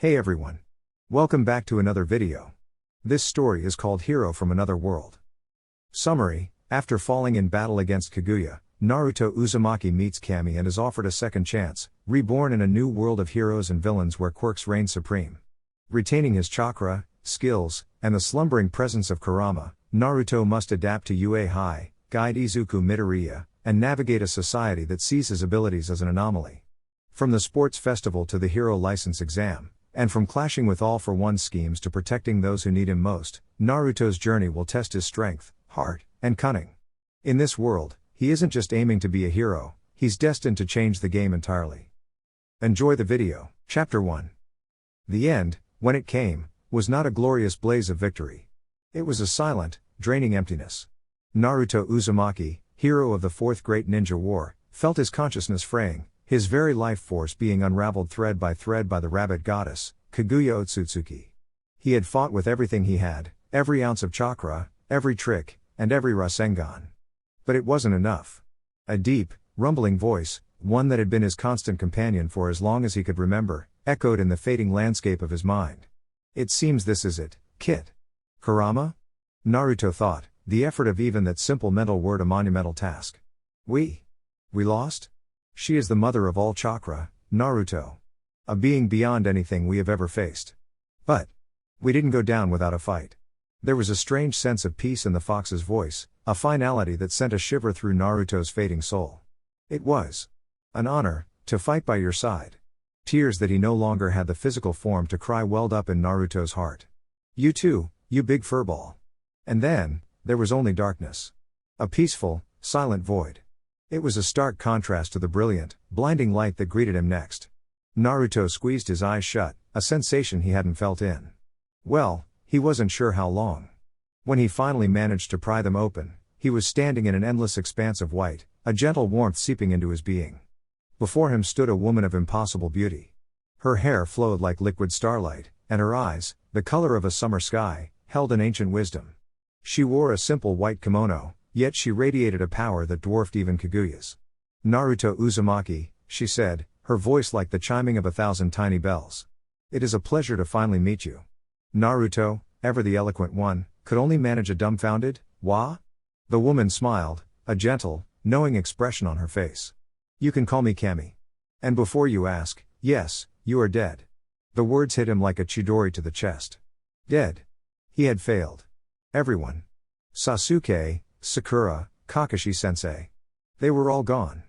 Hey everyone. Welcome back to another video. This story is called Hero from Another World. Summary: after falling in battle against Kaguya, Naruto Uzumaki meets Kami and is offered a second chance, reborn in a new world of heroes and villains where quirks reign supreme. Retaining his chakra, skills, and the slumbering presence of Kurama, Naruto must adapt to UA High, guide Izuku Midoriya, and navigate a society that sees his abilities as an anomaly. From the sports festival to the hero license exam, and from clashing with all-for-one schemes to protecting those who need him most, Naruto's journey will test his strength, heart, and cunning. In this world, he isn't just aiming to be a hero, he's destined to change the game entirely. Enjoy the video. Chapter 1. The end, when it came, was not a glorious blaze of victory. It was a silent, draining emptiness. Naruto Uzumaki, hero of the Fourth Great Ninja War, felt his consciousness fraying, his very life force being unraveled thread by the rabbit goddess, Kaguya Otsutsuki. He had fought with everything he had, every ounce of chakra, every trick, and every Rasengan. But it wasn't enough. A deep, rumbling voice, one that had been his constant companion for as long as he could remember, echoed in the fading landscape of his mind. It seems this is it, Kit. Kurama? Naruto thought, the effort of even that simple mental word a monumental task. We lost? She is the mother of all chakra, Naruto. A being beyond anything we have ever faced. But we didn't go down without a fight. There was a strange sense of peace in the fox's voice, a finality that sent a shiver through Naruto's fading soul. It was an honor to fight by your side. Tears that he no longer had the physical form to cry welled up in Naruto's heart. You too, you big furball. And then, there was only darkness. A peaceful, silent void. It was a stark contrast to the brilliant, blinding light that greeted him next. Naruto squeezed his eyes shut, a sensation he hadn't felt in. Well, he wasn't sure how long. When he finally managed to pry them open, he was standing in an endless expanse of white, a gentle warmth seeping into his being. Before him stood a woman of impossible beauty. Her hair flowed like liquid starlight, and her eyes, the color of a summer sky, held an ancient wisdom. She wore a simple white kimono, yet she radiated a power that dwarfed even Kaguya's. Naruto Uzumaki, she said, her voice like the chiming of 1,000 tiny bells. It is a pleasure to finally meet you. Naruto, ever the eloquent one, could only manage a dumbfounded, "Wah?" The woman smiled, a gentle, knowing expression on her face. You can call me Kami. And before you ask, yes, you are dead. The words hit him like a chidori to the chest. Dead. He had failed. Everyone. Sasuke, Sakura, Kakashi-sensei. They were all gone.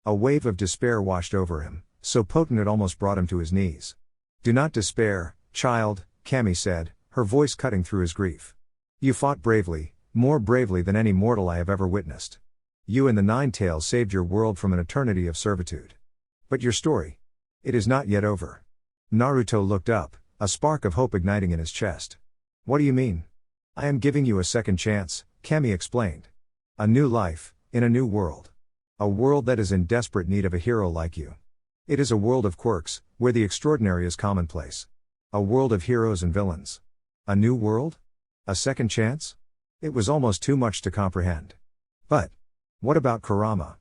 A wave of despair washed over him, so potent it almost brought him to his knees. Do not despair, child, Kami said, her voice cutting through his grief. You fought bravely, more bravely than any mortal I have ever witnessed. You and the Nine Tails saved your world from an eternity of servitude. But your story? It is not yet over. Naruto looked up, a spark of hope igniting in his chest. What do you mean? I am giving you a second chance, Kami explained. A new life, in a new world. A world that is in desperate need of a hero like you. It is a world of quirks, where the extraordinary is commonplace. A world of heroes and villains. A new world? A second chance? It was almost too much to comprehend. But what about Kurama?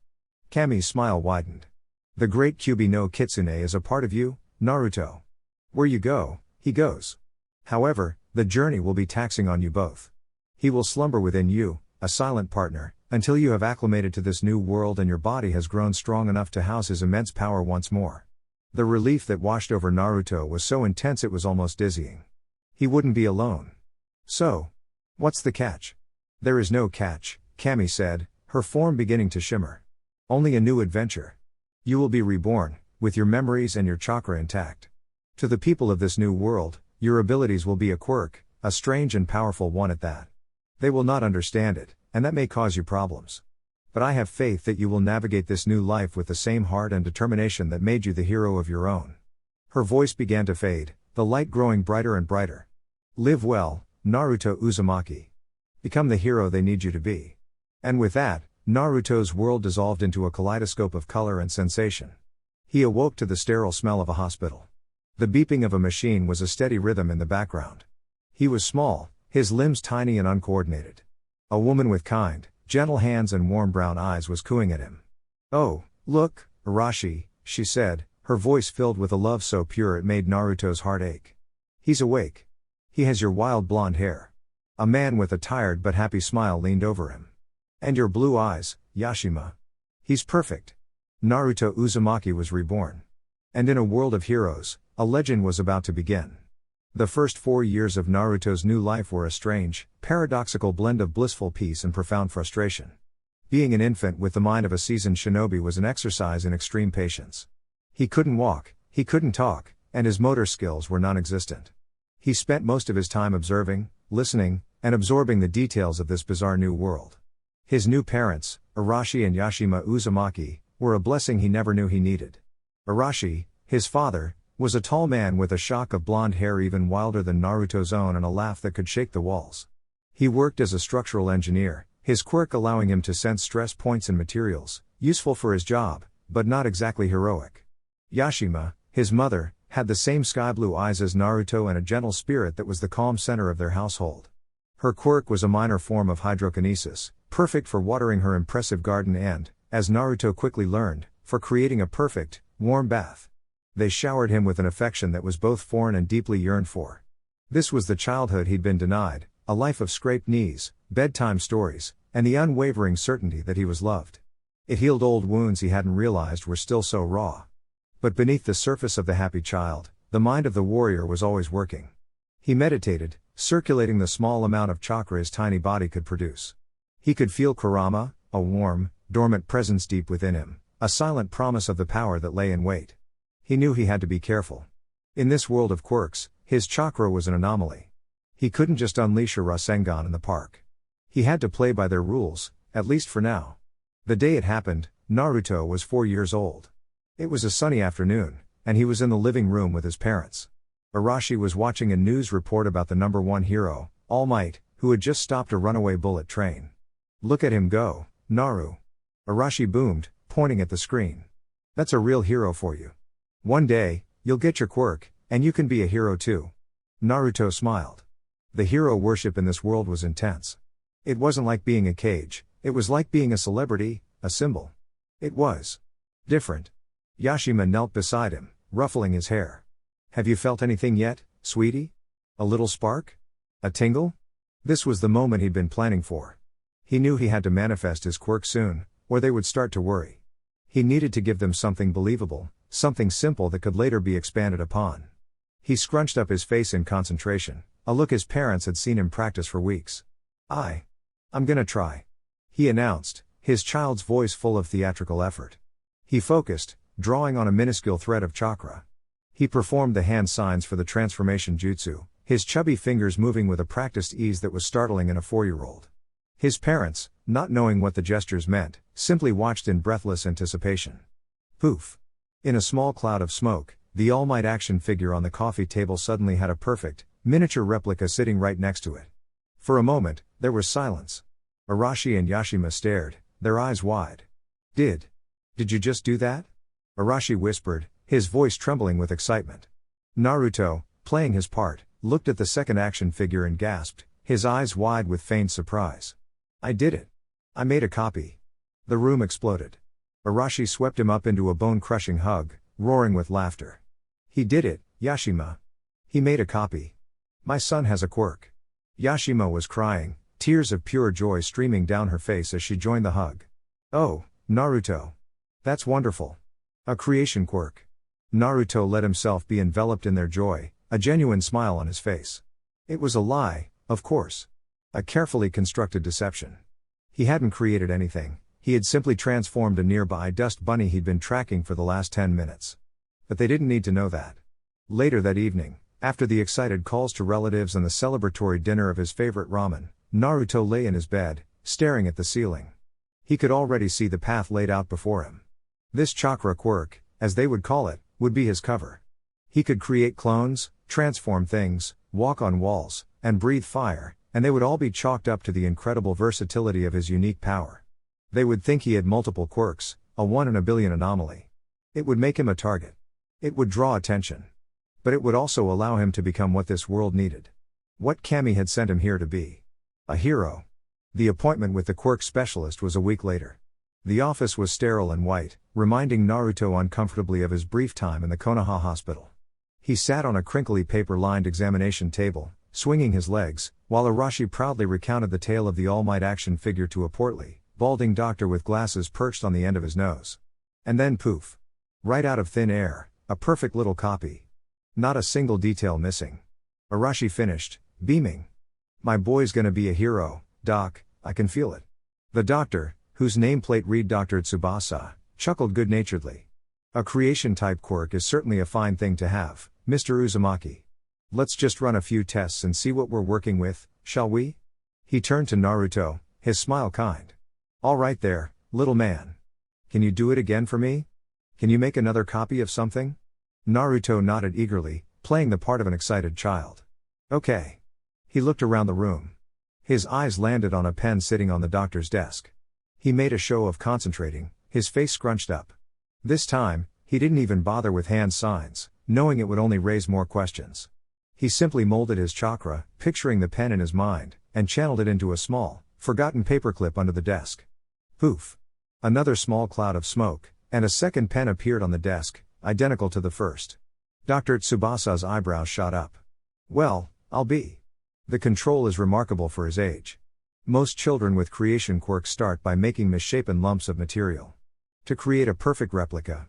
Kami's smile widened. The great Kyubi no Kitsune is a part of you, Naruto. Where you go, he goes. However, the journey will be taxing on you both. He will slumber within you, a silent partner, until you have acclimated to this new world and your body has grown strong enough to house his immense power once more. The relief that washed over Naruto was so intense it was almost dizzying. He wouldn't be alone. So, what's the catch? There is no catch, Kami said, her form beginning to shimmer. Only a new adventure. You will be reborn, with your memories and your chakra intact. To the people of this new world, your abilities will be a quirk, a strange and powerful one at that. They will not understand it, and that may cause you problems. But I have faith that you will navigate this new life with the same heart and determination that made you the hero of your own. Her voice began to fade, the light growing brighter and brighter. Live well, Naruto Uzumaki. Become the hero they need you to be. And with that, Naruto's world dissolved into a kaleidoscope of color and sensation. He awoke to the sterile smell of a hospital. The beeping of a machine was a steady rhythm in the background. He was small, his limbs tiny and uncoordinated. A woman with kind, gentle hands and warm brown eyes was cooing at him. Oh, look, Arashi, she said, her voice filled with a love so pure it made Naruto's heart ache. He's awake. He has your wild blonde hair. A man with a tired but happy smile leaned over him. And your blue eyes, Yashima. He's perfect. Naruto Uzumaki was reborn. And in a world of heroes, a legend was about to begin. The first 4 years of Naruto's new life were a strange, paradoxical blend of blissful peace and profound frustration. Being an infant with the mind of a seasoned shinobi was an exercise in extreme patience. He couldn't walk, he couldn't talk, and his motor skills were non-existent. He spent most of his time observing, listening, and absorbing the details of this bizarre new world. His new parents, Arashi and Yashima Uzumaki, were a blessing he never knew he needed. Arashi, his father, was a tall man with a shock of blonde hair even wilder than Naruto's own and a laugh that could shake the walls. He worked as a structural engineer, his quirk allowing him to sense stress points in materials, useful for his job, but not exactly heroic. Yashima, his mother, had the same sky-blue eyes as Naruto and a gentle spirit that was the calm center of their household. Her quirk was a minor form of hydrokinesis, perfect for watering her impressive garden and, as Naruto quickly learned, for creating a perfect, warm bath. They showered him with an affection that was both foreign and deeply yearned for. This was the childhood he'd been denied, a life of scraped knees, bedtime stories, and the unwavering certainty that he was loved. It healed old wounds he hadn't realized were still so raw. But beneath the surface of the happy child, the mind of the warrior was always working. He meditated, circulating the small amount of chakra his tiny body could produce. He could feel Kurama, a warm, dormant presence deep within him, a silent promise of the power that lay in wait. He knew he had to be careful. In this world of quirks, his chakra was an anomaly. He couldn't just unleash a Rasengan in the park. He had to play by their rules, at least for now. The day it happened, Naruto was 4 years old. It was a sunny afternoon, and he was in the living room with his parents. Arashi was watching a news report about the #1 hero, All Might, who had just stopped a runaway bullet train. "Look at him go, Naru." Arashi boomed, pointing at the screen. "That's a real hero for you. One day, you'll get your quirk, and you can be a hero too." Naruto smiled. The hero worship in this world was intense. It wasn't like being a cage, it was like being a celebrity, a symbol. It was different. Yashima knelt beside him, ruffling his hair. "Have you felt anything yet, sweetie? A little spark? A tingle?" This was the moment he'd been planning for. He knew he had to manifest his quirk soon, or they would start to worry. He needed to give them something believable, something simple that could later be expanded upon. He scrunched up his face in concentration, a look his parents had seen him practice for weeks. I'm gonna try," he announced, his child's voice full of theatrical effort. He focused, drawing on a minuscule thread of chakra. He performed the hand signs for the transformation jutsu, his chubby fingers moving with a practiced ease that was startling in a 4-year-old. His parents, not knowing what the gestures meant, simply watched in breathless anticipation. Poof! In a small cloud of smoke, the All Might action figure on the coffee table suddenly had a perfect, miniature replica sitting right next to it. For a moment, there was silence. Arashi and Yashima stared, their eyes wide. Did you just do that?" Arashi whispered, his voice trembling with excitement. Naruto, playing his part, looked at the second action figure and gasped, his eyes wide with feigned surprise. "I did it. I made a copy." The room exploded. Arashi swept him up into a bone-crushing hug, roaring with laughter. "He did it, Yashima. He made a copy. My son has a quirk." Yashima was crying, tears of pure joy streaming down her face as she joined the hug. "Oh, Naruto. That's wonderful. A creation quirk." Naruto let himself be enveloped in their joy, a genuine smile on his face. It was a lie, of course. A carefully constructed deception. He hadn't created anything, he had simply transformed a nearby dust bunny he'd been tracking for the last 10 minutes. But they didn't need to know that. Later that evening, after the excited calls to relatives and the celebratory dinner of his favorite ramen, Naruto lay in his bed, staring at the ceiling. He could already see the path laid out before him. This chakra quirk, as they would call it, would be his cover. He could create clones, transform things, walk on walls, and breathe fire, and they would all be chalked up to the incredible versatility of his unique power. They would think he had multiple quirks, a 1 in a billion anomaly. It would make him a target. It would draw attention. But it would also allow him to become what this world needed. What Kami had sent him here to be. A hero. The appointment with the quirk specialist was a week later. The office was sterile and white, reminding Naruto uncomfortably of his brief time in the Konoha hospital. He sat on a crinkly paper-lined examination table, swinging his legs, while Arashi proudly recounted the tale of the All Might action figure to a portly, balding doctor with glasses perched on the end of his nose. And then poof! Right out of thin air, a perfect little copy. Not a single detail missing. Arashi finished, beaming. "My boy's gonna be a hero, Doc, I can feel it." The doctor, whose nameplate read Dr. Tsubasa, chuckled good-naturedly. "A creation-type quirk is certainly a fine thing to have, Mr. Uzumaki. Let's just run a few tests and see what we're working with, shall we?" He turned to Naruto, his smile kind. "All right there, little man. Can you do it again for me? Can you make another copy of something?" Naruto nodded eagerly, playing the part of an excited child. "Okay." He looked around the room. His eyes landed on a pen sitting on the doctor's desk. He made a show of concentrating, his face scrunched up. This time, he didn't even bother with hand signs, knowing it would only raise more questions. He simply molded his chakra, picturing the pen in his mind, and channeled it into a small, forgotten paperclip under the desk. Poof! Another small cloud of smoke, and a second pen appeared on the desk, identical to the first. Dr. Tsubasa's eyebrows shot up. "Well, I'll be. The control is remarkable for his age. Most children with creation quirks start by making misshapen lumps of material. To create a perfect replica.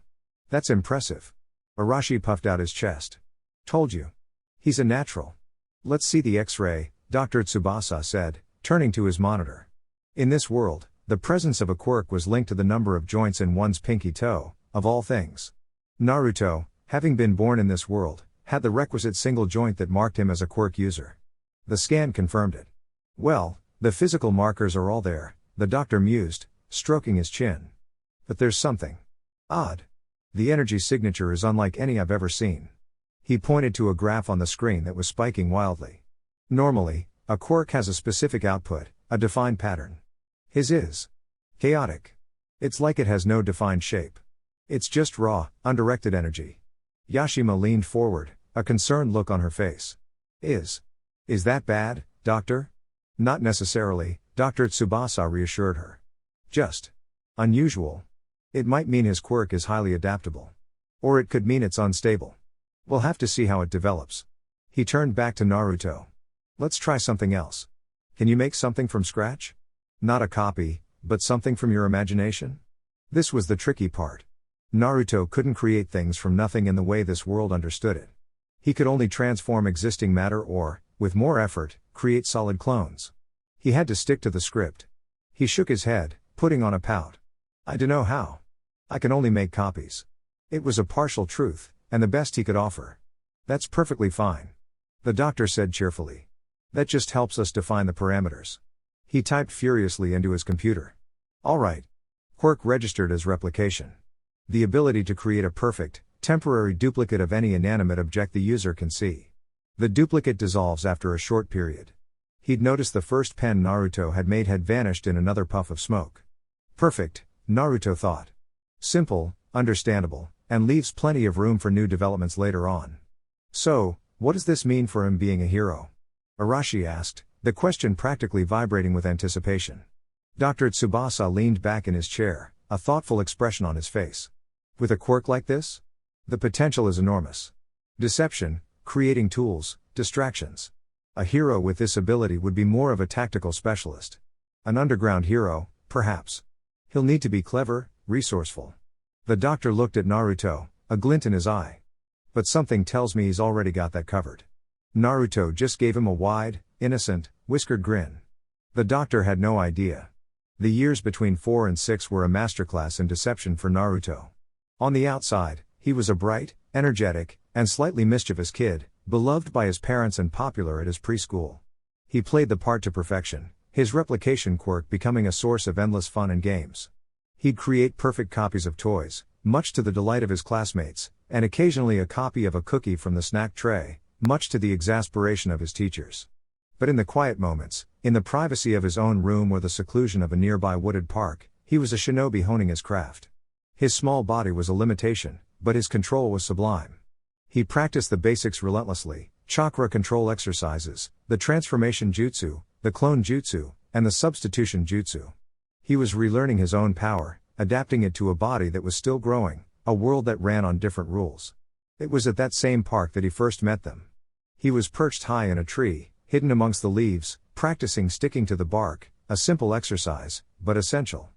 That's impressive." Arashi puffed out his chest. "Told you. He's a natural." "Let's see the X-ray," Dr. Tsubasa said, turning to his monitor. In this world, the presence of a quirk was linked to the number of joints in one's pinky toe, of all things. Naruto, having been born in this world, had the requisite single joint that marked him as a quirk user. The scan confirmed it. "Well, the physical markers are all there," the doctor mused, stroking his chin. "But there's something odd. The energy signature is unlike any I've ever seen." He pointed to a graph on the screen that was spiking wildly. "Normally, a quirk has a specific output, a defined pattern. His is chaotic. It's like it has no defined shape. It's just raw, undirected energy." Yashima leaned forward, a concerned look on her face. Is that bad, doctor?" "Not necessarily," Dr. Tsubasa reassured her. "Just unusual. It might mean his quirk is highly adaptable. Or it could mean it's unstable. We'll have to see how it develops." He turned back to Naruto. "Let's try something else. Can you make something from scratch? Not a copy, but something from your imagination?" This was the tricky part. Naruto couldn't create things from nothing in the way this world understood it. He could only transform existing matter or, with more effort, create solid clones. He had to stick to the script. He shook his head, putting on a pout. "I dunno how. I can only make copies." It was a partial truth, and the best he could offer. "That's perfectly fine," the doctor said cheerfully. "That just helps us define the parameters." He typed furiously into his computer. "All right. Quirk registered as replication. The ability to create a perfect, temporary duplicate of any inanimate object the user can see. The duplicate dissolves after a short period." He'd noticed the first pen Naruto had made had vanished in another puff of smoke. Perfect, Naruto thought. Simple, understandable, and leaves plenty of room for new developments later on. "So, what does this mean for him being a hero?" Arashi asked, the question practically vibrating with anticipation. Dr. Tsubasa leaned back in his chair, a thoughtful expression on his face. "With a quirk like this? The potential is enormous. Deception, creating tools, distractions. A hero with this ability would be more of a tactical specialist. An underground hero, perhaps. He'll need to be clever, resourceful." The doctor looked at Naruto, a glint in his eye. "But something tells me he's already got that covered." Naruto just gave him a wide, innocent, whiskered grin. The doctor had no idea. The years between 4 and 6 were a masterclass in deception for Naruto. On the outside, he was a bright, energetic, and slightly mischievous kid, beloved by his parents and popular at his preschool. He played the part to perfection, his replication quirk becoming a source of endless fun and games. He'd create perfect copies of toys, much to the delight of his classmates, and occasionally a copy of a cookie from the snack tray, much to the exasperation of his teachers. But in the quiet moments, in the privacy of his own room or the seclusion of a nearby wooded park, he was a shinobi honing his craft. His small body was a limitation, but his control was sublime. He practiced the basics relentlessly, chakra control exercises, the transformation jutsu, the clone jutsu, and the substitution jutsu. He was relearning his own power, adapting it to a body that was still growing, a world that ran on different rules. It was at that same park that he first met them. He was perched high in a tree, hidden amongst the leaves, practicing sticking to the bark, a simple exercise, but essential.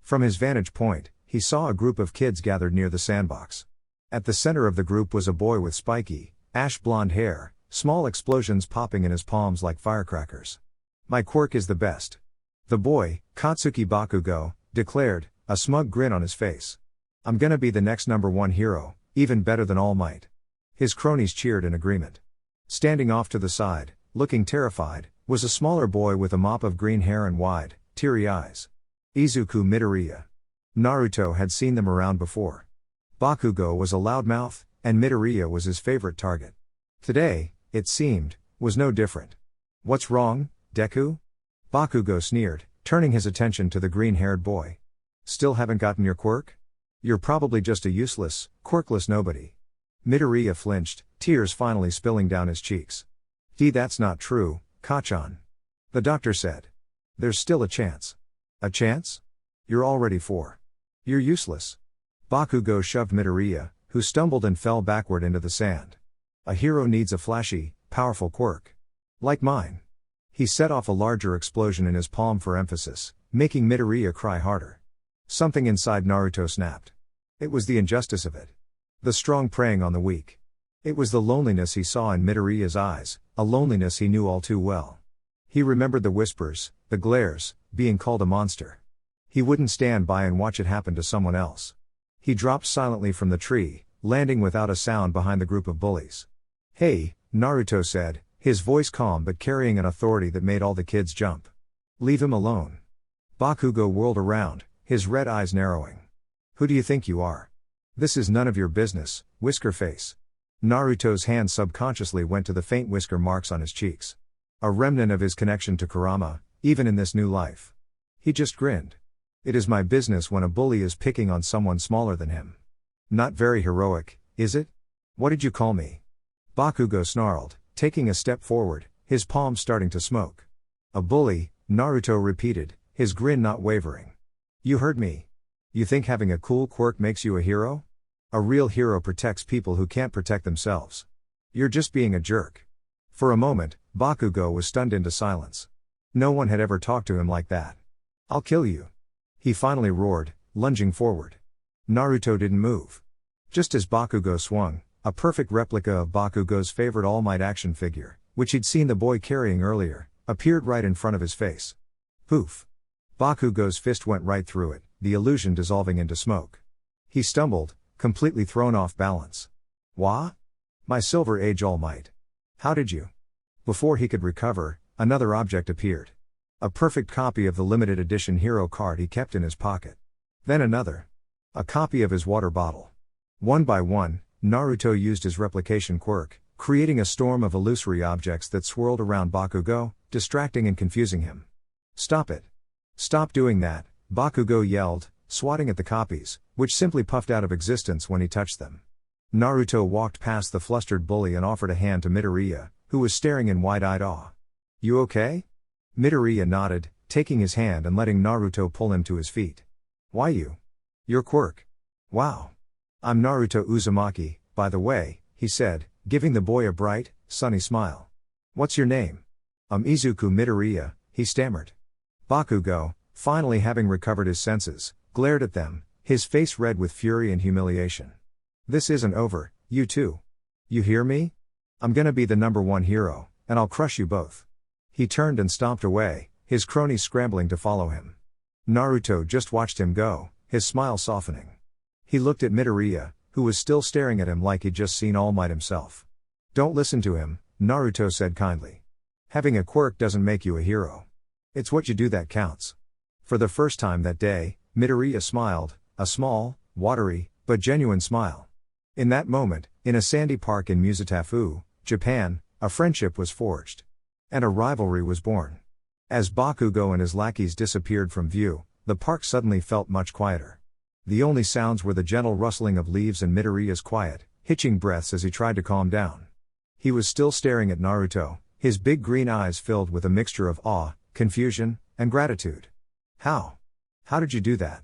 From his vantage point, he saw a group of kids gathered near the sandbox. At the center of the group was a boy with spiky, ash-blonde hair, small explosions popping in his palms like firecrackers. "My quirk is the best," the boy, Katsuki Bakugo, declared, a smug grin on his face. "I'm gonna be the next #1 hero, even better than All Might." His cronies cheered in agreement. Standing off to the side, looking terrified, was a smaller boy with a mop of green hair and wide, teary eyes. Izuku Midoriya. Naruto had seen them around before. Bakugo was a loudmouth, and Midoriya was his favorite target. Today, it seemed, was no different. "What's wrong, Deku?" Bakugo sneered, turning his attention to the green-haired boy. "Still haven't gotten your quirk? You're probably just a useless, quirkless nobody." Midoriya flinched, tears finally spilling down his cheeks. That's not true, Kachan. The doctor said. "There's still a chance." "A chance? You're already 4. You're useless." Bakugo shoved Midoriya, who stumbled and fell backward into the sand. "A hero needs a flashy, powerful quirk. Like mine." He set off a larger explosion in his palm for emphasis, making Midoriya cry harder. Something inside Naruto snapped. It was the injustice of it. The strong preying on the weak. It was the loneliness he saw in Midoriya's eyes, a loneliness he knew all too well. He remembered the whispers, the glares, being called a monster. He wouldn't stand by and watch it happen to someone else. He dropped silently from the tree, landing without a sound behind the group of bullies. "Hey," Naruto said, his voice calm but carrying an authority that made all the kids jump. "Leave him alone." Bakugo whirled around, his red eyes narrowing. "Who do you think you are? This is none of your business, whisker face." Naruto's hand subconsciously went to the faint whisker marks on his cheeks. A remnant of his connection to Kurama, even in this new life. He just grinned. "It is my business when a bully is picking on someone smaller than him. Not very heroic, is it? What did you call me?" Bakugo snarled, taking a step forward, his palms starting to smoke. "A bully," Naruto repeated, his grin not wavering. "You heard me. You think having a cool quirk makes you a hero? A real hero protects people who can't protect themselves. You're just being a jerk." For a moment, Bakugo was stunned into silence. No one had ever talked to him like that. "I'll kill you," he finally roared, lunging forward. Naruto didn't move. Just as Bakugo swung, a perfect replica of Bakugo's favorite All Might action figure, which he'd seen the boy carrying earlier, appeared right in front of his face. Poof! Bakugo's fist went right through it, the illusion dissolving into smoke. He stumbled, completely thrown off balance. "Wah? My Silver Age All Might. How did you?" Before he could recover, another object appeared. A perfect copy of the limited edition hero card he kept in his pocket. Then another. A copy of his water bottle. One by one, Naruto used his replication quirk, creating a storm of illusory objects that swirled around Bakugo, distracting and confusing him. "Stop it. Stop doing that," Bakugo yelled, swatting at the copies, which simply puffed out of existence when he touched them. Naruto walked past the flustered bully and offered a hand to Midoriya, who was staring in wide-eyed awe. "You okay?" Midoriya nodded, taking his hand and letting Naruto pull him to his feet. "Why you? Your quirk. Wow. I'm Naruto Uzumaki, by the way," he said, giving the boy a bright, sunny smile. "What's your name?" Izuku Midoriya," he stammered. Bakugo, finally having recovered his senses, glared at them, his face red with fury and humiliation. "This isn't over, you two. You hear me? I'm gonna be the #1 hero, and I'll crush you both." He turned and stomped away, his cronies scrambling to follow him. Naruto just watched him go, his smile softening. He looked at Midoriya, who was still staring at him like he'd just seen All Might himself. "Don't listen to him," Naruto said kindly. "Having a quirk doesn't make you a hero. It's what you do that counts." For the first time that day, Midoriya smiled, a small, watery, but genuine smile. In that moment, in a sandy park in Musitafu, Japan, a friendship was forged. And a rivalry was born. As Bakugo and his lackeys disappeared from view, the park suddenly felt much quieter. The only sounds were the gentle rustling of leaves and Midoriya's quiet, hitching breaths as he tried to calm down. He was still staring at Naruto, his big green eyes filled with a mixture of awe, confusion, and gratitude. How did you do that?"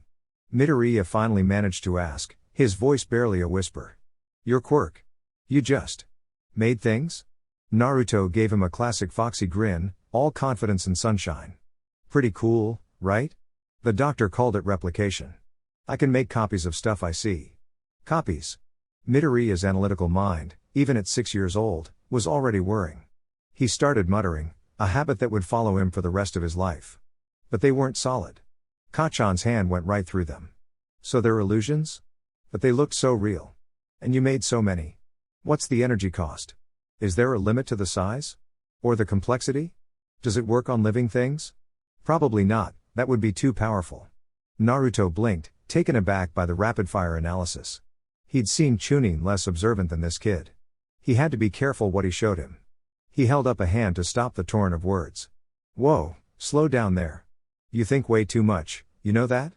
Midoriya finally managed to ask, his voice barely a whisper. Your Quirk? You just made things? Naruto gave him a classic foxy grin, all confidence and sunshine. Pretty cool, right? The doctor called it replication. I can make copies of stuff I see. Copies? Midoriya's analytical mind, even at 6 years old, was already whirring. He started muttering, a habit that would follow him for the rest of his life. But they weren't solid. Kacchan's hand went right through them. So they're illusions? But they looked so real. And you made so many. What's the energy cost? Is there a limit to the size? Or the complexity? Does it work on living things? Probably not, that would be too powerful. Naruto blinked, taken aback by the rapid-fire analysis. He'd seen Chunin less observant than this kid. He had to be careful what he showed him. He held up a hand to stop the torrent of words. Whoa, slow down there. You think way too much, you know that?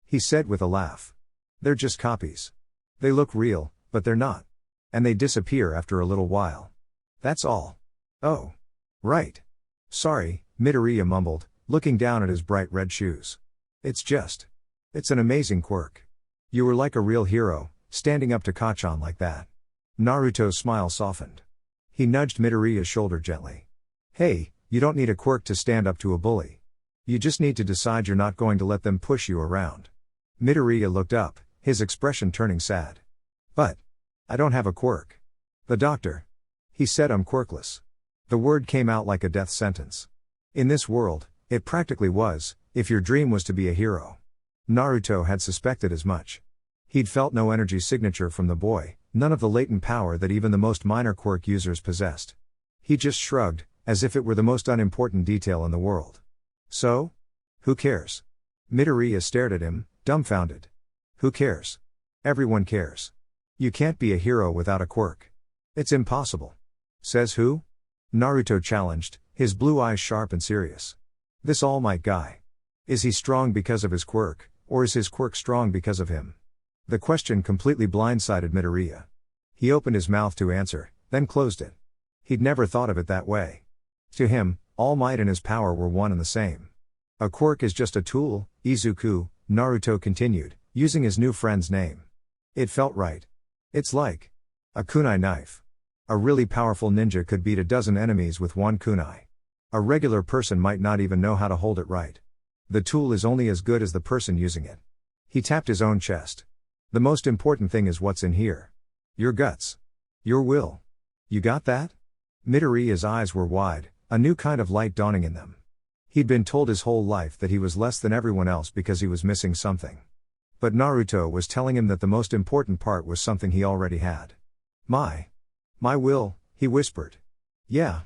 He said with a laugh. They're just copies. They look real, but they're not. And they disappear after a little while. That's all. Oh. Right. Sorry, Midoriya mumbled, looking down at his bright red shoes. It's an amazing quirk. You were like a real hero, standing up to Kacchan like that. Naruto's smile softened. He nudged Midoriya's shoulder gently. Hey, you don't need a quirk to stand up to a bully. You just need to decide you're not going to let them push you around. Midoriya looked up, his expression turning sad. But I don't have a quirk. The doctor. He said I'm quirkless. The word came out like a death sentence. In this world, it practically was, if your dream was to be a hero. Naruto had suspected as much. He'd felt no energy signature from the boy, none of the latent power that even the most minor quirk users possessed. He just shrugged, as if it were the most unimportant detail in the world. So? Who cares? Midoriya stared at him, dumbfounded. Who cares? Everyone cares. You can't be a hero without a quirk. It's impossible. Says who? Naruto challenged, his blue eyes sharp and serious. This All Might guy. Is he strong because of his quirk, or is his quirk strong because of him? The question completely blindsided Midoriya. He opened his mouth to answer, then closed it. He'd never thought of it that way. To him, All Might and his power were one and the same. A quirk is just a tool, Izuku, Naruto continued, using his new friend's name. It felt right. It's like a kunai knife. A really powerful ninja could beat a dozen enemies with one kunai. A regular person might not even know how to hold it right. The tool is only as good as the person using it. He tapped his own chest. The most important thing is what's in here. Your guts. Your will. You got that? Midoriya's eyes were wide, a new kind of light dawning in them. He'd been told his whole life that he was less than everyone else because he was missing something. But Naruto was telling him that the most important part was something he already had. My will, he whispered. Yeah.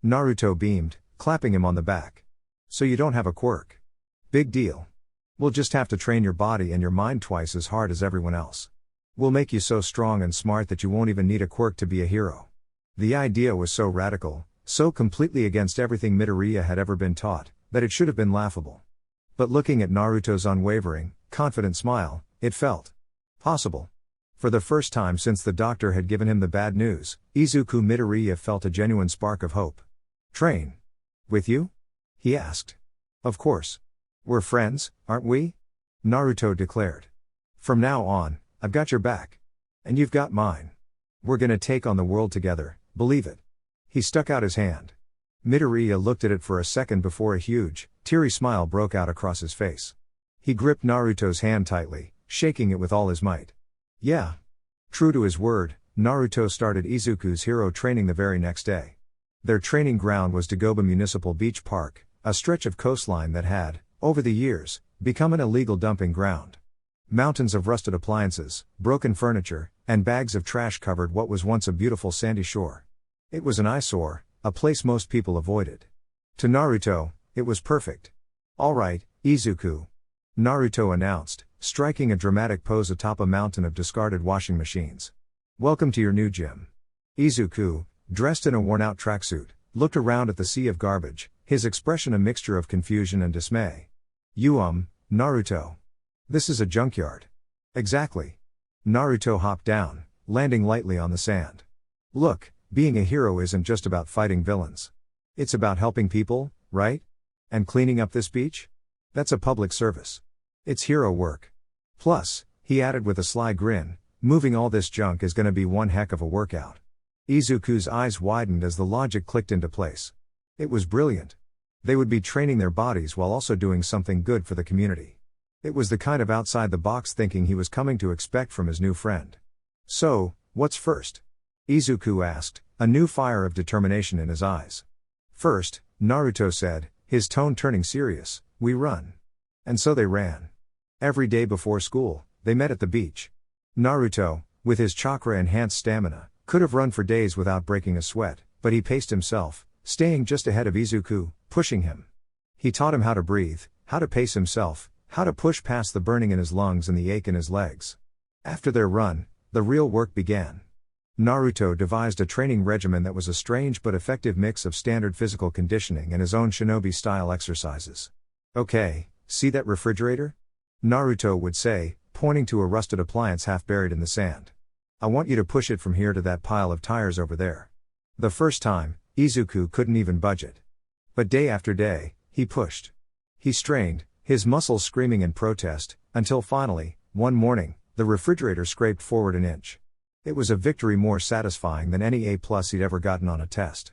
Naruto beamed, clapping him on the back. So you don't have a quirk. Big deal. We'll just have to train your body and your mind twice as hard as everyone else. We'll make you so strong and smart that you won't even need a quirk to be a hero. The idea was so radical, so completely against everything Midoriya had ever been taught, that it should have been laughable. But looking at Naruto's unwavering, confident smile, it felt possible. For the first time since the doctor had given him the bad news, Izuku Midoriya felt a genuine spark of hope. Train? With you? He asked. Of course. We're friends, aren't we? Naruto declared. From now on, I've got your back. And you've got mine. We're gonna take on the world together, believe it. He stuck out his hand. Midoriya looked at it for a second before a huge, teary smile broke out across his face. He gripped Naruto's hand tightly, shaking it with all his might. Yeah. True to his word, Naruto started Izuku's hero training the very next day. Their training ground was Dagoba Municipal Beach Park, a stretch of coastline that had, over the years, become an illegal dumping ground. Mountains of rusted appliances, broken furniture, and bags of trash covered what was once a beautiful sandy shore. It was an eyesore, a place most people avoided. To Naruto, it was perfect. All right, Izuku. Naruto announced, striking a dramatic pose atop a mountain of discarded washing machines. Welcome to your new gym. Izuku, dressed in a worn-out tracksuit, looked around at the sea of garbage, his expression a mixture of confusion and dismay. Naruto. This is a junkyard. Exactly. Naruto hopped down, landing lightly on the sand. Look, being a hero isn't just about fighting villains. It's about helping people, right? And cleaning up this beach? That's a public service. It's hero work. Plus, he added with a sly grin, moving all this junk is gonna be one heck of a workout. Izuku's eyes widened as the logic clicked into place. It was brilliant. They would be training their bodies while also doing something good for the community. It was the kind of outside-the-box thinking he was coming to expect from his new friend. So, what's first? Izuku asked, a new fire of determination in his eyes. First, Naruto said, his tone turning serious, we run. And so they ran. Every day before school, they met at the beach. Naruto, with his chakra-enhanced stamina, could have run for days without breaking a sweat, but he paced himself, staying just ahead of Izuku, pushing him. He taught him how to breathe, how to pace himself, how to push past the burning in his lungs and the ache in his legs. After their run, the real work began. Naruto devised a training regimen that was a strange but effective mix of standard physical conditioning and his own shinobi-style exercises. Okay, see that refrigerator? Naruto would say, pointing to a rusted appliance half buried in the sand. I want you to push it from here to that pile of tires over there. The first time, Izuku couldn't even budge it. But day after day, he pushed. He strained, his muscles screaming in protest, until finally, one morning, the refrigerator scraped forward an inch. It was a victory more satisfying than any A+ he'd ever gotten on a test.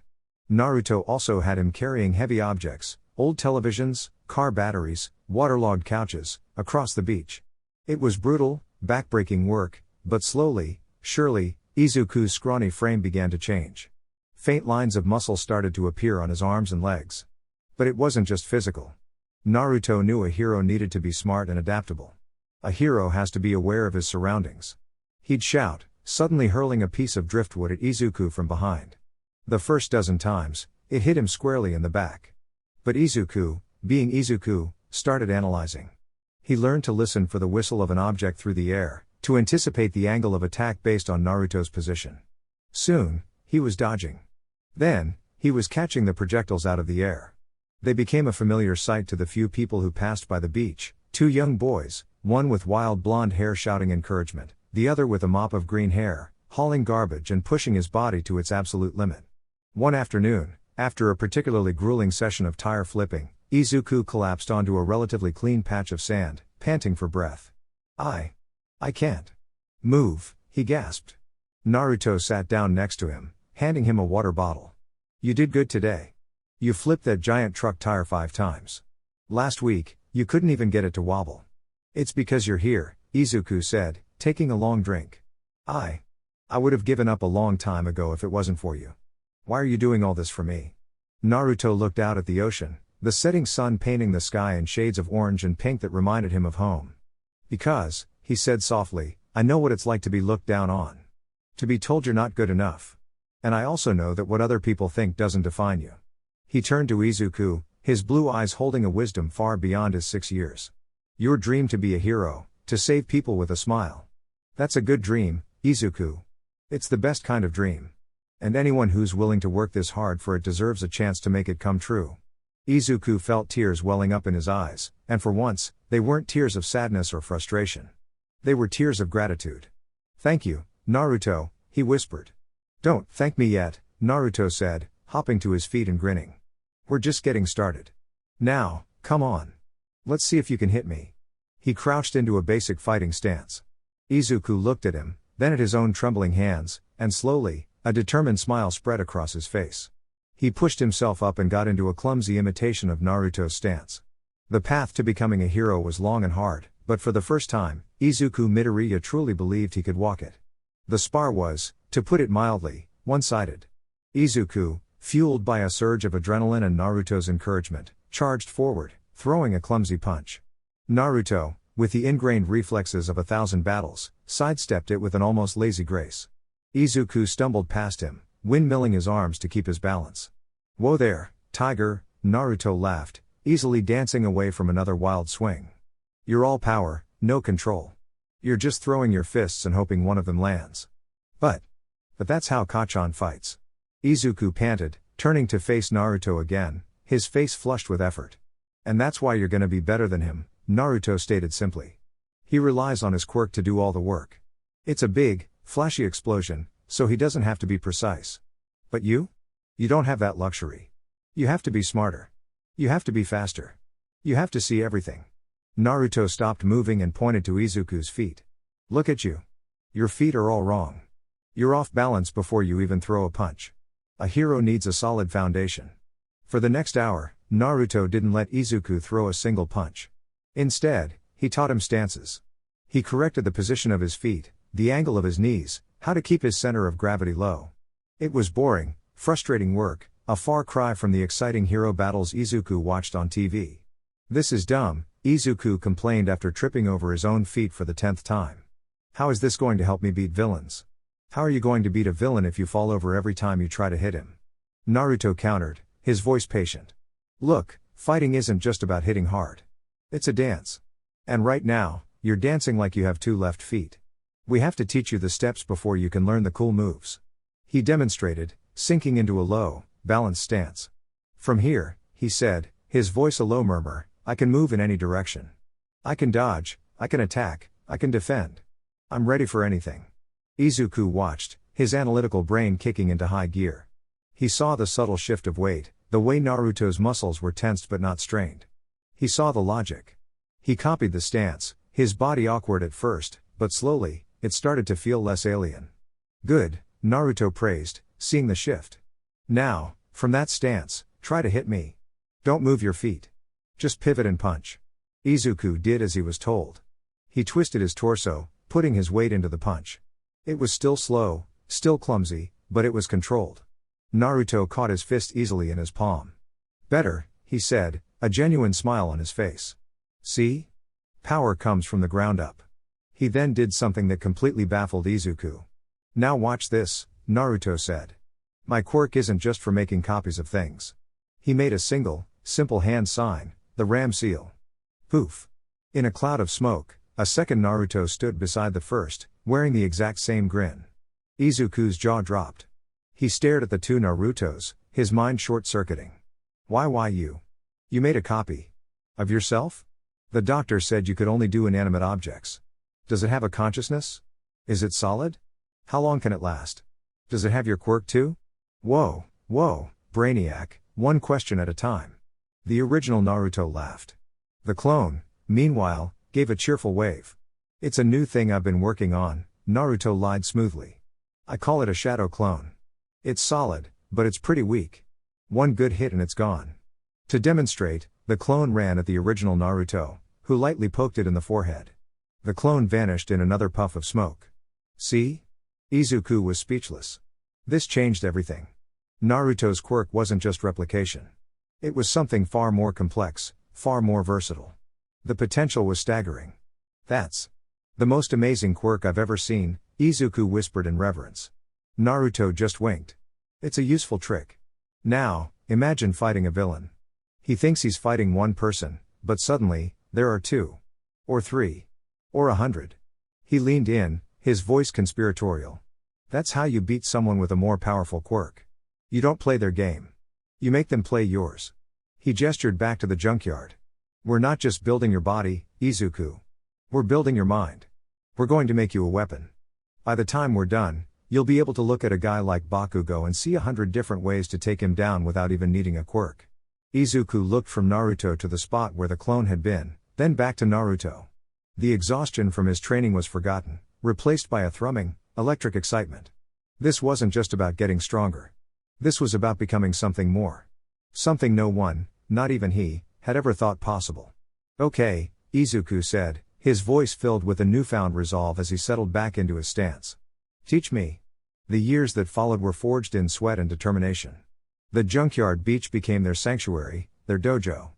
Naruto also had him carrying heavy objects, old televisions, car batteries, waterlogged couches, across the beach. It was brutal, backbreaking work, but slowly, surely, Izuku's scrawny frame began to change. Faint lines of muscle started to appear on his arms and legs. But it wasn't just physical. Naruto knew a hero needed to be smart and adaptable. A hero has to be aware of his surroundings. He'd shout, suddenly hurling a piece of driftwood at Izuku from behind. The first dozen times, it hit him squarely in the back. But Izuku, being Izuku, started analyzing. He learned to listen for the whistle of an object through the air, to anticipate the angle of attack based on Naruto's position. Soon, he was dodging. Then, he was catching the projectiles out of the air. They became a familiar sight to the few people who passed by the beach, two young boys, one with wild blonde hair shouting encouragement, the other with a mop of green hair, hauling garbage and pushing his body to its absolute limit. One afternoon, after a particularly grueling session of tire flipping, Izuku collapsed onto a relatively clean patch of sand, panting for breath. I can't move, he gasped. Naruto sat down next to him, handing him a water bottle. You did good today. You flipped that giant truck tire 5 times. Last week, you couldn't even get it to wobble. It's because you're here, Izuku said, taking a long drink. I would have given up a long time ago if it wasn't for you. Why are you doing all this for me? Naruto looked out at the ocean, the setting sun painting the sky in shades of orange and pink that reminded him of home. Because, he said softly, I know what it's like to be looked down on. To be told you're not good enough. And I also know that what other people think doesn't define you. He turned to Izuku, his blue eyes holding a wisdom far beyond his 6 years. Your dream to be a hero, to save people with a smile. That's a good dream, Izuku. It's the best kind of dream. And anyone who's willing to work this hard for it deserves a chance to make it come true. Izuku felt tears welling up in his eyes, and for once, they weren't tears of sadness or frustration. They were tears of gratitude. Thank you, Naruto, he whispered. Don't thank me yet, Naruto said, hopping to his feet and grinning. We're just getting started. Now, come on. Let's see if you can hit me. He crouched into a basic fighting stance. Izuku looked at him, then at his own trembling hands, and slowly, a determined smile spread across his face. He pushed himself up and got into a clumsy imitation of Naruto's stance. The path to becoming a hero was long and hard, but for the first time, Izuku Midoriya truly believed he could walk it. The spar was, to put it mildly, one-sided. Izuku, fueled by a surge of adrenaline and Naruto's encouragement, charged forward, throwing a clumsy punch. Naruto, with the ingrained reflexes of 1,000 battles, sidestepped it with an almost lazy grace. Izuku stumbled past him, windmilling his arms to keep his balance. Whoa there, tiger, Naruto laughed, easily dancing away from another wild swing. You're all power, no control. You're just throwing your fists and hoping one of them lands. But that's how Kacchan fights. Izuku panted, turning to face Naruto again, his face flushed with effort. And that's why you're gonna be better than him, Naruto stated simply. He relies on his quirk to do all the work. It's a big, flashy explosion, so he doesn't have to be precise. But you? You don't have that luxury. You have to be smarter. You have to be faster. You have to see everything. Naruto stopped moving and pointed to Izuku's feet. Look at you. Your feet are all wrong. You're off balance before you even throw a punch. A hero needs a solid foundation. For the next hour, Naruto didn't let Izuku throw a single punch. Instead, he taught him stances. He corrected the position of his feet, the angle of his knees, how to keep his center of gravity low. It was boring, frustrating work, a far cry from the exciting hero battles Izuku watched on TV. This is dumb, Izuku complained after tripping over his own feet for the 10th time. How is this going to help me beat villains? How are you going to beat a villain if you fall over every time you try to hit him? Naruto countered, his voice patient. Look, fighting isn't just about hitting hard. It's a dance. And right now, you're dancing like you have 2 left feet. We have to teach you the steps before you can learn the cool moves. He demonstrated, sinking into a low, balanced stance. From here, he said, his voice a low murmur, I can move in any direction. I can dodge, I can attack, I can defend. I'm ready for anything. Izuku watched, his analytical brain kicking into high gear. He saw the subtle shift of weight, the way Naruto's muscles were tensed but not strained. He saw the logic. He copied the stance, his body awkward at first, but slowly, it started to feel less alien. Good, Naruto praised, seeing the shift. Now, from that stance, try to hit me. Don't move your feet. Just pivot and punch. Izuku did as he was told. He twisted his torso, putting his weight into the punch. It was still slow, still clumsy, but it was controlled. Naruto caught his fist easily in his palm. Better, he said, a genuine smile on his face. See? Power comes from the ground up. He then did something that completely baffled Izuku. Now watch this, Naruto said. My quirk isn't just for making copies of things. He made a single, simple hand sign, the ram seal. Poof. In a cloud of smoke, a second Naruto stood beside the first, wearing the exact same grin. Izuku's jaw dropped. He stared at the 2 Narutos, his mind short-circuiting. Why you? You made a copy. Of yourself? The doctor said you could only do inanimate objects. Does it have a consciousness? Is it solid? How long can it last? Does it have your quirk too? Whoa, Brainiac, one question at a time. The original Naruto laughed. The clone, meanwhile, gave a cheerful wave. It's a new thing I've been working on, Naruto lied smoothly. I call it a shadow clone. It's solid, but it's pretty weak. One good hit and it's gone. To demonstrate, the clone ran at the original Naruto, who lightly poked it in the forehead. The clone vanished in another puff of smoke. See? Izuku was speechless. This changed everything. Naruto's quirk wasn't just replication. It was something far more complex, far more versatile. The potential was staggering. That's the most amazing quirk I've ever seen, Izuku whispered in reverence. Naruto just winked. It's a useful trick. Now, imagine fighting a villain. He thinks he's fighting one person, but suddenly, there are 2. Or 3. Or 100. He leaned in, his voice conspiratorial. That's how you beat someone with a more powerful quirk. You don't play their game. You make them play yours. He gestured back to the junkyard. We're not just building your body, Izuku. We're building your mind. We're going to make you a weapon. By the time we're done, you'll be able to look at a guy like Bakugo and see 100 different ways to take him down without even needing a quirk. Izuku looked from Naruto to the spot where the clone had been, then back to Naruto. The exhaustion from his training was forgotten, replaced by a thrumming, electric excitement. This wasn't just about getting stronger. This was about becoming something more. Something no one, not even he, had ever thought possible. Okay, Izuku said, his voice filled with a newfound resolve as he settled back into his stance. Teach me. The years that followed were forged in sweat and determination. The junkyard beach became their sanctuary, their dojo.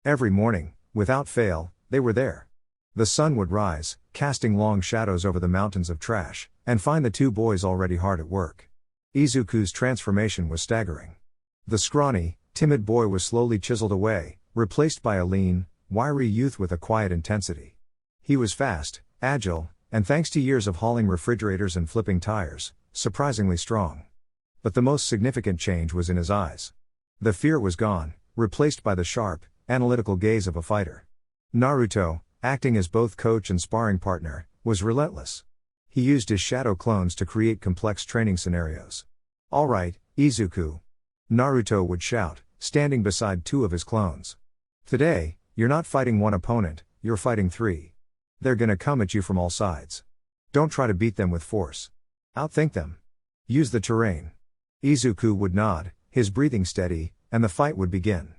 Every morning, without fail, they were there. The sun would rise, casting long shadows over the mountains of trash, and find the 2 boys already hard at work. Izuku's transformation was staggering. The scrawny, timid boy was slowly chiseled away, replaced by a lean, wiry youth with a quiet intensity. He was fast, agile, and thanks to years of hauling refrigerators and flipping tires, surprisingly strong. But the most significant change was in his eyes. The fear was gone, replaced by the sharp, analytical gaze of a fighter. Naruto, acting as both coach and sparring partner, was relentless. He used his shadow clones to create complex training scenarios. All right, Izuku. Naruto would shout, standing beside 2 of his clones. Today, you're not fighting one opponent, you're fighting 3. They're gonna come at you from all sides. Don't try to beat them with force. Outthink them. Use the terrain. Izuku would nod, his breathing steady, and the fight would begin.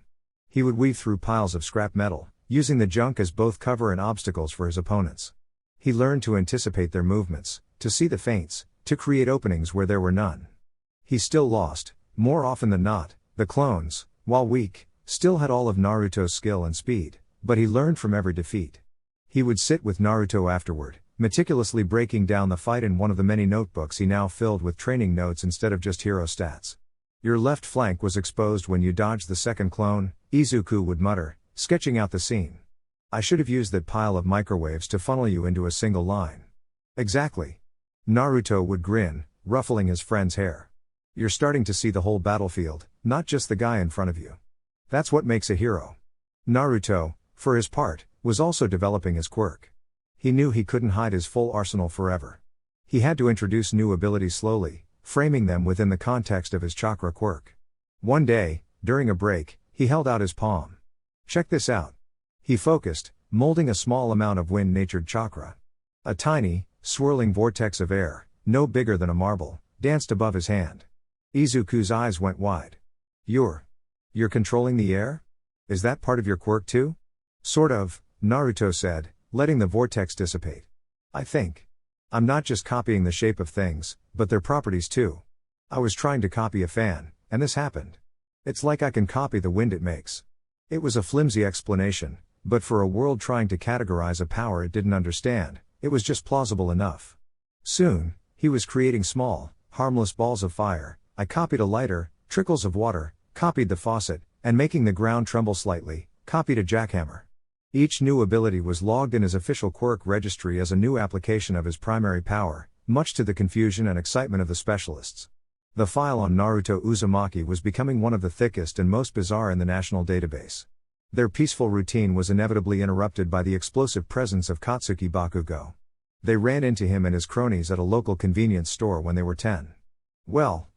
He would weave through piles of scrap metal, using the junk as both cover and obstacles for his opponents. He learned to anticipate their movements, to see the feints, to create openings where there were none. He still lost, more often than not. The clones, while weak, still had all of Naruto's skill and speed, but he learned from every defeat. He would sit with Naruto afterward, meticulously breaking down the fight in one of the many notebooks he now filled with training notes instead of just hero stats. Your left flank was exposed when you dodged the second clone, Izuku would mutter, sketching out the scene. I should have used that pile of microwaves to funnel you into a single line. Exactly. Naruto would grin, ruffling his friend's hair. You're starting to see the whole battlefield, not just the guy in front of you. That's what makes a hero. Naruto, for his part, was also developing his quirk. He knew he couldn't hide his full arsenal forever. He had to introduce new abilities slowly, framing them within the context of his chakra quirk. One day, during a break, he held out his palm. Check this out. He focused, molding a small amount of wind-natured chakra. A tiny, swirling vortex of air, no bigger than a marble, danced above his hand. Izuku's eyes went wide. You're controlling the air? Is that part of your quirk too? Sort of, Naruto said, letting the vortex dissipate. I think. I'm not just copying the shape of things, but their properties too. I was trying to copy a fan, and this happened. It's like I can copy the wind it makes. It was a flimsy explanation, but for a world trying to categorize a power it didn't understand, it was just plausible enough. Soon, he was creating small, harmless balls of fire. I copied a lighter, trickles of water, copied the faucet, and making the ground tremble slightly, copied a jackhammer. Each new ability was logged in his official quirk registry as a new application of his primary power, much to the confusion and excitement of the specialists. The file on Naruto Uzumaki was becoming one of the thickest and most bizarre in the national database. Their peaceful routine was inevitably interrupted by the explosive presence of Katsuki Bakugo. They ran into him and his cronies at a local convenience store when they were 10. Well,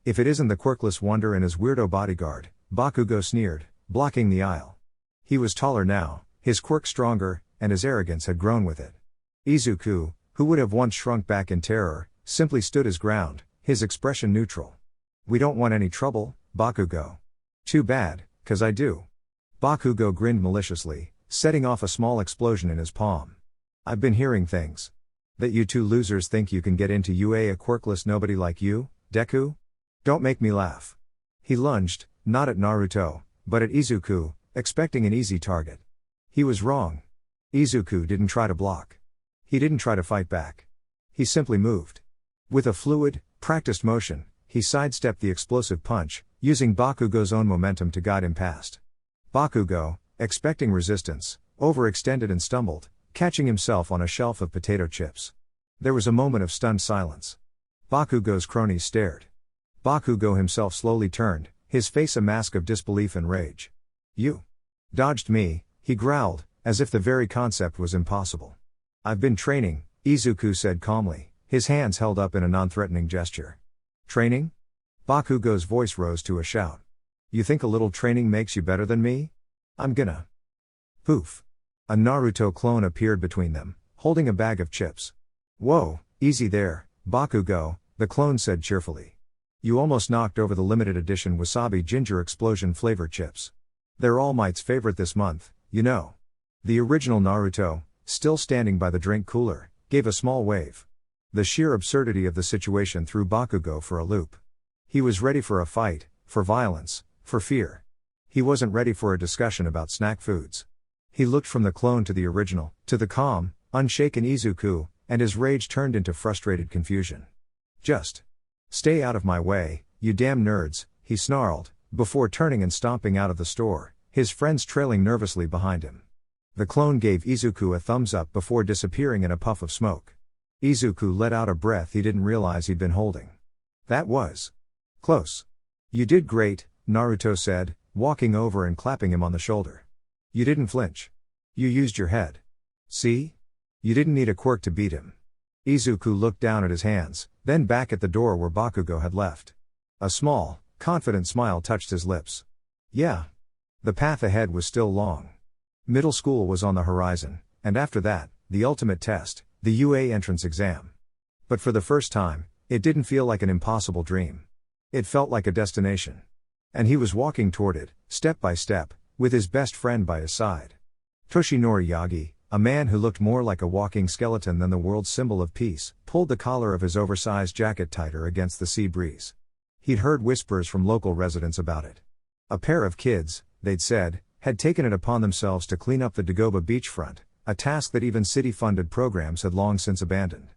if it isn't the quirkless wonder and his weirdo bodyguard, Bakugo sneered, blocking the aisle. He was taller now, his quirk stronger, and his arrogance had grown with it. Izuku, who would have once shrunk back in terror, simply stood his ground, his expression neutral. We don't want any trouble, Bakugo. Too bad, 'cause I do. Bakugo grinned maliciously, setting off a small explosion in his palm. I've been hearing things. That you two losers think you can get into UA a quirkless nobody like you, Deku? Don't make me laugh. He lunged, not at Naruto, but at Izuku, expecting an easy target. He was wrong. Izuku didn't try to block. He didn't try to fight back. He simply moved. With a fluid, practiced motion, he sidestepped the explosive punch, using Bakugo's own momentum to guide him past. Bakugo, expecting resistance, overextended and stumbled, catching himself on a shelf of potato chips. There was a moment of stunned silence. Bakugo's cronies stared. Bakugo himself slowly turned, his face a mask of disbelief and rage. You dodged me, he growled, as if the very concept was impossible. I've been training, Izuku said calmly, his hands held up in a non-threatening gesture. Training? Bakugo's voice rose to a shout. You think a little training makes you better than me? I'm gonna. Poof. A Naruto clone appeared between them, holding a bag of chips. Whoa, easy there, Bakugo, the clone said cheerfully. You almost knocked over the limited edition wasabi ginger explosion flavor chips. They're All Might's favorite this month, you know. The original Naruto, still standing by the drink cooler, gave a small wave. The sheer absurdity of the situation threw Bakugo for a loop. He was ready for a fight, for violence, for fear. He wasn't ready for a discussion about snack foods. He looked from the clone to the original, to the calm, unshaken Izuku, and his rage turned into frustrated confusion. Just stay out of my way, you damn nerds, he snarled, before turning and stomping out of the store, his friends trailing nervously behind him. The clone gave Izuku a thumbs up before disappearing in a puff of smoke. Izuku let out a breath he didn't realize he'd been holding. That was close. You did great, Naruto said, walking over and clapping him on the shoulder. You didn't flinch. You used your head. See? You didn't need a quirk to beat him. Izuku looked down at his hands, then back at the door where Bakugo had left. A small, confident smile touched his lips. Yeah. The path ahead was still long. Middle school was on the horizon, and after that, the ultimate test, the UA entrance exam. But for the first time, it didn't feel like an impossible dream. It felt like a destination. And he was walking toward it, step by step, with his best friend by his side. Toshinori Yagi, a man who looked more like a walking skeleton than the world's symbol of peace, pulled the collar of his oversized jacket tighter against the sea breeze. He'd heard whispers from local residents about it. A pair of kids, they'd said, had taken it upon themselves to clean up the Dagoba beachfront, a task that even city-funded programs had long since abandoned.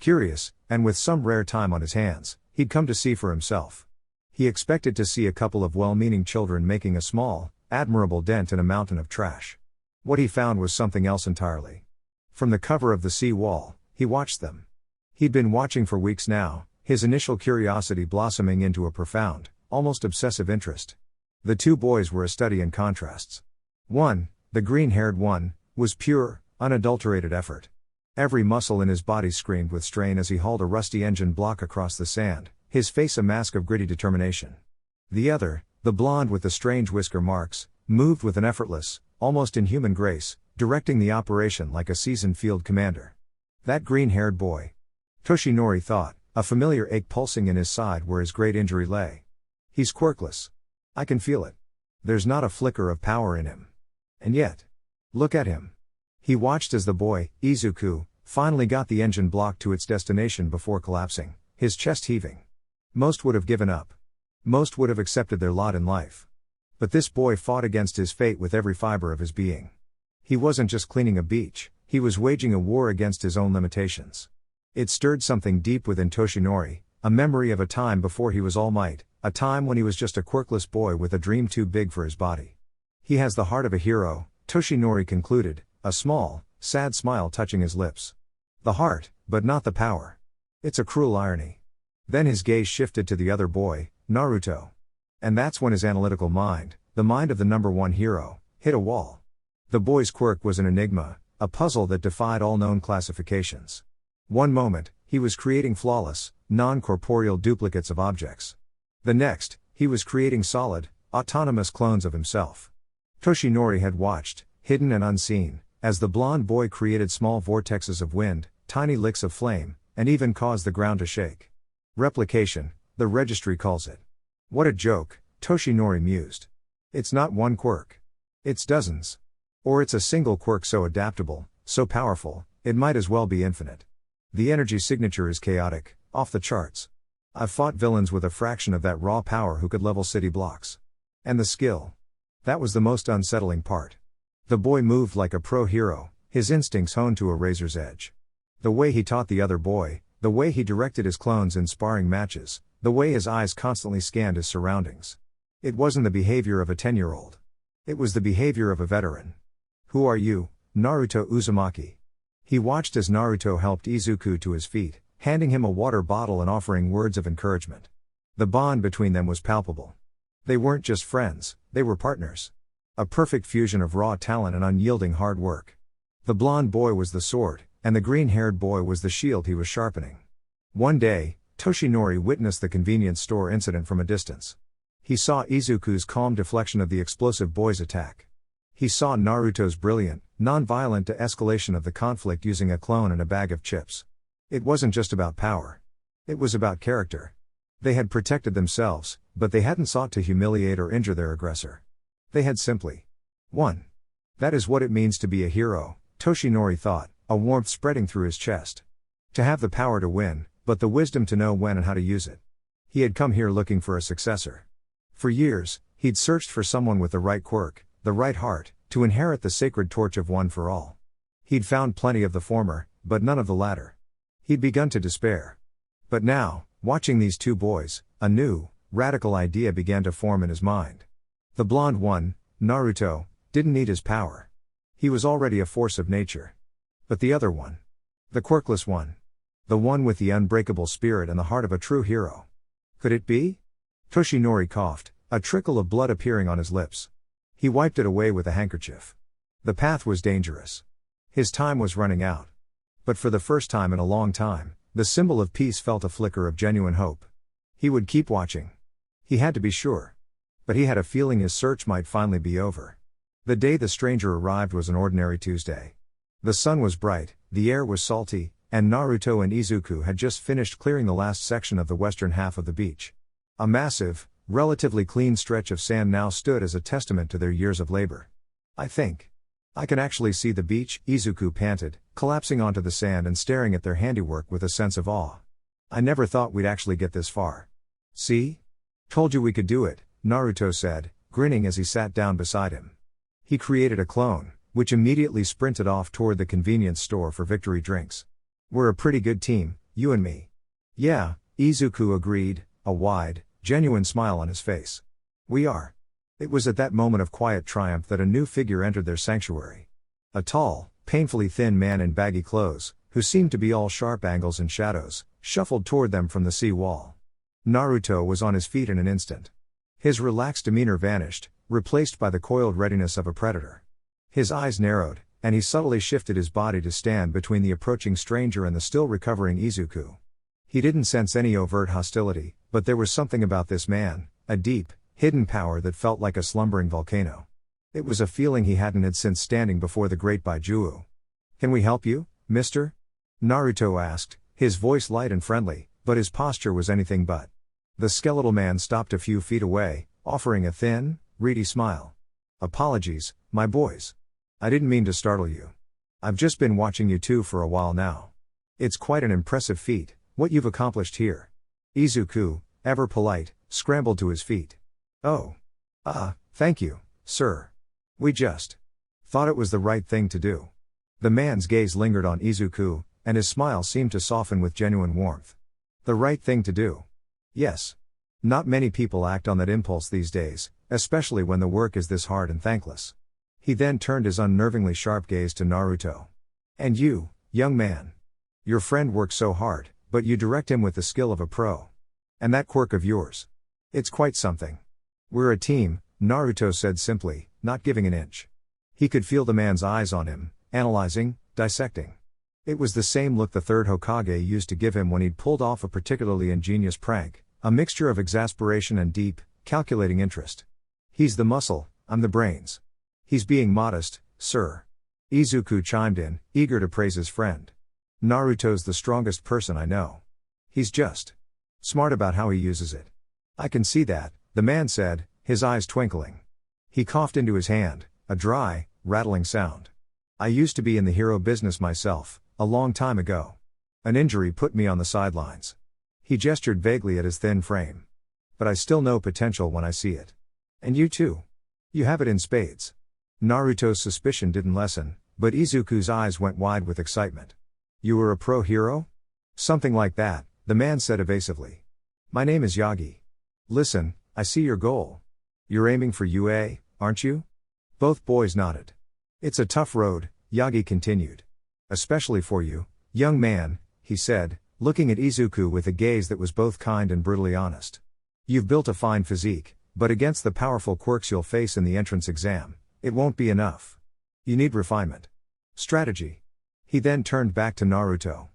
Curious, and with some rare time on his hands, he'd come to see for himself. He expected to see a couple of well-meaning children making a small, admirable dent in a mountain of trash. What he found was something else entirely. From the cover of the sea wall, he watched them. He'd been watching for weeks now, his initial curiosity blossoming into a profound, almost obsessive interest. The two boys were a study in contrasts. One, the green-haired one, was pure, unadulterated effort. Every muscle in his body screamed with strain as he hauled a rusty engine block across the sand, his face a mask of gritty determination. The other, the blonde with the strange whisker marks, moved with an effortless, almost inhuman grace, directing the operation like a seasoned field commander. That green-haired boy. Toshinori thought, a familiar ache pulsing in his side where his great injury lay. He's quirkless. I can feel it. There's not a flicker of power in him. And yet, look at him. He watched as the boy, Izuku, finally got the engine block to its destination before collapsing, his chest heaving. Most would have given up. Most would have accepted their lot in life. But this boy fought against his fate with every fiber of his being. He wasn't just cleaning a beach, he was waging a war against his own limitations. It stirred something deep within Toshinori, a memory of a time before he was all might, a time when he was just a quirkless boy with a dream too big for his body. He has the heart of a hero, Toshinori concluded, a small, sad smile touching his lips. The heart, but not the power. It's a cruel irony. Then his gaze shifted to the other boy, Naruto. And that's when his analytical mind, the mind of the number one hero, hit a wall. The boy's quirk was an enigma, a puzzle that defied all known classifications. One moment, he was creating flawless, non-corporeal duplicates of objects. The next, he was creating solid, autonomous clones of himself. Toshinori had watched, hidden and unseen, as the blonde boy created small vortexes of wind, tiny licks of flame, and even caused the ground to shake. Replication, the registry calls it. What a joke, Toshinori mused. It's not one quirk. It's dozens. Or it's a single quirk so adaptable, so powerful, it might as well be infinite. The energy signature is chaotic, off the charts. I've fought villains with a fraction of that raw power who could level city blocks. And the skill. That was the most unsettling part. The boy moved like a pro hero, his instincts honed to a razor's edge. The way he taught the other boy, the way he directed his clones in sparring matches, the way his eyes constantly scanned his surroundings. It wasn't the behavior of a 10-year-old. It was the behavior of a veteran. Who are you, Naruto Uzumaki? He watched as Naruto helped Izuku to his feet, handing him a water bottle and offering words of encouragement. The bond between them was palpable. They weren't just friends, they were partners. A perfect fusion of raw talent and unyielding hard work. The blonde boy was the sword, and the green-haired boy was the shield he was sharpening. One day, Toshinori witnessed the convenience store incident from a distance. He saw Izuku's calm deflection of the explosive boy's attack. He saw Naruto's brilliant, non-violent de-escalation of the conflict using a clone and a bag of chips. It wasn't just about power. It was about character. They had protected themselves, but they hadn't sought to humiliate or injure their aggressor. They had simply won. That is what it means to be a hero, Toshinori thought, a warmth spreading through his chest. To have the power to win, but the wisdom to know when and how to use it. He had come here looking for a successor. For years, he'd searched for someone with the right quirk, the right heart, to inherit the sacred torch of one for all. He'd found plenty of the former, but none of the latter. He'd begun to despair. But now, watching these two boys, a new, radical idea began to form in his mind. The blonde one, Naruto, didn't need his power. He was already a force of nature. But the other one. The quirkless one. The one with the unbreakable spirit and the heart of a true hero. Could it be? Toshinori coughed, a trickle of blood appearing on his lips. He wiped it away with a handkerchief. The path was dangerous. His time was running out. But for the first time in a long time, the symbol of peace felt a flicker of genuine hope. He would keep watching. He had to be sure. But he had a feeling his search might finally be over. The day the stranger arrived was an ordinary Tuesday. The sun was bright, the air was salty, and Naruto and Izuku had just finished clearing the last section of the western half of the beach. A massive, relatively clean stretch of sand now stood as a testament to their years of labor. I think I can actually see the beach, Izuku panted, collapsing onto the sand and staring at their handiwork with a sense of awe. I never thought we'd actually get this far. See? Told you we could do it, Naruto said, grinning as he sat down beside him. He created a clone, which immediately sprinted off toward the convenience store for victory drinks. We're a pretty good team, you and me. Yeah, Izuku agreed, a wide, genuine smile on his face. We are. It was at that moment of quiet triumph that a new figure entered their sanctuary. A tall, painfully thin man in baggy clothes, who seemed to be all sharp angles and shadows, shuffled toward them from the sea wall. Naruto was on his feet in an instant. His relaxed demeanor vanished, replaced by the coiled readiness of a predator. His eyes narrowed, and he subtly shifted his body to stand between the approaching stranger and the still recovering Izuku. He didn't sense any overt hostility, but there was something about this man, a deep, hidden power that felt like a slumbering volcano. It was a feeling he hadn't had since standing before the great Baijuo. Can we help you, mister? Naruto asked, his voice light and friendly, but his posture was anything but. The skeletal man stopped a few feet away, offering a thin, reedy smile. Apologies, my boys. I didn't mean to startle you. I've just been watching you two for a while now. It's quite an impressive feat, what you've accomplished here. Izuku, ever polite, scrambled to his feet. Oh. Thank you, sir. We just thought it was the right thing to do. The man's gaze lingered on Izuku, and his smile seemed to soften with genuine warmth. The right thing to do. Yes. Not many people act on that impulse these days, especially when the work is this hard and thankless. He then turned his unnervingly sharp gaze to Naruto. And you, young man. Your friend works so hard, but you direct him with the skill of a pro. And that quirk of yours. It's quite something. We're a team, Naruto said simply, not giving an inch. He could feel the man's eyes on him, analyzing, dissecting. It was the same look the third Hokage used to give him when he'd pulled off a particularly ingenious prank, a mixture of exasperation and deep, calculating interest. He's the muscle, I'm the brains. He's being modest, sir. Izuku chimed in, eager to praise his friend. Naruto's the strongest person I know. He's just smart about how he uses it. I can see that, the man said, his eyes twinkling. He coughed into his hand, a dry, rattling sound. I used to be in the hero business myself, a long time ago. An injury put me on the sidelines. He gestured vaguely at his thin frame. But I still know potential when I see it. And you too. You have it in spades. Naruto's suspicion didn't lessen, but Izuku's eyes went wide with excitement. You were a pro hero? Something like that, the man said evasively. My name is Yagi. Listen, I see your goal. You're aiming for UA, aren't you? Both boys nodded. It's a tough road, Yagi continued. Especially for you, young man, he said, looking at Izuku with a gaze that was both kind and brutally honest. You've built a fine physique, but against the powerful quirks you'll face in the entrance exam, it won't be enough. You need refinement. Strategy. He then turned back to Naruto.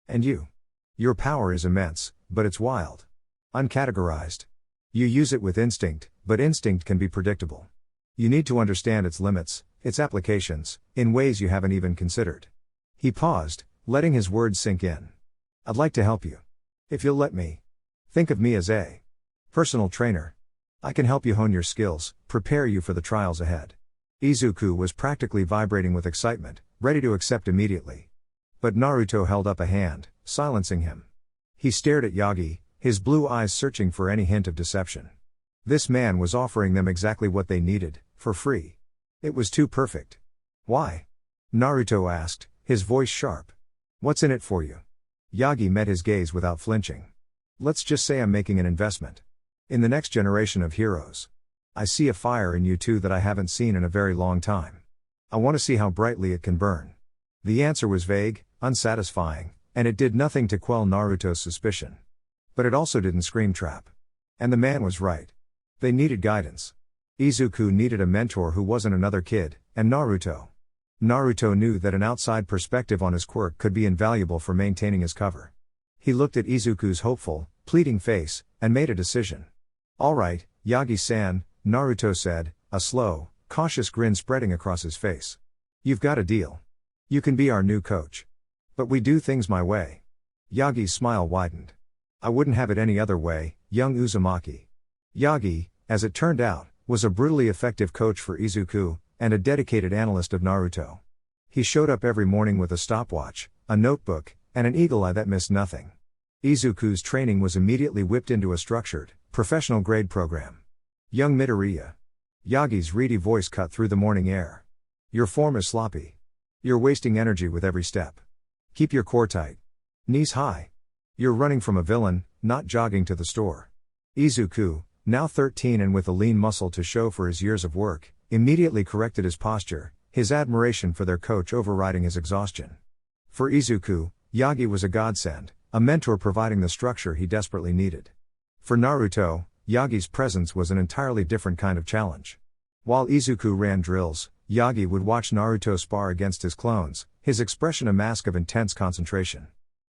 And you? Your power is immense, but it's wild. Uncategorized. You use it with instinct, but instinct can be predictable. You need to understand its limits, its applications, in ways you haven't even considered. He paused, letting his words sink in. I'd like to help you. If you'll let me. Think of me as a personal trainer. I can help you hone your skills, prepare you for the trials ahead. Izuku was practically vibrating with excitement, ready to accept immediately. But Naruto held up a hand, silencing him. He stared at Yagi, his blue eyes searching for any hint of deception. This man was offering them exactly what they needed, for free. It was too perfect. Why? Naruto asked, his voice sharp. What's in it for you? Yagi met his gaze without flinching. Let's just say I'm making an investment. In the next generation of heroes. I see a fire in you two that I haven't seen in a very long time. I want to see how brightly it can burn. The answer was vague, unsatisfying, and it did nothing to quell Naruto's suspicion. But it also didn't scream trap. And the man was right. They needed guidance. Izuku needed a mentor who wasn't another kid, and Naruto. Naruto knew that an outside perspective on his quirk could be invaluable for maintaining his cover. He looked at Izuku's hopeful, pleading face, and made a decision. All right, Yagi-san, Naruto said, a slow, cautious grin spreading across his face. "You've got a deal. You can be our new coach. But we do things my way." Yagi's smile widened. "I wouldn't have it any other way, young Uzumaki." Yagi, as it turned out, was a brutally effective coach for Izuku, and a dedicated analyst of Naruto. He showed up every morning with a stopwatch, a notebook, and an eagle eye that missed nothing. Izuku's training was immediately whipped into a structured, professional-grade program. "Young Midoriya." Yagi's reedy voice cut through the morning air. "Your form is sloppy. You're wasting energy with every step. Keep your core tight. Knees high. You're running from a villain, not jogging to the store." Izuku, now 13 and with a lean muscle to show for his years of work, immediately corrected his posture, his admiration for their coach overriding his exhaustion. For Izuku, Yagi was a godsend, a mentor providing the structure he desperately needed. For Naruto, Yagi's presence was an entirely different kind of challenge. While Izuku ran drills, Yagi would watch Naruto spar against his clones, his expression a mask of intense concentration.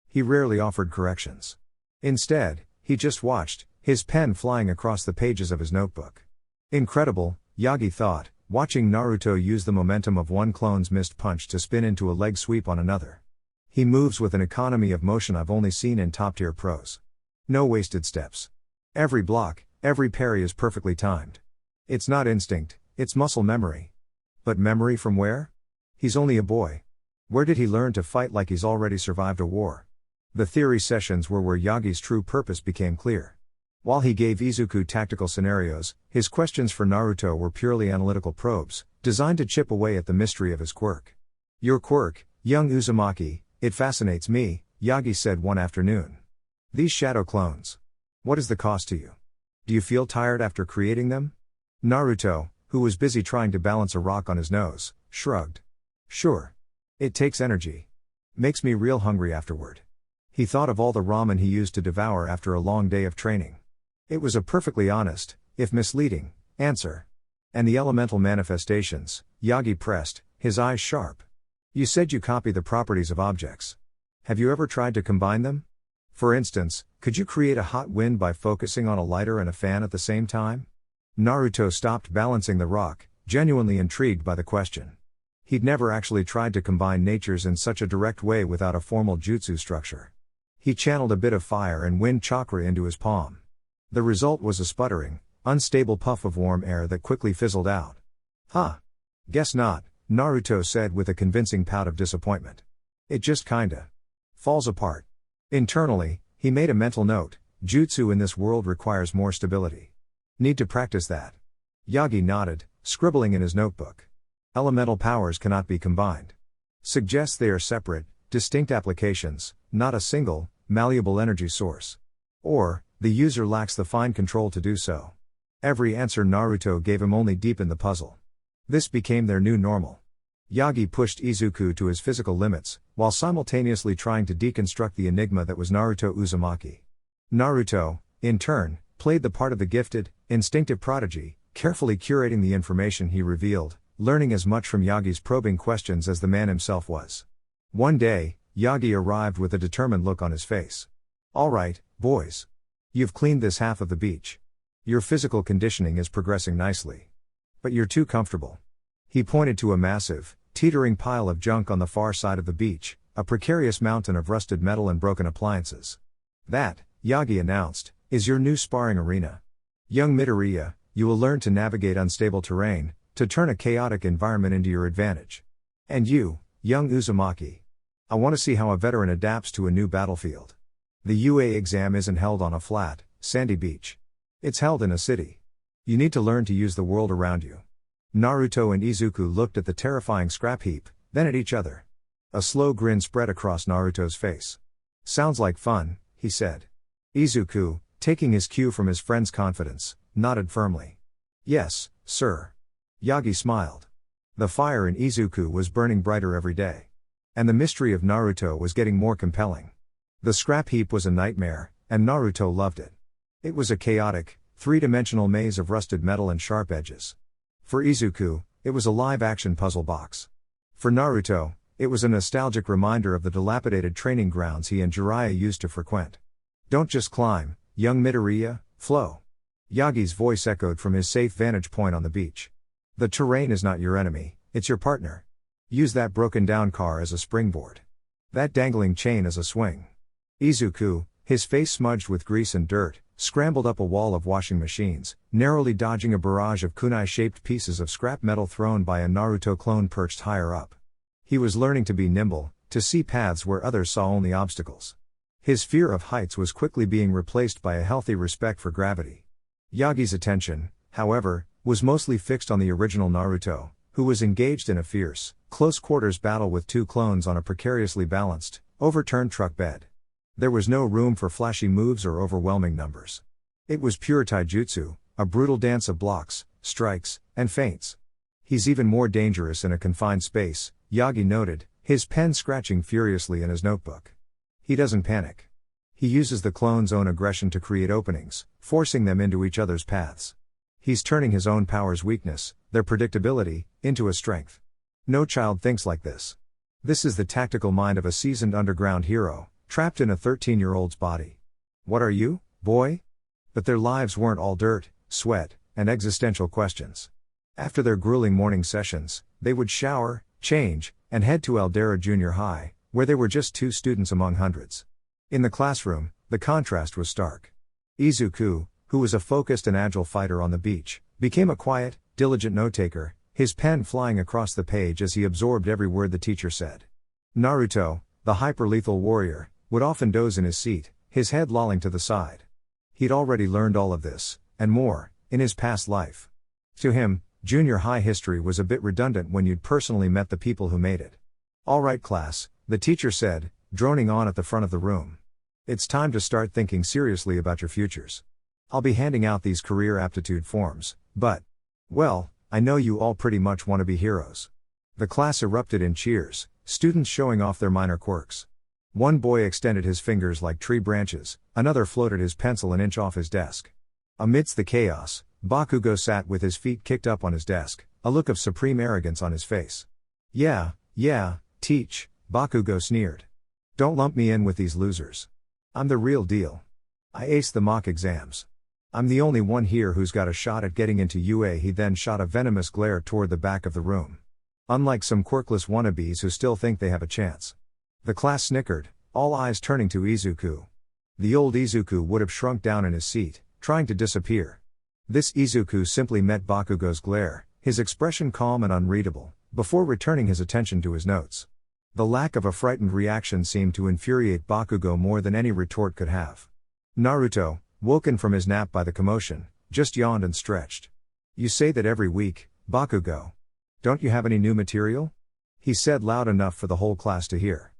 He rarely offered corrections. Instead, he just watched, his pen flying across the pages of his notebook. Incredible, Yagi thought, watching Naruto use the momentum of one clone's missed punch to spin into a leg sweep on another. He moves with an economy of motion I've only seen in top-tier pros. No wasted steps. Every block, every parry is perfectly timed. It's not instinct, it's muscle memory. But memory from where? He's only a boy. Where did he learn to fight like he's already survived a war? The theory sessions were where Yagi's true purpose became clear. While he gave Izuku tactical scenarios, his questions for Naruto were purely analytical probes, designed to chip away at the mystery of his quirk. "Your quirk, young Uzumaki, it fascinates me," Yagi said one afternoon. "These shadow clones. What is the cost to you? Do you feel tired after creating them?" Naruto, who was busy trying to balance a rock on his nose, shrugged. "Sure. It takes energy. Makes me real hungry afterward." He thought of all the ramen he used to devour after a long day of training. It was a perfectly honest, if misleading, answer. "And the elemental manifestations," Yagi pressed, his eyes sharp. "You said you copy the properties of objects. Have you ever tried to combine them? For instance, could you create a hot wind by focusing on a lighter and a fan at the same time?" Naruto stopped balancing the rock, genuinely intrigued by the question. He'd never actually tried to combine natures in such a direct way without a formal jutsu structure. He channeled a bit of fire and wind chakra into his palm. The result was a sputtering, unstable puff of warm air that quickly fizzled out. "Huh. Guess not," Naruto said with a convincing pout of disappointment. "It just kinda falls apart." Internally, he made a mental note: jutsu in this world requires more stability. Need to practice that. Yagi nodded, scribbling in his notebook. "Elemental powers cannot be combined. Suggests they are separate, distinct applications, not a single, malleable energy source. Or, the user lacks the fine control to do so." Every answer Naruto gave him only deepened the puzzle. This became their new normal. Yagi pushed Izuku to his physical limits, while simultaneously trying to deconstruct the enigma that was Naruto Uzumaki. Naruto, in turn, played the part of the gifted, instinctive prodigy, carefully curating the information he revealed, learning as much from Yagi's probing questions as the man himself was. One day, Yagi arrived with a determined look on his face. "All right, boys. You've cleaned this half of the beach. Your physical conditioning is progressing nicely. But you're too comfortable." He pointed to a massive, teetering pile of junk on the far side of the beach, a precarious mountain of rusted metal and broken appliances. "That," Yagi announced, "is your new sparring arena. Young Midoriya, you will learn to navigate unstable terrain, to turn a chaotic environment into your advantage. And you, young Uzumaki. I want to see how a veteran adapts to a new battlefield. The UA exam isn't held on a flat, sandy beach. It's held in a city. You need to learn to use the world around you." Naruto and Izuku looked at the terrifying scrap heap, then at each other. A slow grin spread across Naruto's face. "Sounds like fun," he said. Izuku, taking his cue from his friend's confidence, nodded firmly. "Yes, sir." Yagi smiled. The fire in Izuku was burning brighter every day. And the mystery of Naruto was getting more compelling. The scrap heap was a nightmare, and Naruto loved it. It was a chaotic, three-dimensional maze of rusted metal and sharp edges. For Izuku, it was a live-action puzzle box. For Naruto, it was a nostalgic reminder of the dilapidated training grounds he and Jiraiya used to frequent. "Don't just climb, young Midoriya, flow." Yagi's voice echoed from his safe vantage point on the beach. The terrain is not your enemy, it's your partner. Use that broken down car as a springboard. That dangling chain as a swing. Izuku, his face smudged with grease and dirt, scrambled up a wall of washing machines, narrowly dodging a barrage of kunai-shaped pieces of scrap metal thrown by a Naruto clone perched higher up. He was learning to be nimble, to see paths where others saw only obstacles. His fear of heights was quickly being replaced by a healthy respect for gravity. Yagi's attention, however, was mostly fixed on the original Naruto, who was engaged in a fierce, close-quarters battle with two clones on a precariously balanced, overturned truck bed. There was no room for flashy moves or overwhelming numbers. It was pure taijutsu, a brutal dance of blocks, strikes, and feints. He's even more dangerous in a confined space, Yagi noted, his pen scratching furiously in his notebook. He doesn't panic. He uses the clone's own aggression to create openings, forcing them into each other's paths. He's turning his own power's weakness, their predictability, into a strength. No child thinks like this. This is the tactical mind of a seasoned underground hero, trapped in a 13-year-old's body. What are you, boy? But their lives weren't all dirt, sweat, and existential questions. After their grueling morning sessions, they would shower, change, and head to Aldera Junior High, where they were just 2 students among hundreds. In the classroom, the contrast was stark. Izuku, who was a focused and agile fighter on the beach, became a quiet, diligent note-taker, his pen flying across the page as he absorbed every word the teacher said. Naruto, the hyper-lethal warrior, would often doze in his seat, his head lolling to the side. He'd already learned all of this, and more, in his past life. To him, junior high history was a bit redundant when you'd personally met the people who made it. "All right, class," the teacher said, droning on at the front of the room. "It's time to start thinking seriously about your futures. I'll be handing out these career aptitude forms, but, well, I know you all pretty much want to be heroes." The class erupted in cheers, students showing off their minor quirks. One boy extended his fingers like tree branches, another floated his pencil an inch off his desk. Amidst the chaos, Bakugo sat with his feet kicked up on his desk, a look of supreme arrogance on his face. Yeah, teach," Bakugo sneered. "Don't lump me in with these losers. I'm the real deal. I aced the mock exams. I'm the only one here who's got a shot at getting into UA." He then shot a venomous glare toward the back of the room. Unlike some quirkless wannabes who still think they have a chance. The class snickered, all eyes turning to Izuku. The old Izuku would have shrunk down in his seat, trying to disappear. This Izuku simply met Bakugo's glare, his expression calm and unreadable, before returning his attention to his notes. The lack of a frightened reaction seemed to infuriate Bakugo more than any retort could have. Naruto, woken from his nap by the commotion, just yawned and stretched. "You say that every week, Bakugo. Don't you have any new material?" he said loud enough for the whole class to hear.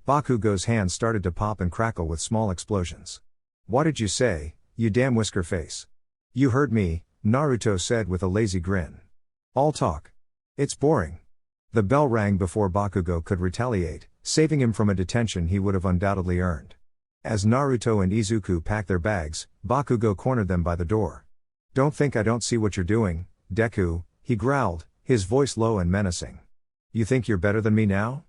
Bakugo's hands started to pop and crackle with small explosions. "What did you say, you damn whisker face?" "You heard me," Naruto said with a lazy grin. "All talk. It's boring." The bell rang before Bakugo could retaliate, saving him from a detention he would have undoubtedly earned. As Naruto and Izuku packed their bags, Bakugo cornered them by the door. "Don't think I don't see what you're doing, Deku," he growled, his voice low and menacing. "You think you're better than me now?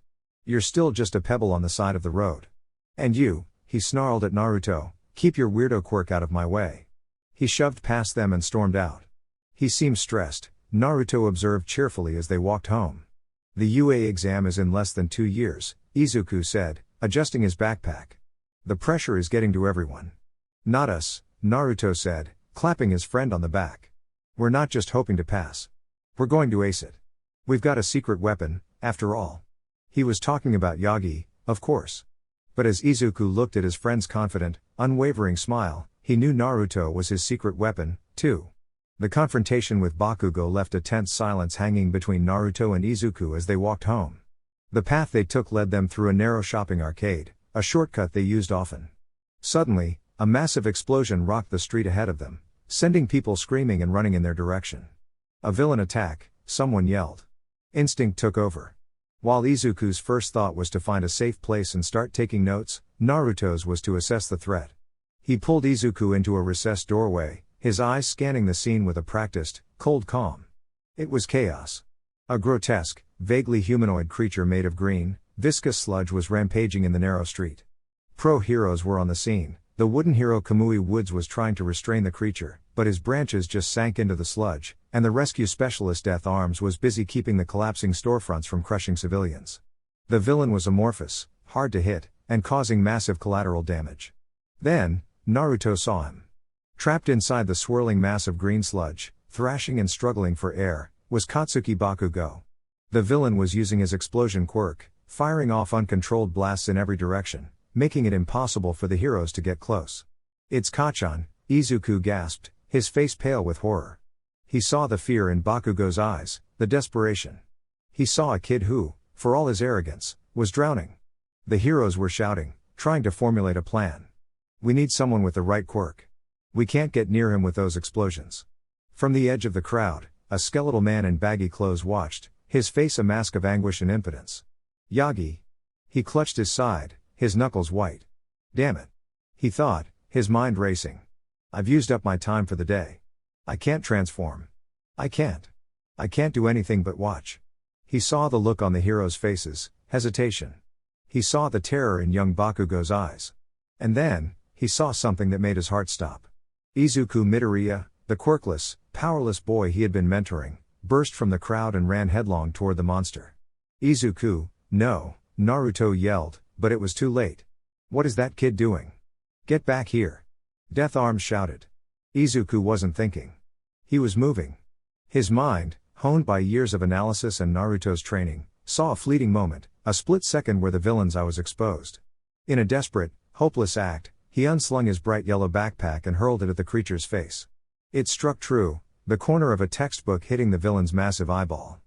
You're still just a pebble on the side of the road. And you," he snarled at Naruto, "keep your weirdo quirk out of my way." He shoved past them and stormed out. "He seems stressed," Naruto observed cheerfully as they walked home. "The UA exam is in less than 2 years, Izuku said, adjusting his backpack. "The pressure is getting to everyone." "Not us," Naruto said, clapping his friend on the back. "We're not just hoping to pass. We're going to ace it. We've got a secret weapon, after all." He was talking about Yagi, of course. But as Izuku looked at his friend's confident, unwavering smile, he knew Naruto was his secret weapon, too. The confrontation with Bakugo left a tense silence hanging between Naruto and Izuku as they walked home. The path they took led them through a narrow shopping arcade, a shortcut they used often. Suddenly, a massive explosion rocked the street ahead of them, sending people screaming and running in their direction. "A villain attack," someone yelled. Instinct took over. While Izuku's first thought was to find a safe place and start taking notes, Naruto's was to assess the threat. He pulled Izuku into a recessed doorway, his eyes scanning the scene with a practiced, cold calm. It was chaos. A grotesque, vaguely humanoid creature made of green, viscous sludge was rampaging in the narrow street. Pro-heroes were on the scene, The wooden hero Kamui Woods was trying to restrain the creature, but his branches just sank into the sludge, and the rescue specialist Death Arms was busy keeping the collapsing storefronts from crushing civilians. The villain was amorphous, hard to hit, and causing massive collateral damage. Then, Naruto saw him. Trapped inside the swirling mass of green sludge, thrashing and struggling for air, was Confronting Bakugo. The villain was using his explosion quirk, firing off uncontrolled blasts in every direction, making it impossible for the heroes to get close. "It's Kachan," Izuku gasped, his face pale with horror. He saw the fear in Bakugo's eyes, the desperation. He saw a kid who, for all his arrogance, was drowning. The heroes were shouting, trying to formulate a plan. "We need someone with the right quirk. We can't get near him with those explosions." From the edge of the crowd, a skeletal man in baggy clothes watched, his face a mask of anguish and impotence. "Yagi." He clutched his side, his knuckles white. "Damn it," he thought, his mind racing. "I've used up my time for the day. I can't transform. I can't do anything but watch." He saw the look on the heroes' faces, hesitation. He saw the terror in young Bakugo's eyes. And then, he saw something that made his heart stop. Izuku Midoriya, the quirkless, powerless boy he had been mentoring, burst from the crowd and ran headlong toward the monster. "Izuku, no," Naruto yelled, but it was too late. "What is that kid doing? Get back here!" Death Arms shouted. Izuku wasn't thinking. He was moving. His mind, honed by years of analysis and Naruto's training, saw a fleeting moment, a split second where the villain's eye was exposed. In a desperate, hopeless act, he unslung his bright yellow backpack and hurled it at the creature's face. It struck true, the corner of a textbook hitting the villain's massive eyeball.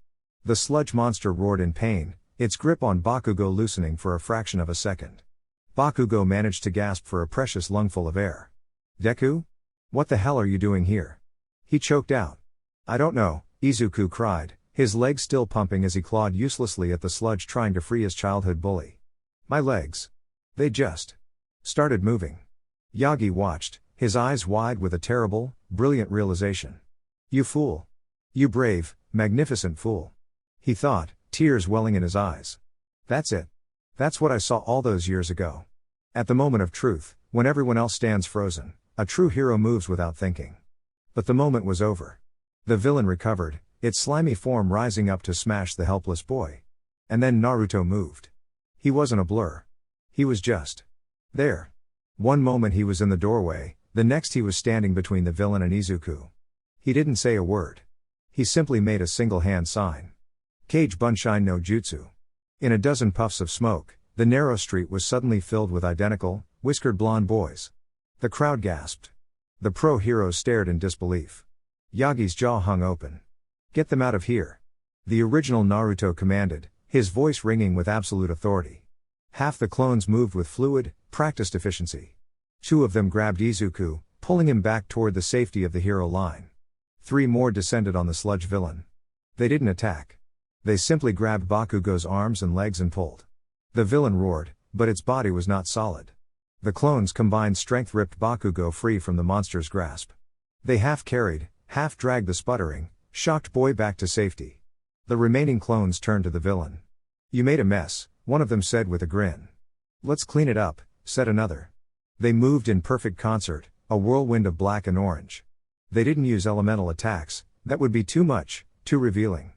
The sludge monster roared in pain, its grip on Bakugo loosening for a fraction of a second. Bakugo managed to gasp for a precious lungful of air. "Deku? What the hell are you doing here?" He choked out. "I don't know," Izuku cried, his legs still pumping as he clawed uselessly at the sludge trying to free his childhood bully. "My legs. They just started moving." Yagi watched, his eyes wide with a terrible, brilliant realization. "You fool. You brave, magnificent fool," he thought, tears welling in his eyes. "That's it. That's what I saw all those years ago. At the moment of truth, when everyone else stands frozen, a true hero moves without thinking." But the moment was over. The villain recovered, its slimy form rising up to smash the helpless boy. And then Naruto moved. He wasn't a blur. He was just there. One moment he was in the doorway, the next he was standing between the villain and Izuku. He didn't say a word. He simply made a single hand sign. Kage Bunshin no Jutsu. In a dozen puffs of smoke, the narrow street was suddenly filled with identical, whiskered blonde boys. The crowd gasped. The pro heroes stared in disbelief. Yagi's jaw hung open. "Get them out of here," the original Naruto commanded, his voice ringing with absolute authority. Half the clones moved with fluid, practiced efficiency. Two of them grabbed Izuku, pulling him back toward the safety of the hero line. Three more descended on the sludge villain. They didn't attack. They simply grabbed Bakugo's arms and legs and pulled. The villain roared, but its body was not solid. The clones' combined strength ripped Bakugo free from the monster's grasp. They half carried, half dragged the sputtering, shocked boy back to safety. The remaining clones turned to the villain. "You made a mess," one of them said with a grin. "Let's clean it up," said another. They moved in perfect concert, a whirlwind of black and orange. They didn't use elemental attacks, that would be too much, too revealing.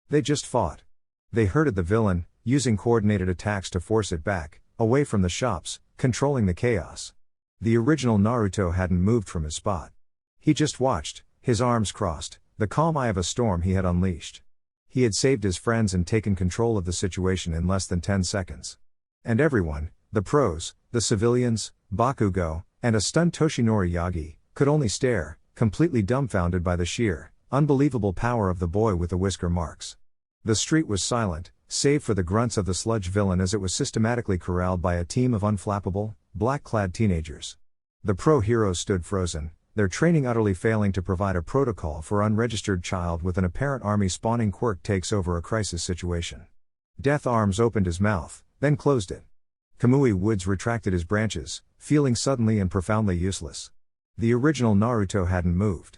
They just fought. They herded the villain, using coordinated attacks to force it back, away from the shops, controlling the chaos. The original Naruto hadn't moved from his spot. He just watched, his arms crossed, the calm eye of a storm he had unleashed. He had saved his friends and taken control of the situation in less than 10 seconds. And everyone, the pros, the civilians, Bakugo, and a stunned Toshinori Yagi, could only stare, completely dumbfounded by the sheer, unbelievable power of the boy with the whisker marks. The street was silent, save for the grunts of the sludge villain as it was systematically corralled by a team of unflappable, black-clad teenagers. The pro heroes stood frozen, their training utterly failing to provide a protocol for unregistered child with an apparent army spawning Quirk takes over a crisis situation. Death Arms opened his mouth, then closed it. Kamui Woods retracted his branches, feeling suddenly and profoundly useless. The original Naruto hadn't moved.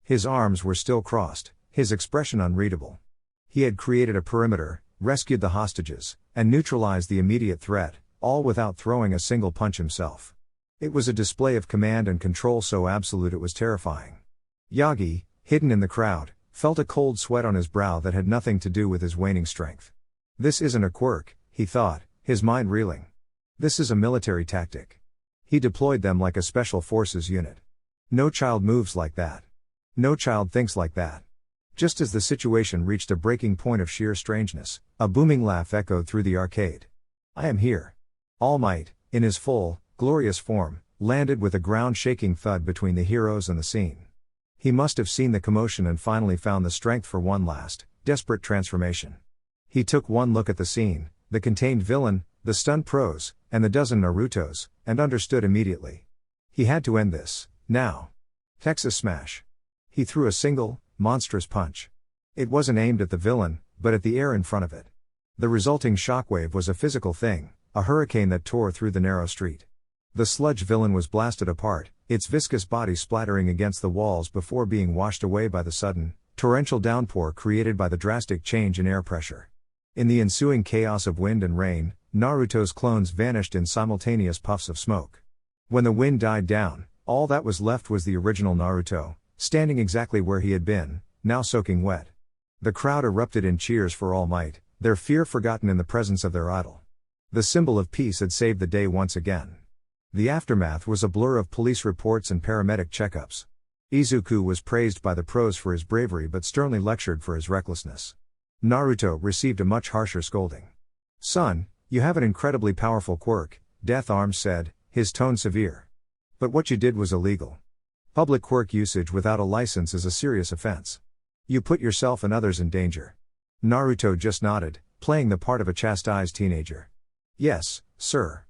His arms were still crossed, his expression unreadable. He had created a perimeter, rescued the hostages, and neutralized the immediate threat, all without throwing a single punch himself. It was a display of command and control so absolute it was terrifying. Yagi, hidden in the crowd, felt a cold sweat on his brow that had nothing to do with his waning strength. This isn't a quirk, he thought, his mind reeling. This is a military tactic. He deployed them like a special forces unit. No child moves like that. No child thinks like that. Just as the situation reached a breaking point of sheer strangeness, a booming laugh echoed through the arcade. I am here. All Might, in his full, glorious form, landed with a ground-shaking thud between the heroes and the scene. He must have seen the commotion and finally found the strength for one last, desperate transformation. He took one look at the scene, the contained villain, the stunned pros, and the dozen Narutos, and understood immediately. He had to end this, now. Texas Smash. He threw a single, monstrous punch. It wasn't aimed at the villain, but at the air in front of it. The resulting shockwave was a physical thing, a hurricane that tore through the narrow street. The sludge villain was blasted apart, its viscous body splattering against the walls before being washed away by the sudden, torrential downpour created by the drastic change in air pressure. In the ensuing chaos of wind and rain, Naruto's clones vanished in simultaneous puffs of smoke. When the wind died down, all that was left was the original Naruto, standing exactly where he had been, now soaking wet. The crowd erupted in cheers for All Might, their fear forgotten in the presence of their idol. The symbol of peace had saved the day once again. The aftermath was a blur of police reports and paramedic checkups. Izuku was praised by the pros for his bravery but sternly lectured for his recklessness. Naruto received a much harsher scolding. Son, you have an incredibly powerful quirk, Death Arms said, his tone severe. But what you did was illegal. Public quirk usage without a license is a serious offense. You put yourself and others in danger. Naruto just nodded, playing the part of a chastised teenager. Yes, sir.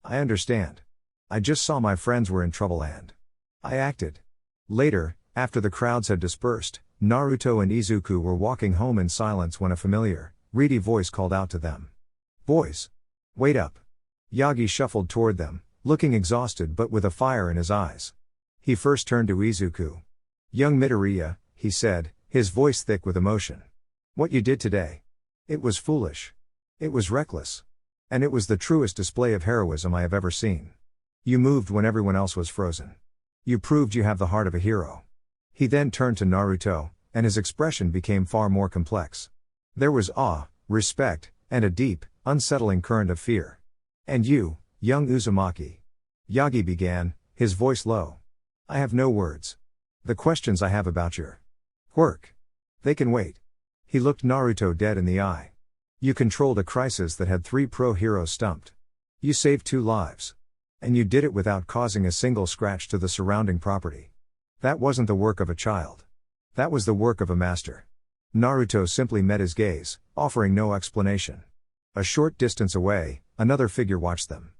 I understand. I just saw my friends were in trouble and I acted. Later, after the crowds had dispersed, Naruto and Izuku were walking home in silence when a familiar, reedy voice called out to them. Boys! Wait up! Yagi shuffled toward them, looking exhausted but with a fire in his eyes. He first turned to Izuku. Young Midoriya, he said, his voice thick with emotion. What you did today. It was foolish. It was reckless. And it was the truest display of heroism I have ever seen. You moved when everyone else was frozen. You proved you have the heart of a hero. He then turned to Naruto, and his expression became far more complex. There was awe, respect, and a deep, unsettling current of fear. And you, young Uzumaki. Yagi began, his voice low. I have no words. The questions I have about your quirk. They can wait. He looked Naruto dead in the eye. You controlled a crisis that had 3 pro heroes stumped. You saved 2 lives. And you did it without causing a single scratch to the surrounding property. That wasn't the work of a child. That was the work of a master. Naruto simply met his gaze, offering no explanation. A short distance away, another figure watched them.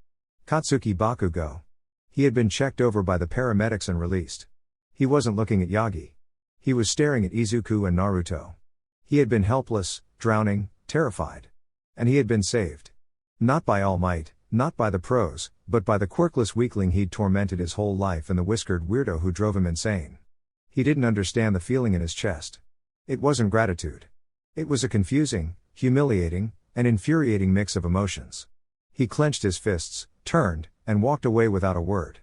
Confronting Bakugo. He had been checked over by the paramedics and released. He wasn't looking at Yagi. He was staring at Izuku and Naruto. He had been helpless, drowning, terrified. And he had been saved. Not by All Might, not by the pros, but by the quirkless weakling he'd tormented his whole life and the whiskered weirdo who drove him insane. He didn't understand the feeling in his chest. It wasn't gratitude. It was a confusing, humiliating, and infuriating mix of emotions. He clenched his fists, turned, and walked away without a word.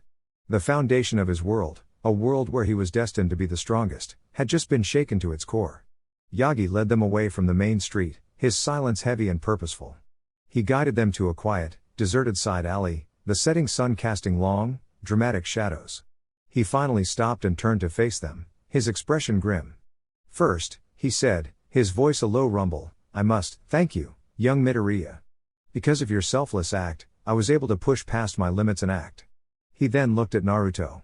The foundation of his world, a world where he was destined to be the strongest, had just been shaken to its core. Yagi led them away from the main street, his silence heavy and purposeful. He guided them to a quiet, deserted side alley, the setting sun casting long, dramatic shadows. He finally stopped and turned to face them, his expression grim. First, he said, his voice a low rumble, I must thank you, young Midoriya. Because of your selfless act, I was able to push past my limits and act. He then looked at Naruto.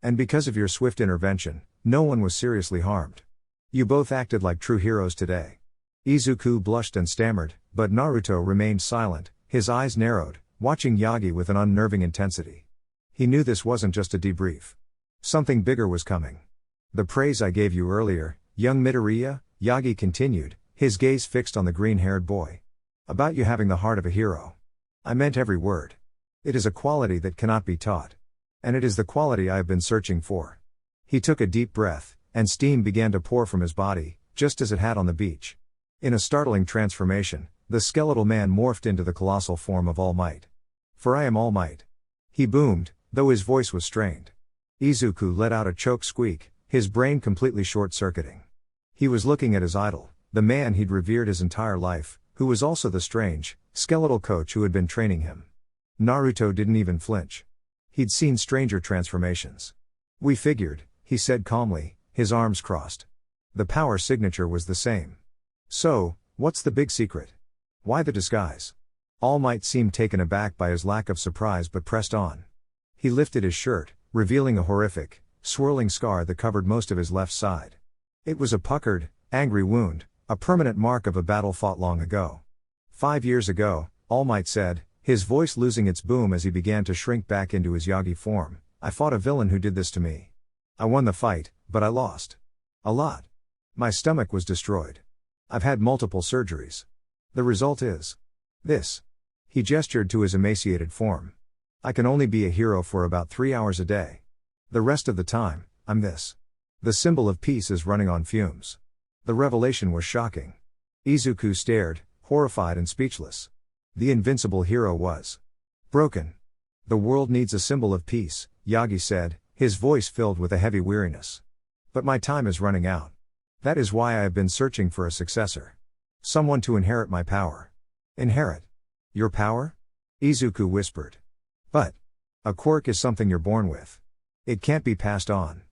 And because of your swift intervention, no one was seriously harmed. You both acted like true heroes today. Izuku blushed and stammered, but Naruto remained silent, his eyes narrowed, watching Yagi with an unnerving intensity. He knew this wasn't just a debrief. Something bigger was coming. The praise I gave you earlier, young Midoriya, Yagi continued, his gaze fixed on the green-haired boy. About you having the heart of a hero. I meant every word. It is a quality that cannot be taught. And it is the quality I have been searching for. He took a deep breath, and steam began to pour from his body, just as it had on the beach. In a startling transformation, the skeletal man morphed into the colossal form of All Might. For I am All Might. He boomed, though his voice was strained. Izuku let out a choked squeak, his brain completely short-circuiting. He was looking at his idol, the man he'd revered his entire life, who was also the strange, skeletal coach who had been training him. Naruto didn't even flinch. He'd seen stranger transformations. "We figured," he said calmly, his arms crossed. The power signature was the same. "So, what's the big secret? Why the disguise?" All Might seemed taken aback by his lack of surprise but pressed on. He lifted his shirt, revealing a horrific, swirling scar that covered most of his left side. It was a puckered, angry wound, a permanent mark of a battle fought long ago. 5 years ago, All Might said, his voice losing its boom as he began to shrink back into his Yagi form, "I fought a villain who did this to me. I won the fight, but I lost. A lot. My stomach was destroyed. I've had multiple surgeries. The result is this." He gestured to his emaciated form. "I can only be a hero for about 3 hours a day. The rest of the time, I'm this. The symbol of peace is running on fumes." The revelation was shocking. Izuku stared, horrified and speechless. The invincible hero was broken. "The world needs a symbol of peace," Yagi said, his voice filled with a heavy weariness. "But my time is running out. That is why I have been searching for a successor. Someone to inherit my power." "Inherit? Your power?" Izuku whispered. "But a quirk is something you're born with. It can't be passed on."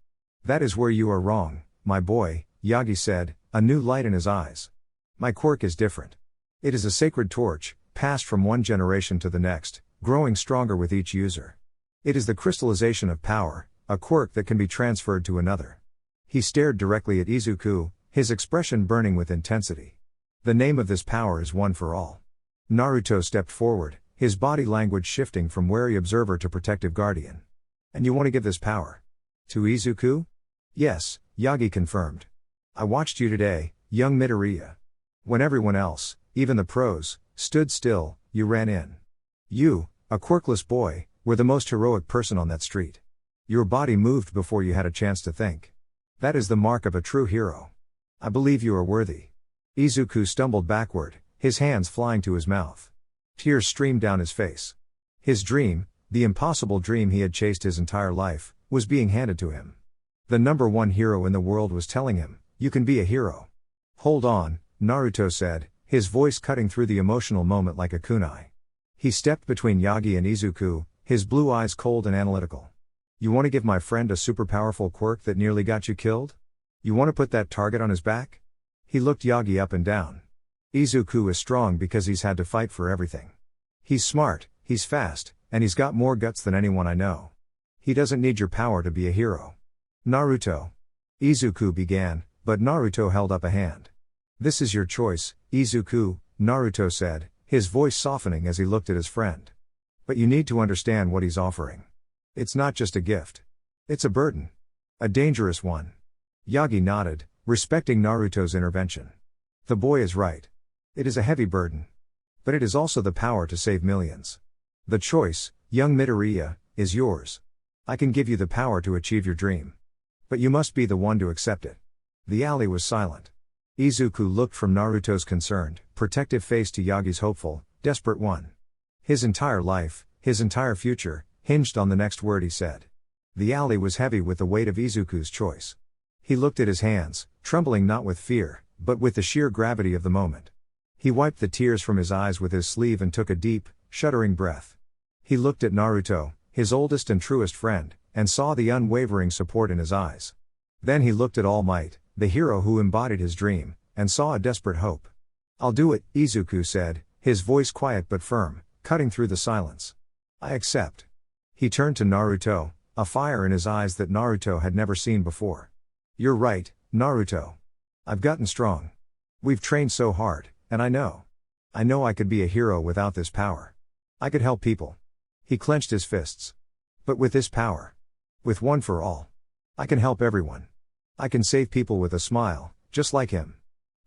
"That is where you are wrong, my boy," Yagi said, a new light in his eyes. "My quirk is different. It is a sacred torch, passed from one generation to the next, growing stronger with each user. It is the crystallization of power, a quirk that can be transferred to another." He stared directly at Izuku, his expression burning with intensity. "The name of this power is One for All." Naruto stepped forward, his body language shifting from wary observer to protective guardian. "And you want to give this power to Izuku?" "Yes," Yagi confirmed. "I watched you today, young Midoriya. When everyone else, even the pros, stood still, you ran in. You, a quirkless boy, were the most heroic person on that street. Your body moved before you had a chance to think. That is the mark of a true hero. I believe you are worthy." Izuku stumbled backward, his hands flying to his mouth. Tears streamed down his face. His dream, the impossible dream he had chased his entire life, was being handed to him. The number one hero in the world was telling him, "You can be a hero." "Hold on," Naruto said, his voice cutting through the emotional moment like a kunai. He stepped between Yagi and Izuku, his blue eyes cold and analytical. "You want to give my friend a super powerful quirk that nearly got you killed? You want to put that target on his back?" He looked Yagi up and down. "Izuku is strong because he's had to fight for everything. He's smart, he's fast, and he's got more guts than anyone I know. He doesn't need your power to be a hero." "Naruto," Izuku began, but Naruto held up a hand. "This is your choice, Izuku," Naruto said, his voice softening as he looked at his friend. "But you need to understand what he's offering. It's not just a gift. It's a burden. A dangerous one." Yagi nodded, respecting Naruto's intervention. The boy is right. It is a heavy burden. But it is also the power to save millions. The choice, young Midoriya, is yours. I can give you the power to achieve your dream. But you must be the one to accept it." The alley was silent. Izuku looked from Naruto's concerned, protective face to Yagi's hopeful, desperate one. His entire life, his entire future, hinged on the next word he said. The alley was heavy with the weight of Izuku's choice. He looked at his hands, trembling not with fear, but with the sheer gravity of the moment. He wiped the tears from his eyes with his sleeve and took a deep, shuddering breath. He looked at Naruto, his oldest and truest friend, and saw the unwavering support in his eyes. Then he looked at All Might, the hero who embodied his dream, and saw a desperate hope. "I'll do it," Izuku said, his voice quiet but firm, cutting through the silence. "I accept." He turned to Naruto, a fire in his eyes that Naruto had never seen before. "You're right, Naruto. I've gotten strong. We've trained so hard, and I know I could be a hero without this power. I could help people." He clenched his fists. "But with this power, with One for All, I can help everyone. I can save people with a smile, just like him.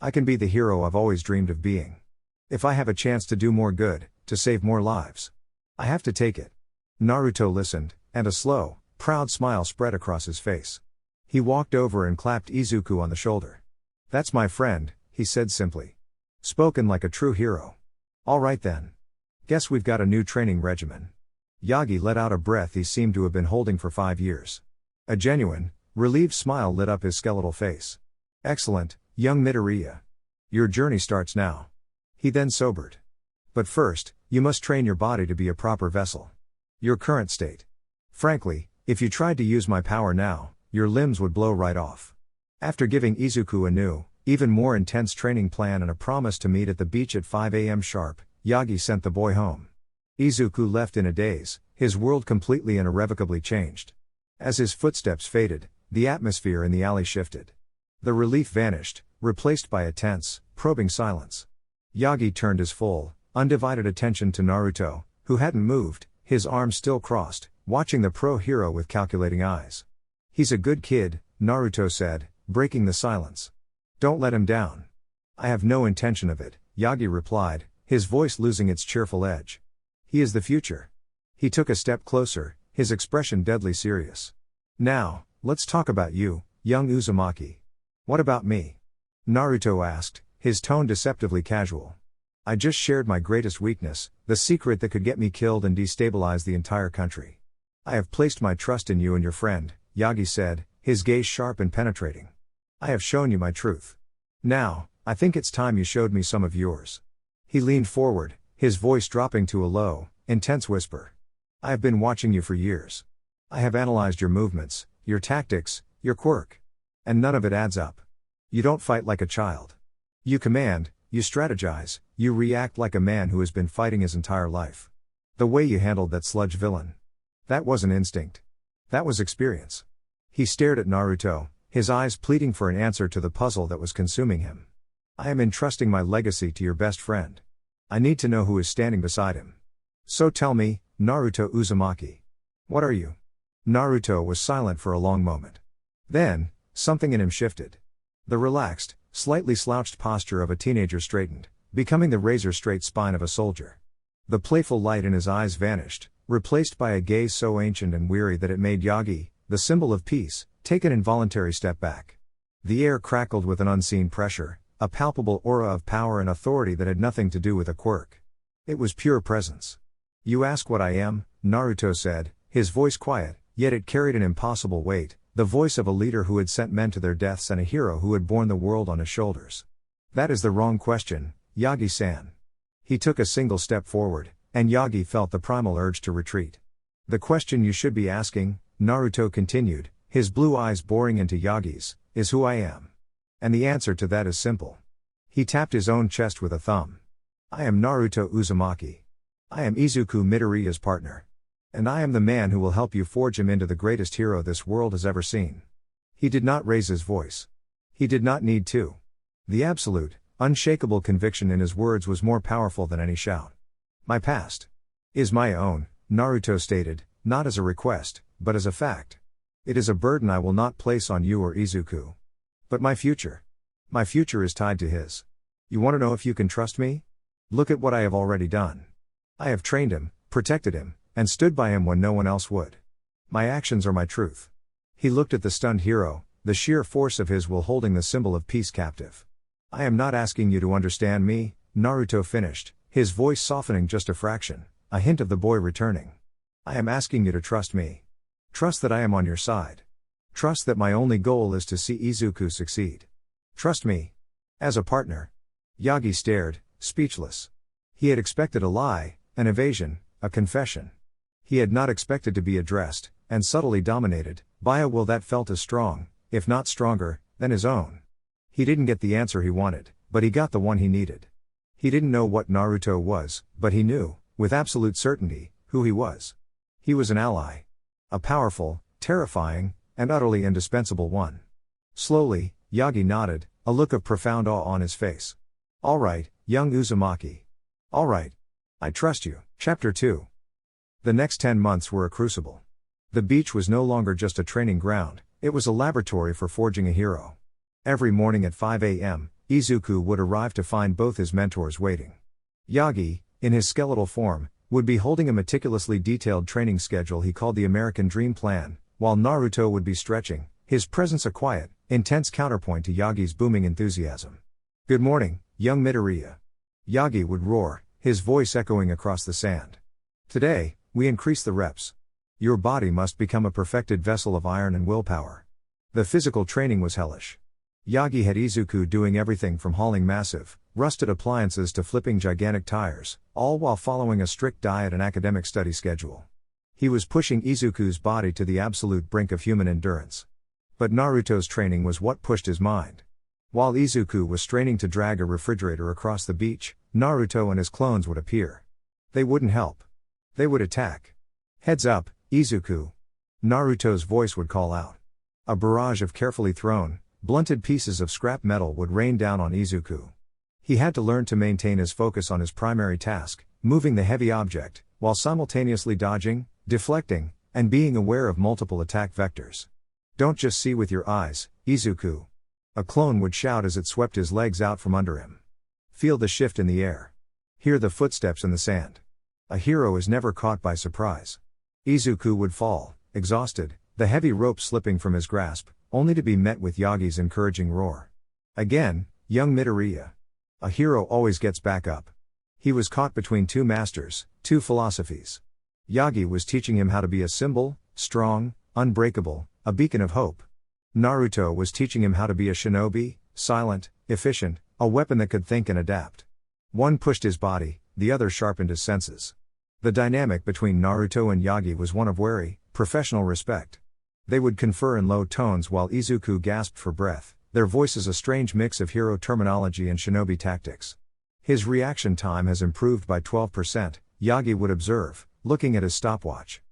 I can be the hero I've always dreamed of being. If I have a chance to do more good, to save more lives, I have to take it." Naruto listened, and a slow, proud smile spread across his face. He walked over and clapped Izuku on the shoulder. "That's my friend," he said simply. "Spoken like a true hero. All right then. Guess we've got a new training regimen. Yagi let out a breath he seemed to have been holding for 5 years. A genuine, relieved smile lit up his skeletal face. Excellent, young Midoriya. Your journey starts now. He then sobered. But first, you must train your body to be a proper vessel. Your current state. Frankly, if you tried to use my power now, your limbs would blow right off. After giving Izuku a new, even more intense training plan and a promise to meet at the beach at 5 a.m. sharp, Yagi sent the boy home. Izuku left in a daze, his world completely and irrevocably changed. As his footsteps faded, the atmosphere in the alley shifted. The relief vanished, replaced by a tense, probing silence. Yagi turned his full, undivided attention to Naruto, who hadn't moved, his arms still crossed, watching the pro-hero with calculating eyes. He's a good kid, Naruto said, breaking the silence. Don't let him down. I have no intention of it, Yagi replied, his voice losing its cheerful edge. He is the future. He took a step closer, his expression deadly serious. Now, let's talk about you, young Uzumaki. What about me? Naruto asked, his tone deceptively casual. I just shared my greatest weakness, the secret that could get me killed and destabilize the entire country. I have placed my trust in you and your friend, Yagi said, his gaze sharp and penetrating. I have shown you my truth. Now, I think it's time you showed me some of yours. He leaned forward, his voice dropping to a low, intense whisper. I have been watching you for years. I have analyzed your movements, your tactics, your quirk. And none of it adds up. You don't fight like a child. You command, you strategize, you react like a man who has been fighting his entire life. The way you handled that Sludge villain. That wasn't instinct. That was experience. He stared at Naruto, his eyes pleading for an answer to the puzzle that was consuming him. I am entrusting my legacy to your best friend. I need to know who is standing beside him. So tell me, Naruto Uzumaki. What are you? Naruto was silent for a long moment. Then, something in him shifted. The relaxed, slightly slouched posture of a teenager straightened, becoming the razor-straight spine of a soldier. The playful light in his eyes vanished, replaced by a gaze so ancient and weary that it made Yagi, the symbol of peace, take an involuntary step back. The air crackled with an unseen pressure, a palpable aura of power and authority that had nothing to do with a quirk. It was pure presence. You ask what I am, Naruto said, his voice quiet, yet it carried an impossible weight, the voice of a leader who had sent men to their deaths and a hero who had borne the world on his shoulders. That is the wrong question, Yagi-san. He took a single step forward, and Yagi felt the primal urge to retreat. The question you should be asking, Naruto continued, his blue eyes boring into Yagi's, is who I am. And the answer to that is simple. He tapped his own chest with a thumb. I am Naruto Uzumaki. I am Izuku Midoriya's partner. And I am the man who will help you forge him into the greatest hero this world has ever seen. He did not raise his voice. He did not need to. The absolute, unshakable conviction in his words was more powerful than any shout. My past is my own, Naruto stated, not as a request, but as a fact. It is a burden I will not place on you or Izuku. But my future is tied to his. You want to know if you can trust me? Look at what I have already done. I have trained him, protected him, and stood by him when no one else would. My actions are my truth. He looked at the stunned hero, the sheer force of his will holding the symbol of peace captive. I am not asking you to understand me, Naruto finished, his voice softening just a fraction, a hint of the boy returning. I am asking you to trust me. Trust that I am on your side. Trust that my only goal is to see Izuku succeed. Trust me. As a partner. Yagi stared, speechless. He had expected a lie, an evasion, a confession. He had not expected to be addressed, and subtly dominated, by a will that felt as strong, if not stronger, than his own. He didn't get the answer he wanted, but he got the one he needed. He didn't know what Naruto was, but he knew, with absolute certainty, who he was. He was an ally. A powerful, terrifying, and utterly indispensable one. Slowly, Yagi nodded, a look of profound awe on his face. All right, young Uzumaki. All right. I trust you. Chapter 2. The next 10 months were a crucible. The beach was no longer just a training ground, it was a laboratory for forging a hero. Every morning at 5 a.m., Izuku would arrive to find both his mentors waiting. Yagi, in his skeletal form, would be holding a meticulously detailed training schedule he called the American Dream Plan, while Naruto would be stretching, his presence a quiet, intense counterpoint to Yagi's booming enthusiasm. Good morning, young Midoriya. Yagi would roar, his voice echoing across the sand. Today, we increase the reps. Your body must become a perfected vessel of iron and willpower. The physical training was hellish. Yagi had Izuku doing everything from hauling massive, rusted appliances to flipping gigantic tires, all while following a strict diet and academic study schedule. He was pushing Izuku's body to the absolute brink of human endurance. But Naruto's training was what pushed his mind. While Izuku was straining to drag a refrigerator across the beach, Naruto and his clones would appear. They wouldn't help. They would attack. Heads up, Izuku. Naruto's voice would call out. A barrage of carefully thrown, blunted pieces of scrap metal would rain down on Izuku. He had to learn to maintain his focus on his primary task, moving the heavy object, while simultaneously dodging, deflecting, and being aware of multiple attack vectors. Don't just see with your eyes, Izuku. A clone would shout as it swept his legs out from under him. Feel the shift in the air. Hear the footsteps in the sand. A hero is never caught by surprise. Izuku would fall, exhausted, the heavy rope slipping from his grasp, only to be met with Yagi's encouraging roar. Again, young Midoriya. A hero always gets back up. He was caught between two masters, two philosophies. Yagi was teaching him how to be a symbol, strong, unbreakable, a beacon of hope. Naruto was teaching him how to be a shinobi, silent, efficient, a weapon that could think and adapt. One pushed his body, the other sharpened his senses. The dynamic between Naruto and Yagi was one of wary, professional respect. They would confer in low tones while Izuku gasped for breath, their voices a strange mix of hero terminology and shinobi tactics. His reaction time has improved by 12%, Yagi would observe, looking at his stopwatch.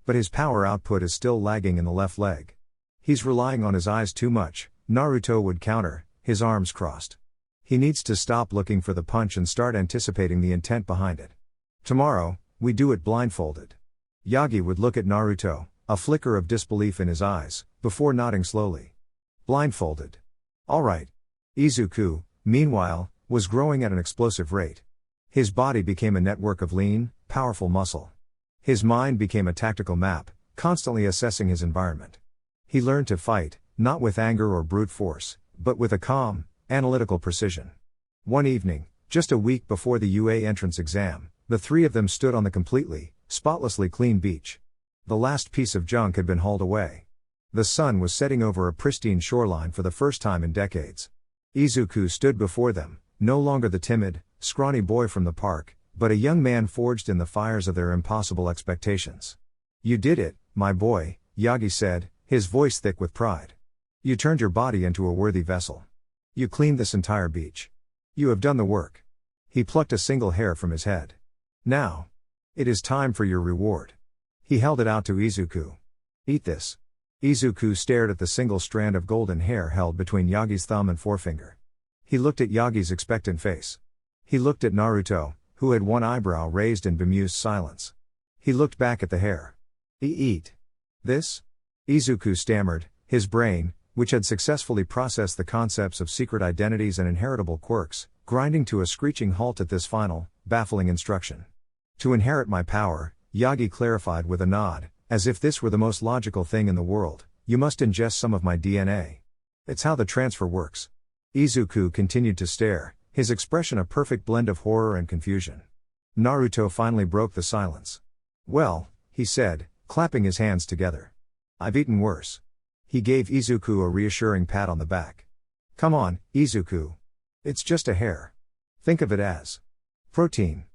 But his power output is still lagging in the left leg. He's relying on his eyes too much, Naruto would counter, his arms crossed. He needs to stop looking for the punch and start anticipating the intent behind it. Tomorrow, we do it blindfolded. Yagi would look at Naruto, a flicker of disbelief in his eyes, before nodding slowly. Blindfolded. All right. Izuku, meanwhile, was growing at an explosive rate. His body became a network of lean, powerful muscle. His mind became a tactical map, constantly assessing his environment. He learned to fight, not with anger or brute force, but with a calm, analytical precision. One evening, just a week before the UA entrance exam, the three of them stood on the completely, spotlessly clean beach. The last piece of junk had been hauled away. The sun was setting over a pristine shoreline for the first time in decades. Izuku stood before them, no longer the timid, scrawny boy from the park, but a young man forged in the fires of their impossible expectations. You did it, my boy, Yagi said, his voice thick with pride. You turned your body into a worthy vessel. You cleaned this entire beach. You have done the work. He plucked a single hair from his head. Now. It is time for your reward. He held it out to Izuku. Eat this. Izuku stared at the single strand of golden hair held between Yagi's thumb and forefinger. He looked at Yagi's expectant face. He looked at Naruto, who had one eyebrow raised in bemused silence. He looked back at the hair. Eat. This? Izuku stammered, his brain, which had successfully processed the concepts of secret identities and inheritable quirks, grinding to a screeching halt at this final, baffling instruction. To inherit my power, Yagi clarified with a nod, as if this were the most logical thing in the world, you must ingest some of my DNA. It's how the transfer works. Izuku continued to stare, his expression a perfect blend of horror and confusion. Naruto finally broke the silence. Well, he said, clapping his hands together. I've eaten worse. He gave Izuku a reassuring pat on the back. Come on, Izuku. It's just a hair. Think of it as protein.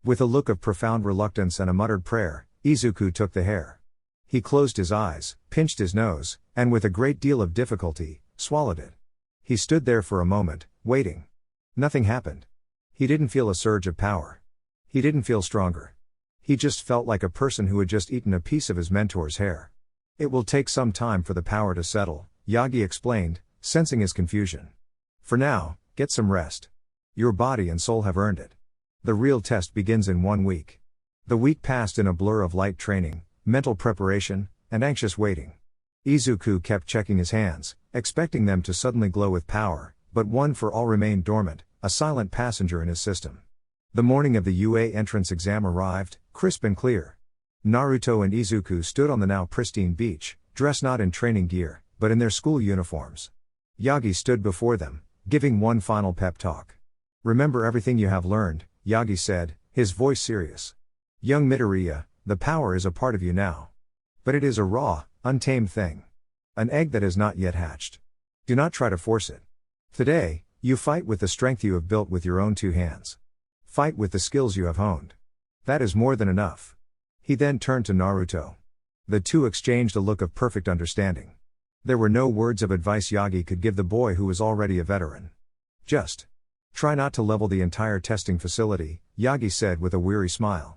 With a look of profound reluctance and a muttered prayer, Izuku took the hair. He closed his eyes, pinched his nose, and with a great deal of difficulty, swallowed it. He stood there for a moment, waiting. Nothing happened. He didn't feel a surge of power. He didn't feel stronger. He just felt like a person who had just eaten a piece of his mentor's hair. It will take some time for the power to settle, Yagi explained, sensing his confusion. For now, get some rest. Your body and soul have earned it. The real test begins in 1 week. The week passed in a blur of light training, mental preparation, and anxious waiting. Izuku kept checking his hands, expecting them to suddenly glow with power, but one for all remained dormant, a silent passenger in his system. The morning of the UA entrance exam arrived, crisp and clear. Naruto and Izuku stood on the now pristine beach, dressed not in training gear, but in their school uniforms. Yagi stood before them, giving one final pep talk. Remember everything you have learned, Yagi said, his voice serious. Young Midoriya, The power is a part of you now. But it is a raw, untamed thing. An egg that has not yet hatched. Do not try to force it. Today, you fight with the strength you have built with your own two hands. Fight with the skills you have honed. That is more than enough. He then turned to Naruto. The two exchanged a look of perfect understanding. There were no words of advice Yagi could give the boy who was already a veteran. Just try not to level the entire testing facility, Yagi said with a weary smile.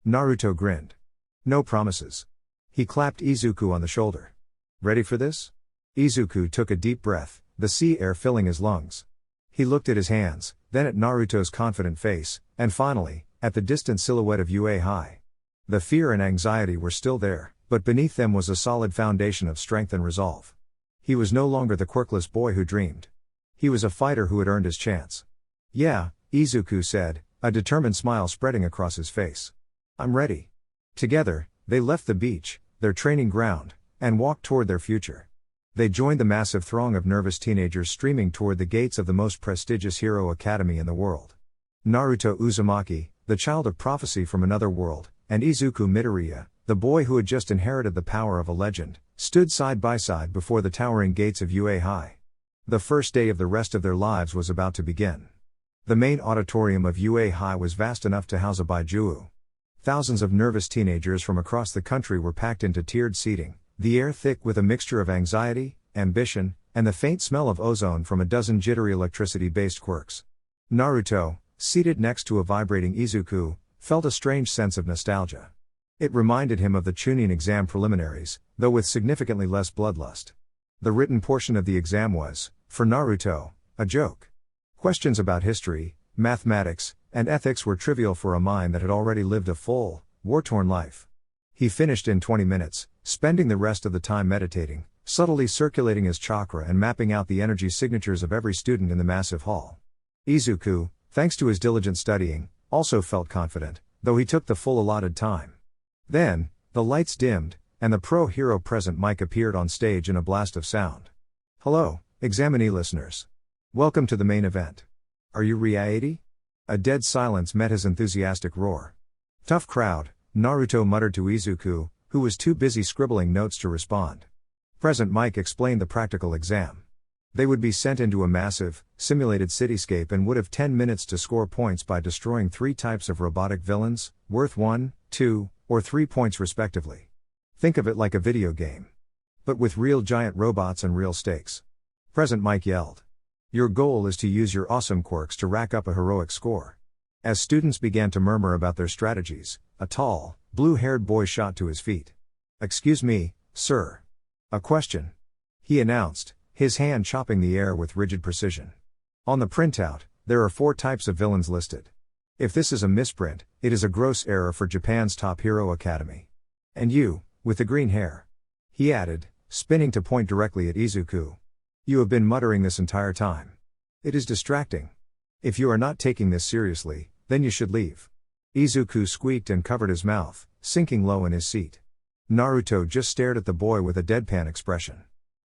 Naruto grinned. No promises. He clapped Izuku on the shoulder. Ready for this? Izuku took a deep breath, the sea air filling his lungs. He looked at his hands, then at Naruto's confident face, and finally, at the distant silhouette of UA High. The fear and anxiety were still there, but beneath them was a solid foundation of strength and resolve. He was no longer the quirkless boy who dreamed. He was a fighter who had earned his chance. Yeah, Izuku said, a determined smile spreading across his face. I'm ready. Together, they left the beach, their training ground, and walked toward their future. They joined the massive throng of nervous teenagers streaming toward the gates of the most prestigious hero academy in the world. Naruto Uzumaki, the child of prophecy from another world, and Izuku Midoriya, the boy who had just inherited the power of a legend, stood side by side before the towering gates of UA High. The first day of the rest of their lives was about to begin. The main auditorium of UA High was vast enough to house a Baijuu. Thousands of nervous teenagers from across the country were packed into tiered seating, the air thick with a mixture of anxiety, ambition, and the faint smell of ozone from a dozen jittery electricity-based quirks. Naruto, seated next to a vibrating Izuku, felt a strange sense of nostalgia. It reminded him of the Chunin exam preliminaries, though with significantly less bloodlust. The written portion of the exam was, for Naruto, a joke. Questions about history, mathematics, and ethics were trivial for a mind that had already lived a full, war-torn life. He finished in 20 minutes, spending the rest of the time meditating, subtly circulating his chakra and mapping out the energy signatures of every student in the massive hall. Izuku, thanks to his diligent studying, also felt confident, though he took the full allotted time. Then, the lights dimmed, and the pro-hero present mic appeared on stage in a blast of sound. Hello, examinee listeners. Welcome to the main event. Are you ready? A dead silence met his enthusiastic roar. Tough crowd, Naruto muttered to Izuku, who was too busy scribbling notes to respond. Present Mike explained the practical exam. They would be sent into a massive, simulated cityscape and would have 10 minutes to score points by destroying 3 types of robotic villains, worth 1, 2, or 3 points respectively. Think of it like a video game. But with real giant robots and real stakes. Present Mike yelled. Your goal is to use your awesome quirks to rack up a heroic score. As students began to murmur about their strategies, a tall, blue-haired boy shot to his feet. Excuse me, sir. A question. He announced, his hand chopping the air with rigid precision. On the printout, there are 4 types of villains listed. If this is a misprint, it is a gross error for Japan's top hero academy. And you, with the green hair. He added, spinning to point directly at Izuku. You have been muttering this entire time. It is distracting. If you are not taking this seriously, then you should leave. Izuku squeaked and covered his mouth, sinking low in his seat. Naruto just stared at the boy with a deadpan expression.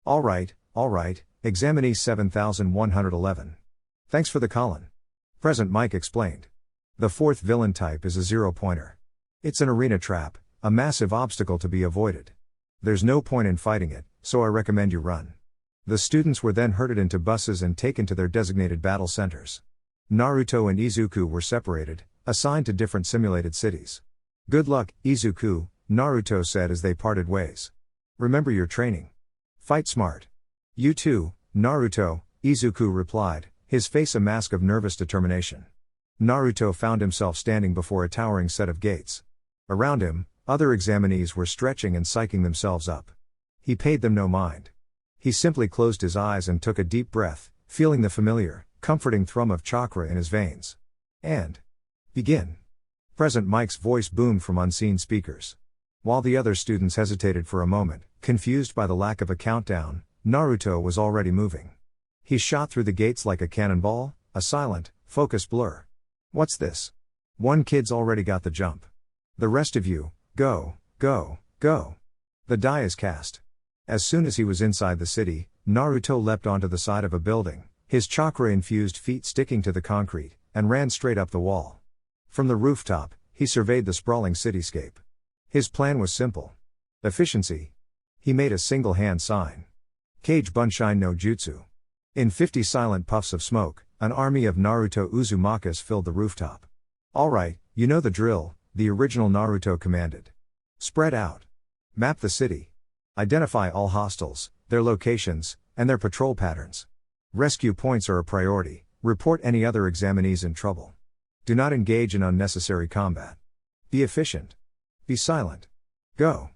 All right, examinee 7111. Thanks for the call-in. Present Mike explained. The 4th villain type is a 0-pointer. It's an arena trap, a massive obstacle to be avoided. There's no point in fighting it, so I recommend you run. The students were then herded into buses and taken to their designated battle centers. Naruto and Izuku were separated, assigned to different simulated cities. Good luck, Izuku, Naruto said as they parted ways. Remember your training. Fight smart. You too, Naruto, Izuku replied, his face a mask of nervous determination. Naruto found himself standing before a towering set of gates. Around him, other examinees were stretching and psyching themselves up. He paid them no mind. He simply closed his eyes and took a deep breath, feeling the familiar, comforting thrum of chakra in his veins. And begin. Present Mike's voice boomed from unseen speakers. While the other students hesitated for a moment, confused by the lack of a countdown, Naruto was already moving. He shot through the gates like a cannonball, a silent, focused blur. What's this? One kid's already got the jump. The rest of you, go, go, go. The die is cast. As soon as he was inside the city, Naruto leapt onto the side of a building, his chakra-infused feet sticking to the concrete, and ran straight up the wall. From the rooftop, he surveyed the sprawling cityscape. His plan was simple. Efficiency. He made a single hand sign. Kage Bunshin no Jutsu. In 50 silent puffs of smoke, an army of Naruto Uzumakas filled the rooftop. Alright, you know the drill, the original Naruto commanded. Spread out. Map the city. Identify all hostiles, their locations, and their patrol patterns. Rescue points are a priority. Report any other examinees in trouble. Do not engage in unnecessary combat. Be efficient. Be silent. Go.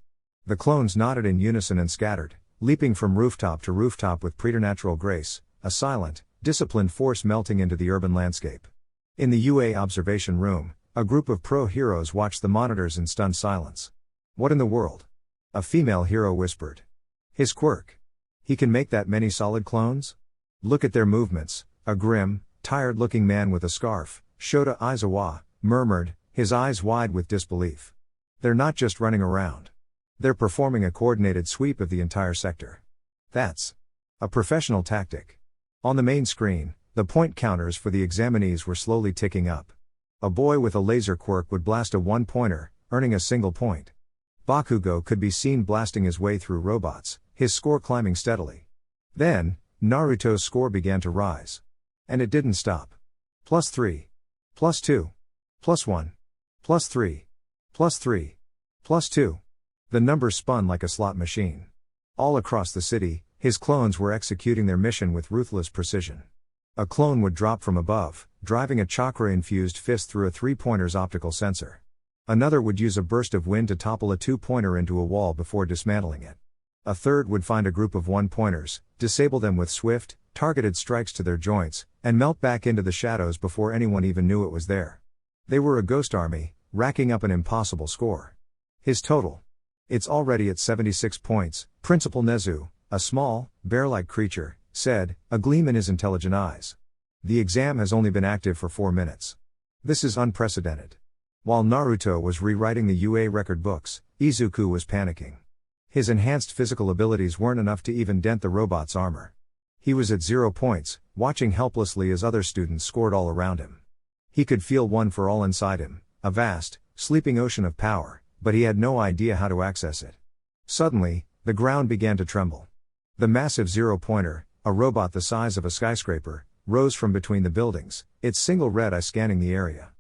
The clones nodded in unison and scattered, leaping from rooftop to rooftop with preternatural grace, a silent, disciplined force melting into the urban landscape. In the UA observation room, a group of pro-heroes watched the monitors in stunned silence. What in the world? A female hero whispered. His quirk. He can make that many solid clones? Look at their movements, a grim, tired-looking man with a scarf, Shota Aizawa, murmured, his eyes wide with disbelief. They're not just running around. They're performing a coordinated sweep of the entire sector. That's a professional tactic. On the main screen, the point counters for the examinees were slowly ticking up. A boy with a laser quirk would blast a one-pointer, earning a single point. Bakugo could be seen blasting his way through robots, his score climbing steadily. Then, Naruto's score began to rise. And it didn't stop. +3. +2. +1. +3. +3. +2. The numbers spun like a slot machine. All across the city, his clones were executing their mission with ruthless precision. A clone would drop from above, driving a chakra-infused fist through a three-pointer's optical sensor. Another would use a burst of wind to topple a two-pointer into a wall before dismantling it. A third would find a group of one-pointers, disable them with swift, targeted strikes to their joints, and melt back into the shadows before anyone even knew it was there. They were a ghost army, racking up an impossible score. His total. It's already at 76 points, Principal Nezu, a small, bear-like creature, said, a gleam in his intelligent eyes. The exam has only been active for 4 minutes. This is unprecedented. While Naruto was rewriting the UA record books, Izuku was panicking. His enhanced physical abilities weren't enough to even dent the robot's armor. He was at 0 points, watching helplessly as other students scored all around him. He could feel one for all inside him, a vast, sleeping ocean of power, but he had no idea how to access it. Suddenly, the ground began to tremble. The massive zero-pointer, a robot the size of a skyscraper, rose from between the buildings, its single red eye scanning the area.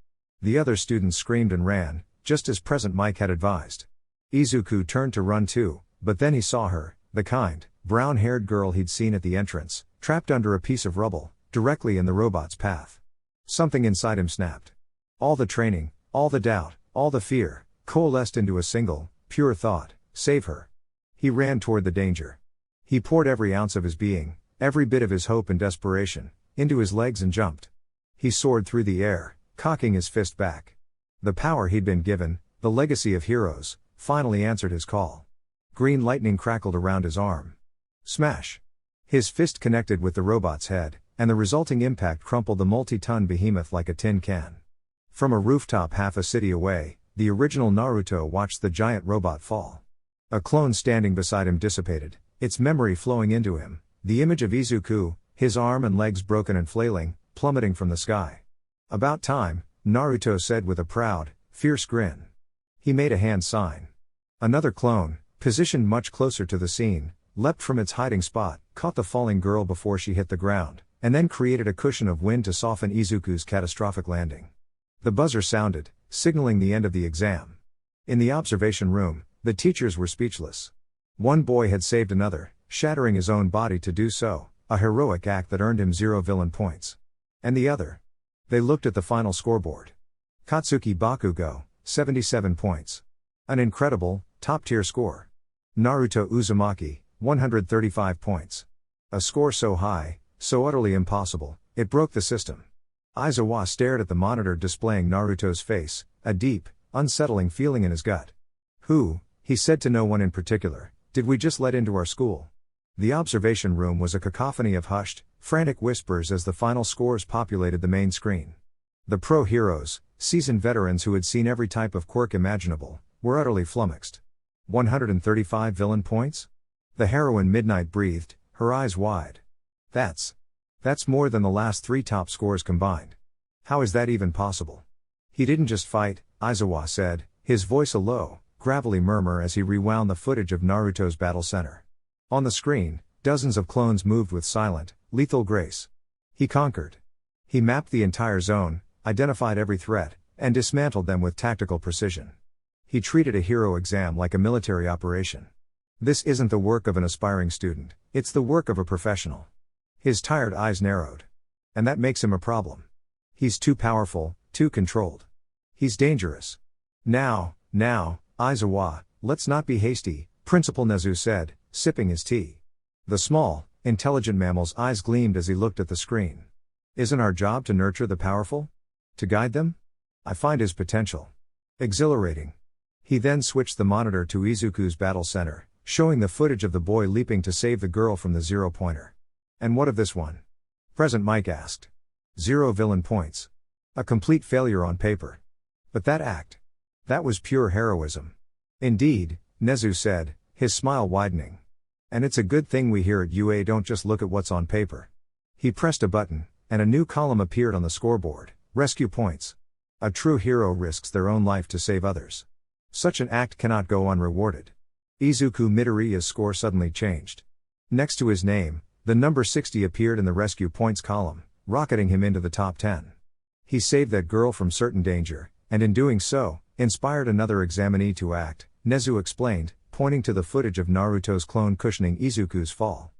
The other students screamed and ran, just as Present Mike had advised. Izuku turned to run too, but then he saw her, the kind, brown-haired girl he'd seen at the entrance, trapped under a piece of rubble, directly in the robot's path. Something inside him snapped. All the training, all the doubt, all the fear, coalesced into a single, pure thought: save her. He ran toward the danger. He poured every ounce of his being, every bit of his hope and desperation, into his legs and jumped. He soared through the air, cocking his fist back. The power he'd been given, the legacy of heroes, finally answered his call. Green lightning crackled around his arm. Smash! His fist connected with the robot's head, and the resulting impact crumpled the multi-ton behemoth like a tin can. From a rooftop half a city away, the original Naruto watched the giant robot fall. A clone standing beside him dissipated, its memory flowing into him, the image of Izuku, his arm and legs broken and flailing, plummeting from the sky. About time, Naruto said with a proud, fierce grin. He made a hand sign. Another clone, positioned much closer to the scene, leapt from its hiding spot, caught the falling girl before she hit the ground, and then created a cushion of wind to soften Izuku's catastrophic landing. The buzzer sounded, signaling the end of the exam. In the observation room, the teachers were speechless. One boy had saved another, shattering his own body to do so, a heroic act that earned him 0 villain points. And the other? They looked at the final scoreboard. Katsuki Bakugo, 77 points. An incredible, top-tier score. Naruto Uzumaki, 135 points. A score so high, so utterly impossible, it broke the system. Aizawa stared at the monitor displaying Naruto's face, a deep, unsettling feeling in his gut. Who, he said to no one in particular, did we just let into our school? The observation room was a cacophony of hushed, frantic whispers as the final scores populated the main screen. The pro-heroes, seasoned veterans who had seen every type of quirk imaginable, were utterly flummoxed. 135 villain points? The heroine Midnight breathed, her eyes wide. That's more than the last 3 top scores combined. How is that even possible? He didn't just fight, Aizawa said, his voice a low, gravelly murmur as he rewound the footage of Naruto's battle center. On the screen, dozens of clones moved with silent, lethal grace. He conquered. He mapped the entire zone, identified every threat, and dismantled them with tactical precision. He treated a hero exam like a military operation. This isn't the work of an aspiring student, it's the work of a professional. His tired eyes narrowed. And that makes him a problem. He's too powerful, too controlled. He's dangerous. Now, Aizawa, let's not be hasty, Principal Nezu said, sipping his tea. The small, intelligent mammal's eyes gleamed as he looked at the screen. Isn't our job to nurture the powerful? To guide them? I find his potential exhilarating. He then switched the monitor to Izuku's battle center, showing the footage of the boy leaping to save the girl from the zero-pointer. And what of this one? Present Mike asked. 0 villain points. A complete failure on paper. But that act. That was pure heroism. Indeed, Nezu said, his smile widening. And it's a good thing we here at UA don't just look at what's on paper. He pressed a button, and a new column appeared on the scoreboard. Rescue points. A true hero risks their own life to save others. Such an act cannot go unrewarded. Izuku Midoriya's score suddenly changed. Next to his name, the number 60 appeared in the rescue points column, rocketing him into the top 10. He saved that girl from certain danger, and in doing so, inspired another examinee to act, Nezu explained, pointing to the footage of Naruto's clone cushioning Izuku's fall.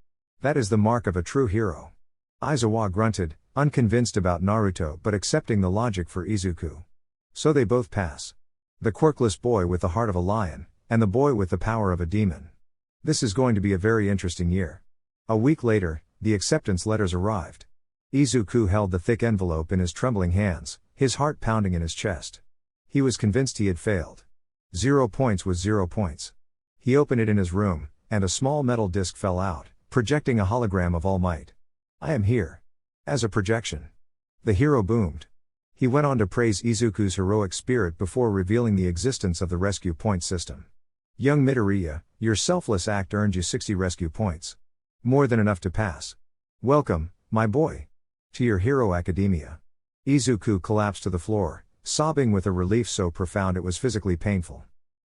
That is the mark of a true hero. Aizawa grunted, unconvinced about Naruto but accepting the logic for Izuku. So they both pass. The quirkless boy with the heart of a lion, and the boy with the power of a demon. This is going to be a very interesting year. A week later, the acceptance letters arrived. Izuku held the thick envelope in his trembling hands, his heart pounding in his chest. He was convinced he had failed. 0 points was 0 points. He opened it in his room, and a small metal disc fell out, projecting a hologram of All Might. I am here. As a projection. The hero boomed. He went on to praise Izuku's heroic spirit before revealing the existence of the rescue point system. Young Midoriya, your selfless act earned you 60 rescue points. More than enough to pass. Welcome, my boy. To your hero academia. Izuku collapsed to the floor, sobbing with a relief so profound it was physically painful.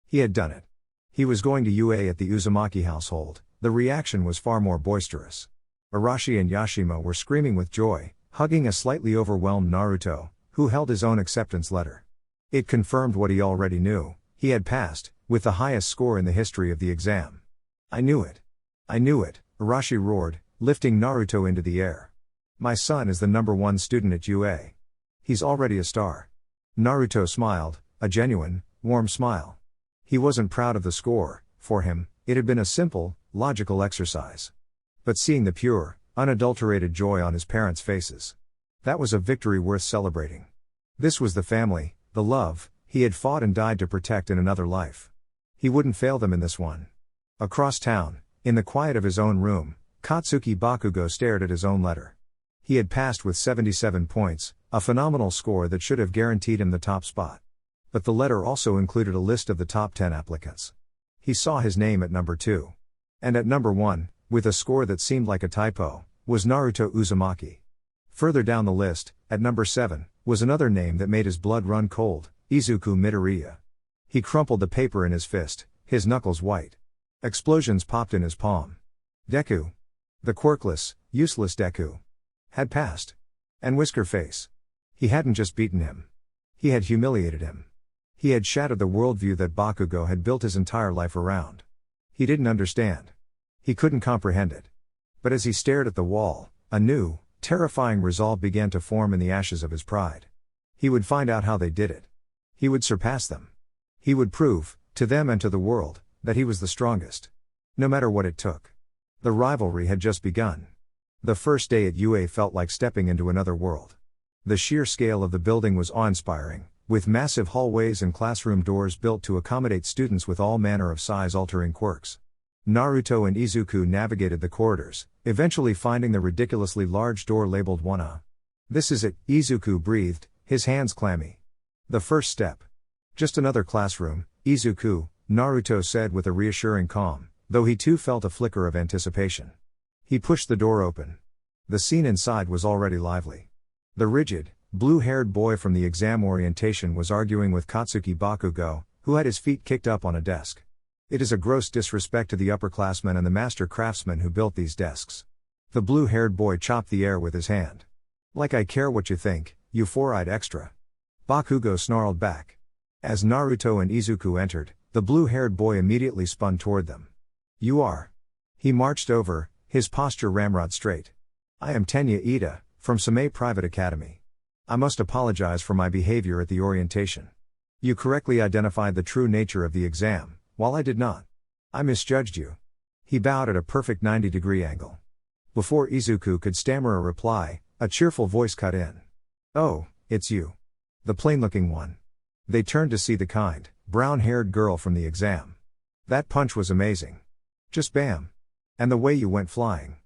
He had done it. He was going to UA at the Uzumaki household. The reaction was far more boisterous. Arashi and Yashima were screaming with joy, hugging a slightly overwhelmed Naruto, who held his own acceptance letter. It confirmed what he already knew, he had passed, with the highest score in the history of the exam. I knew it. I knew it, Arashi roared, lifting Naruto into the air. My son is the #1 student at UA. He's already a star. Naruto smiled, a genuine, warm smile. He wasn't proud of the score, for him, it had been a simple, logical exercise. But seeing the pure, unadulterated joy on his parents' faces. That was a victory worth celebrating. This was the family, the love, he had fought and died to protect in another life. He wouldn't fail them in this one. Across town, in the quiet of his own room, Katsuki Bakugo stared at his own letter. He had passed with 77 points, a phenomenal score that should have guaranteed him the top spot. But the letter also included a list of the top 10 applicants. He saw his name at number 2. And at number 1, with a score that seemed like a typo, was Naruto Uzumaki. Further down the list, at number 7, was another name that made his blood run cold, Izuku Midoriya. He crumpled the paper in his fist, his knuckles white. Explosions popped in his palm. Deku. The quirkless, useless Deku. Had passed. And Whisker Face. He hadn't just beaten him. He had humiliated him. He had shattered the worldview that Bakugo had built his entire life around. He didn't understand. He couldn't comprehend it. But as he stared at the wall, a new, terrifying resolve began to form in the ashes of his pride. He would find out how they did it. He would surpass them. He would prove, to them and to the world, that he was the strongest. No matter what it took. The rivalry had just begun. The first day at UA felt like stepping into another world. The sheer scale of the building was awe-inspiring, with massive hallways and classroom doors built to accommodate students with all manner of size-altering quirks. Naruto and Izuku navigated the corridors, eventually finding the ridiculously large door labeled 1A. This is it, Izuku breathed, his hands clammy. The first step. Just another classroom, Izuku, Naruto said with a reassuring calm, though he too felt a flicker of anticipation. He pushed the door open. The scene inside was already lively. The rigid, blue-haired boy from the exam orientation was arguing with Katsuki Bakugo, who had his feet kicked up on a desk. It is a gross disrespect to the upperclassmen and the master craftsmen who built these desks. The blue-haired boy chopped the air with his hand. Like I care what you think, you four-eyed extra. Bakugo snarled back. As Naruto and Izuku entered, the blue-haired boy immediately spun toward them. You are. He marched over, his posture ramrod straight. I am Tenya Ida, from Same Private Academy. I must apologize for my behavior at the orientation. You correctly identified the true nature of the exam, while I did not. I misjudged you. He bowed at a perfect 90-degree angle. Before Izuku could stammer a reply, a cheerful voice cut in. Oh, it's you. The plain-looking one. They turned to see the kind, brown-haired girl from the exam. That punch was amazing. Just bam. And the way you went flying.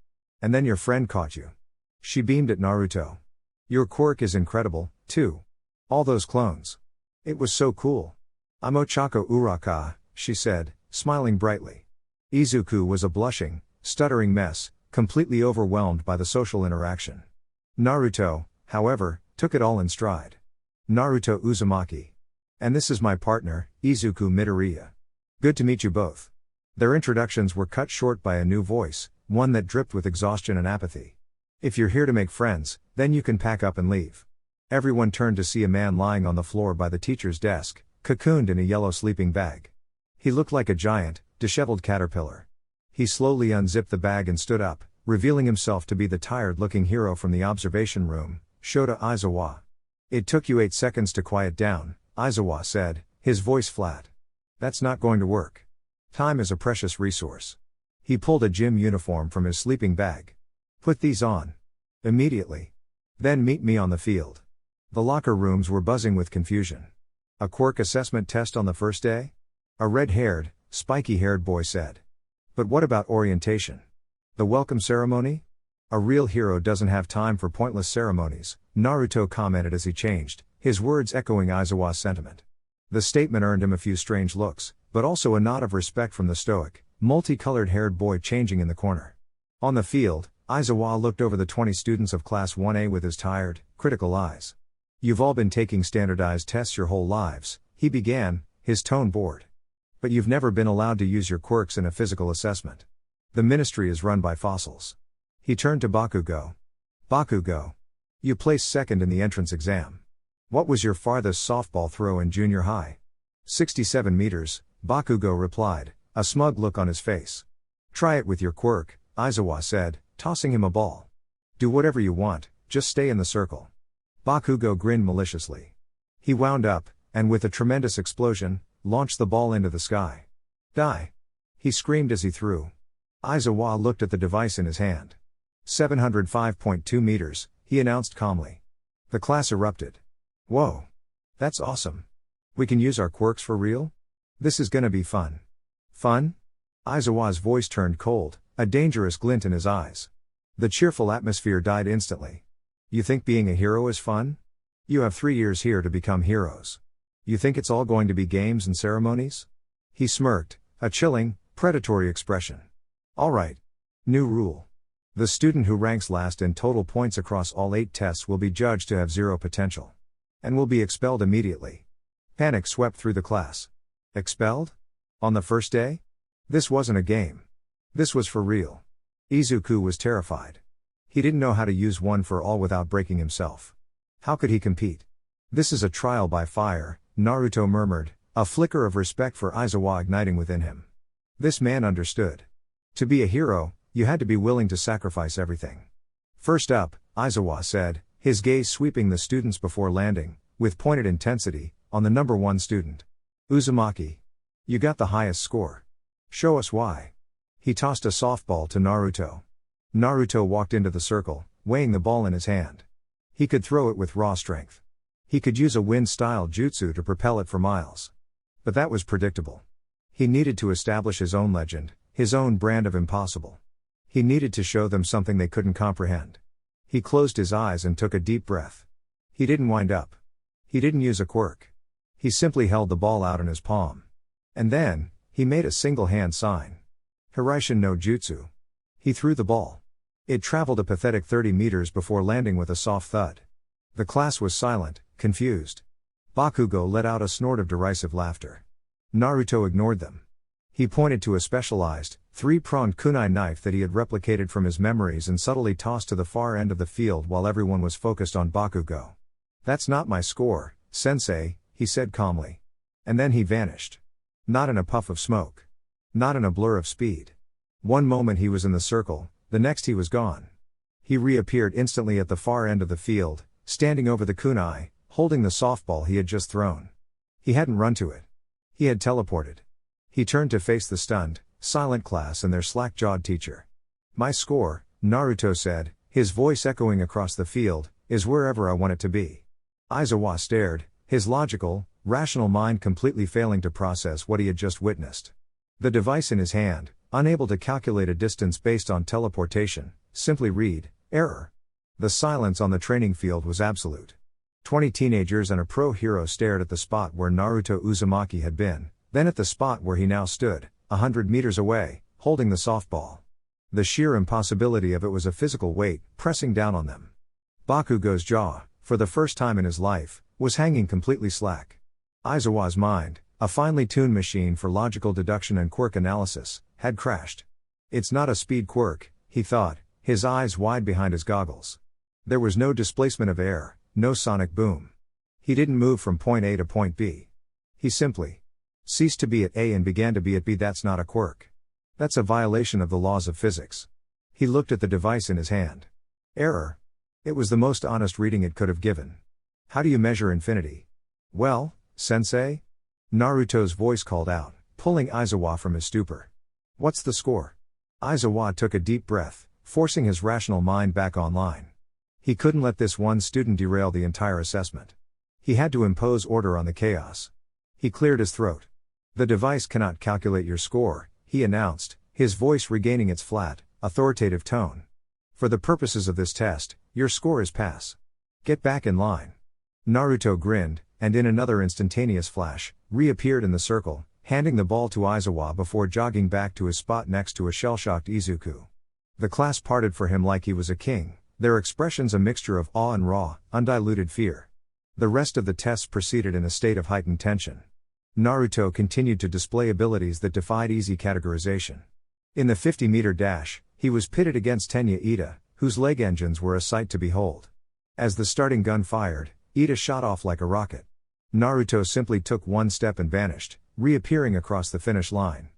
And then your friend caught you. She beamed at Naruto. Your quirk is incredible, too. All those clones. It was so cool. I'm Ochako Uraka, she said, smiling brightly. Izuku was a blushing, stuttering mess, completely overwhelmed by the social interaction. Naruto, however, took it all in stride. Naruto Uzumaki. And this is my partner, Izuku Midoriya. Good to meet you both. Their introductions were cut short by a new voice, one that dripped with exhaustion and apathy. If you're here to make friends, then you can pack up and leave. Everyone turned to see a man lying on the floor by the teacher's desk, cocooned in a yellow sleeping bag. He looked like a giant, disheveled caterpillar. He slowly unzipped the bag and stood up, revealing himself to be the tired-looking hero from the observation room, Shota Aizawa. It took you 8 seconds to quiet down, Aizawa said, his voice flat. That's not going to work. Time is a precious resource. He pulled a gym uniform from his sleeping bag. Put these on. Immediately. Then meet me on the field. The locker rooms were buzzing with confusion. A quirk assessment test on the first day? A red-haired, spiky-haired boy said. But what about orientation? The welcome ceremony? A real hero doesn't have time for pointless ceremonies, Naruto commented as he changed, his words echoing Aizawa's sentiment. The statement earned him a few strange looks, but also a nod of respect from the stoic, multicolored-haired boy changing in the corner. On the field, Aizawa looked over the 20 students of Class 1A with his tired, critical eyes. You've all been taking standardized tests your whole lives, he began, his tone bored. But you've never been allowed to use your quirks in a physical assessment. The ministry is run by fossils. He turned to Bakugo. Bakugo. You placed second in the entrance exam. What was your farthest softball throw in junior high? 67 meters, Bakugo replied, a smug look on his face. Try it with your quirk, Aizawa said, tossing him a ball. Do whatever you want, just stay in the circle. Bakugo grinned maliciously. He wound up, and with a tremendous explosion, launched the ball into the sky. Die! He screamed as he threw. Aizawa looked at the device in his hand. 705.2 meters, he announced calmly. The class erupted. Whoa! That's awesome. We can use our quirks for real? This is gonna be fun. Fun? Aizawa's voice turned cold, a dangerous glint in his eyes. The cheerful atmosphere died instantly. You think being a hero is fun? You have 3 years here to become heroes. You think it's all going to be games and ceremonies? He smirked, a chilling, predatory expression. All right. New rule. The student who ranks last in total points across all 8 tests will be judged to have 0 potential. And will be expelled immediately. Panic swept through the class. Expelled? On the first day? This wasn't a game. This was for real. Izuku was terrified. He didn't know how to use one for all without breaking himself. How could he compete? This is a trial by fire, Naruto murmured, a flicker of respect for Aizawa igniting within him. This man understood. To be a hero, you had to be willing to sacrifice everything. First up, Aizawa said, his gaze sweeping the students before landing, with pointed intensity, on the number 1 student. Uzumaki. You got the highest score. Show us why. He tossed a softball to Naruto. Naruto walked into the circle, weighing the ball in his hand. He could throw it with raw strength. He could use a wind-style jutsu to propel it for miles. But that was predictable. He needed to establish his own legend, his own brand of impossible. He needed to show them something they couldn't comprehend. He closed his eyes and took a deep breath. He didn't wind up. He didn't use a quirk. He simply held the ball out in his palm. And then, he made a single-hand sign. Hiraishin no Jutsu. He threw the ball. It traveled a pathetic 30 meters before landing with a soft thud. The class was silent, confused. Bakugo let out a snort of derisive laughter. Naruto ignored them. He pointed to a specialized, three-pronged kunai knife that he had replicated from his memories and subtly tossed to the far end of the field while everyone was focused on Bakugo. "That's not my score, sensei," he said calmly. And then he vanished. Not in a puff of smoke. Not in a blur of speed. One moment he was in the circle, the next he was gone. He reappeared instantly at the far end of the field, standing over the kunai, holding the softball he had just thrown. He hadn't run to it. He had teleported. He turned to face the stunned, silent class and their slack-jawed teacher. "My score," Naruto said, his voice echoing across the field, "is wherever I want it to be." Aizawa stared, his logical, rational mind completely failing to process what he had just witnessed. The device in his hand, unable to calculate a distance based on teleportation, simply read, "Error." The silence on the training field was absolute. 20 teenagers and a pro hero stared at the spot where Naruto Uzumaki had been, then at the spot where he now stood, 100 meters away, holding the softball. The sheer impossibility of it was a physical weight, pressing down on them. Bakugo's jaw, for the first time in his life, was hanging completely slack. Aizawa's mind, a finely tuned machine for logical deduction and quirk analysis, had crashed. "It's not a speed quirk," he thought, his eyes wide behind his goggles. There was no displacement of air, no sonic boom. He didn't move from point A to point B. He simply ceased to be at A and began to be at B. That's not a quirk. That's a violation of the laws of physics. He looked at the device in his hand. Error. It was the most honest reading it could have given. "How do you measure infinity?" "Well, sensei?" Naruto's voice called out, pulling Aizawa from his stupor. "What's the score?" Aizawa took a deep breath, forcing his rational mind back online. He couldn't let this one student derail the entire assessment. He had to impose order on the chaos. He cleared his throat. "The device cannot calculate your score," he announced, his voice regaining its flat, authoritative tone. "For the purposes of this test, your score is pass. Get back in line." Naruto grinned, and in another instantaneous flash, reappeared in the circle, handing the ball to Aizawa before jogging back to his spot next to a shell-shocked Izuku. The class parted for him like he was a king, their expressions a mixture of awe and raw, undiluted fear. The rest of the tests proceeded in a state of heightened tension. Naruto continued to display abilities that defied easy categorization. In the 50-meter dash, he was pitted against Tenya Ida, whose leg engines were a sight to behold. As the starting gun fired, Ida shot off like a rocket. Naruto simply took one step and vanished, reappearing across the finish line.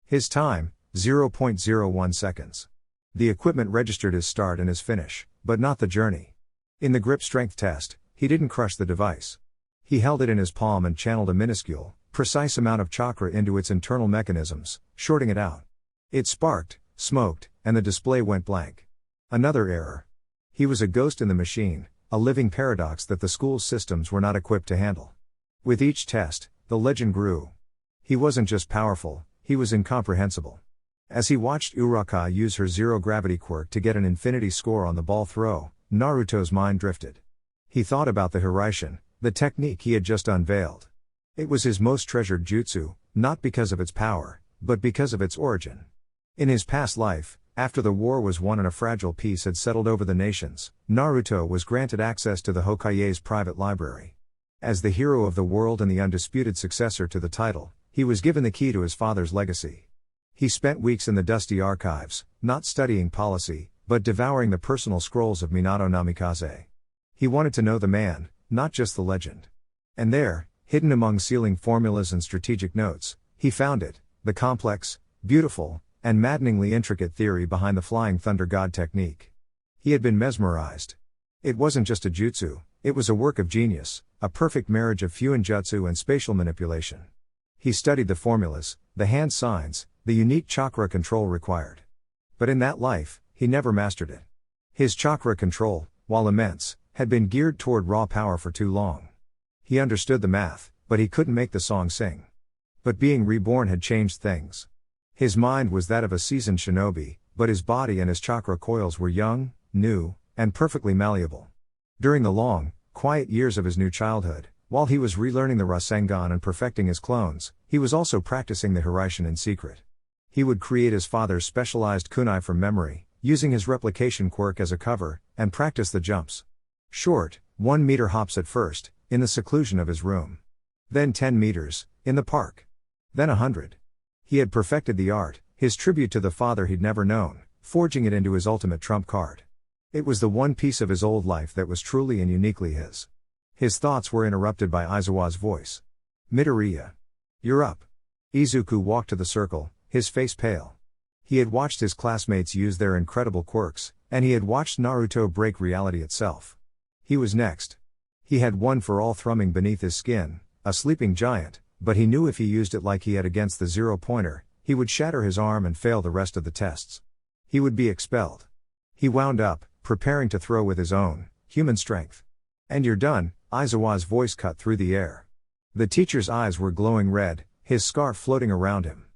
His time, 0.01 seconds. The equipment registered his start and his finish, but not the journey. In the grip strength test, he didn't crush the device. He held it in his palm and channeled a minuscule, precise amount of chakra into its internal mechanisms, shorting it out. It sparked, smoked, and the display went blank. Another error. He was a ghost in the machine, a living paradox that the school's systems were not equipped to handle. With each test, the legend grew. He wasn't just powerful, he was incomprehensible. As he watched Uraka use her zero-gravity quirk to get an infinity score on the ball throw, Naruto's mind drifted. He thought about the Hiraishin, the technique he had just unveiled. It was his most treasured jutsu, not because of its power, but because of its origin. In his past life, after the war was won and a fragile peace had settled over the nations, Naruto was granted access to the Hokage's private library. As the hero of the world and the undisputed successor to the title, he was given the key to his father's legacy. He spent weeks in the dusty archives, not studying policy, but devouring the personal scrolls of Minato Namikaze. He wanted to know the man, not just the legend. And there, hidden among sealing formulas and strategic notes, he found it, the complex, beautiful, and maddeningly intricate theory behind the Flying Thunder God technique. He had been mesmerized. It wasn't just a jutsu, it was a work of genius, a perfect marriage of fuinjutsu and spatial manipulation. He studied the formulas, the hand signs, the unique chakra control required. But in that life, he never mastered it. His chakra control, while immense, had been geared toward raw power for too long. He understood the math, but he couldn't make the song sing. But being reborn had changed things. His mind was that of a seasoned shinobi, but his body and his chakra coils were young, new, and perfectly malleable. During the long, quiet years of his new childhood, while he was relearning the Rasengan and perfecting his clones, he was also practicing the Hiraishin in secret. He would create his father's specialized kunai from memory, using his replication quirk as a cover, and practice the jumps. Short, 1-meter hops at first, in the seclusion of his room. Then 10 meters, in the park. Then 100. He had perfected the art, his tribute to the father he'd never known, forging it into his ultimate trump card. It was the one piece of his old life that was truly and uniquely his. His thoughts were interrupted by Aizawa's voice. Midoriya. You're up. Izuku walked to the circle, his face pale. He had watched his classmates use their incredible quirks, and he had watched Naruto break reality itself. He was next. He had one for all thrumming beneath his skin, a sleeping giant, but he knew if he used it like he had against the 0-pointer, he would shatter his arm and fail the rest of the tests. He would be expelled. He wound up, preparing to throw with his own human strength. And you're done, Aizawa's voice cut through the air. The teacher's eyes were glowing red, his scarf floating around him.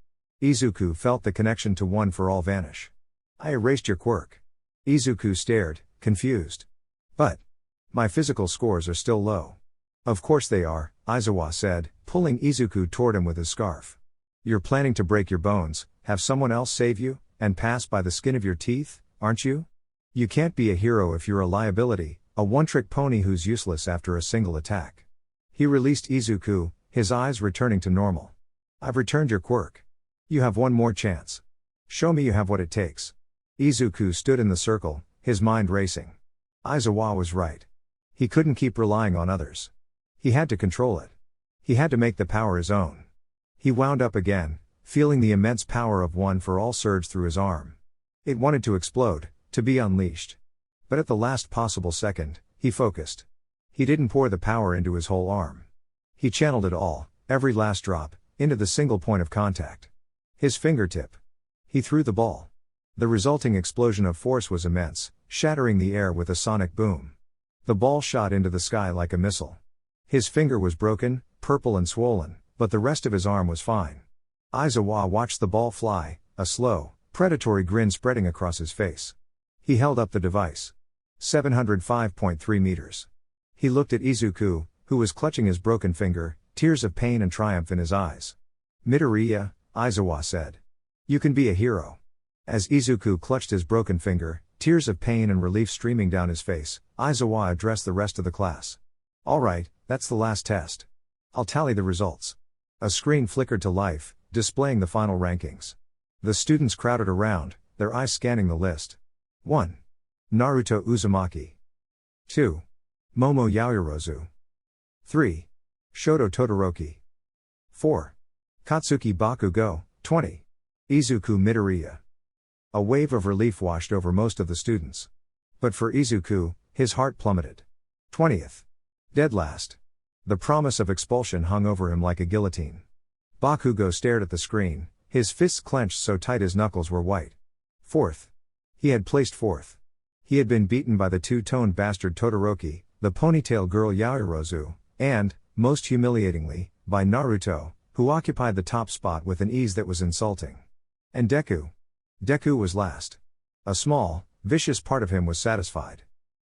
Izuku felt the connection to one for all vanish. I erased your quirk. Izuku stared, confused. But my physical scores are still low. Of course they are, Aizawa said, pulling Izuku toward him with his scarf. You're planning to break your bones, have someone else save you, and pass by the skin of your teeth, aren't you? You can't be a hero if you're a liability, a one-trick pony who's useless after a single attack. He released Izuku, his eyes returning to normal. I've returned your quirk. You have one more chance. Show me you have what it takes. Izuku stood in the circle, his mind racing. Aizawa was right. He couldn't keep relying on others. He had to control it. He had to make the power his own. He wound up again, feeling the immense power of one for all surge through his arm. It wanted to explode, to be unleashed. But at the last possible second, he focused. He didn't pour the power into his whole arm. He channeled it all, every last drop, into the single point of contact. His fingertip. He threw the ball. The resulting explosion of force was immense, shattering the air with a sonic boom. The ball shot into the sky like a missile. His finger was broken, purple and swollen, but the rest of his arm was fine. Aizawa watched the ball fly, a slow, predatory grin spreading across his face. He held up the device. 705.3 meters. He looked at Izuku, who was clutching his broken finger, tears of pain and triumph in his eyes. Midoriya, Aizawa said. You can be a hero. As Izuku clutched his broken finger, tears of pain and relief streaming down his face, Aizawa addressed the rest of the class. All right, that's the last test. I'll tally the results. A screen flickered to life, displaying the final rankings. The students crowded around, their eyes scanning the list. 1. Naruto Uzumaki. 2. Momo Yaoyorozu. 3. Shoto Todoroki. 4. Katsuki Bakugo, 20. Izuku Midoriya. A wave of relief washed over most of the students. But for Izuku, his heart plummeted. 20th. Dead last. The promise of expulsion hung over him like a guillotine. Bakugo stared at the screen, his fists clenched so tight his knuckles were white. 4th. He had placed 4th. He had been beaten by the two-toned bastard Todoroki, the ponytail girl Yaoyorozu, and, most humiliatingly, by Naruto, who occupied the top spot with an ease that was insulting. And Deku. Deku was last. A small, vicious part of him was satisfied.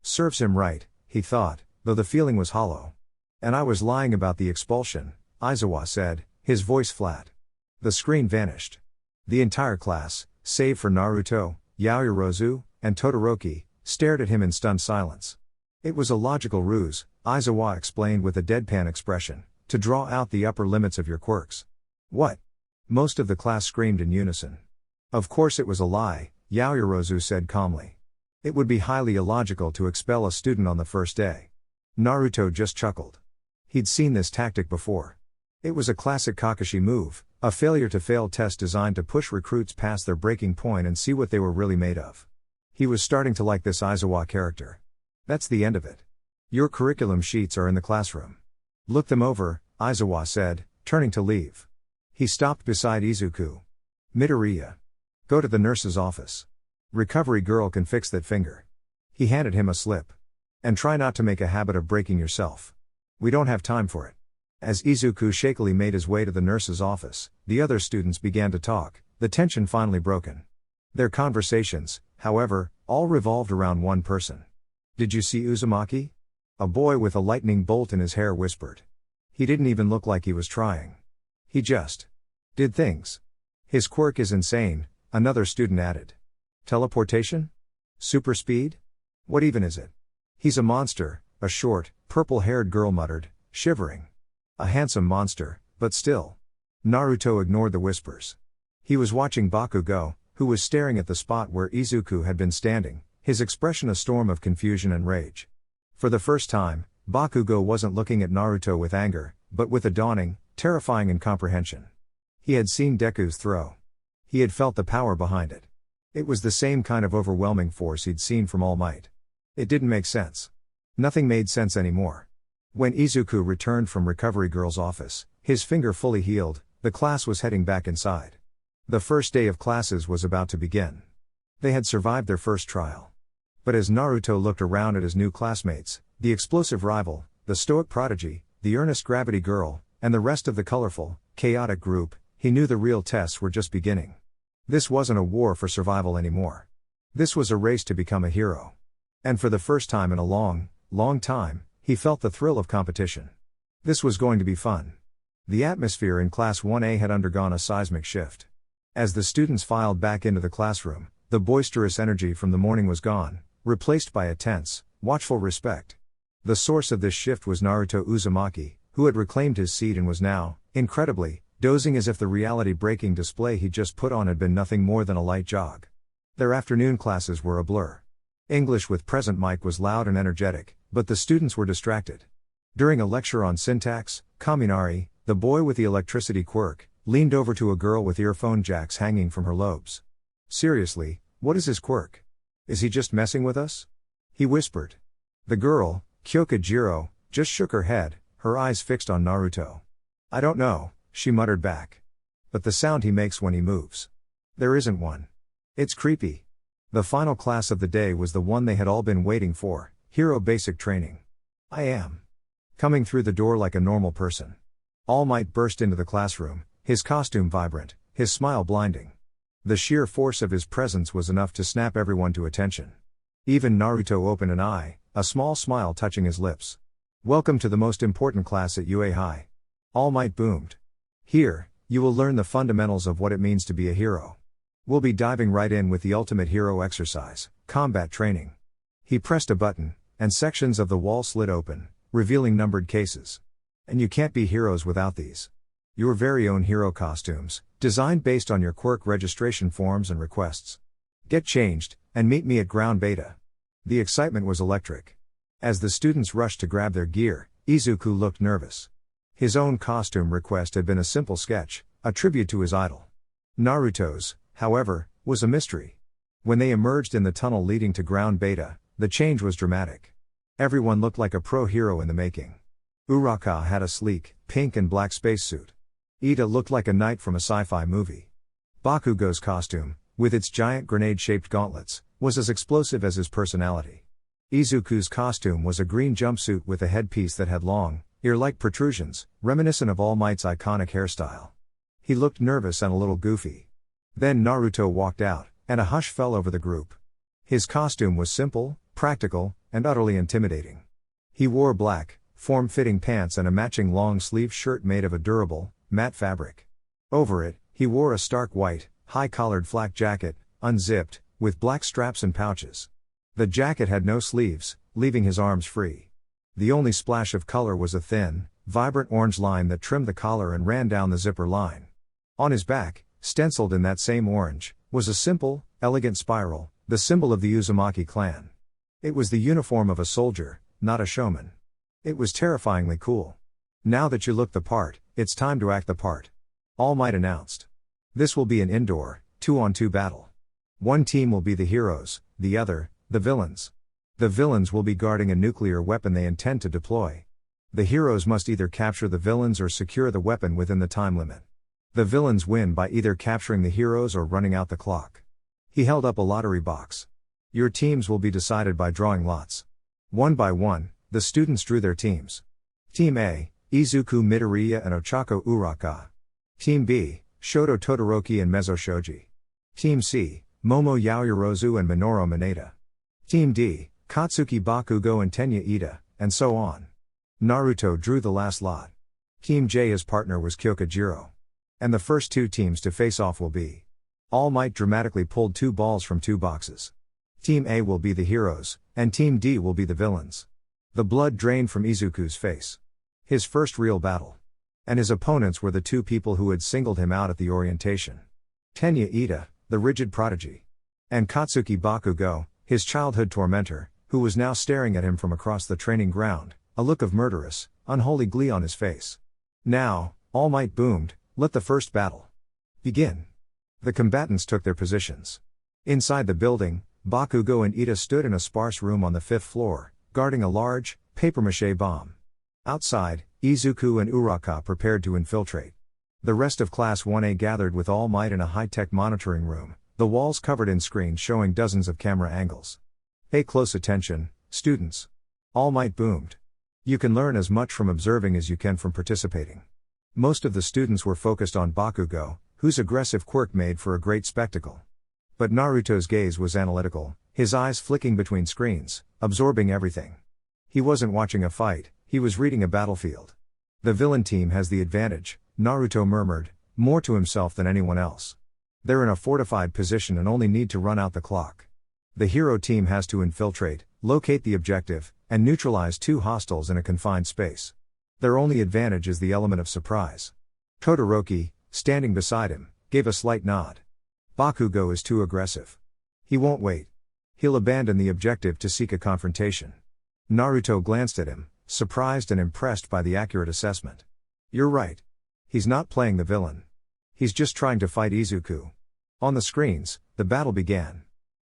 Serves him right, he thought, though the feeling was hollow. And I was lying about the expulsion, Aizawa said, his voice flat. The screen vanished. The entire class, save for Naruto, Yaoyorozu, and Todoroki, stared at him in stunned silence. It was a logical ruse, Aizawa explained with a deadpan expression, to draw out the upper limits of your quirks. What? Most of the class screamed in unison. Of course it was a lie, Yaoyorozu said calmly. It would be highly illogical to expel a student on the first day. Naruto just chuckled. He'd seen this tactic before. It was a classic Kakashi move, a failure-to-fail test designed to push recruits past their breaking point and see what they were really made of. He was starting to like this Aizawa character. That's the end of it. Your curriculum sheets are in the classroom. Look them over, Aizawa said, turning to leave. He stopped beside Izuku. Midoriya. Go to the nurse's office. Recovery girl can fix that finger. He handed him a slip. And try not to make a habit of breaking yourself. We don't have time for it. As Izuku shakily made his way to the nurse's office, the other students began to talk, the tension finally broken. Their conversations, however, all revolved around one person. Did you see Uzumaki? A boy with a lightning bolt in his hair whispered. He didn't even look like he was trying. He just did things. His quirk is insane, another student added. Teleportation? Super speed? What even is it? He's a monster, a short, purple-haired girl muttered, shivering. A handsome monster, but still. Naruto ignored the whispers. He was watching Bakugo, who was staring at the spot where Izuku had been standing, his expression a storm of confusion and rage. For the first time, Bakugo wasn't looking at Naruto with anger, but with a dawning, terrifying incomprehension. He had seen Deku's throw. He had felt the power behind it. It was the same kind of overwhelming force he'd seen from All Might. It didn't make sense. Nothing made sense anymore. When Izuku returned from Recovery Girl's office, his finger fully healed, the class was heading back inside. The first day of classes was about to begin. They had survived their first trial. But as Naruto looked around at his new classmates, the explosive rival, the stoic prodigy, the earnest gravity girl, and the rest of the colorful, chaotic group, he knew the real tests were just beginning. This wasn't a war for survival anymore. This was a race to become a hero. And for the first time in a long, long time, he felt the thrill of competition. This was going to be fun. The atmosphere in Class 1A had undergone a seismic shift. As the students filed back into the classroom, the boisterous energy from the morning was gone, replaced by a tense, watchful respect. The source of this shift was Naruto Uzumaki, who had reclaimed his seat and was now, incredibly, dozing as if the reality-breaking display he'd just put on had been nothing more than a light jog. Their afternoon classes were a blur. English with present mic was loud and energetic, but the students were distracted. During a lecture on syntax, Kaminari, the boy with the electricity quirk, leaned over to a girl with earphone jacks hanging from her lobes. "Seriously, what is his quirk? Is he just messing with us?" he whispered. The girl, Kyokujiro, just shook her head, her eyes fixed on Naruto. "I don't know," she muttered back. "But the sound he makes when he moves. There isn't one. It's creepy." The final class of the day was the one they had all been waiting for, Hero Basic Training. "I am coming through the door like a normal person." All Might burst into the classroom, his costume vibrant, his smile blinding. The sheer force of his presence was enough to snap everyone to attention. Even Naruto opened an eye, a small smile touching his lips. "Welcome to the most important class at UA High." All Might boomed. "Here, you will learn the fundamentals of what it means to be a hero. We'll be diving right in with the ultimate hero exercise, combat training." He pressed a button, and sections of the wall slid open, revealing numbered cases. "And you can't be heroes without these. Your very own hero costumes, designed based on your quirk registration forms and requests. Get changed, and meet me at Ground Beta." The excitement was electric. As the students rushed to grab their gear, Izuku looked nervous. His own costume request had been a simple sketch, a tribute to his idol. Naruto's, however, was a mystery. When they emerged in the tunnel leading to Ground Beta, the change was dramatic. Everyone looked like a pro-hero in the making. Uraka had a sleek, pink and black spacesuit. Edida looked like a knight from a sci-fi movie. Bakugo's costume, with its giant grenade-shaped gauntlets, was as explosive as his personality. Izuku's costume was a green jumpsuit with a headpiece that had long, ear-like protrusions, reminiscent of All Might's iconic hairstyle. He looked nervous and a little goofy. Then Naruto walked out, and a hush fell over the group. His costume was simple, practical, and utterly intimidating. He wore black, form-fitting pants and a matching long-sleeved shirt made of a durable, matte fabric. Over it, he wore a stark white, high-collared flak jacket, unzipped, with black straps and pouches. The jacket had no sleeves, leaving his arms free. The only splash of color was a thin, vibrant orange line that trimmed the collar and ran down the zipper line. On his back, stenciled in that same orange, was a simple, elegant spiral, the symbol of the Uzumaki clan. It was the uniform of a soldier, not a showman. It was terrifyingly cool. "Now that you look the part, it's time to act the part," All Might announced. "This will be an indoor, 2-on-2 battle. One team will be the heroes, the other, the villains. The villains will be guarding a nuclear weapon they intend to deploy. The heroes must either capture the villains or secure the weapon within the time limit. The villains win by either capturing the heroes or running out the clock." He held up a lottery box. "Your teams will be decided by drawing lots." One by one, the students drew their teams. Team A, Izuku Midoriya and Ochako Uraka. Team B, Shoto Todoroki and Mezzo Shoji. Team C, Momo Yaoyorozu and Minoru Mineta. Team D, Katsuki Bakugo and Tenya Ida, and so on. Naruto drew the last lot. Team J, his partner was Kyokujiro. And the first two teams to face off will be. All Might dramatically pulled 2 balls from 2 boxes. Team A will be the heroes, and Team D will be the villains. The blood drained from Izuku's face. His first real battle. And his opponents were the two people who had singled him out at the orientation. Tenya Ida, the rigid prodigy. And Katsuki Bakugo, his childhood tormentor, who was now staring at him from across the training ground, a look of murderous, unholy glee on his face. Now, All Might boomed, let the first battle begin. The combatants took their positions. Inside the building, Bakugo and Ida stood in a sparse room on the 5th floor, guarding a large, papier-mâché bomb. Outside, Izuku and Uraka prepared to infiltrate. The rest of Class 1A gathered with All Might in a high-tech monitoring room, the walls covered in screens showing dozens of camera angles. Pay close attention, students. All Might boomed. You can learn as much from observing as you can from participating. Most of the students were focused on Bakugo, whose aggressive quirk made for a great spectacle. But Naruto's gaze was analytical, his eyes flicking between screens, absorbing everything. He wasn't watching a fight, he was reading a battlefield. The villain team has the advantage, Naruto murmured, more to himself than anyone else. They're in a fortified position and only need to run out the clock. The hero team has to infiltrate, locate the objective, and neutralize two hostiles in a confined space. Their only advantage is the element of surprise. Todoroki, standing beside him, gave a slight nod. Bakugo is too aggressive. He won't wait. He'll abandon the objective to seek a confrontation. Naruto glanced at him, surprised and impressed by the accurate assessment. You're right. He's not playing the villain. He's just trying to fight Izuku. On the screens, the battle began.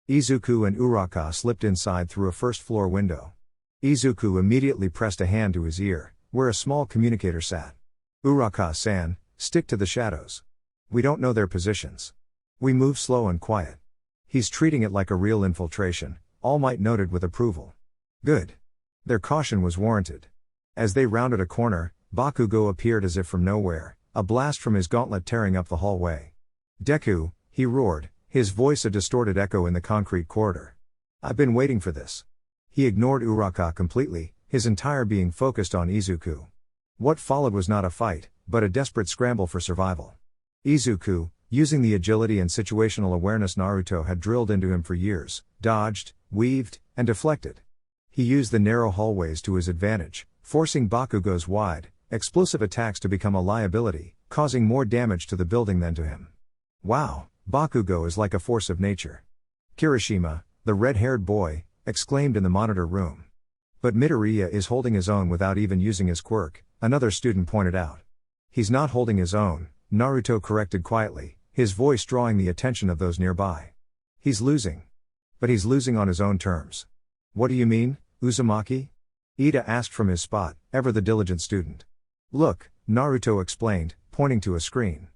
Izuku and Uraka slipped inside through a first-floor window. Izuku immediately pressed a hand to his ear, where a small communicator sat. Uraka-san, stick to the shadows. We don't know their positions. We move slow and quiet. He's treating it like a real infiltration, All Might noted with approval. Good. Their caution was warranted. As they rounded a corner, Bakugo appeared as if from nowhere, a blast from his gauntlet tearing up the hallway. Deku, he roared, his voice a distorted echo in the concrete corridor. I've been waiting for this. He ignored Uraka completely, his entire being focused on Izuku. What followed was not a fight, but a desperate scramble for survival. Izuku, using the agility and situational awareness Naruto had drilled into him for years, dodged, weaved, and deflected. He used the narrow hallways to his advantage, forcing Bakugo's wide, explosive attacks to become a liability, causing more damage to the building than to him. Wow, Bakugo is like a force of nature. Kirishima, the red-haired boy, exclaimed in the monitor room. But Midoriya is holding his own without even using his quirk, another student pointed out. He's not holding his own, Naruto corrected quietly, his voice drawing the attention of those nearby. He's losing. But he's losing on his own terms. What do you mean, Uzumaki? Ida asked from his spot, ever the diligent student. Look, Naruto explained, pointing to a screen.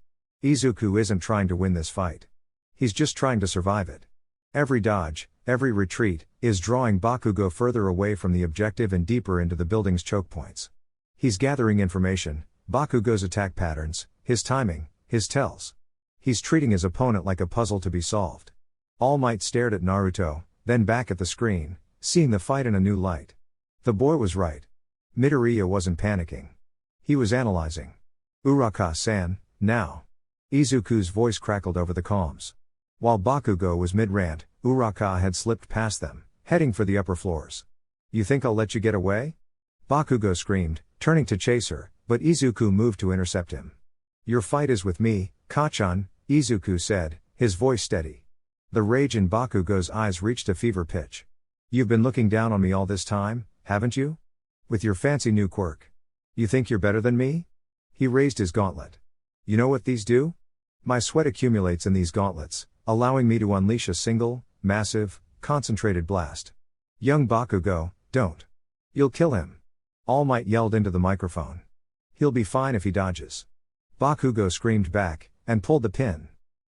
Izuku isn't trying to win this fight. He's just trying to survive it. Every dodge, every retreat, is drawing Bakugo further away from the objective and deeper into the building's choke points. He's gathering information, Bakugo's attack patterns, his timing, his tells. He's treating his opponent like a puzzle to be solved. All Might stared at Naruto, then back at the screen, seeing the fight in a new light. The boy was right. Midoriya wasn't panicking. He was analyzing. Uraka-san, now. Izuku's voice crackled over the comms. While Bakugo was mid-rant, Uraka had slipped past them, heading for the upper floors. You think I'll let you get away? Bakugo screamed, turning to chase her, but Izuku moved to intercept him. Your fight is with me, Kachan, Izuku said, his voice steady. The rage in Bakugo's eyes reached a fever pitch. You've been looking down on me all this time, haven't you? With your fancy new quirk. You think you're better than me? He raised his gauntlet. You know what these do? My sweat accumulates in these gauntlets, allowing me to unleash a single, massive, concentrated blast. Young Bakugo, don't. You'll kill him. All Might yelled into the microphone. He'll be fine if he dodges. Bakugo screamed back, and pulled the pin.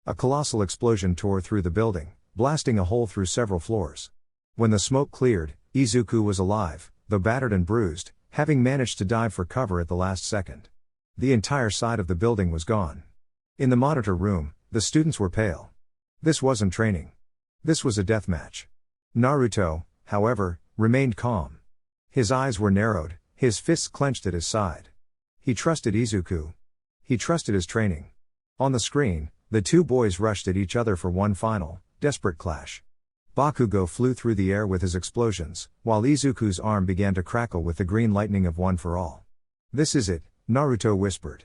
A colossal explosion tore through the building, blasting a hole through several floors. When the smoke cleared, Izuku was alive, though battered and bruised, having managed to dive for cover at the last second. The entire side of the building was gone. In the monitor room, the students were pale. This wasn't training. This was a deathmatch. Naruto, however, remained calm. His eyes were narrowed, his fists clenched at his side. He trusted Izuku. He trusted his training. On the screen, the two boys rushed at each other for one final, desperate clash. Bakugo flew through the air with his explosions, while Izuku's arm began to crackle with the green lightning of One for All. This is it, Naruto whispered.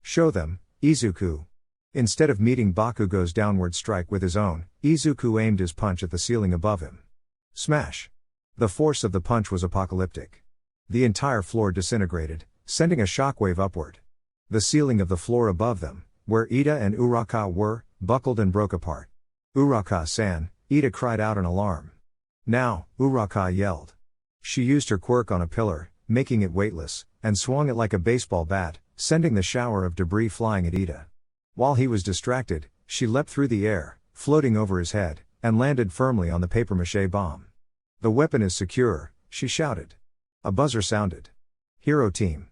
Show them, Izuku. Instead of meeting Bakugo's downward strike with his own, Izuku aimed his punch at the ceiling above him. Smash! The force of the punch was apocalyptic. The entire floor disintegrated, sending a shockwave upward. The ceiling of the floor above them, where Edida and Uraka were, buckled and broke apart. Uraka-san, Edida cried out in alarm. Now, Uraka yelled. She used her quirk on a pillar, making it weightless, and swung it like a baseball bat, sending the shower of debris flying at Edida. While he was distracted, she leapt through the air, floating over his head, and landed firmly on the papier-mâché bomb. The weapon is secure, she shouted. A buzzer sounded. Hero team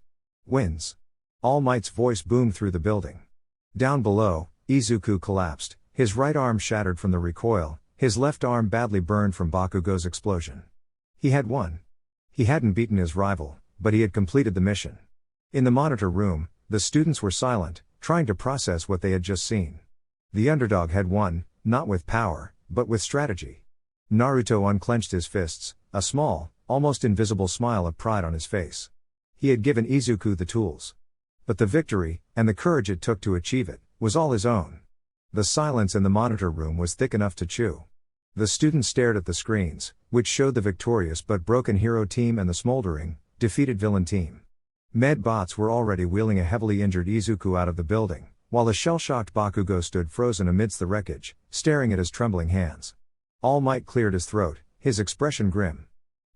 wins. All Might's voice boomed through the building. Down below, Izuku collapsed, his right arm shattered from the recoil, his left arm badly burned from Bakugo's explosion. He had won. He hadn't beaten his rival, but he had completed the mission. In the monitor room, the students were silent, trying to process what they had just seen. The underdog had won, not with power, but with strategy. Naruto unclenched his fists, a small, almost invisible smile of pride on his face. He had given Izuku the tools. But the victory, and the courage it took to achieve it, was all his own. The silence in the monitor room was thick enough to chew. The students stared at the screens, which showed the victorious but broken hero team and the smoldering, defeated villain team. Medbots were already wheeling a heavily injured Izuku out of the building, while the shell-shocked Bakugo stood frozen amidst the wreckage, staring at his trembling hands. All Might cleared his throat, his expression grim.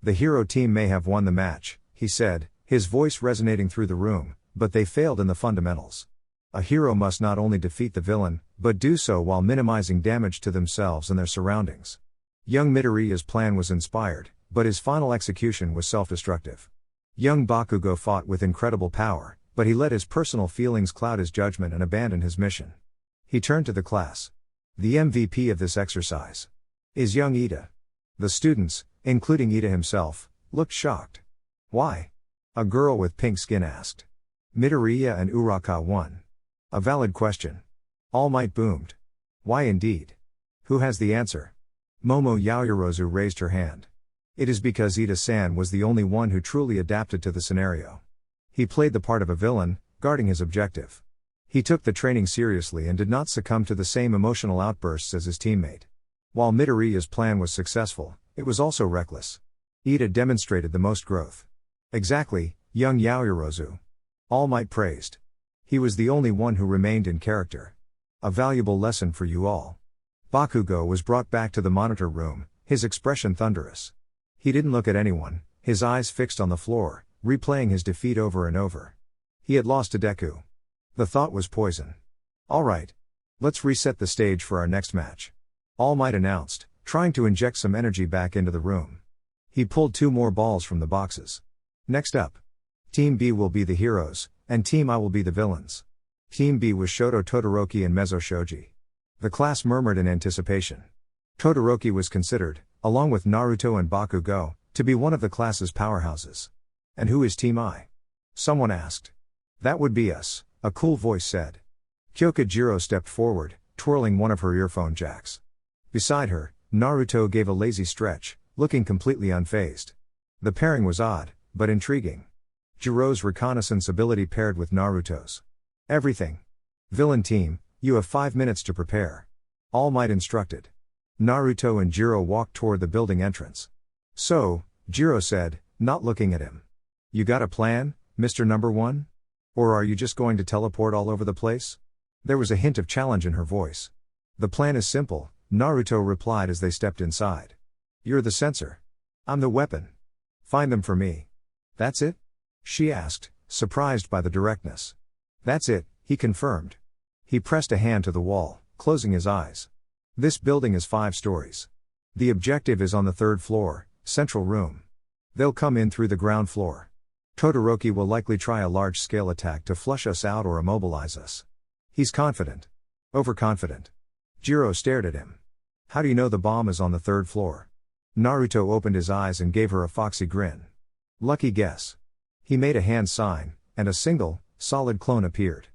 The hero team may have won the match, he said, his voice resonating through the room, but they failed in the fundamentals. A hero must not only defeat the villain, but do so while minimizing damage to themselves and their surroundings. Young Midoriya's plan was inspired, but his final execution was self-destructive. Young Bakugo fought with incredible power, but he let his personal feelings cloud his judgment and abandoned his mission. He turned to the class. The MVP of this exercise is young Edida. The students, including Edida himself, looked shocked. Why? A girl with pink skin asked. Midoriya and Uraka won. A valid question. All Might boomed. Why indeed? Who has the answer? Momo Yaoyorozu raised her hand. It is because Edida-san was the only one who truly adapted to the scenario. He played the part of a villain, guarding his objective. He took the training seriously and did not succumb to the same emotional outbursts as his teammate. While Midoriya's plan was successful, it was also reckless. Edida demonstrated the most growth. Exactly, young Yaoyorozu. All Might praised. He was the only one who remained in character. A valuable lesson for you all. Bakugo was brought back to the monitor room, his expression thunderous. He didn't look at anyone, his eyes fixed on the floor, replaying his defeat over and over. He had lost to Deku. The thought was poison. All right. Let's reset the stage for our next match. All Might announced, trying to inject some energy back into the room. He pulled 2 more balls from the boxes. Next up. Team B will be the heroes, and Team I will be the villains. Team B was Shoto Todoroki and Mezzo Shoji. The class murmured in anticipation. Todoroki was considered, along with Naruto and Bakugo, to be one of the class's powerhouses. And who is Team I? Someone asked. That would be us, a cool voice said. Kyokujiro stepped forward, twirling one of her earphone jacks. Beside her, Naruto gave a lazy stretch, looking completely unfazed. The pairing was odd, but intriguing. Jiro's reconnaissance ability paired with Naruto's. Everything. Villain team, you have 5 minutes to prepare. All Might instructed. Naruto and Jiro walked toward the building entrance. So, Jiro said, not looking at him. You got a plan, Mr. Number 1? Or are you just going to teleport all over the place? There was a hint of challenge in her voice. The plan is simple, Naruto replied as they stepped inside. You're the sensor. I'm the weapon. Find them for me. That's it? She asked, surprised by the directness. That's it, he confirmed. He pressed a hand to the wall, closing his eyes. This building is 5 stories. The objective is on the 3rd floor, central room. They'll come in through the ground floor. Todoroki will likely try a large-scale attack to flush us out or immobilize us. He's confident. Overconfident. Jiro stared at him. How do you know the bomb is on the 3rd floor? Naruto opened his eyes and gave her a foxy grin. Lucky guess. He made a hand sign, and a single, solid clone appeared.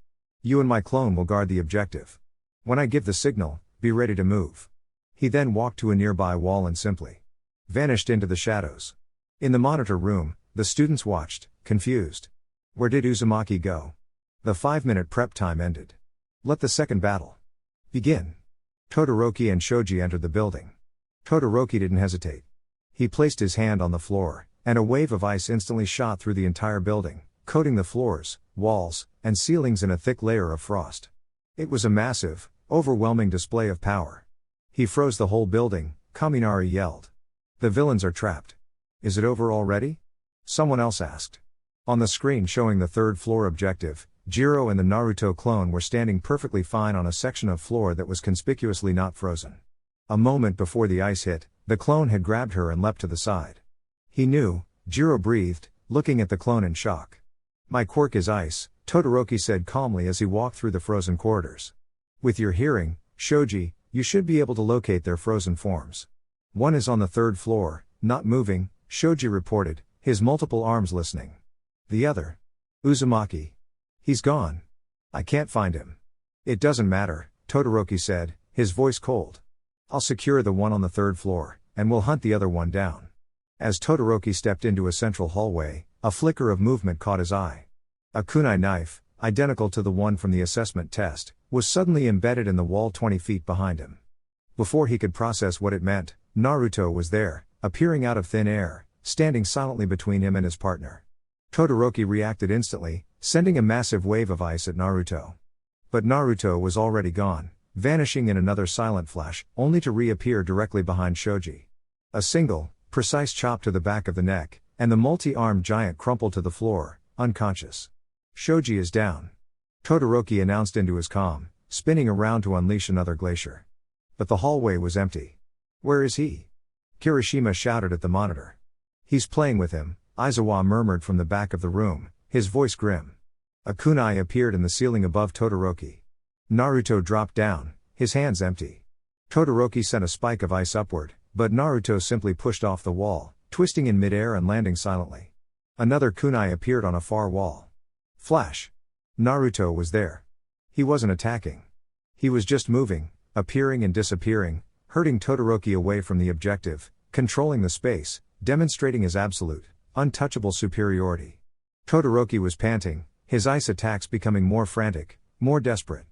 You and my clone will guard the objective. When I give the signal, be ready to move. He then walked to a nearby wall and simply vanished into the shadows. In the monitor room, the students watched, confused. Where did Uzumaki go? The 5-minute prep time ended. Let the second battle begin. Todoroki and Shoji entered the building. Todoroki didn't hesitate. He placed his hand on the floor, and a wave of ice instantly shot through the entire building, coating the floors, walls, and ceilings in a thick layer of frost. It was a massive, overwhelming display of power. He froze the whole building, Kaminari yelled. The villains are trapped. Is it over already? Someone else asked. On the screen showing the third floor objective, Jiro and the Naruto clone were standing perfectly fine on a section of floor that was conspicuously not frozen. A moment before the ice hit, the clone had grabbed her and leapt to the side. He knew, Jiro breathed, looking at the clone in shock. My quirk is ice, Todoroki said calmly as he walked through the frozen corridors. With your hearing, Shoji, you should be able to locate their frozen forms. One is on the third floor, not moving, Shoji reported, his multiple arms listening. The other? Uzumaki. He's gone. I can't find him. It doesn't matter, Todoroki said, his voice cold. I'll secure the one on the third floor, and we'll hunt the other one down. As Todoroki stepped into a central hallway, a flicker of movement caught his eye. A kunai knife, identical to the one from the assessment test, was suddenly embedded in the wall 20 feet behind him. Before he could process what it meant, Naruto was there, appearing out of thin air, standing silently between him and his partner. Todoroki reacted instantly, sending a massive wave of ice at Naruto. But Naruto was already gone, vanishing in another silent flash, only to reappear directly behind Shoji. A single, precise chop to the back of the neck, and the multi-armed giant crumpled to the floor, unconscious. Shoji is down. Todoroki announced into his comm, spinning around to unleash another glacier. But the hallway was empty. Where is he? Kirishima shouted at the monitor. He's playing with him, Aizawa murmured from the back of the room, his voice grim. A kunai appeared in the ceiling above Todoroki. Naruto dropped down, his hands empty. Todoroki sent a spike of ice upward, but Naruto simply pushed off the wall, twisting in midair and landing silently. Another kunai appeared on a far wall. Flash. Naruto was there. He wasn't attacking. He was just moving, appearing and disappearing, herding Todoroki away from the objective, controlling the space, demonstrating his absolute, untouchable superiority. Todoroki was panting, his ice attacks becoming more frantic, more desperate.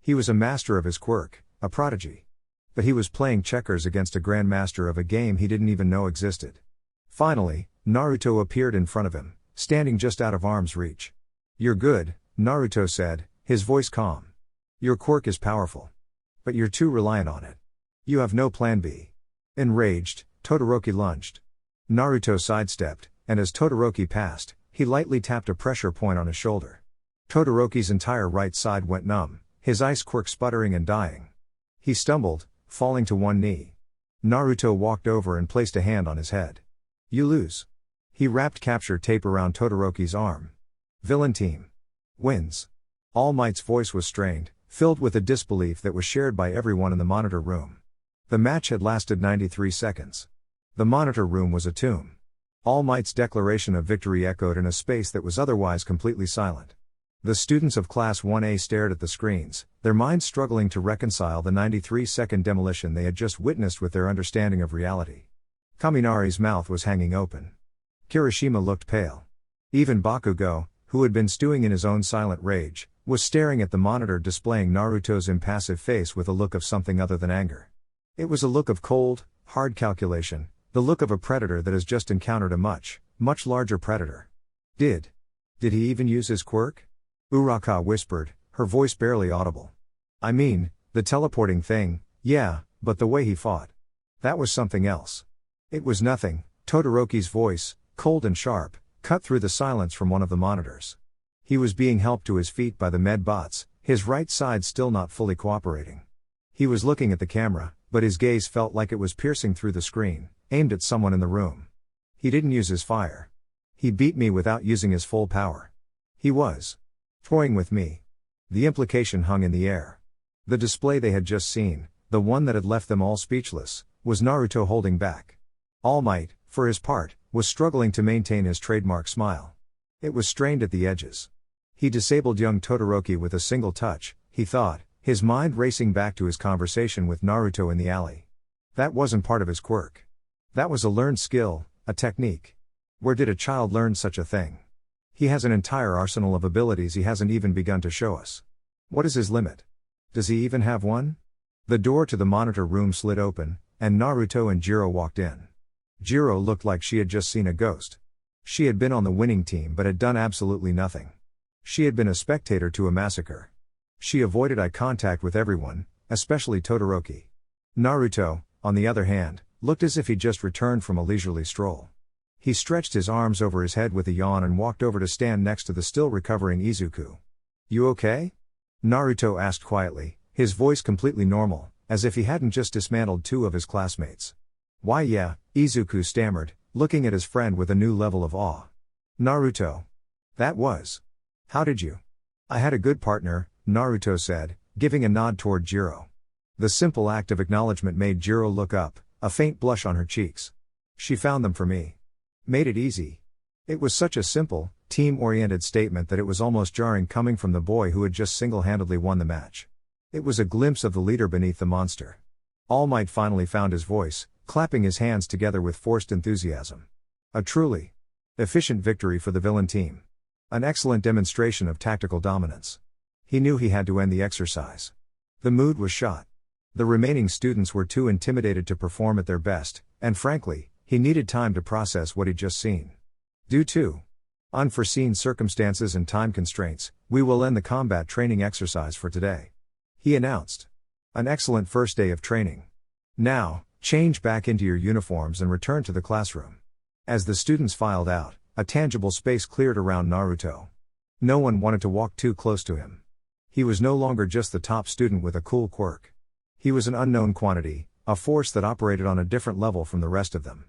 He was a master of his quirk, a prodigy. But he was playing checkers against a grandmaster of a game he didn't even know existed. Finally, Naruto appeared in front of him, standing just out of arm's reach. You're good, Naruto said, his voice calm. Your quirk is powerful. But you're too reliant on it. You have no plan B. Enraged, Todoroki lunged. Naruto sidestepped, and as Todoroki passed, he lightly tapped a pressure point on his shoulder. Todoroki's entire right side went numb, his ice quirk sputtering and dying. He stumbled, falling to one knee. Naruto walked over and placed a hand on his head. You lose. He wrapped capture tape around Todoroki's arm. Villain team wins. All Might's voice was strained, filled with a disbelief that was shared by everyone in the monitor room. The match had lasted 93 seconds. The monitor room was a tomb. All Might's declaration of victory echoed in a space that was otherwise completely silent. The students of Class 1A stared at the screens, their minds struggling to reconcile the 93-second demolition they had just witnessed with their understanding of reality. Kaminari's mouth was hanging open. Kirishima looked pale. Even Bakugo, who had been stewing in his own silent rage, was staring at the monitor displaying Naruto's impassive face with a look of something other than anger. It was a look of cold, hard calculation, the look of a predator that has just encountered a much, much larger predator. Did he even use his quirk? Uraka whispered, her voice barely audible. I mean, the teleporting thing, yeah, but the way he fought. That was something else. It was nothing, Todoroki's voice, cold and sharp, cut through the silence from one of the monitors. He was being helped to his feet by the med bots, his right side still not fully cooperating. He was looking at the camera, but his gaze felt like it was piercing through the screen, aimed at someone in the room. He didn't use his fire. He beat me without using his full power. He was toying with me. The implication hung in the air. The display they had just seen, the one that had left them all speechless, was Naruto holding back. All Might, for his part, was struggling to maintain his trademark smile. It was strained at the edges. He disabled young Todoroki with a single touch, he thought, his mind racing back to his conversation with Naruto in the alley. That wasn't part of his quirk. That was a learned skill, a technique. Where did a child learn such a thing? He has an entire arsenal of abilities he hasn't even begun to show us. What is his limit? Does he even have one? The door to the monitor room slid open, and Naruto and Jiro walked in. Jiro looked like she had just seen a ghost. She had been on the winning team but had done absolutely nothing. She had been a spectator to a massacre. She avoided eye contact with everyone, especially Todoroki. Naruto, on the other hand, looked as if he'd just returned from a leisurely stroll. He stretched his arms over his head with a yawn and walked over to stand next to the still recovering Izuku. "You okay?" Naruto asked quietly, his voice completely normal, as if he hadn't just dismantled two of his classmates. "Why yeah," Izuku stammered, looking at his friend with a new level of awe. "Naruto. That was. How did you?" "I had a good partner," Naruto said, giving a nod toward Jiro. The simple act of acknowledgement made Jiro look up, a faint blush on her cheeks. "She found them for me. Made it easy." It was such a simple, team-oriented statement that it was almost jarring coming from the boy who had just single-handedly won the match. It was a glimpse of the leader beneath the monster. All Might finally found his voice, clapping his hands together with forced enthusiasm. A truly efficient victory for the villain team. An excellent demonstration of tactical dominance. He knew he had to end the exercise. The mood was shot. The remaining students were too intimidated to perform at their best, and frankly, he needed time to process what he'd just seen. Due to unforeseen circumstances and time constraints, we will end the combat training exercise for today, he announced. An excellent first day of training. Now, change back into your uniforms and return to the classroom. As the students filed out, a tangible space cleared around Naruto. No one wanted to walk too close to him. He was no longer just the top student with a cool quirk. He was an unknown quantity, a force that operated on a different level from the rest of them.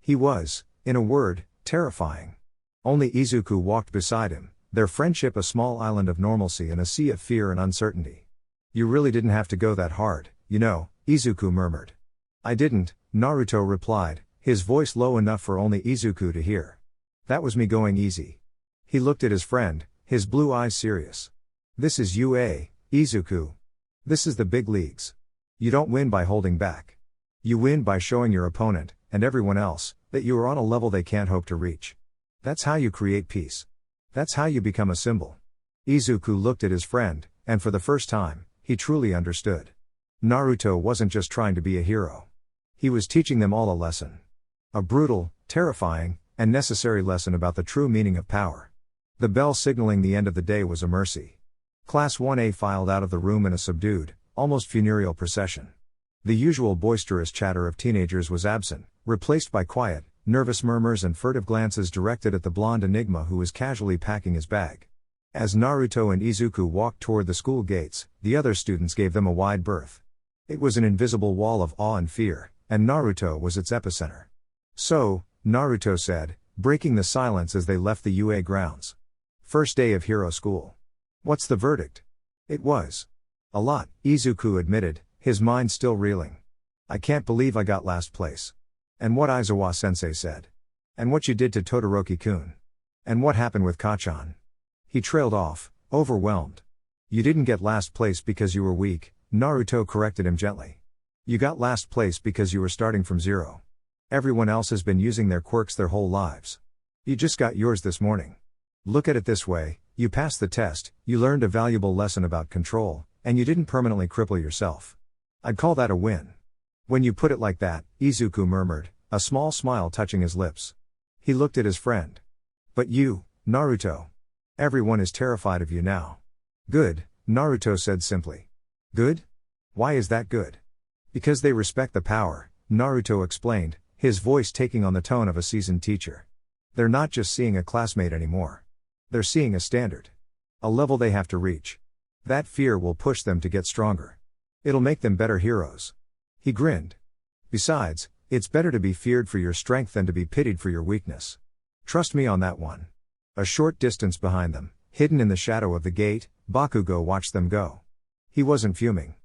He was, in a word, terrifying. Only Izuku walked beside him, their friendship a small island of normalcy in a sea of fear and uncertainty. "You really didn't have to go that hard, you know," Izuku murmured. "I didn't," Naruto replied, his voice low enough for only Izuku to hear. "That was me going easy." He looked at his friend, his blue eyes serious. "This is UA, Izuku. This is the big leagues. You don't win by holding back. You win by showing your opponent, and everyone else, that you are on a level they can't hope to reach. That's how you create peace. That's how you become a symbol." Izuku looked at his friend, and for the first time, he truly understood. Naruto wasn't just trying to be a hero. He was teaching them all a lesson. A brutal, terrifying, and necessary lesson about the true meaning of power. The bell signaling the end of the day was a mercy. Class 1A filed out of the room in a subdued, almost funereal procession. The usual boisterous chatter of teenagers was absent, replaced by quiet, nervous murmurs and furtive glances directed at the blonde enigma who was casually packing his bag. As Naruto and Izuku walked toward the school gates, the other students gave them a wide berth. It was an invisible wall of awe and fear, and Naruto was its epicenter. "So," Naruto said, breaking the silence as they left the UA grounds. "First day of hero school. What's the verdict?" "It was a lot," Izuku admitted, his mind still reeling. "I can't believe I got last place. And what Aizawa-sensei said. And what you did to Todoroki-kun. And what happened with Kachan." He trailed off, overwhelmed. "You didn't get last place because you were weak," Naruto corrected him gently. "You got last place because you were starting from zero. Everyone else has been using their quirks their whole lives. You just got yours this morning. Look at it this way, you passed the test, you learned a valuable lesson about control, and you didn't permanently cripple yourself. I'd call that a win." "When you put it like that," Izuku murmured, a small smile touching his lips. He looked at his friend. "But you, Naruto. Everyone is terrified of you now." "Good," Naruto said simply. "Good? Why is that good?" "Because they respect the power," Naruto explained, his voice taking on the tone of a seasoned teacher. "They're not just seeing a classmate anymore. They're seeing a standard. A level they have to reach. That fear will push them to get stronger. It'll make them better heroes." He grinned. "Besides, it's better to be feared for your strength than to be pitied for your weakness. Trust me on that one." A short distance behind them, hidden in the shadow of the gate, Bakugo watched them go. He wasn't fuming.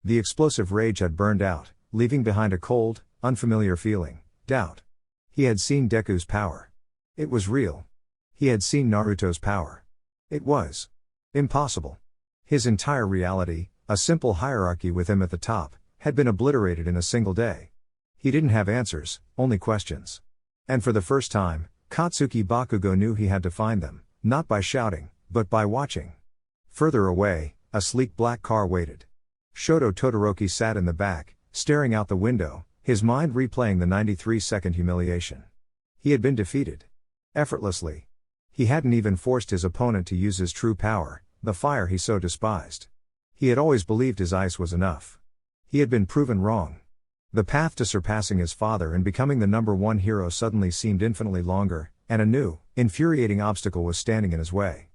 The explosive rage had burned out, leaving behind a cold, unfamiliar feeling, doubt. He had seen Deku's power. It was real. He had seen Naruto's power. It was impossible. His entire reality, a simple hierarchy with him at the top, had been obliterated in a single day. He didn't have answers, only questions. And for the first time, Katsuki Bakugo knew he had to find them, Not by shouting, but by watching. Further away, a sleek black car waited. Shoto Todoroki sat in the back, staring out the window, his mind replaying the 93-second humiliation. He had been defeated. Effortlessly. He hadn't even forced his opponent to use his true power, the fire he so despised. He had always believed his ice was enough. He had been proven wrong. The path to surpassing his father and becoming the #1 hero suddenly seemed infinitely longer, and a new, infuriating obstacle was standing in his way.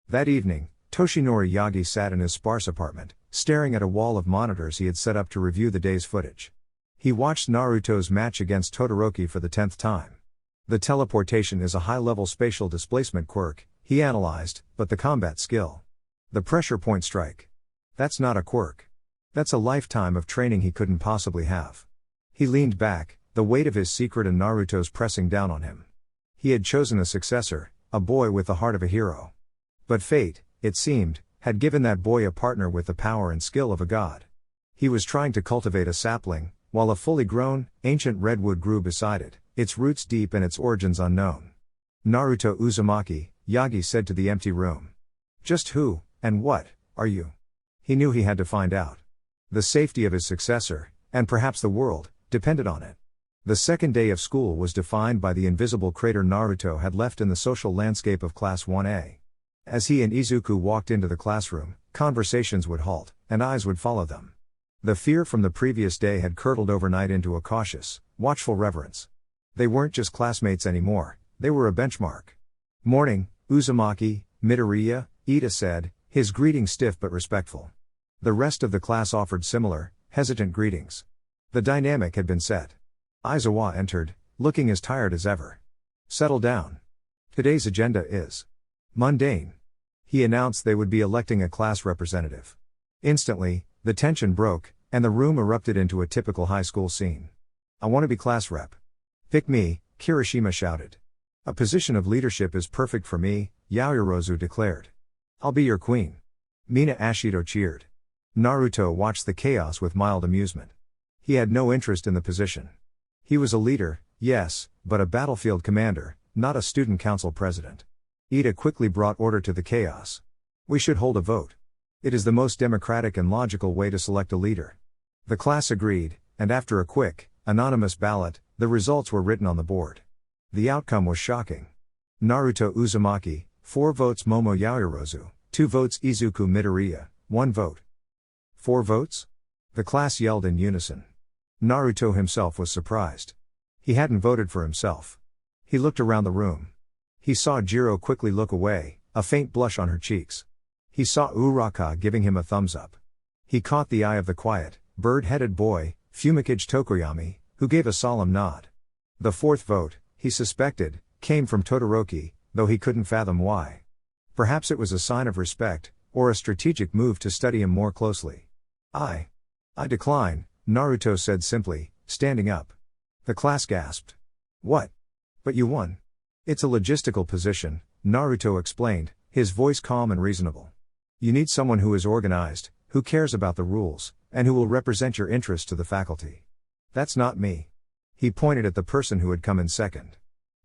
That evening, Toshinori Yagi sat in his sparse apartment, staring at a wall of monitors he had set up to review the day's footage. He watched Naruto's match against Todoroki for the 10th time. The teleportation is a high-level spatial displacement quirk, he analyzed, but the combat skill. The pressure point strike. That's not a quirk. That's a lifetime of training he couldn't possibly have. He leaned back, the weight of his secret and Naruto's pressing down on him. He had chosen a successor, a boy with the heart of a hero. But fate, it seemed, had given that boy a partner with the power and skill of a god. He was trying to cultivate a sapling, while a fully grown, ancient redwood grew beside it, its roots deep and its origins unknown. Naruto Uzumaki, Yagi said to the empty room. Just who, and what, are you? He knew he had to find out. The safety of his successor, and perhaps the world, depended on it. The second day of school was defined by the invisible crater Naruto had left in the social landscape of Class 1A. As he and Izuku walked into the classroom, conversations would halt, and eyes would follow them. The fear from the previous day had curdled overnight into a cautious, watchful reverence. They weren't just classmates anymore, they were a benchmark. Morning, Uzumaki, Midoriya, Edida said, his greeting stiff but respectful. The rest of the class offered similar, hesitant greetings. The dynamic had been set. Aizawa entered, looking as tired as ever. Settle down. Today's agenda is mundane. He announced they would be electing a class representative. Instantly, the tension broke, and the room erupted into a typical high school scene. I want to be class rep. Pick me, Kirishima shouted. A position of leadership is perfect for me, Yaoyorozu declared. I'll be your queen. Mina Ashido cheered. Naruto watched the chaos with mild amusement. He had no interest in the position. He was a leader, yes, but a battlefield commander, not a student council president. Edida quickly brought order to the chaos. We should hold a vote. It is the most democratic and logical way to select a leader. The class agreed, and after a quick, anonymous ballot, the results were written on the board. The outcome was shocking. Naruto Uzumaki, 4 votes Momo Yaoyorozu, 2 votes Izuku Midoriya, 1 vote. 4 votes? The class yelled in unison. Naruto himself was surprised. He hadn't voted for himself. He looked around the room. He saw Jiro quickly look away, a faint blush on her cheeks. He saw Uraka giving him a thumbs up. He caught the eye of the quiet, bird-headed boy, Fumikage Tokoyami, who gave a solemn nod. The 4th vote, he suspected, came from Todoroki, though he couldn't fathom why. Perhaps it was a sign of respect, or a strategic move to study him more closely. I decline, Naruto said simply, standing up. The class gasped. What? But you won. It's a logistical position, Naruto explained, his voice calm and reasonable. You need someone who is organized, who cares about the rules, and who will represent your interests to the faculty. That's not me. He pointed at the person who had come in second.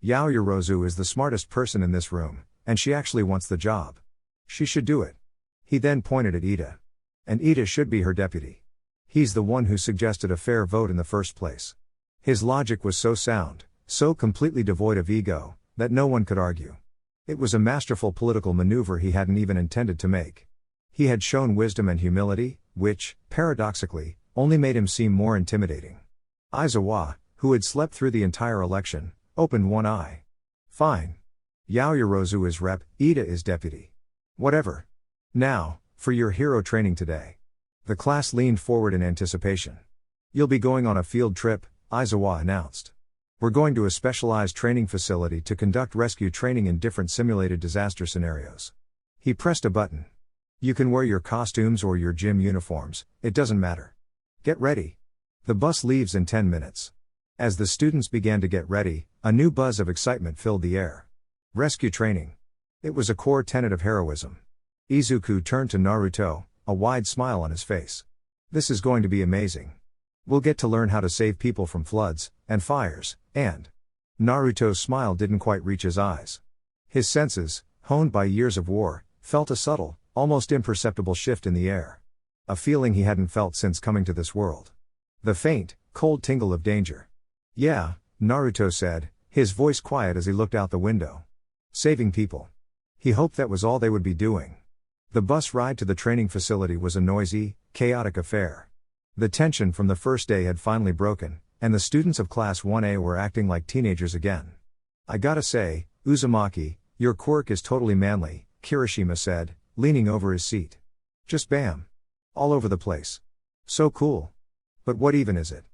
Yaoyorozu is the smartest person in this room, and she actually wants the job. She should do it. He then pointed at Edida. And Edida should be her deputy. He's the one who suggested a fair vote in the first place. His logic was so sound, so completely devoid of ego, that no one could argue. It was a masterful political maneuver he hadn't even intended to make. He had shown wisdom and humility, which, paradoxically, only made him seem more intimidating. Aizawa, who had slept through the entire election, opened one eye. Fine. Yaoyorozu is rep, Edida is deputy. Whatever. Now, for your hero training today. The class leaned forward in anticipation. You'll be going on a field trip, Aizawa announced. We're going to a specialized training facility to conduct rescue training in different simulated disaster scenarios. He pressed a button. You can wear your costumes or your gym uniforms, it doesn't matter. Get ready. The bus leaves in 10 minutes. As the students began to get ready, a new buzz of excitement filled the air. Rescue training. It was a core tenet of heroism. Izuku turned to Naruto, a wide smile on his face. This is going to be amazing. We'll get to learn how to save people from floods, and fires, and... Naruto's smile didn't quite reach his eyes. His senses, honed by years of war, felt a subtle, almost imperceptible shift in the air. A feeling he hadn't felt since coming to this world. The faint, cold tingle of danger. Yeah, Naruto said, his voice quiet as he looked out the window. Saving people. He hoped that was all they would be doing. The bus ride to the training facility was a noisy, chaotic affair. The tension from the first day had finally broken, and the students of Class 1A were acting like teenagers again. I gotta say, Uzumaki, your quirk is totally manly, Kirishima said, leaning over his seat. Just bam. All over the place. So cool. But what even is it?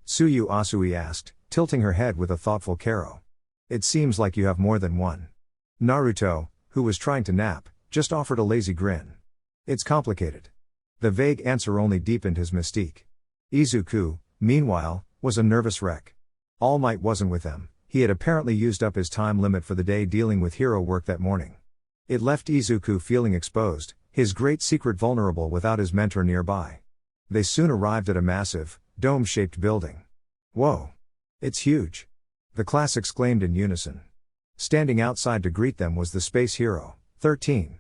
Tsuyu Asui asked, tilting her head with a thoughtful Karo. It seems like you have more than one. Naruto, who was trying to nap, just offered a lazy grin. It's complicated. The vague answer only deepened his mystique. Izuku, meanwhile, was a nervous wreck. All Might wasn't with them. He had apparently used up his time limit for the day dealing with hero work that morning. It left Izuku feeling exposed, his great secret vulnerable without his mentor nearby. They soon arrived at a massive, dome-shaped building. Whoa! It's huge! The class exclaimed in unison. Standing outside to greet them was the space hero, 13.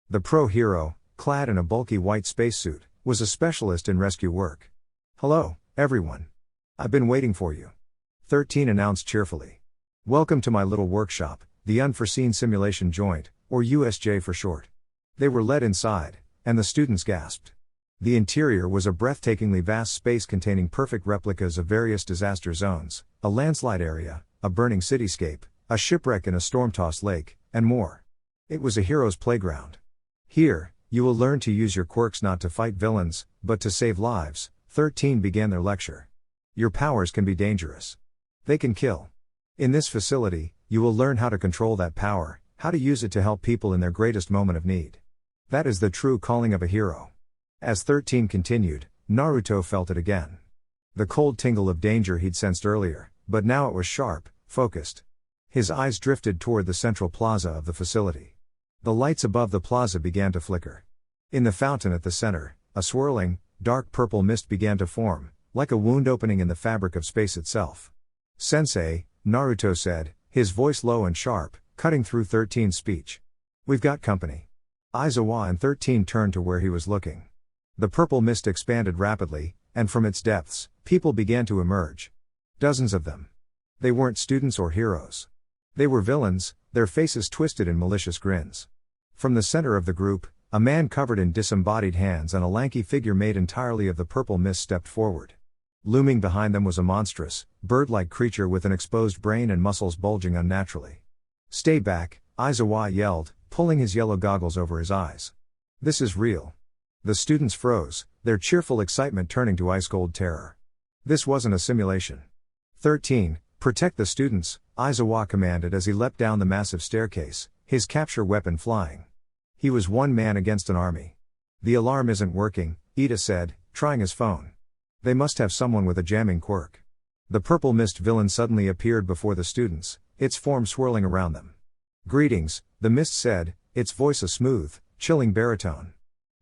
The pro hero, clad in a bulky white spacesuit, was a specialist in rescue work. Hello, everyone. I've been waiting for you. 13 announced cheerfully. Welcome to my little workshop, the Unforeseen Simulation Joint, or USJ for short. They were led inside, and the students gasped. The interior was a breathtakingly vast space containing perfect replicas of various disaster zones, a landslide area, a burning cityscape, a shipwreck in a storm-tossed lake, and more. It was a hero's playground. Here, you will learn to use your quirks not to fight villains, but to save lives, 13 began their lecture. Your powers can be dangerous. They can kill. In this facility, you will learn how to control that power, how to use it to help people in their greatest moment of need. That is the true calling of a hero. As 13 continued, Naruto felt it again. The cold tingle of danger he'd sensed earlier, but now it was sharp, focused. His eyes drifted toward the central plaza of the facility. The lights above the plaza began to flicker. In the fountain at the center, a swirling, dark purple mist began to form, like a wound opening in the fabric of space itself. Sensei, Naruto said, his voice low and sharp, cutting through 13's speech. We've got company. Aizawa and 13 turned to where he was looking. The purple mist expanded rapidly, and from its depths, people began to emerge. Dozens of them. They weren't students or heroes. They were villains, their faces twisted in malicious grins. From the center of the group, a man covered in disembodied hands and a lanky figure made entirely of the purple mist stepped forward. Looming behind them was a monstrous, bird-like creature with an exposed brain and muscles bulging unnaturally. Stay back, Aizawa yelled, pulling his yellow goggles over his eyes. This is real. The students froze, their cheerful excitement turning to ice-cold terror. This wasn't a simulation. 13, protect the students, Aizawa commanded as he leapt down the massive staircase, his capture weapon flying. He was one man against an army. The alarm isn't working, Edida said, trying his phone. They must have someone with a jamming quirk. The purple mist villain suddenly appeared before the students, its form swirling around them. Greetings, the mist said, its voice a smooth, chilling baritone.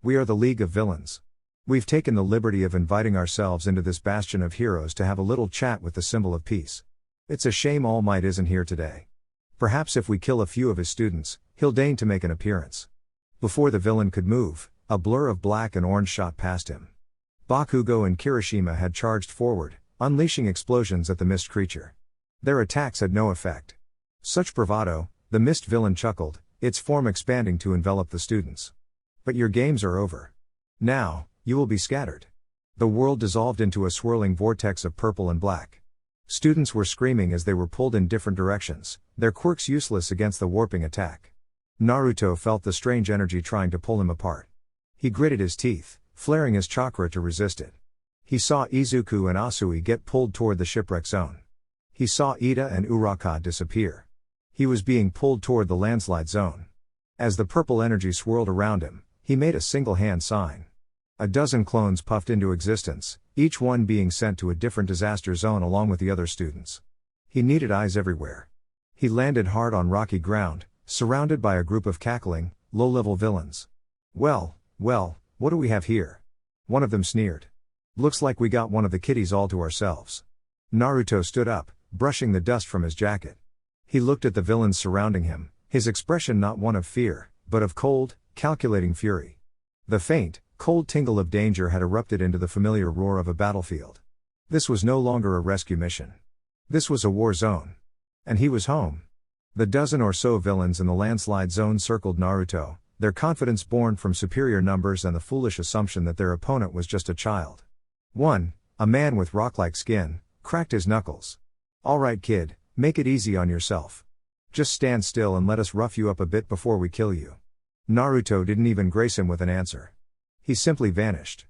We are the League of Villains. We've taken the liberty of inviting ourselves into this bastion of heroes to have a little chat with the symbol of peace. It's a shame All Might isn't here today. Perhaps if we kill a few of his students, he'll deign to make an appearance. Before the villain could move, a blur of black and orange shot past him. Bakugo and Kirishima had charged forward, unleashing explosions at the mist creature. Their attacks had no effect. Such bravado, the mist villain chuckled, its form expanding to envelop the students. But your games are over. Now, you will be scattered. The world dissolved into a swirling vortex of purple and black. Students were screaming as they were pulled in different directions, their quirks useless against the warping attack. Naruto felt the strange energy trying to pull him apart. He gritted his teeth, flaring his chakra to resist it. He saw Izuku and Asui get pulled toward the shipwreck zone. He saw Edida and Uraka disappear. He was being pulled toward the landslide zone. As the purple energy swirled around him, he made a single hand sign. A dozen clones puffed into existence, each one being sent to a different disaster zone along with the other students. He needed eyes everywhere. He landed hard on rocky ground, surrounded by a group of cackling, low-level villains. Well, what do we have here? One of them sneered. Looks like we got one of the kiddies all to ourselves. Naruto stood up, brushing the dust from his jacket. He looked at the villains surrounding him, his expression not one of fear, but of cold, calculating fury. The faint, cold tingle of danger had erupted into the familiar roar of a battlefield. This was no longer a rescue mission. This was a war zone. And he was home. The dozen or so villains in the landslide zone circled Naruto, their confidence born from superior numbers and the foolish assumption that their opponent was just a child. One, a man with rock-like skin, cracked his knuckles. "All right, kid, make it easy on yourself. Just stand still and let us rough you up a bit before we kill you." Naruto didn't even grace him with an answer. He simply vanished.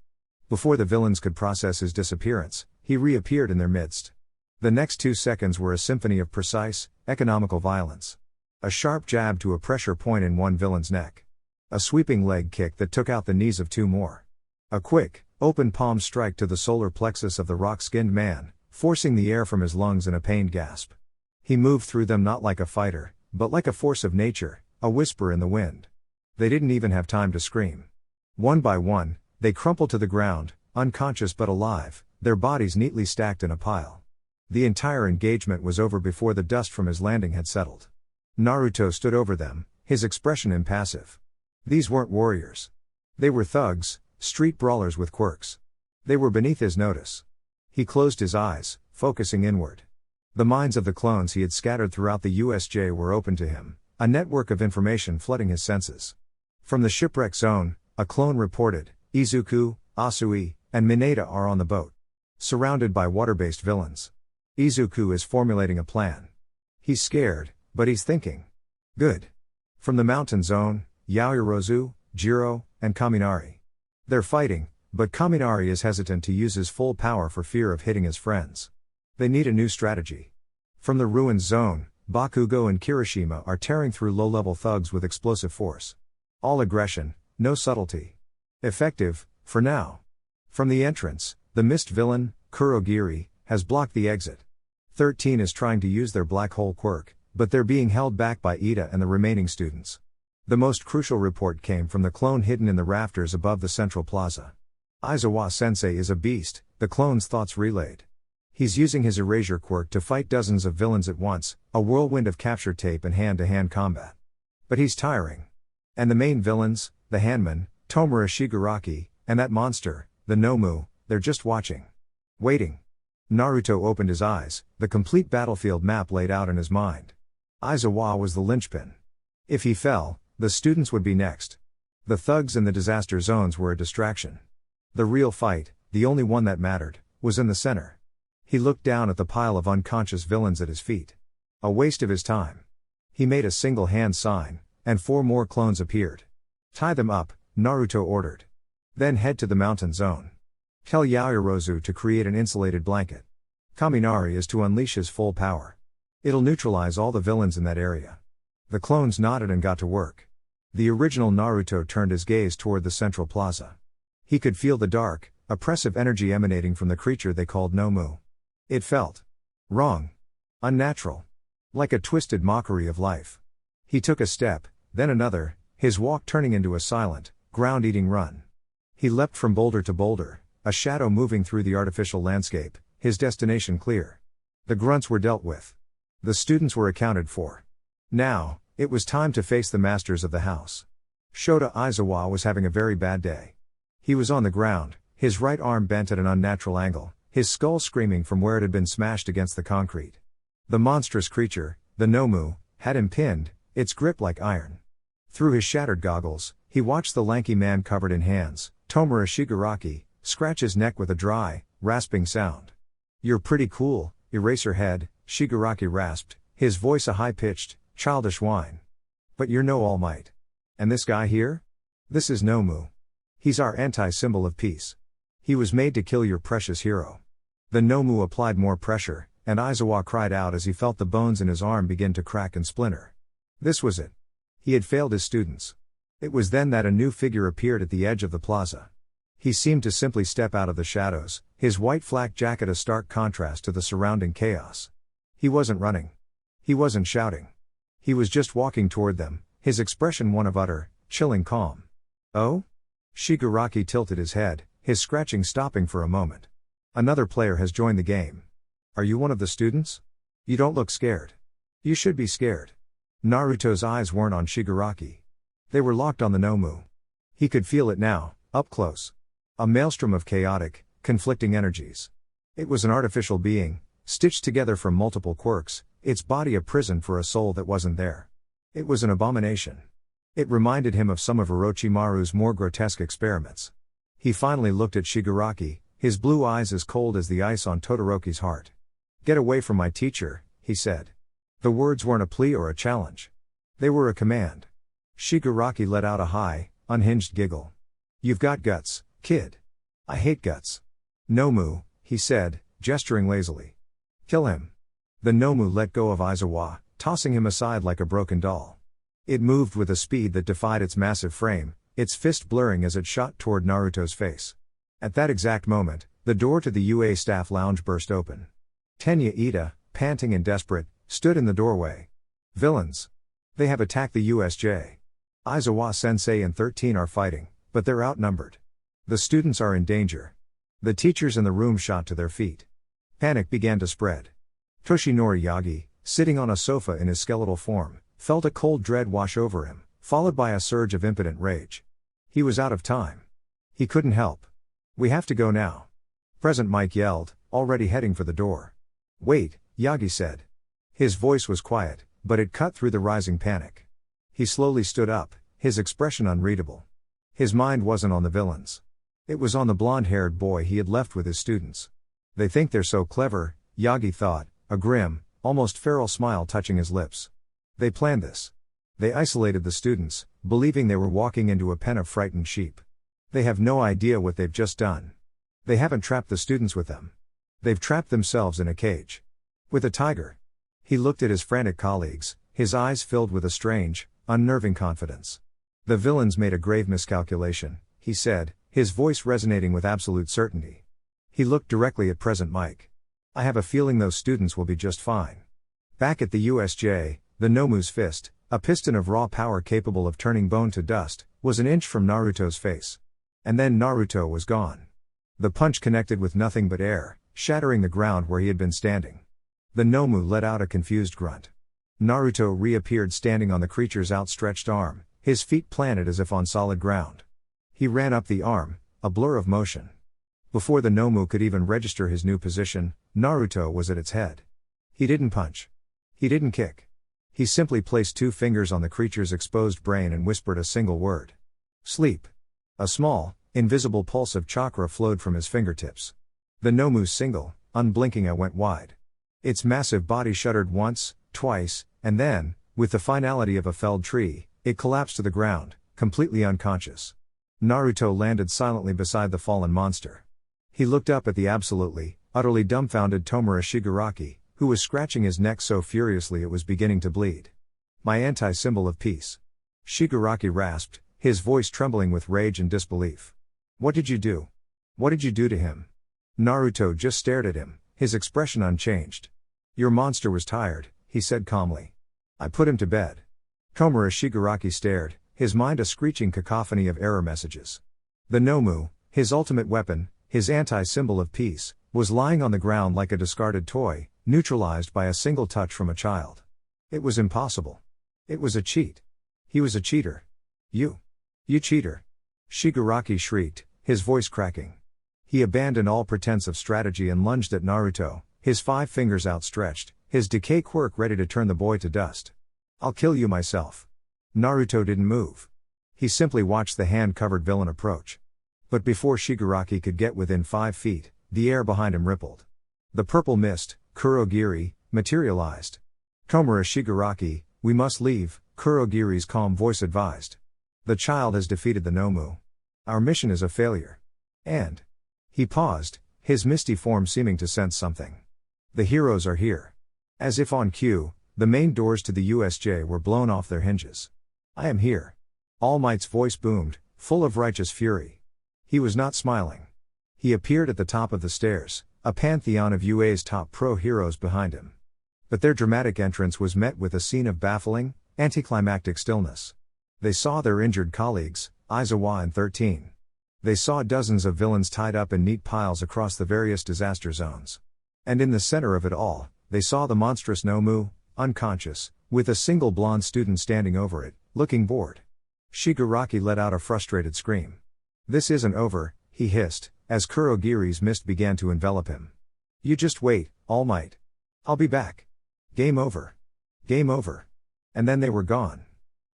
Before the villains could process his disappearance, he reappeared in their midst. The next 2 seconds were a symphony of precise, economical violence. A sharp jab to a pressure point in one villain's neck. A sweeping leg kick that took out the knees of 2 more. A quick, open palm strike to the solar plexus of the rock-skinned man, forcing the air from his lungs in a pained gasp. He moved through them not like a fighter, but like a force of nature, a whisper in the wind. They didn't even have time to scream. One by one, they crumpled to the ground, unconscious but alive, their bodies neatly stacked in a pile. The entire engagement was over before the dust from his landing had settled. Naruto stood over them, his expression impassive. These weren't warriors. They were thugs, street brawlers with quirks. They were beneath his notice. He closed his eyes, focusing inward. The minds of the clones he had scattered throughout the USJ were open to him, a network of information flooding his senses. From the shipwreck zone, a clone reported, "Izuku, Asui, and Mineta are on the boat. Surrounded by water-based villains. Izuku is formulating a plan. He's scared, but he's thinking. Good." From the mountain zone, Yaoyorozu, Jiro, and Kaminari. They're fighting, but Kaminari is hesitant to use his full power for fear of hitting his friends. They need a new strategy. From the ruins zone, Bakugo and Kirishima are tearing through low-level thugs with explosive force. All aggression, no subtlety. Effective, for now. From the entrance, the mist villain, Kurogiri, has blocked the exit. 13 is trying to use their black hole quirk, but they're being held back by Edida and the remaining students. The most crucial report came from the clone hidden in the rafters above the central plaza. Aizawa-sensei is a beast, the clone's thoughts relayed. He's using his erasure quirk to fight dozens of villains at once, a whirlwind of capture tape and hand-to-hand combat. But he's tiring. And the main villains, the handman, Tomura Shigaraki, and that monster, the Nomu, they're just watching. Waiting. Naruto opened his eyes, the complete battlefield map laid out in his mind. Aizawa was the linchpin. If he fell, the students would be next. The thugs in the disaster zones were a distraction. The real fight, the only one that mattered, was in the center. He looked down at the pile of unconscious villains at his feet. A waste of his time. He made a single hand sign, and 4 more clones appeared. "Tie them up," Naruto ordered. "Then head to the mountain zone. Tell Yaoyorozu to create an insulated blanket. Kaminari is to unleash his full power. It'll neutralize all the villains in that area." The clones nodded and got to work. The original Naruto turned his gaze toward the central plaza. He could feel the dark, oppressive energy emanating from the creature they called Nomu. It felt wrong. Unnatural. Like a twisted mockery of life. He took a step, then another, his walk turning into a silent, ground-eating run. He leapt from boulder to boulder, a shadow moving through the artificial landscape, his destination clear. The grunts were dealt with. The students were accounted for. Now, it was time to face the masters of the house. Shota Aizawa was having a very bad day. He was on the ground, his right arm bent at an unnatural angle, his skull screaming from where it had been smashed against the concrete. The monstrous creature, the Nomu, had him pinned, its grip like iron. Through his shattered goggles, he watched the lanky man covered in hands, Tomura Shigaraki, scratch his neck with a dry, rasping sound. "You're pretty cool, Eraserhead," Shigaraki rasped, his voice a high-pitched, childish whine. "But you're no All Might. And this guy here? This is Nomu. He's our anti-symbol of peace. He was made to kill your precious hero." The Nomu applied more pressure, and Aizawa cried out as he felt the bones in his arm begin to crack and splinter. This was it. He had failed his students. It was then that a new figure appeared at the edge of the plaza. He seemed to simply step out of the shadows, his white flak jacket a stark contrast to the surrounding chaos. He wasn't running. He wasn't shouting. He was just walking toward them, his expression one of utter, chilling calm. "Oh?" Shigaraki tilted his head, his scratching stopping for a moment. "Another player has joined the game. Are you one of the students? You don't look scared. You should be scared." Naruto's eyes weren't on Shigaraki. They were locked on the Nomu. He could feel it now, up close. A maelstrom of chaotic, conflicting energies. It was an artificial being, stitched together from multiple quirks, its body a prison for a soul that wasn't there. It was an abomination. It reminded him of some of Orochimaru's more grotesque experiments. He finally looked at Shigaraki, his blue eyes as cold as the ice on Todoroki's heart. "Get away from my teacher," he said. The words weren't a plea or a challenge. They were a command. Shigaraki let out a high, unhinged giggle. "You've got guts, kid." "I hate guts." "Nomu," he said, gesturing lazily. "Kill him." The Nomu let go of Aizawa, tossing him aside like a broken doll. It moved with a speed that defied its massive frame, its fist blurring as it shot toward Naruto's face. At that exact moment, the door to the UA staff lounge burst open. Tenya Ida, panting and desperate, stood in the doorway. "Villains. They have attacked the USJ. Aizawa-sensei and 13 are fighting, but they're outnumbered. The students are in danger." The teachers in the room shot to their feet. Panic began to spread. Toshinori Yagi, sitting on a sofa in his skeletal form, felt a cold dread wash over him, followed by a surge of impotent rage. He was out of time. He couldn't help. "We have to go now." Present Mike yelled, already heading for the door. "Wait," Yagi said. His voice was quiet, but it cut through the rising panic. He slowly stood up, his expression unreadable. His mind wasn't on the villains. It was on the blonde-haired boy he had left with his students. "They think they're so clever," Yagi thought, a grim, almost feral smile touching his lips. "They planned this. They isolated the students, believing they were walking into a pen of frightened sheep. They have no idea what they've just done. They haven't trapped the students with them. They've trapped themselves in a cage. With a tiger." He looked at his frantic colleagues, his eyes filled with a strange, unnerving confidence. "The villains made a grave miscalculation," he said, his voice resonating with absolute certainty. He looked directly at present Mike. "I have a feeling those students will be just fine." Back at the USJ, the Nomu's fist, a piston of raw power capable of turning bone to dust, was an inch from Naruto's face. And then Naruto was gone. The punch connected with nothing but air, shattering the ground where he had been standing. The Nomu let out a confused grunt. Naruto reappeared standing on the creature's outstretched arm, his feet planted as if on solid ground. He ran up the arm, a blur of motion. Before the Nomu could even register his new position, Naruto was at its head. He didn't punch. He didn't kick. He simply placed 2 fingers on the creature's exposed brain and whispered a single word. "Sleep." A small, invisible pulse of chakra flowed from his fingertips. The Nomu's single, unblinking eye went wide. Its massive body shuddered once, twice, and then, with the finality of a felled tree, it collapsed to the ground, completely unconscious. Naruto landed silently beside the fallen monster. He looked up at the absolutely, utterly dumbfounded Tomura Shigaraki, who was scratching his neck so furiously it was beginning to bleed. "My anti-symbol of peace." Shigaraki rasped, his voice trembling with rage and disbelief. "What did you do? What did you do to him?" Naruto just stared at him, his expression unchanged. "Your monster was tired," he said calmly. "I put him to bed." Tomura Shigaraki stared, his mind a screeching cacophony of error messages. The Nomu, his ultimate weapon, his anti-symbol of peace, was lying on the ground like a discarded toy, neutralized by a single touch from a child. It was impossible. It was a cheat. He was a cheater. You cheater." Shigaraki shrieked, his voice cracking. He abandoned all pretense of strategy and lunged at Naruto, his 5 fingers outstretched, his decay quirk ready to turn the boy to dust. "I'll kill you myself." Naruto didn't move. He simply watched the hand-covered villain approach. But before Shigaraki could get within 5 feet, the air behind him rippled. The purple mist, Kurogiri, materialized. "Tomura Shigaraki, we must leave," Kurogiri's calm voice advised. "The child has defeated the Nomu. Our mission is a failure. And..." He paused, his misty form seeming to sense something. "The heroes are here." As if on cue, the main doors to the USJ were blown off their hinges. "I am here." All Might's voice boomed, full of righteous fury. He was not smiling. He appeared at the top of the stairs, a pantheon of UA's top pro heroes behind him. But their dramatic entrance was met with a scene of baffling, anticlimactic stillness. They saw their injured colleagues, Aizawa and 13. They saw dozens of villains tied up in neat piles across the various disaster zones. And in the center of it all, they saw the monstrous Nomu, unconscious, with a single blonde student standing over it, looking bored. Shigaraki let out a frustrated scream. "This isn't over," he hissed, as Kurogiri's mist began to envelop him. "You just wait, All Might. I'll be back. Game over. Game over." And then they were gone.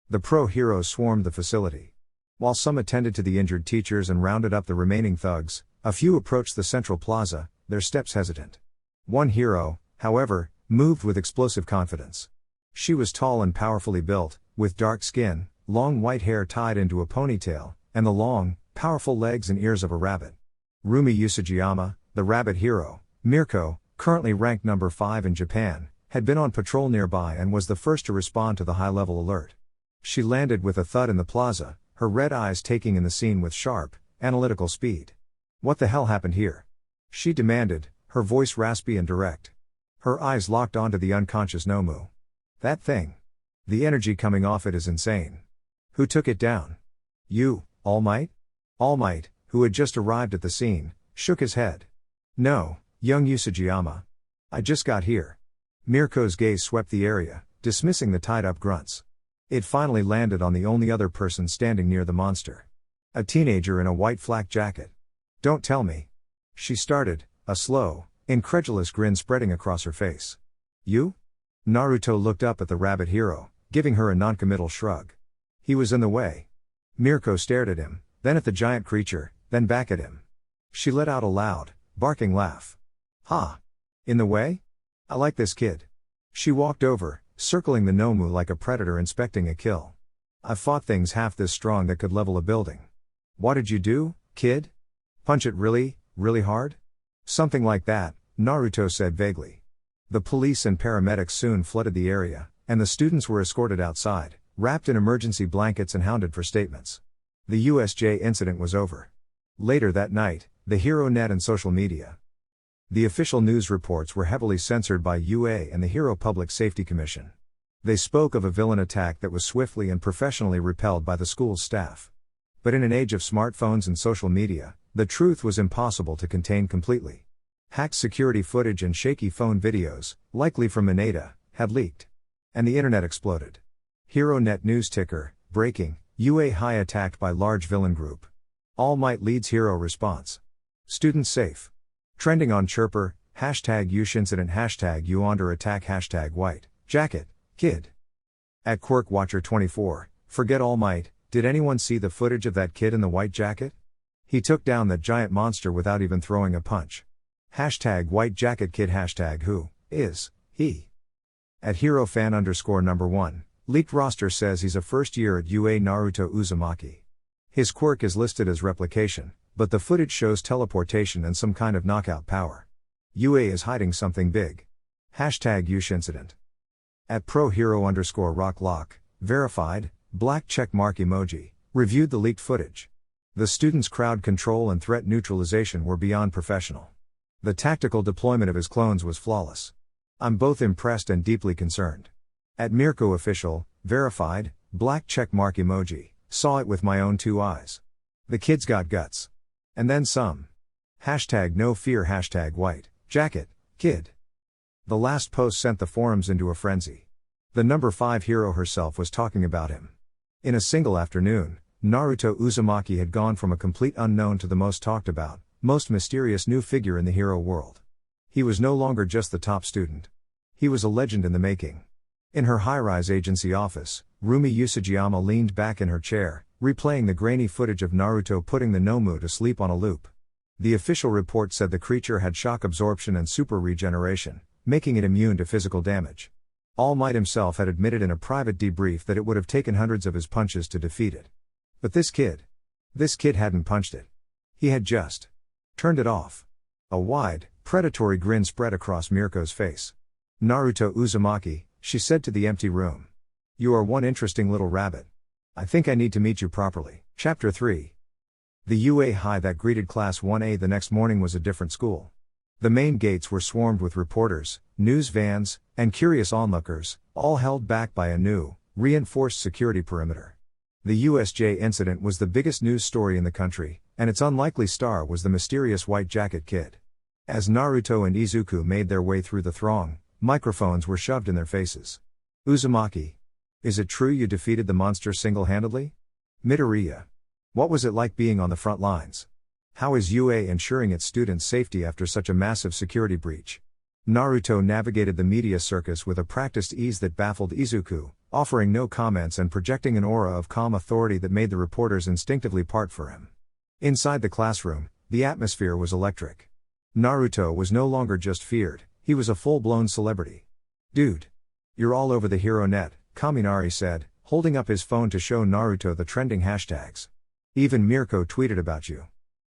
The pro-heroes swarmed the facility. While some attended to the injured teachers and rounded up the remaining thugs, a few approached the central plaza, their steps hesitant. One hero, however, moved with explosive confidence. She was tall and powerfully built, with dark skin, long white hair tied into a ponytail, and the long, powerful legs and ears of a rabbit. Rumi Usajiyama, the rabbit hero, Mirko, currently ranked number 5 in Japan, had been on patrol nearby and was the first to respond to the high-level alert. She landed with a thud in the plaza, her red eyes taking in the scene with sharp, analytical speed. "What the hell happened here?" she demanded, her voice raspy and direct. Her eyes locked onto the unconscious Nomu. "That thing. The energy coming off it is insane. Who took it down?" "You, All Might?" All Might, who had just arrived at the scene, shook his head. "No, young Usajiyama. I just got here." Mirko's gaze swept the area, dismissing the tied-up grunts. It finally landed on the only other person standing near the monster. A teenager in a white flak jacket. "Don't tell me." She started, a slow, incredulous grin spreading across her face. "You?" Naruto looked up at the rabbit hero, giving her a noncommittal shrug. He was in the way. Mirko stared at him, then at the giant creature, then back at him. She let out a loud, barking laugh. "Ha! In the way? I like this kid." She walked over, circling the Nomu like a predator inspecting a kill. "I've fought things half this strong that could level a building." "What did you do, kid? Punch it really, really hard?" "Something like that," Naruto said vaguely. The police and paramedics soon flooded the area, and the students were escorted outside, wrapped in emergency blankets and hounded for statements. The USJ incident was over. Later that night, the Hero Net and social media. The official news reports were heavily censored by UA and the Hero Public Safety Commission. They spoke of a villain attack that was swiftly and professionally repelled by the school's staff. But in an age of smartphones and social media, the truth was impossible to contain completely. Hacked security footage and shaky phone videos, likely from Edida, had leaked. And the internet exploded. Hero Net news ticker, breaking, UA High attacked by large villain group. All Might leads hero response. Students safe. Trending on Chirper, hashtag #Ushincident, hashtag #Under attack, hashtag white jacket, kid. At Quirk Watcher 24, forget All Might, did anyone see the footage of that kid in the white jacket? He took down that giant monster without even throwing a punch. Hashtag white jacket kid, hashtag who is he? At Hero Fan _1, leaked roster says he's a first year at UA Naruto Uzumaki. His quirk is listed as replication, but the footage shows teleportation and some kind of knockout power. UA is hiding something big. Hashtag Ushincident. At Pro Hero _Rocklock, verified, black check mark emoji, reviewed the leaked footage. The students' crowd control and threat neutralization were beyond professional. The tactical deployment of his clones was flawless. I'm both impressed and deeply concerned. At Mirko Official, verified, black check mark emoji, saw it with my own 2 eyes. The kid's got guts. And then some. Hashtag no fear, hashtag white jacket, kid. The last post sent the forums into a frenzy. The number 5 hero herself was talking about him. In a single afternoon, Naruto Uzumaki had gone from a complete unknown to the most talked about, most mysterious new figure in the hero world. He was no longer just the top student. He was a legend in the making. In her high-rise agency office, Rumi Usajiyama leaned back in her chair, replaying the grainy footage of Naruto putting the Nomu to sleep on a loop. The official report said the creature had shock absorption and super regeneration, making it immune to physical damage. All Might himself had admitted in a private debrief that it would have taken hundreds of his punches to defeat it. But this kid hadn't punched it. He had just turned it off. A wide, predatory grin spread across Mirko's face. "Naruto Uzumaki," she said to the empty room. "You are one interesting little rabbit. I think I need to meet you properly." Chapter 3. The UA High that greeted Class 1A the next morning was a different school. The main gates were swarmed with reporters, news vans, and curious onlookers, all held back by a new, reinforced security perimeter. The USJ incident was the biggest news story in the country, and its unlikely star was the mysterious white jacket kid. As Naruto and Izuku made their way through the throng, microphones were shoved in their faces. Uzumaki. Is it true you defeated the monster single-handedly? Midoriya. What was it like being on the front lines? How is UA ensuring its students' safety after such a massive security breach? Naruto navigated the media circus with a practiced ease that baffled Izuku, offering no comments and projecting an aura of calm authority that made the reporters instinctively part for him. Inside the classroom, the atmosphere was electric. Naruto was no longer just feared, he was a full-blown celebrity. Dude. You're all over the hero net, Kaminari said, holding up his phone to show Naruto the trending hashtags. Even Mirko tweeted about you.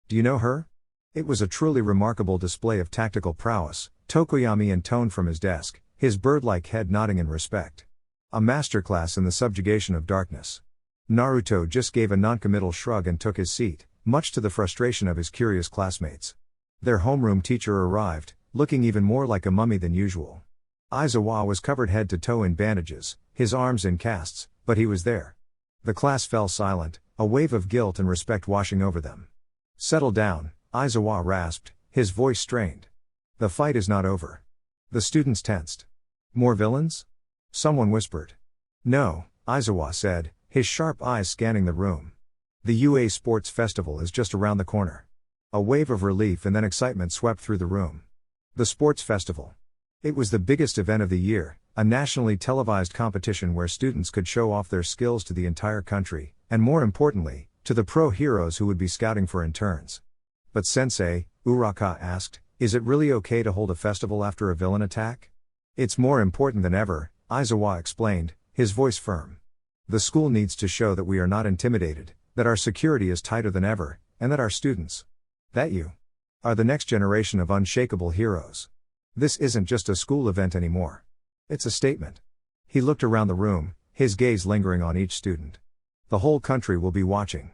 Do you know her? It was a truly remarkable display of tactical prowess, Tokoyami intoned from his desk, his bird-like head nodding in respect. A masterclass in the subjugation of darkness. Naruto just gave a noncommittal shrug and took his seat, much to the frustration of his curious classmates. Their homeroom teacher arrived, looking even more like a mummy than usual. Aizawa was covered head to toe in bandages, his arms in casts, but he was there. The class fell silent, a wave of guilt and respect washing over them. Settle down, Aizawa rasped, his voice strained. The fight is not over. The students tensed. More villains? Someone whispered. No, Aizawa said, his sharp eyes scanning the room. The UA Sports Festival is just around the corner. A wave of relief and then excitement swept through the room. The Sports Festival. It was the biggest event of the year, a nationally televised competition where students could show off their skills to the entire country, and more importantly, to the pro heroes who would be scouting for interns. But Sensei, Uraka asked, is it really okay to hold a festival after a villain attack? It's more important than ever, Aizawa explained, his voice firm. The school needs to show that we are not intimidated, that our security is tighter than ever, and that our students, that you, are the next generation of unshakable heroes. This isn't just a school event anymore. It's a statement. He looked around the room, his gaze lingering on each student. The whole country will be watching.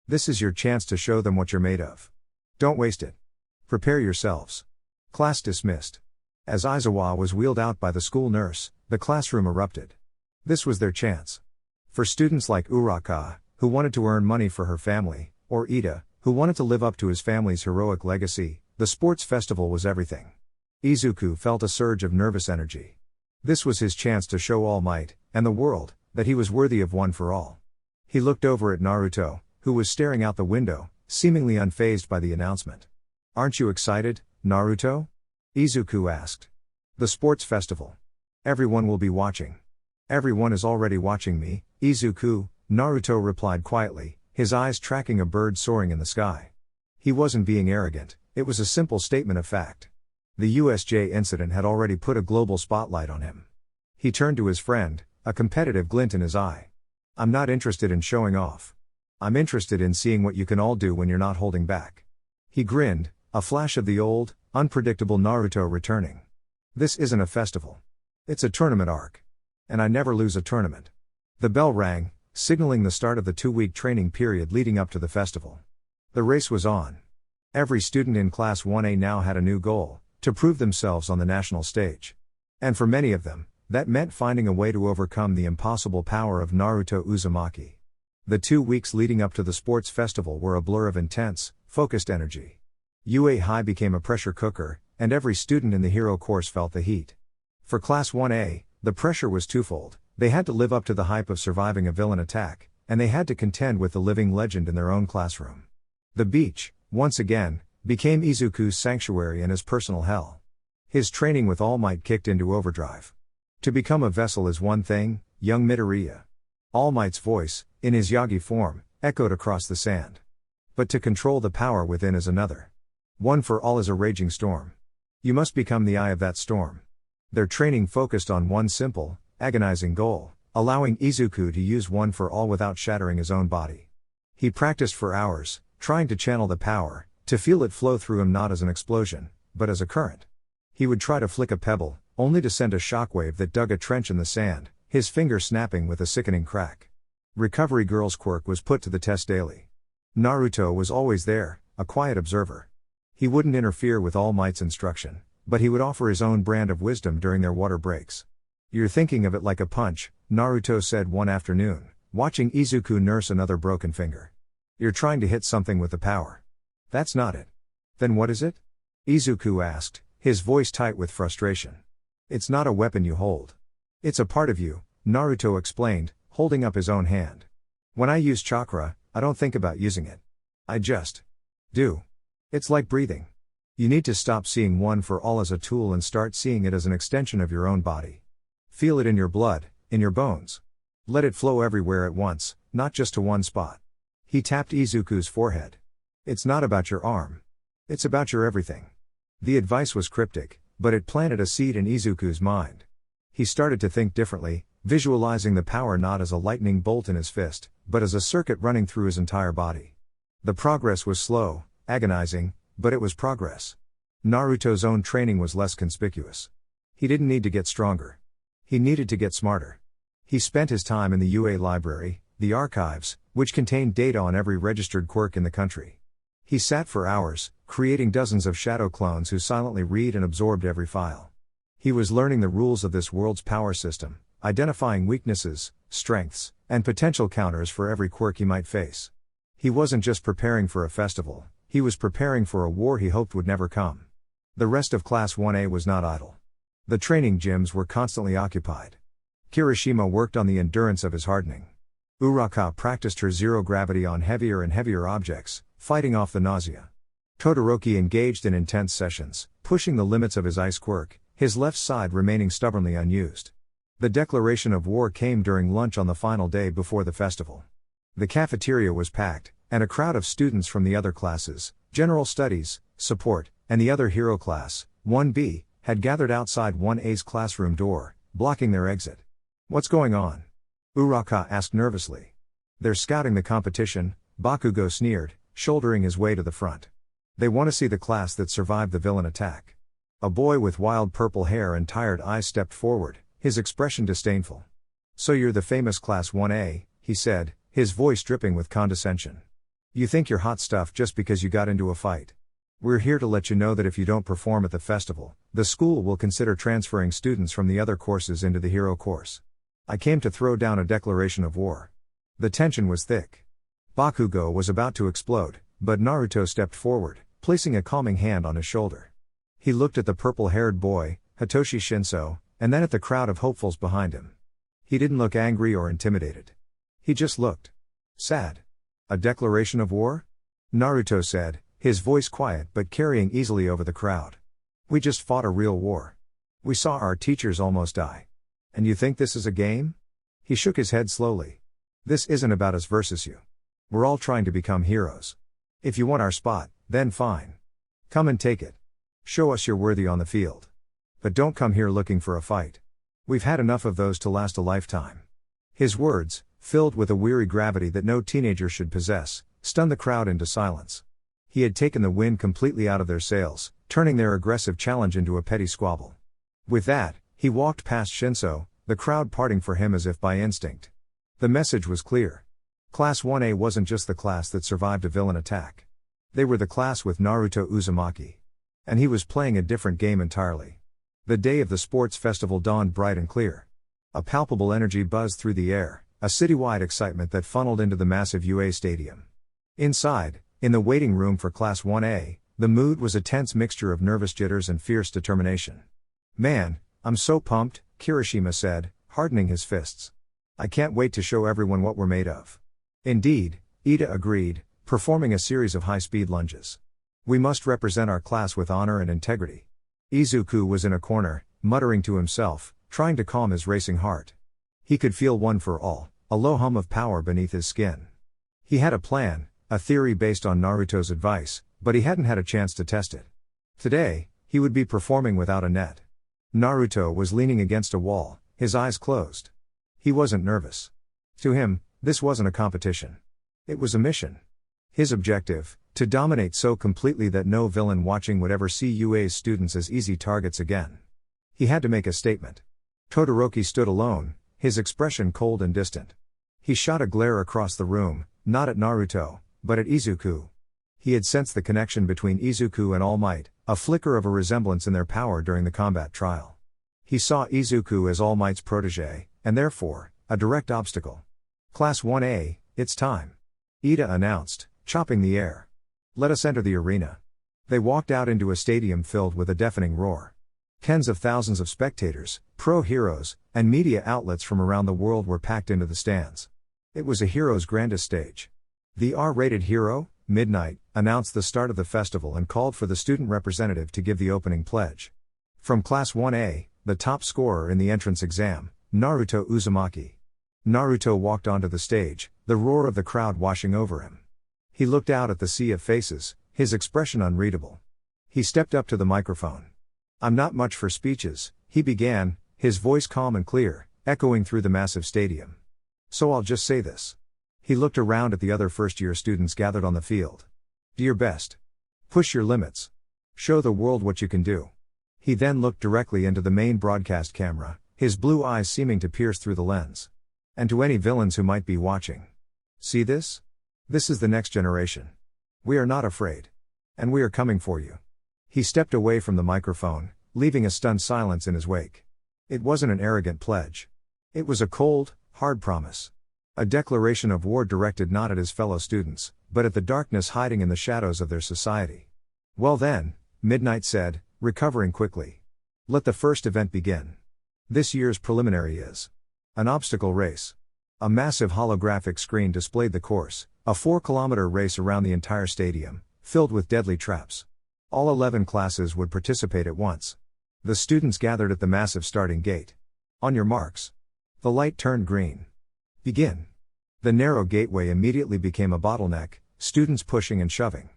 This is your chance to show them what you're made of. Don't waste it. Prepare yourselves. Class dismissed. As Aizawa was wheeled out by the school nurse, the classroom erupted. This was their chance. For students like Uraka, who wanted to earn money for her family, or Edida, who wanted to live up to his family's heroic legacy, the sports festival was everything. Izuku felt a surge of nervous energy. This was his chance to show All Might, and the world, that he was worthy of one for all. He looked over at Naruto, who was staring out the window, seemingly unfazed by the announcement. Aren't you excited, Naruto? Izuku asked. The sports festival. Everyone will be watching. Everyone is already watching me, Izuku, Naruto replied quietly, his eyes tracking a bird soaring in the sky. He wasn't being arrogant, it was a simple statement of fact. The USJ incident had already put a global spotlight on him. He turned to his friend, a competitive glint in his eye. I'm not interested in showing off. I'm interested in seeing what you can all do when you're not holding back. He grinned, a flash of the old, unpredictable Naruto returning. This isn't a festival. It's a tournament arc. And I never lose a tournament. The bell rang, signaling the start of the 2-week training period leading up to the festival. The race was on. Every student in Class 1A now had a new goal, to prove themselves on the national stage. And for many of them, that meant finding a way to overcome the impossible power of Naruto Uzumaki. The 2 weeks leading up to the sports festival were a blur of intense, focused energy. UA High became a pressure cooker, and every student in the hero course felt the heat. For Class 1A, the pressure was twofold. They had to live up to the hype of surviving a villain attack, and they had to contend with the living legend in their own classroom. The beach, once again, became Izuku's sanctuary and his personal hell. His training with All Might kicked into overdrive. To become a vessel is one thing, young Midoriya. All Might's voice, in his Yagi form, echoed across the sand. But to control the power within is another. One for all is a raging storm. You must become the eye of that storm. Their training focused on one simple, agonizing goal, allowing Izuku to use one for all without shattering his own body. He practiced for hours, trying to channel the power, to feel it flow through him not as an explosion, but as a current. He would try to flick a pebble, only to send a shockwave that dug a trench in the sand, his finger snapping with a sickening crack. Recovery Girl's quirk was put to the test daily. Naruto was always there, a quiet observer. He wouldn't interfere with All Might's instruction, but he would offer his own brand of wisdom during their water breaks. You're thinking of it like a punch, Naruto said one afternoon, watching Izuku nurse another broken finger. You're trying to hit something with the power. That's not it. Then what is it? Izuku asked, his voice tight with frustration. It's not a weapon you hold. It's a part of you, Naruto explained, holding up his own hand. When I use chakra, I don't think about using it. I just do. It's like breathing. You need to stop seeing one for all as a tool and start seeing it as an extension of your own body. Feel it in your blood, in your bones. Let it flow everywhere at once, not just to one spot. He tapped Izuku's forehead. It's not about your arm. It's about your everything. The advice was cryptic, but it planted a seed in Izuku's mind. He started to think differently, visualizing the power not as a lightning bolt in his fist, but as a circuit running through his entire body. The progress was slow, agonizing, but it was progress. Naruto's own training was less conspicuous. He didn't need to get stronger. He needed to get smarter. He spent his time in the UA library, the archives, which contained data on every registered quirk in the country. He sat for hours, creating dozens of shadow clones who silently read and absorbed every file. He was learning the rules of this world's power system, identifying weaknesses, strengths, and potential counters for every quirk he might face. He wasn't just preparing for a festival, he was preparing for a war he hoped would never come. The rest of Class 1A was not idle. The training gyms were constantly occupied. Kirishima worked on the endurance of his hardening. Uraka practiced her zero gravity on heavier and heavier objects, fighting off the nausea. Todoroki engaged in intense sessions, pushing the limits of his ice quirk, his left side remaining stubbornly unused. The declaration of war came during lunch on the final day before the festival. The cafeteria was packed, and a crowd of students from the other classes, General Studies, Support, and the other Hero Class, 1B, had gathered outside 1A's classroom door, blocking their exit. "What's going on?" Uraka asked nervously. "They're scouting the competition," Bakugo sneered, shouldering his way to the front. "They want to see the class that survived the villain attack." A boy with wild purple hair and tired eyes stepped forward, his expression disdainful. "So you're the famous Class 1A, he said, his voice dripping with condescension. "You think you're hot stuff just because you got into a fight. We're here to let you know that if you don't perform at the festival, the school will consider transferring students from the other courses into the hero course." I came to throw down a declaration of war. The tension was thick. Bakugo was about to explode, but Naruto stepped forward, placing a calming hand on his shoulder. He looked at the purple-haired boy, Hitoshi Shinszo, and then at the crowd of hopefuls behind him. He didn't look angry or intimidated. He just looked sad. "A declaration of war?" Naruto said, his voice quiet but carrying easily over the crowd. "We just fought a real war. We saw our teachers almost die. And you think this is a game?" He shook his head slowly. "This isn't about us versus you. We're all trying to become heroes. If you want our spot, then fine. Come and take it. Show us you're worthy on the field. But don't come here looking for a fight. We've had enough of those to last a lifetime." His words, filled with a weary gravity that no teenager should possess, stunned the crowd into silence. He had taken the wind completely out of their sails, turning their aggressive challenge into a petty squabble. With that, he walked past Shinszo, the crowd parting for him as if by instinct. The message was clear. Class 1A wasn't just the class that survived a villain attack. They were the class with Naruto Uzumaki. And he was playing a different game entirely. The day of the sports festival dawned bright and clear. A palpable energy buzzed through the air, a citywide excitement that funneled into the massive UA stadium. Inside, in the waiting room for Class 1A, the mood was a tense mixture of nervous jitters and fierce determination. "Man, I'm so pumped," Kirishima said, hardening his fists. "I can't wait to show everyone what we're made of." "Indeed," Edida agreed, performing a series of high-speed lunges. "We must represent our class with honor and integrity." Izuku was in a corner, muttering to himself, trying to calm his racing heart. He could feel one for all, a low hum of power beneath his skin. He had a plan, a theory based on Naruto's advice, but he hadn't had a chance to test it. Today, he would be performing without a net. Naruto was leaning against a wall, his eyes closed. He wasn't nervous. To him, this wasn't a competition. It was a mission. His objective, to dominate so completely that no villain watching would ever see UA's students as easy targets again. He had to make a statement. Todoroki stood alone, his expression cold and distant. He shot a glare across the room, not at Naruto, but at Izuku. He had sensed the connection between Izuku and All Might, a flicker of a resemblance in their power during the combat trial. He saw Izuku as All Might's protege, and therefore, a direct obstacle. "Class 1A, it's time," Edida announced, chopping the air. "Let us enter the arena." They walked out into a stadium filled with a deafening roar. Tens of thousands of spectators, pro heroes, and media outlets from around the world were packed into the stands. It was a hero's grandest stage. The R-rated hero, Midnight, announced the start of the festival and called for the student representative to give the opening pledge. From Class 1A, the top scorer in the entrance exam, Naruto Uzumaki. Naruto walked onto the stage, the roar of the crowd washing over him. He looked out at the sea of faces, his expression unreadable. He stepped up to the microphone. "I'm not much for speeches," he began, his voice calm and clear, echoing through the massive stadium. "So I'll just say this." He looked around at the other first-year students gathered on the field. "Do your best. Push your limits. Show the world what you can do." He then looked directly into the main broadcast camera, his blue eyes seeming to pierce through the lens. "And to any villains who might be watching. See this? This is the next generation. We are not afraid. And we are coming for you." He stepped away from the microphone, leaving a stunned silence in his wake. It wasn't an arrogant pledge. It was a cold, hard promise. A declaration of war directed not at his fellow students, but at the darkness hiding in the shadows of their society. "Well then," Midnight said, recovering quickly. "Let the first event begin. This year's preliminary is an obstacle race." A massive holographic screen displayed the course, a 4-kilometer race around the entire stadium, filled with deadly traps. All 11 classes would participate at once. The students gathered at the massive starting gate. "On your marks." The light turned green. "Begin." The narrow gateway immediately became a bottleneck, students pushing and shoving.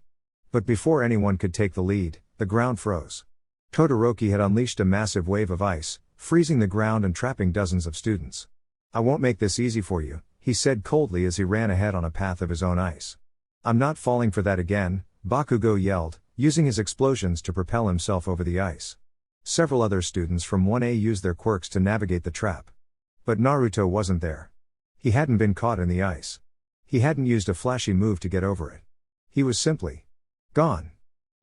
But before anyone could take the lead, the ground froze. Todoroki had unleashed a massive wave of ice, freezing the ground and trapping dozens of students. "I won't make this easy for you," he said coldly as he ran ahead on a path of his own ice. "I'm not falling for that again," Bakugo yelled, using his explosions to propel himself over the ice. Several other students from 1A used their quirks to navigate the trap. But Naruto wasn't there. He hadn't been caught in the ice. He hadn't used a flashy move to get over it. He was simply gone.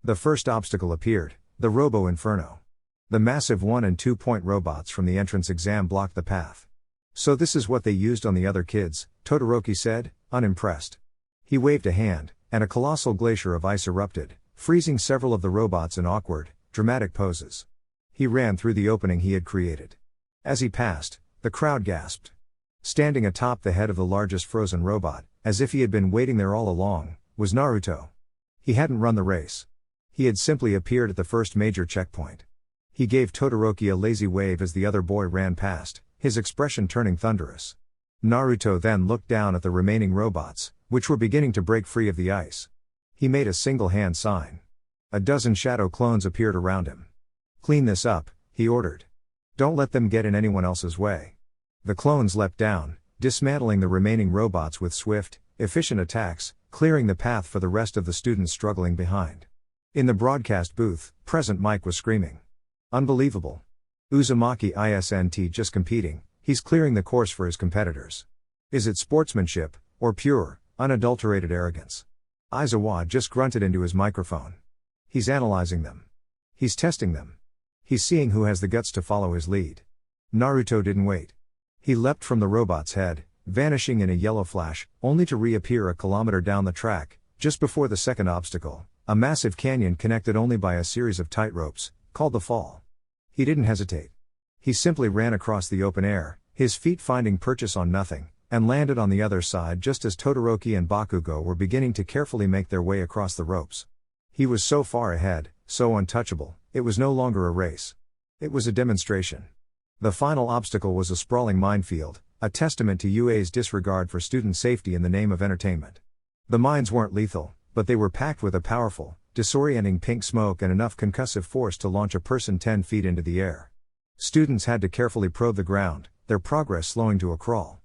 The first obstacle appeared, the Robo Inferno. The massive 1- and 2-point robots from the entrance exam blocked the path. "So this is what they used on the other kids," Todoroki said, unimpressed. He waved a hand, and a colossal glacier of ice erupted, freezing several of the robots in awkward, dramatic poses. He ran through the opening he had created. As he passed, the crowd gasped. Standing atop the head of the largest frozen robot, as if he had been waiting there all along, was Naruto. He hadn't run the race. He had simply appeared at the first major checkpoint. He gave Todoroki a lazy wave as the other boy ran past, his expression turning thunderous. Naruto then looked down at the remaining robots, which were beginning to break free of the ice. He made a single hand sign. A dozen shadow clones appeared around him. "Clean this up," he ordered. "Don't let them get in anyone else's way." The clones leapt down, dismantling the remaining robots with swift, efficient attacks, clearing the path for the rest of the students struggling behind. In the broadcast booth, Present Mike was screaming. "Unbelievable. Uzumaki isn't just competing, he's clearing the course for his competitors. Is it sportsmanship, or pure, unadulterated arrogance?" Aizawa just grunted into his microphone. "He's analyzing them. He's testing them. He's seeing who has the guts to follow his lead." Naruto didn't wait. He leapt from the robot's head, vanishing in a yellow flash, only to reappear a kilometer down the track, just before the second obstacle, a massive canyon connected only by a series of tight ropes, called the Fall. He didn't hesitate. He simply ran across the open air, his feet finding purchase on nothing, and landed on the other side just as Todoroki and Bakugo were beginning to carefully make their way across the ropes. He was so far ahead, so untouchable, it was no longer a race. It was a demonstration. The final obstacle was a sprawling minefield, a testament to UA's disregard for student safety in the name of entertainment. The mines weren't lethal, but they were packed with a powerful, disorienting pink smoke and enough concussive force to launch a person 10 feet into the air. Students had to carefully probe the ground, their progress slowing to a crawl.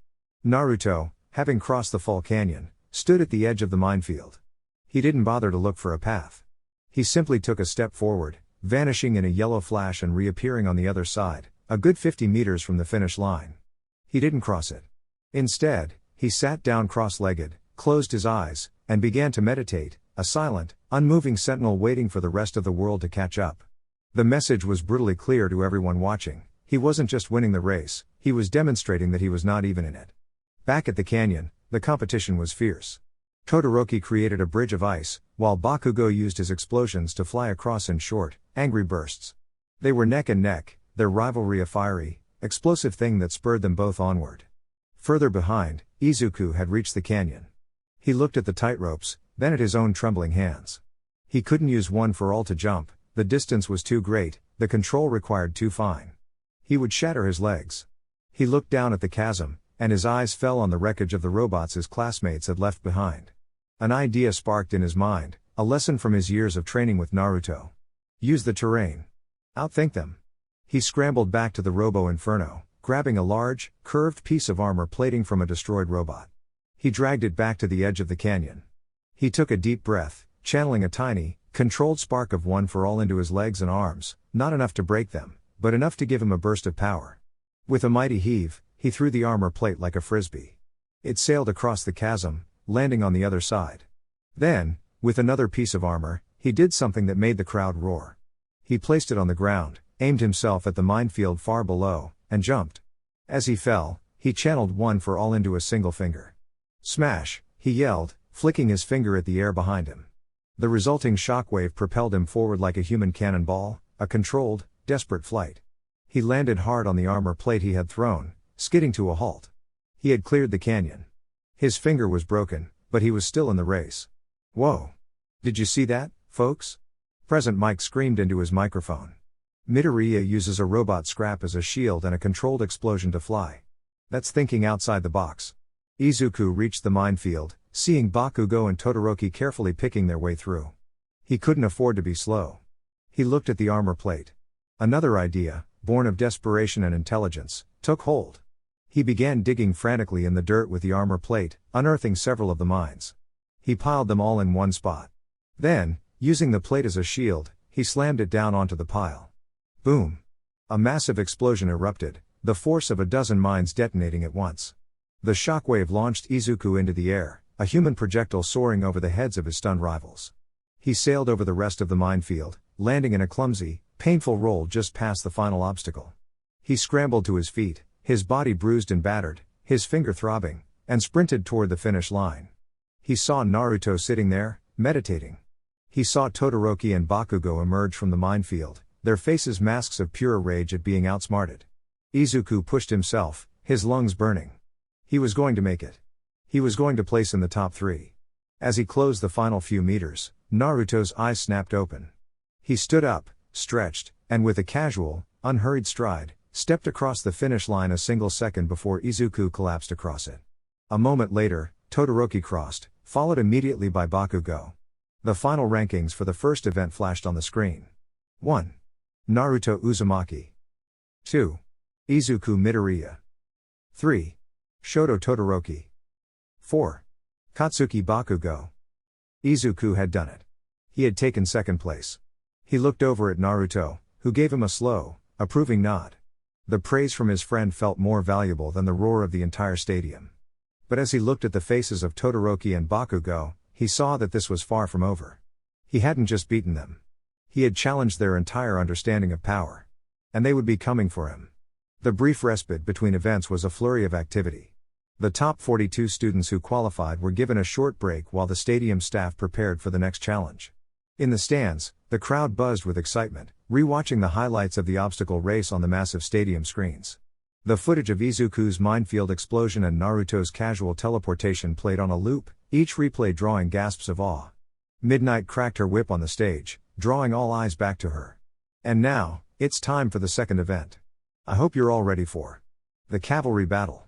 Naruto, having crossed the Fall Canyon, stood at the edge of the minefield. He didn't bother to look for a path. He simply took a step forward, vanishing in a yellow flash and reappearing on the other side, a good 50 meters from the finish line. He didn't cross it. Instead, he sat down cross-legged, closed his eyes, and began to meditate, a silent, unmoving sentinel waiting for the rest of the world to catch up. The message was brutally clear to everyone watching. He wasn't just winning the race, he was demonstrating that he was not even in it. Back at the canyon, the competition was fierce. Todoroki created a bridge of ice, while Bakugo used his explosions to fly across in short, angry bursts. They were neck and neck, their rivalry a fiery, explosive thing that spurred them both onward. Further behind, Izuku had reached the canyon. He looked at the tightropes, then at his own trembling hands. He couldn't use one for all to jump, the distance was too great, the control required too fine. He would shatter his legs. He looked down at the chasm, and his eyes fell on the wreckage of the robots his classmates had left behind. An idea sparked in his mind, a lesson from his years of training with Naruto. Use the terrain. Outthink them. He scrambled back to the Robo Inferno, grabbing a large, curved piece of armor plating from a destroyed robot. He dragged it back to the edge of the canyon. He took a deep breath, channeling a tiny, controlled spark of one for all into his legs and arms, not enough to break them, but enough to give him a burst of power. With a mighty heave, he threw the armor plate like a frisbee. It sailed across the chasm, landing on the other side. Then, with another piece of armor, he did something that made the crowd roar. He placed it on the ground, aimed himself at the minefield far below, and jumped. As he fell, he channeled one for all into a single finger. Smash, he yelled, flicking his finger at the air behind him. The resulting shockwave propelled him forward like a human cannonball, a controlled, desperate flight. He landed hard on the armor plate he had thrown, skidding to a halt. He had cleared the canyon. His finger was broken, but he was still in the race. Whoa! Did you see that, folks? Present Mike screamed into his microphone. Midoriya uses a robot scrap as a shield and a controlled explosion to fly. That's thinking outside the box. Izuku reached the minefield, seeing Bakugo and Todoroki carefully picking their way through. He couldn't afford to be slow. He looked at the armor plate. Another idea, born of desperation and intelligence, took hold. He began digging frantically in the dirt with the armor plate, unearthing several of the mines. He piled them all in one spot. Then, using the plate as a shield, he slammed it down onto the pile. Boom! A massive explosion erupted, the force of a dozen mines detonating at once. The shockwave launched Izuku into the air, a human projectile soaring over the heads of his stunned rivals. He sailed over the rest of the minefield, landing in a clumsy, painful roll just past the final obstacle. He scrambled to his feet, his body bruised and battered, his finger throbbing, and sprinted toward the finish line. He saw Naruto sitting there, meditating. He saw Todoroki and Bakugo emerge from the minefield, their faces masks of pure rage at being outsmarted. Izuku pushed himself, his lungs burning. He was going to make it. He was going to place in the top 3. As he closed the final few meters, Naruto's eyes snapped open. He stood up, stretched, and with a casual, unhurried stride, stepped across the finish line a single second before Izuku collapsed across it. A moment later, Todoroki crossed, followed immediately by Bakugo. The final rankings for the first event flashed on the screen. 1. Naruto Uzumaki. 2. Izuku Midoriya. 3. Shoto Todoroki. 4. Katsuki Bakugo. Izuku had done it. He had taken second place. He looked over at Naruto, who gave him a slow, approving nod. The praise from his friend felt more valuable than the roar of the entire stadium. But as he looked at the faces of Todoroki and Bakugo, he saw that this was far from over. He hadn't just beaten them. He had challenged their entire understanding of power. And they would be coming for him. The brief respite between events was a flurry of activity. The top 42 students who qualified were given a short break while the stadium staff prepared for the next challenge. In the stands, the crowd buzzed with excitement, rewatching the highlights of the obstacle race on the massive stadium screens. The footage of Izuku's minefield explosion and Naruto's casual teleportation played on a loop, each replay drawing gasps of awe. Midnight cracked her whip on the stage, drawing all eyes back to her. And now, it's time for the second event. I hope you're all ready for the Cavalry battle.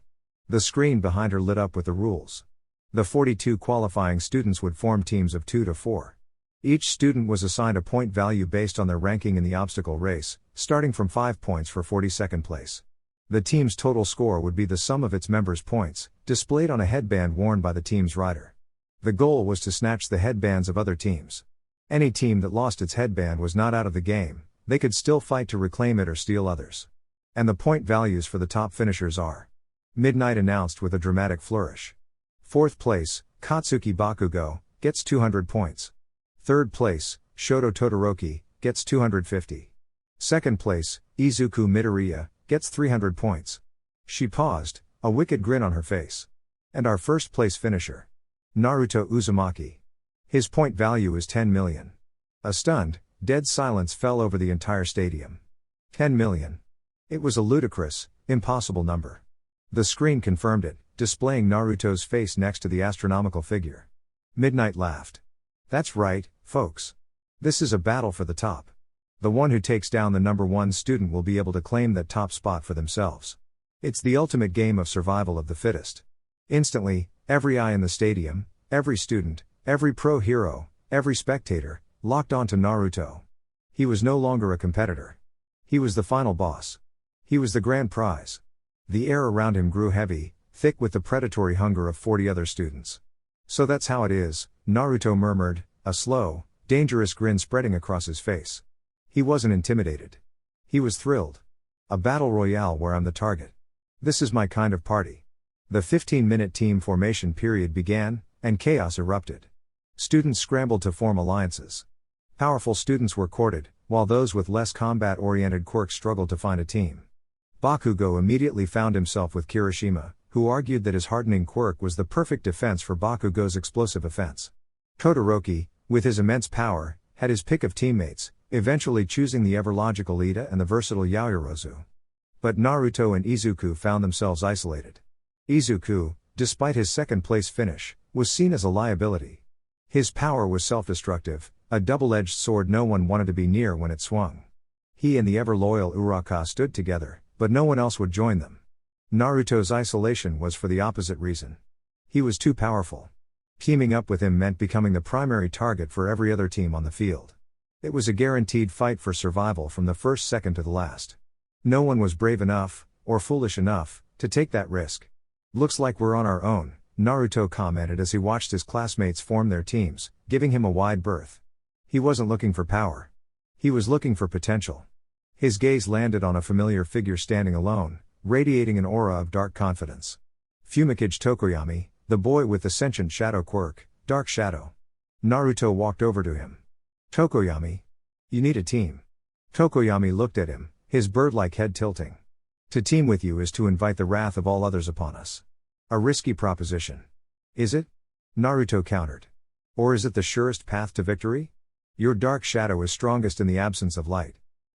The screen behind her lit up with the rules. The 42 qualifying students would form teams of 2 to 4. Each student was assigned a point value based on their ranking in the obstacle race, starting from 5 points for 42nd place. The team's total score would be the sum of its members' points, displayed on a headband worn by the team's rider. The goal was to snatch the headbands of other teams. Any team that lost its headband was not out of the game, they could still fight to reclaim it or steal others. And the point values for the top finishers are. Midnight announced with a dramatic flourish. 4th place, Katsuki Bakugo, gets 200 points. 3rd place, Shoto Todoroki, gets 250. 2nd place, Izuku Midoriya, gets 300 points. She paused, a wicked grin on her face. And our first place finisher. Naruto Uzumaki. His point value is 10 million. A stunned, dead silence fell over the entire stadium. 10 million. It was a ludicrous, impossible number. The screen confirmed it, displaying Naruto's face next to the astronomical figure. Midnight laughed. That's right, folks. This is a battle for the top. The one who takes down the number one student will be able to claim that top spot for themselves. It's the ultimate game of survival of the fittest. Instantly, every eye in the stadium, every student, every pro hero, every spectator, locked onto Naruto. He was no longer a competitor. He was the final boss. He was the grand prize. The air around him grew heavy, thick with the predatory hunger of 40 other students. So that's how it is, Naruto murmured, a slow, dangerous grin spreading across his face. He wasn't intimidated. He was thrilled. A battle royale where I'm the target. This is my kind of party. The 15-minute team formation period began, and chaos erupted. Students scrambled to form alliances. Powerful students were courted, while those with less combat-oriented quirks struggled to find a team. Bakugo immediately found himself with Kirishima, who argued that his hardening quirk was the perfect defense for Bakugo's explosive offense. Todoroki, with his immense power, had his pick of teammates, eventually choosing the ever-logical Edida and the versatile Yaoyorozu. But Naruto and Izuku found themselves isolated. Izuku, despite his second-place finish, was seen as a liability. His power was self-destructive, a double-edged sword no one wanted to be near when it swung. He and the ever-loyal Uraka stood together, but no one else would join them. Naruto's isolation was for the opposite reason. He was too powerful. Teaming up with him meant becoming the primary target for every other team on the field. It was a guaranteed fight for survival from the first second to the last. No one was brave enough, or foolish enough, to take that risk. Looks like we're on our own, Naruto commented as he watched his classmates form their teams, giving him a wide berth. He wasn't looking for power. He was looking for potential. His gaze landed on a familiar figure standing alone, radiating an aura of dark confidence. Fumikage Tokoyami, the boy with the sentient shadow quirk, Dark Shadow. Naruto walked over to him. Tokoyami. You need a team. Tokoyami looked at him, his bird-like head tilting. To team with you is to invite the wrath of all others upon us. A risky proposition. Is it? Naruto countered. Or is it the surest path to victory? Your dark shadow is strongest in the absence of light.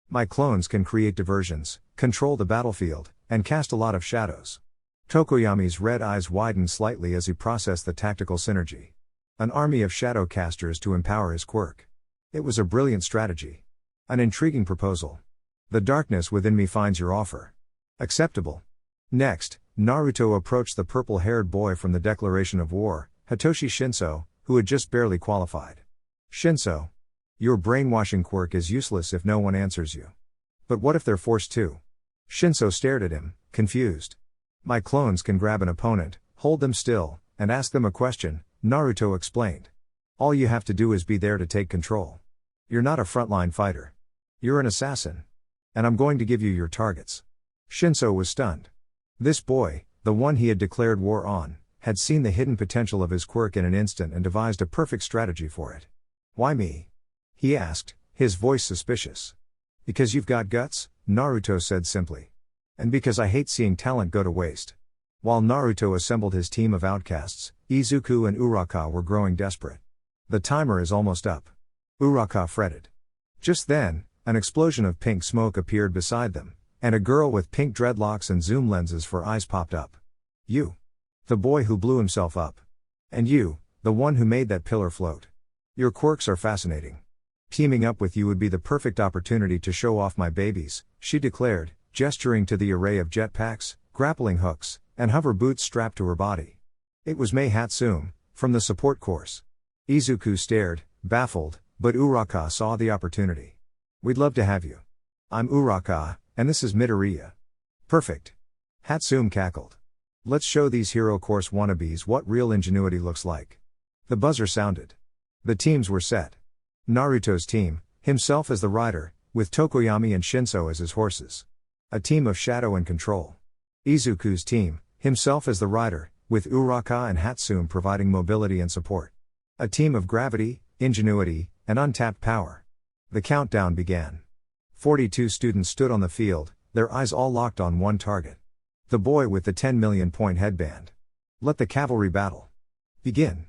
My clones can create diversions, control the battlefield, and cast a lot of shadows. Tokoyami's red eyes widened slightly as he processed the tactical synergy. An army of shadow casters to empower his quirk. It was a brilliant strategy. An intriguing proposal. The darkness within me finds your offer acceptable. Next, Naruto approached the purple-haired boy from the declaration of war, Hitoshi Shinszo, who had just barely qualified. Shinszo. Your brainwashing quirk is useless if no one answers you. But what if they're forced to? Shinszo stared at him, confused. My clones can grab an opponent, hold them still, and ask them a question, Naruto explained. All you have to do is be there to take control. You're not a frontline fighter. You're an assassin. And I'm going to give you your targets. Shinszo was stunned. This boy, the one he had declared war on, had seen the hidden potential of his quirk in an instant and devised a perfect strategy for it. Why me? He asked, his voice suspicious. Because you've got guts, Naruto said simply. And because I hate seeing talent go to waste. While Naruto assembled his team of outcasts, Izuku and Uraka were growing desperate. The timer is almost up. Uraka fretted. Just then, an explosion of pink smoke appeared beside them, and a girl with pink dreadlocks and zoom lenses for eyes popped up. You. The boy who blew himself up. And you, the one who made that pillar float. Your quirks are fascinating. Teaming up with you would be the perfect opportunity to show off my babies, she declared, gesturing to the array of jetpacks, grappling hooks, and hover boots strapped to her body. It was Mei Hatsume, from the support course. Izuku stared, baffled, but Uraka saw the opportunity. We'd love to have you. I'm Uraka, and this is Midoriya. Perfect. Hatsume cackled. Let's show these hero course wannabes what real ingenuity looks like. The buzzer sounded. The teams were set. Naruto's team, himself as the rider, with Tokoyami and Shinszo as his horses. A team of shadow and control. Izuku's team, himself as the rider, with Uraka and Hatsume providing mobility and support. A team of gravity, ingenuity, and untapped power. The countdown began. 42 students stood on the field, their eyes all locked on one target. The boy with the 10 million point headband. Let the cavalry battle begin.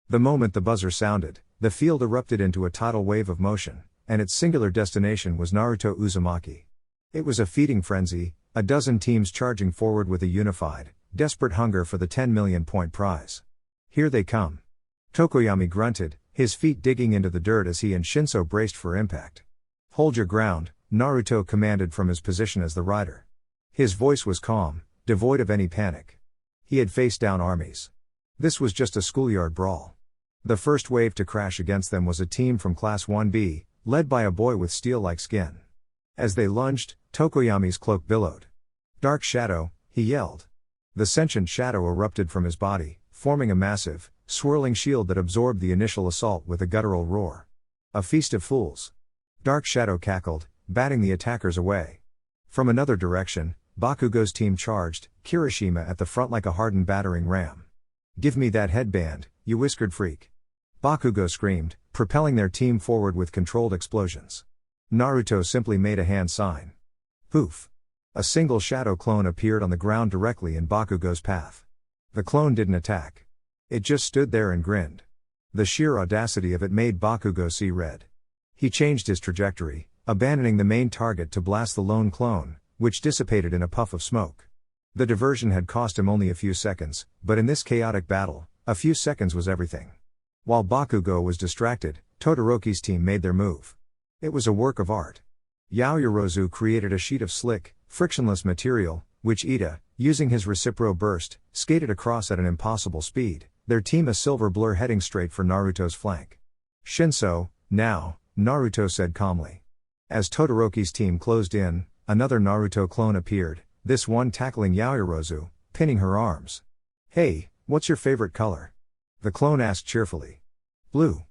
The moment the buzzer sounded, the field erupted into a tidal wave of motion, and its singular destination was Naruto Uzumaki. It was a feeding frenzy, a dozen teams charging forward with a unified, desperate hunger for the 10 million point prize. Here they come. Tokoyami grunted, his feet digging into the dirt as he and Shinszo braced for impact. Hold your ground, Naruto commanded from his position as the rider. His voice was calm, devoid of any panic. He had faced down armies. This was just a schoolyard brawl. The first wave to crash against them was a team from Class 1B, led by a boy with steel-like skin. As they lunged, Tokoyami's cloak billowed. Dark shadow, he yelled. The sentient shadow erupted from his body, forming a massive, swirling shield that absorbed the initial assault with a guttural roar. A feast of fools. Dark shadow cackled, batting the attackers away. From another direction, Bakugo's team charged, Kirishima at the front like a hardened battering ram. Give me that headband, you whiskered freak. Bakugo screamed, propelling their team forward with controlled explosions. Naruto simply made a hand sign. Poof. A single shadow clone appeared on the ground directly in Bakugo's path. The clone didn't attack. It just stood there and grinned. The sheer audacity of it made Bakugo see red. He changed his trajectory, abandoning the main target to blast the lone clone, which dissipated in a puff of smoke. The diversion had cost him only a few seconds, but in this chaotic battle, a few seconds was everything. While Bakugo was distracted, Todoroki's team made their move. It was a work of art. Yaoyorozu created a sheet of slick, frictionless material, which Edida, using his Recipro burst, skated across at an impossible speed, their team a silver blur heading straight for Naruto's flank. Shinszo, now, Naruto said calmly. As Todoroki's team closed in, another Naruto clone appeared, this one tackling Yaoyorozu, pinning her arms. Hey, what's your favorite color? The clone asked cheerfully. Blue.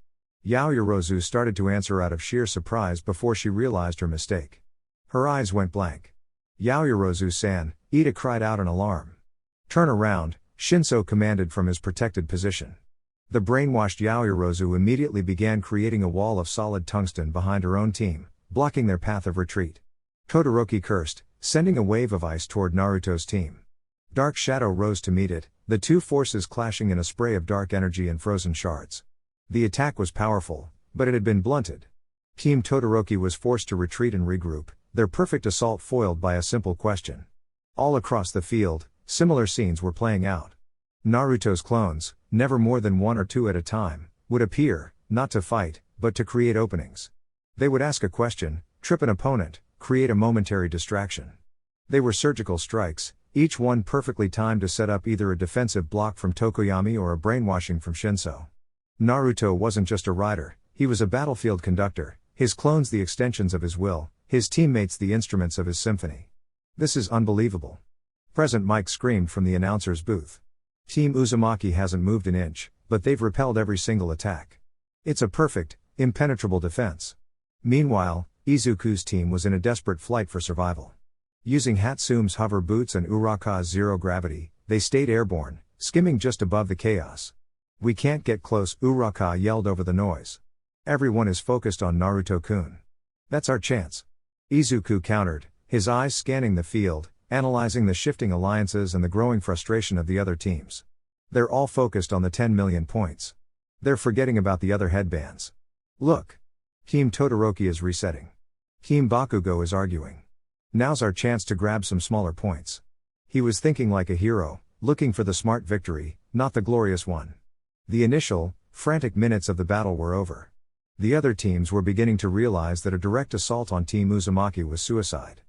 Yaoyorozu started to answer out of sheer surprise before she realized her mistake. Her eyes went blank. Yaoyorozu-san, Edida cried out in alarm. Turn around, Shinszo commanded from his protected position. The brainwashed Yaoyorozu immediately began creating a wall of solid tungsten behind her own team, blocking their path of retreat. Todoroki cursed, sending a wave of ice toward Naruto's team. Dark shadow rose to meet it, the two forces clashing in a spray of dark energy and frozen shards. The attack was powerful, but it had been blunted. Team Todoroki was forced to retreat and regroup, their perfect assault foiled by a simple question. All across the field, similar scenes were playing out. Naruto's clones, never more than one or two at a time, would appear, not to fight, but to create openings. They would ask a question, trip an opponent, create a momentary distraction. They were surgical strikes, each one perfectly timed to set up either a defensive block from Tokoyami or a brainwashing from Shinszo. Naruto wasn't just a rider, he was a battlefield conductor, his clones the extensions of his will, his teammates the instruments of his symphony. This is unbelievable. Present Mike screamed from the announcer's booth. Team Uzumaki hasn't moved an inch, but they've repelled every single attack. It's a perfect, impenetrable defense. Meanwhile, Izuku's team was in a desperate flight for survival. Using Hatsume's hover boots and Uraka's zero gravity, they stayed airborne, skimming just above the chaos. We can't get close, Uraka yelled over the noise. Everyone is focused on Naruto-kun. That's our chance. Izuku countered, his eyes scanning the field, analyzing the shifting alliances and the growing frustration of the other teams. They're all focused on the 10 million points. They're forgetting about the other headbands. Look. Team Todoroki is resetting. Team Bakugo is arguing. Now's our chance to grab some smaller points. He was thinking like a hero, looking for the smart victory, not the glorious one. The initial, frantic minutes of the battle were over. The other teams were beginning to realize that a direct assault on Team Uzumaki was suicide.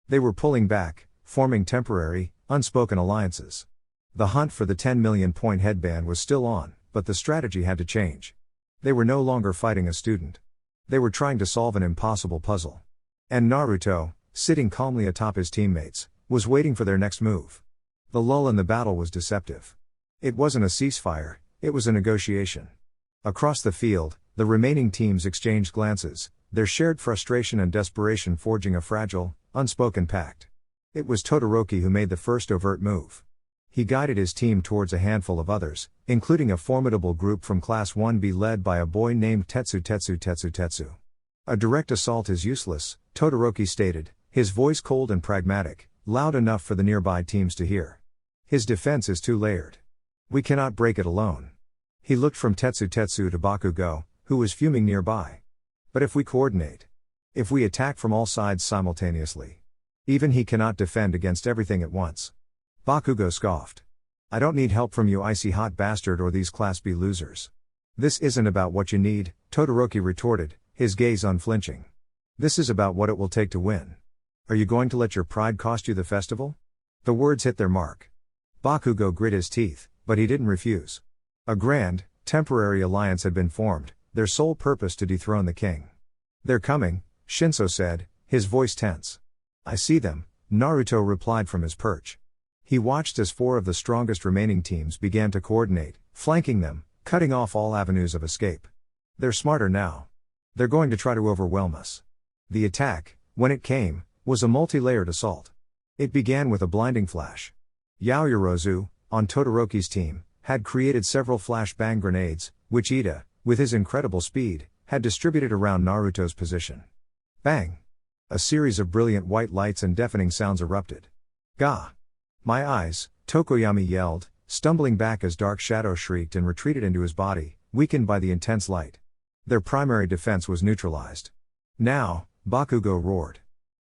They were pulling back, forming temporary, unspoken alliances. The hunt for the 10 million point headband was still on, but the strategy had to change. They were no longer fighting a student. They were trying to solve an impossible puzzle. And Naruto, sitting calmly atop his teammates, was waiting for their next move. The lull in the battle was deceptive. It wasn't a ceasefire, it was a negotiation. Across the field, the remaining teams exchanged glances, their shared frustration and desperation forging a fragile, unspoken pact. It was Todoroki who made the first overt move. He guided his team towards a handful of others, including a formidable group from Class 1B led by a boy named Tetsu. A direct assault is useless, Todoroki stated, his voice cold and pragmatic, loud enough for the nearby teams to hear. His defense is too layered. We cannot break it alone. He looked from Tetsu to Bakugo, who was fuming nearby. But if we coordinate? If we attack from all sides simultaneously? Even he cannot defend against everything at once. Bakugo scoffed. I don't need help from you icy hot bastard or these Class B losers. This isn't about what you need, Todoroki retorted, his gaze unflinching. This is about what it will take to win. Are you going to let your pride cost you the festival? The words hit their mark. Bakugo grit his teeth, but he didn't refuse. A grand, temporary alliance had been formed, their sole purpose to dethrone the king. They're coming, Shinszo said, his voice tense. I see them, Naruto replied from his perch. He watched as 4 of the strongest remaining teams began to coordinate, flanking them, cutting off all avenues of escape. They're smarter now. They're going to try to overwhelm us. The attack, when it came, was a multi-layered assault. It began with a blinding flash. Yaoyorozu, on Todoroki's team, had created several flashbang grenades, which Edida, with his incredible speed, had distributed around Naruto's position. Bang! A series of brilliant white lights and deafening sounds erupted. Gah! My eyes, Tokoyami yelled, stumbling back as dark shadow shrieked and retreated into his body, weakened by the intense light. Their primary defense was neutralized. Now, Bakugo roared.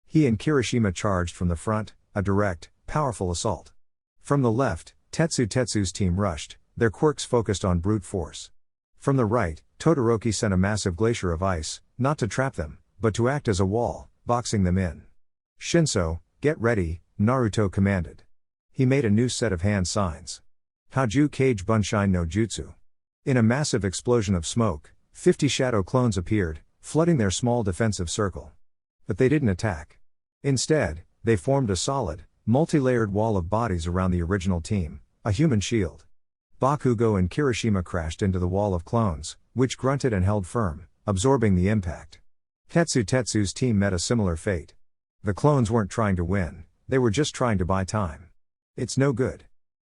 He and Kirishima charged from the front, a direct, powerful assault. From the left, Tetsu's team rushed, their quirks focused on brute force. From the right, Todoroki sent a massive glacier of ice, not to trap them, but to act as a wall, boxing them in. Shinszo, get ready, Naruto commanded. He made a new set of hand signs. Haju Kage Bunshin no Jutsu. In a massive explosion of smoke, 50 shadow clones appeared, flooding their small defensive circle. But they didn't attack. Instead, they formed a solid, multi-layered wall of bodies around the original team, a human shield. Bakugo and Kirishima crashed into the wall of clones, which grunted and held firm, absorbing the impact. Tetsu's team met a similar fate. The clones weren't trying to win, they were just trying to buy time. It's no good.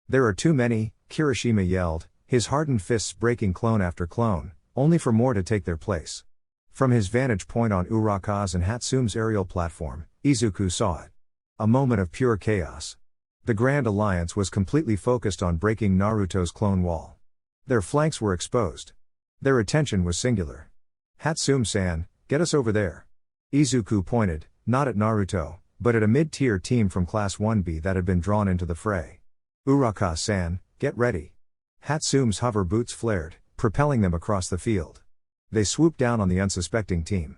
There are too many, Kirishima yelled, his hardened fists breaking clone after clone, only for more to take their place. From his vantage point on Uraka's and Hatsume's aerial platform, Izuku saw it. A moment of pure chaos. The Grand Alliance was completely focused on breaking Naruto's clone wall. Their flanks were exposed. Their attention was singular. Hatsume-san, get us over there. Izuku pointed, not at Naruto, but at a mid-tier team from Class 1B that had been drawn into the fray. Uraka-san, get ready. Hatsume's hover boots flared, propelling them across the field. They swooped down on the unsuspecting team.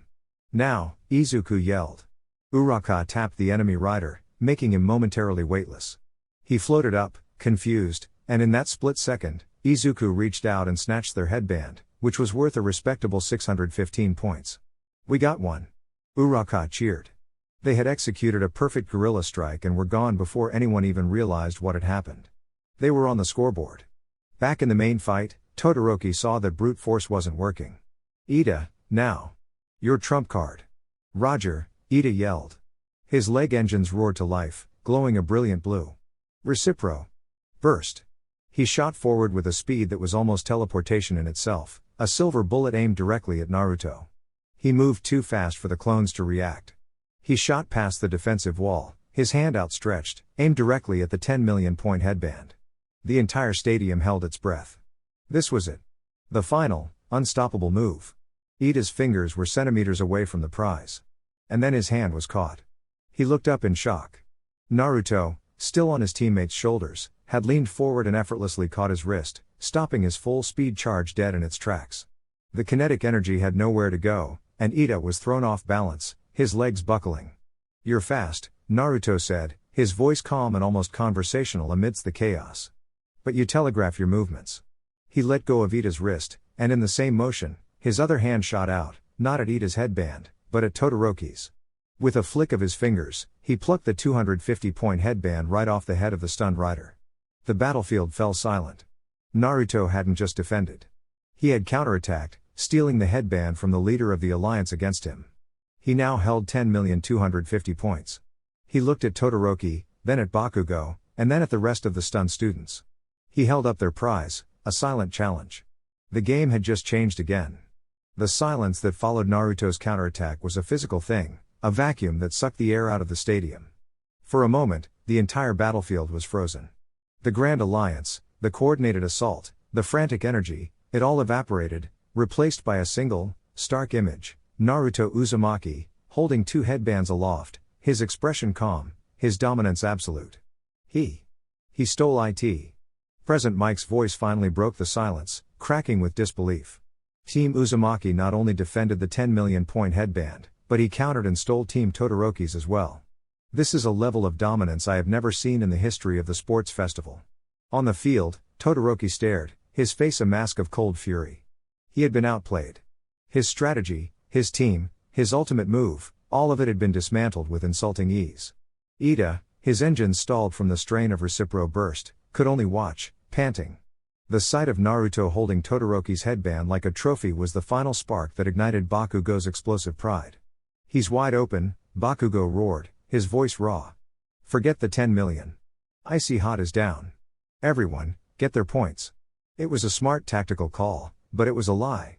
Now, Izuku yelled. Uraka tapped the enemy rider, making him momentarily weightless. He floated up, confused, and in that split second, Izuku reached out and snatched their headband, which was worth a respectable 615 points. We got one. Uraka cheered. They had executed a perfect guerrilla strike and were gone before anyone even realized what had happened. They were on the scoreboard. Back in the main fight, Todoroki saw that brute force wasn't working. Edida, now. Your trump card. Roger, Edida yelled. His leg engines roared to life, glowing a brilliant blue. Recipro. Burst. He shot forward with a speed that was almost teleportation in itself, a silver bullet aimed directly at Naruto. He moved too fast for the clones to react. He shot past the defensive wall, his hand outstretched, aimed directly at the 10 million point headband. The entire stadium held its breath. This was it. The final, unstoppable move. Ida's fingers were centimeters away from the prize. And then his hand was caught. He looked up in shock. Naruto, still on his teammate's shoulders, had leaned forward and effortlessly caught his wrist, stopping his full-speed charge dead in its tracks. The kinetic energy had nowhere to go, and Edida was thrown off balance, his legs buckling. You're fast, Naruto said, his voice calm and almost conversational amidst the chaos. But you telegraph your movements. He let go of Ida's wrist, and in the same motion, his other hand shot out, not at Ida's headband, but at Todoroki's. With a flick of his fingers, he plucked the 250-point headband right off the head of the stunned rider. The battlefield fell silent. Naruto hadn't just defended. He had counterattacked, stealing the headband from the leader of the alliance against him. He now held 10,250 points. He looked at Todoroki, then at Bakugo, and then at the rest of the stunned students. He held up their prize, a silent challenge. The game had just changed again. The silence that followed Naruto's counterattack was a physical thing, a vacuum that sucked the air out of the stadium. For a moment, the entire battlefield was frozen. The Grand Alliance, the coordinated assault, the frantic energy, it all evaporated, replaced by a single, stark image, Naruto Uzumaki, holding two headbands aloft, His expression calm, his dominance absolute. He stole it. Present Mike's voice finally broke the silence, cracking with disbelief. Team Uzumaki not only defended the 10 million point headband, but he countered and stole Team Todoroki's as well. This is a level of dominance I have never seen in the history of the sports festival. On the field, Todoroki stared, his face a mask of cold fury. He had been outplayed. His strategy, his team, his ultimate move, all of it had been dismantled with insulting ease. Edida, his engines stalled from the strain of reciprocal burst, could only watch, panting. The sight of Naruto holding Todoroki's headband like a trophy was the final spark that ignited Bakugo's explosive pride. He's wide open, Bakugo roared, his voice raw. Forget the 10 million. Icy hot is down. Everyone, get their points. It was a smart tactical call, but it was a lie.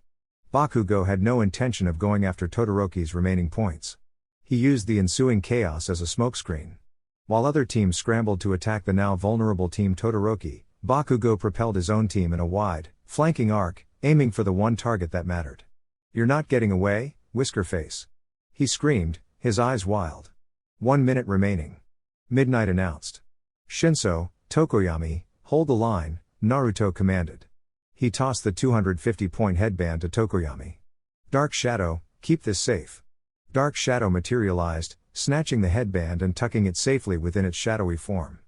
Bakugo had no intention of going after Todoroki's remaining points. He used the ensuing chaos as a smokescreen. While other teams scrambled to attack the now vulnerable Team Todoroki, Bakugo propelled his own team in a wide, flanking arc, aiming for the one target that mattered. "You're not getting away, Whiskerface!" he screamed, his eyes wild. 1 minute remaining. Midnight announced. "Shinszo, Tokoyami, hold the line," Naruto commanded. He tossed the 250-point headband to Tokoyami. "Dark Shadow, keep this safe." Dark Shadow materialized, snatching the headband and tucking it safely within its shadowy form.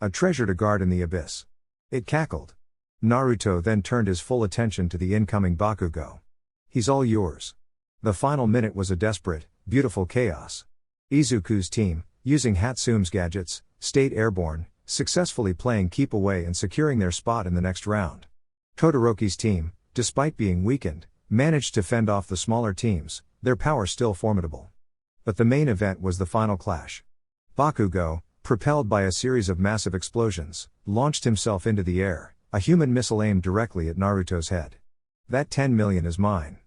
A treasure to guard in the abyss. It cackled. Naruto then turned his full attention to the incoming Bakugo. "He's all yours." The final minute was a desperate, beautiful chaos. Izuku's team, using Hatsume's gadgets, stayed airborne, successfully playing keep away and securing their spot in the next round. Todoroki's team, despite being weakened, managed to fend off the smaller teams, their power still formidable. But the main event was the final clash. Bakugo, propelled by a series of massive explosions, launched himself into the air, a human missile aimed directly at Naruto's head. "That 10 million is mine."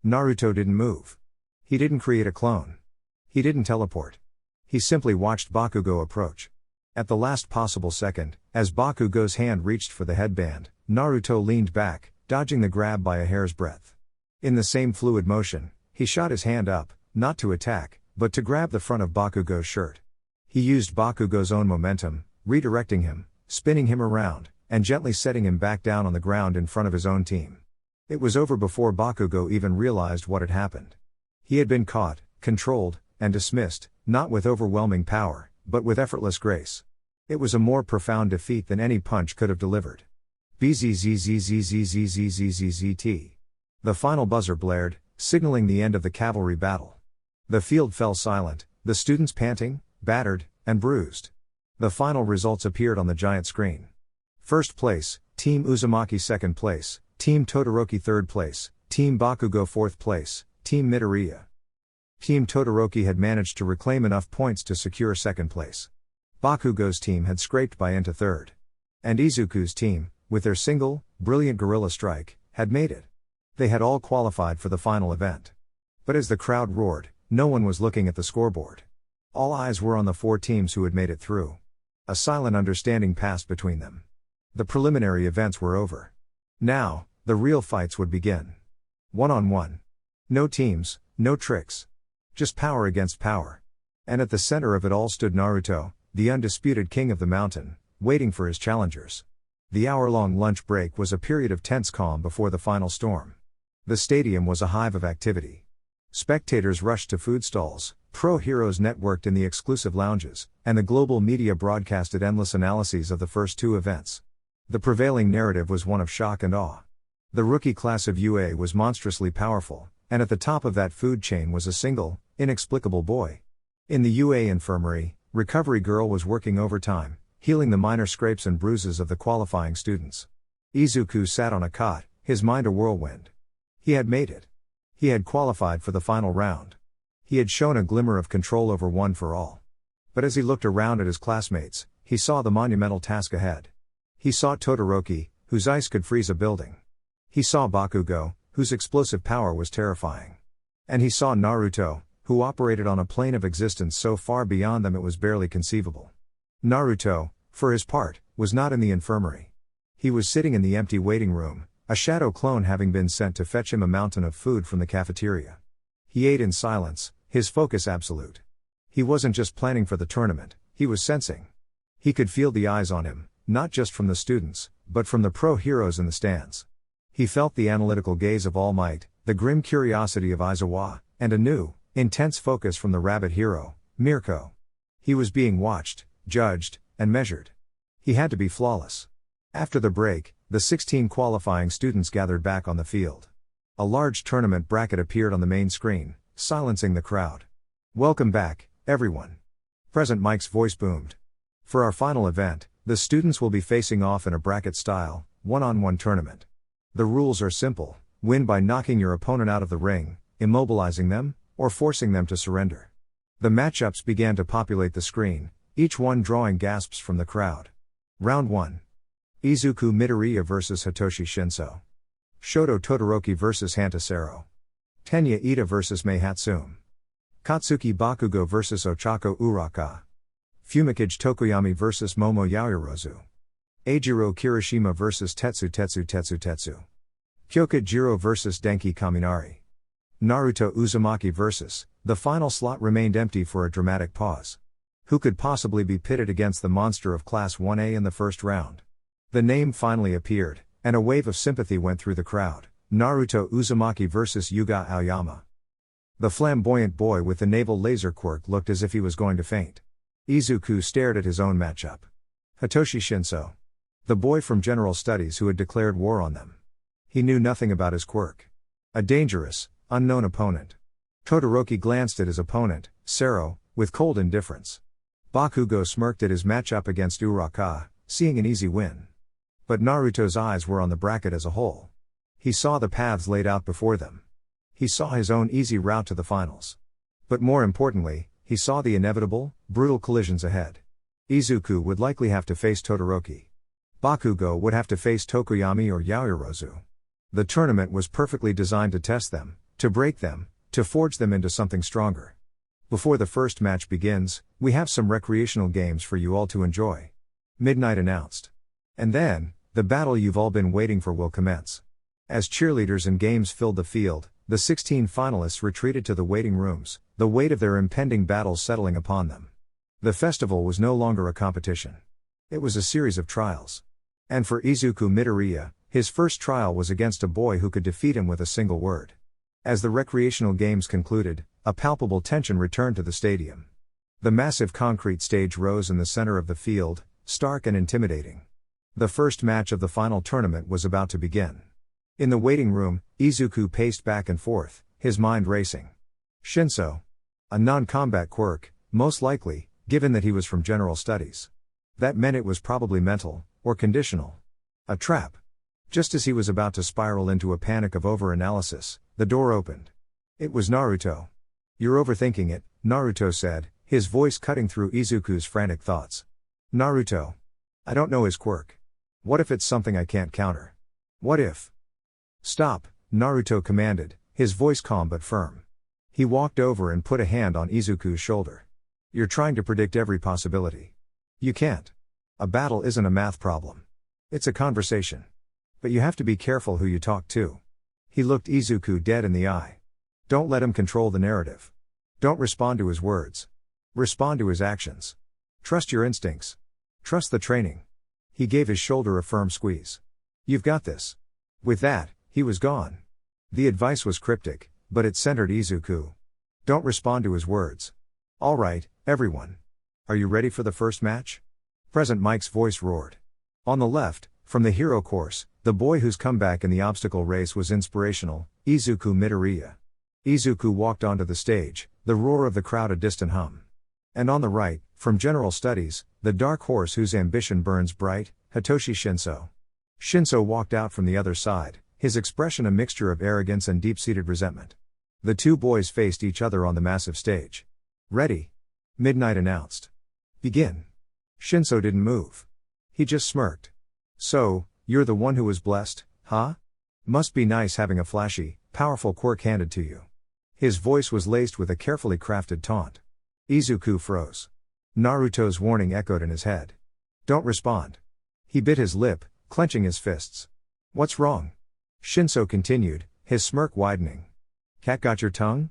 Naruto didn't move. He didn't create a clone. He didn't teleport. He simply watched Bakugo approach. At the last possible second, as Bakugo's hand reached for the headband, Naruto leaned back, dodging the grab by a hair's breadth. In the same fluid motion, he shot his hand up, not to attack, but to grab the front of Bakugo's shirt. He used Bakugo's own momentum, redirecting him, spinning him around, and gently setting him back down on the ground in front of his own team. It was over before Bakugo even realized what had happened. He had been caught, controlled, and dismissed, not with overwhelming power, but with effortless grace. It was a more profound defeat than any punch could have delivered. BZZZZZZZZZZT. The final buzzer blared, signaling the end of the cavalry battle. The field fell silent, the students panting, battered, and bruised. The final results appeared on the giant screen. First place, Team Uzumaki. Second place, Team Todoroki. Third place, Team Bakugo. Fourth place, Team Midoriya. Team Todoroki had managed to reclaim enough points to secure second place. Bakugo's team had scraped by into third. And Izuku's team, with their single, brilliant guerrilla strike, had made it. They had all qualified for the final event. But as the crowd roared, no one was looking at the scoreboard. All eyes were on the 4 teams who had made it through. A silent understanding passed between them. The preliminary events were over. Now, the real fights would begin. One-on-one. No teams, no tricks. Just power against power. And at the center of it all stood Naruto, the undisputed king of the mountain, waiting for his challengers. The hour-long lunch break was a period of tense calm before the final storm. The stadium was a hive of activity. Spectators rushed to food stalls, pro heroes networked in the exclusive lounges, and the global media broadcasted endless analyses of the first 2 events. The prevailing narrative was one of shock and awe. The rookie class of UA was monstrously powerful, and at the top of that food chain was a single, inexplicable boy. In the UA infirmary, Recovery Girl was working overtime, healing the minor scrapes and bruises of the qualifying students. Izuku sat on a cot, his mind a whirlwind. He had made it. He had qualified for the final round. He had shown a glimmer of control over One for All. But as he looked around at his classmates, he saw the monumental task ahead. He saw Todoroki, whose ice could freeze a building. He saw Bakugo, whose explosive power was terrifying. And he saw Naruto, who operated on a plane of existence so far beyond them it was barely conceivable. Naruto, for his part, was not in the infirmary. He was sitting in the empty waiting room, a shadow clone having been sent to fetch him a mountain of food from the cafeteria. He ate in silence, his focus absolute. He wasn't just planning for the tournament, he was sensing. He could feel the eyes on him, not just from the students, but from the pro heroes in the stands. He felt the analytical gaze of All Might, the grim curiosity of Aizawa, and a new, intense focus from the rabbit hero, Mirko. He was being watched, judged, and measured. He had to be flawless. After the break, the 16 qualifying students gathered back on the field. A large tournament bracket appeared on the main screen, silencing the crowd. "Welcome back, everyone." President Mike's voice boomed. "For our final event, the students will be facing off in a bracket-style, one-on-one tournament. The rules are simple: win by knocking your opponent out of the ring, immobilizing them, or forcing them to surrender." The matchups began to populate the screen, each one drawing gasps from the crowd. Round 1. Izuku Midoriya vs Hitoshi Shinszo. Shoto Todoroki vs Hanta Sero. Tenya Ida vs Mei Hatsune. Katsuki Bakugo vs Ochako Uraka. Fumikage Tokoyami vs Momo Yaoyorozu. Eijiro Kirishima vs Tetsu. Kyoka Jiro vs Denki Kaminari. Naruto Uzumaki vs. The final slot remained empty for a dramatic pause. Who could possibly be pitted against the monster of Class 1A in the first round? The name finally appeared, and a wave of sympathy went through the crowd: Naruto Uzumaki vs Yuga Aoyama. The flamboyant boy with the naval laser quirk looked as if he was going to faint. Izuku stared at his own matchup. Hitoshi Shinszo. The boy from General Studies who had declared war on them. He knew nothing about his quirk. A dangerous, unknown opponent. Todoroki glanced at his opponent, Sero, with cold indifference. Bakugo smirked at his matchup against Uraka, seeing an easy win. But Naruto's eyes were on the bracket as a whole. He saw the paths laid out before them. He saw his own easy route to the finals. But more importantly, he saw the inevitable, brutal collisions ahead. Izuku would likely have to face Todoroki. Bakugo would have to face Tokoyami or Yaoyorozu. The tournament was perfectly designed to test them, to break them, to forge them into something stronger. "Before the first match begins, we have some recreational games for you all to enjoy," Midnight announced. "And then, the battle you've all been waiting for will commence." As cheerleaders and games filled the field, the 16 finalists retreated to the waiting rooms, the weight of their impending battles settling upon them. The festival was no longer a competition. It was a series of trials. And for Izuku Midoriya, his first trial was against a boy who could defeat him with a single word. As the recreational games concluded, a palpable tension returned to the stadium. The massive concrete stage rose in the center of the field, stark and intimidating. The first match of the final tournament was about to begin. In the waiting room, Izuku paced back and forth, his mind racing. Shinszo. A non-combat quirk, most likely, given that he was from General Studies. That meant it was probably mental, or conditional. A trap. Just as he was about to spiral into a panic of over-analysis, the door opened. It was Naruto. "You're overthinking it," Naruto said, his voice cutting through Izuku's frantic thoughts. "Naruto. I don't know his quirk. What if it's something I can't counter? What if—" "Stop," Naruto commanded, his voice calm but firm. He walked over and put a hand on Izuku's shoulder. "You're trying to predict every possibility. You can't. A battle isn't a math problem. It's a conversation. But you have to be careful who you talk to." He looked Izuku dead in the eye. "Don't let him control the narrative. Don't respond to his words. Respond to his actions. Trust your instincts. Trust the training." He gave his shoulder a firm squeeze. "You've got this." With that, he was gone. The advice was cryptic, but it centered Izuku. Don't respond to his words. "All right, everyone. Are you ready for the first match?" President Mike's voice roared. On the left, from the hero course, the boy whose comeback in the obstacle race was inspirational, Izuku Midoriya. Izuku walked onto the stage, the roar of the crowd a distant hum. And on the right, from General Studies, the dark horse whose ambition burns bright, Hitoshi Shinszo. Shinszo walked out from the other side, his expression a mixture of arrogance and deep-seated resentment. The two boys faced each other on the massive stage. "Ready?" Midnight announced. "Begin." Shinszo didn't move. He just smirked. "So, you're the one who was blessed, huh? Must be nice having a flashy, powerful quirk handed to you." His voice was laced with a carefully crafted taunt. Izuku froze. Naruto's warning echoed in his head. "Don't respond." He bit his lip, clenching his fists. "What's wrong?" Shinszo continued, his smirk widening. "Cat got your tongue?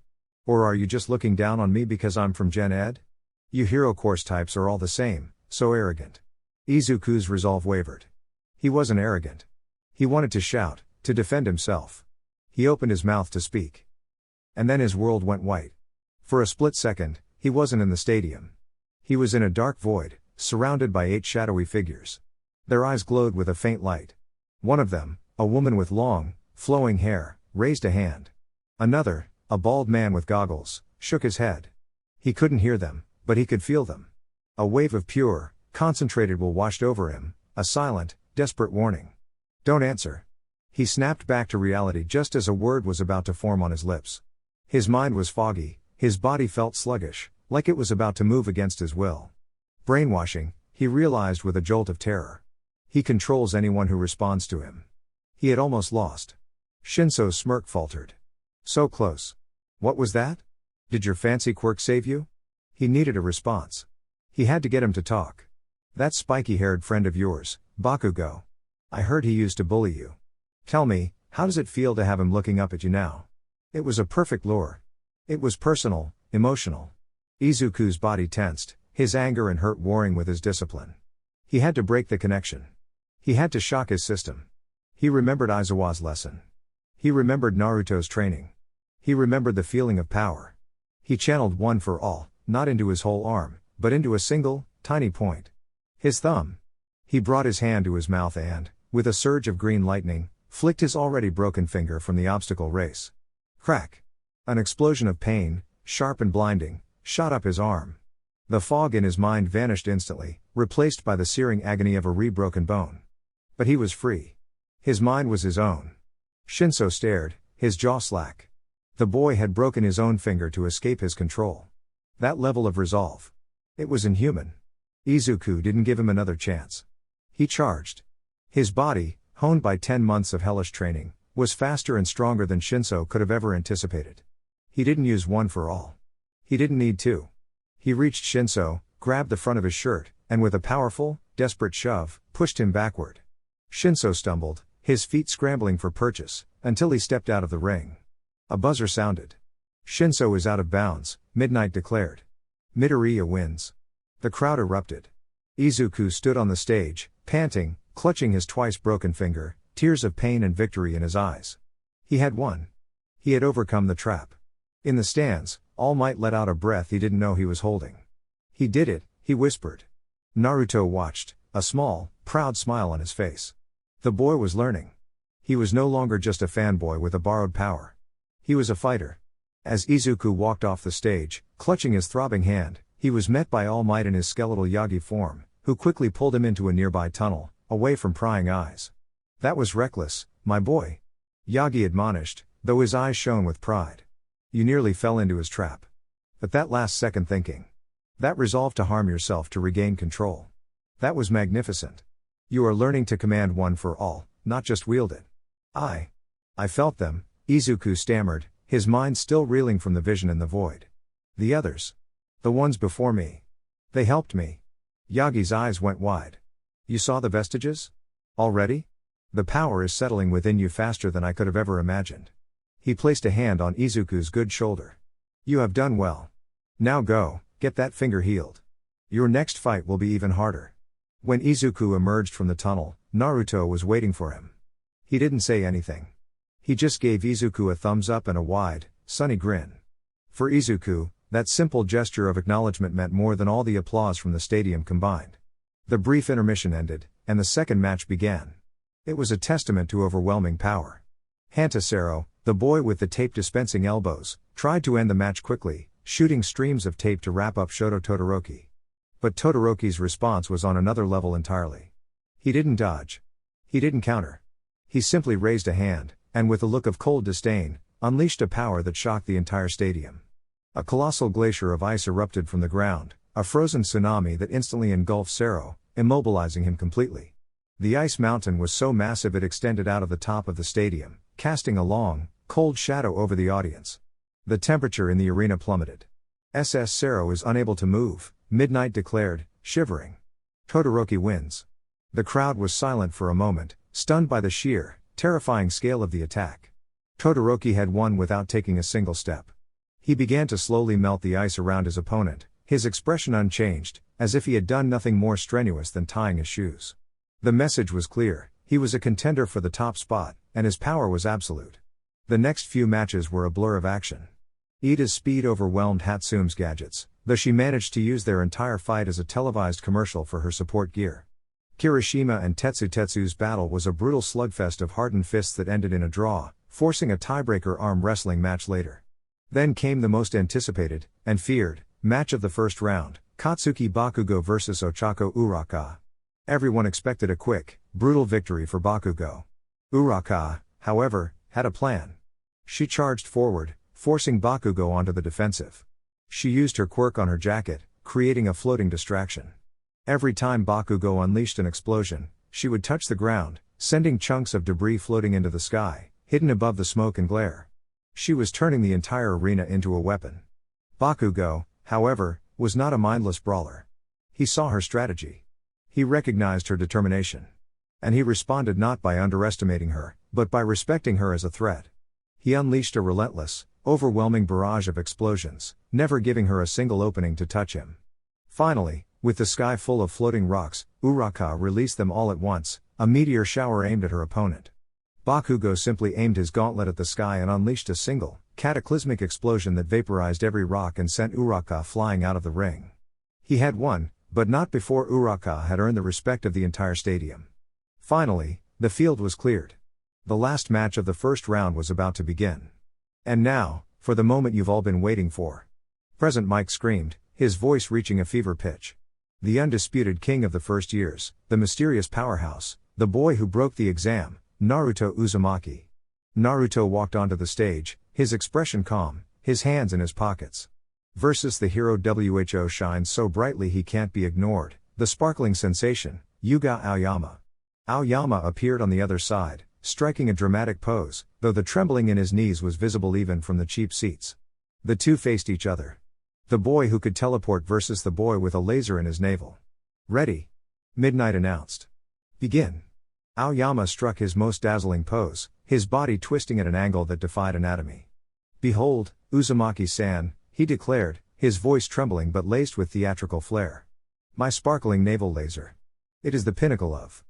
Or are you just looking down on me because I'm from Gen Ed?" You hero course types are all the same, so arrogant. Izuku's resolve wavered. He wasn't arrogant. He wanted to shout, to defend himself. He opened his mouth to speak. And then his world went white. For a split second, he wasn't in the stadium. He was in a dark void, surrounded by 8 shadowy figures. Their eyes glowed with a faint light. One of them, a woman with long, flowing hair, raised a hand. Another, a bald man with goggles, shook his head. He couldn't hear them, but he could feel them. A wave of pure, concentrated will washed over him, a silent, desperate warning. Don't answer. He snapped back to reality just as a word was about to form on his lips. His mind was foggy, his body felt sluggish, like it was about to move against his will. Brainwashing, he realized with a jolt of terror. He controls anyone who responds to him. He had almost lost. Shinszo's smirk faltered. So close. What was that? Did your fancy quirk save you? He needed a response. He had to get him to talk. That spiky-haired friend of yours, Bakugo. I heard he used to bully you. Tell me, how does it feel to have him looking up at you now? It was a perfect lure. It was personal, emotional. Izuku's body tensed, his anger and hurt warring with his discipline. He had to break the connection. He had to shock his system. He remembered Aizawa's lesson. He remembered Naruto's training. He remembered the feeling of power. He channeled one for all, not into his whole arm, but into a single, tiny point. His thumb. He brought his hand to his mouth and, with a surge of green lightning, flicked his already broken finger from the obstacle race. Crack! An explosion of pain, sharp and blinding, shot up his arm. The fog in his mind vanished instantly, replaced by the searing agony of a rebroken bone. But he was free. His mind was his own. Shinszo stared, his jaw slack. The boy had broken his own finger to escape his control. That level of resolve. It was inhuman. Izuku didn't give him another chance. He charged. His body, honed by 10 months of hellish training, was faster and stronger than Shinszo could have ever anticipated. He didn't use one for all. He didn't need to. He reached Shinszo, grabbed the front of his shirt, and with a powerful, desperate shove, pushed him backward. Shinszo stumbled, his feet scrambling for purchase, until he stepped out of the ring. A buzzer sounded. Shinszo is out of bounds, Midnight declared. Midoriya wins. The crowd erupted. Izuku stood on the stage, panting, clutching his twice-broken finger, tears of pain and victory in his eyes. He had won. He had overcome the trap. In the stands, All Might let out a breath he didn't know he was holding. He did it, he whispered. Naruto watched, a small, proud smile on his face. The boy was learning. He was no longer just a fanboy with a borrowed power. He was a fighter. As Izuku walked off the stage, clutching his throbbing hand, he was met by All Might in his skeletal Yagi form, who quickly pulled him into a nearby tunnel, away from prying eyes. That was reckless, my boy. Yagi admonished, though his eyes shone with pride. You nearly fell into his trap. But that last second thinking. That resolve to harm yourself to regain control. That was magnificent. You are learning to command one for all, not just wield it. I felt them, Izuku stammered, his mind still reeling from the vision in the void. The others. The ones before me. They helped me. Yagi's eyes went wide. You saw the vestiges? Already? The power is settling within you faster than I could have ever imagined. He placed a hand on Izuku's good shoulder. You have done well. Now go, get that finger healed. Your next fight will be even harder. When Izuku emerged from the tunnel, Naruto was waiting for him. He didn't say anything. He just gave Izuku a thumbs up and a wide, sunny grin. For Izuku, that simple gesture of acknowledgement meant more than all the applause from the stadium combined. The brief intermission ended, and the second match began. It was a testament to overwhelming power. Sero, the boy with the tape-dispensing elbows, tried to end the match quickly, shooting streams of tape to wrap up Shoto Todoroki. But Todoroki's response was on another level entirely. He didn't dodge. He didn't counter. He simply raised a hand, and with a look of cold disdain, unleashed a power that shocked the entire stadium. A colossal glacier of ice erupted from the ground, a frozen tsunami that instantly engulfed Sero, immobilizing him completely. The ice mountain was so massive it extended out of the top of the stadium, casting a long, cold shadow over the audience. The temperature in the arena plummeted. Sero is unable to move, Midnight declared, shivering. Todoroki wins. The crowd was silent for a moment, stunned by the sheer, terrifying scale of the attack. Todoroki had won without taking a single step. He began to slowly melt the ice around his opponent, his expression unchanged, as if he had done nothing more strenuous than tying his shoes. The message was clear: he was a contender for the top spot, and his power was absolute. The next few matches were a blur of action. Iida's speed overwhelmed Hatsume's gadgets, though she managed to use their entire fight as a televised commercial for her support gear. Kirishima and Tetsu's battle was a brutal slugfest of hardened fists that ended in a draw, forcing a tiebreaker arm wrestling match later. Then came the most anticipated, and feared, match of the first round, Confronting Bakugo vs Ochako Uraka. Everyone expected a quick, brutal victory for Bakugo. Uraka, however, had a plan. She charged forward, forcing Bakugo onto the defensive. She used her quirk on her jacket, creating a floating distraction. Every time Bakugo unleashed an explosion, she would touch the ground, sending chunks of debris floating into the sky, hidden above the smoke and glare. She was turning the entire arena into a weapon. Bakugo, however, was not a mindless brawler. He saw her strategy. He recognized her determination. And he responded not by underestimating her, but by respecting her as a threat. He unleashed a relentless, overwhelming barrage of explosions, never giving her a single opening to touch him. Finally, with the sky full of floating rocks, Uraka released them all at once, a meteor shower aimed at her opponent. Bakugo simply aimed his gauntlet at the sky and unleashed a single, cataclysmic explosion that vaporized every rock and sent Uraka flying out of the ring. He had won, but not before Uraka had earned the respect of the entire stadium. Finally, the field was cleared. The last match of the first round was about to begin. And now, for the moment you've all been waiting for. Present Mike screamed, his voice reaching a fever pitch. The undisputed king of the first years, the mysterious powerhouse, the boy who broke the exam, Naruto Uzumaki. Naruto walked onto the stage, his expression calm, his hands in his pockets. Versus the hero who shines so brightly he can't be ignored, the sparkling sensation, Yuga Aoyama. Aoyama appeared on the other side, striking a dramatic pose, though the trembling in his knees was visible even from the cheap seats. The two faced each other. The boy who could teleport versus the boy with a laser in his navel. Ready? Midnight announced. Begin. Aoyama struck his most dazzling pose, his body twisting at an angle that defied anatomy. Behold, Uzumaki-san, he declared, his voice trembling but laced with theatrical flair. My sparkling navel laser. It is the pinnacle of.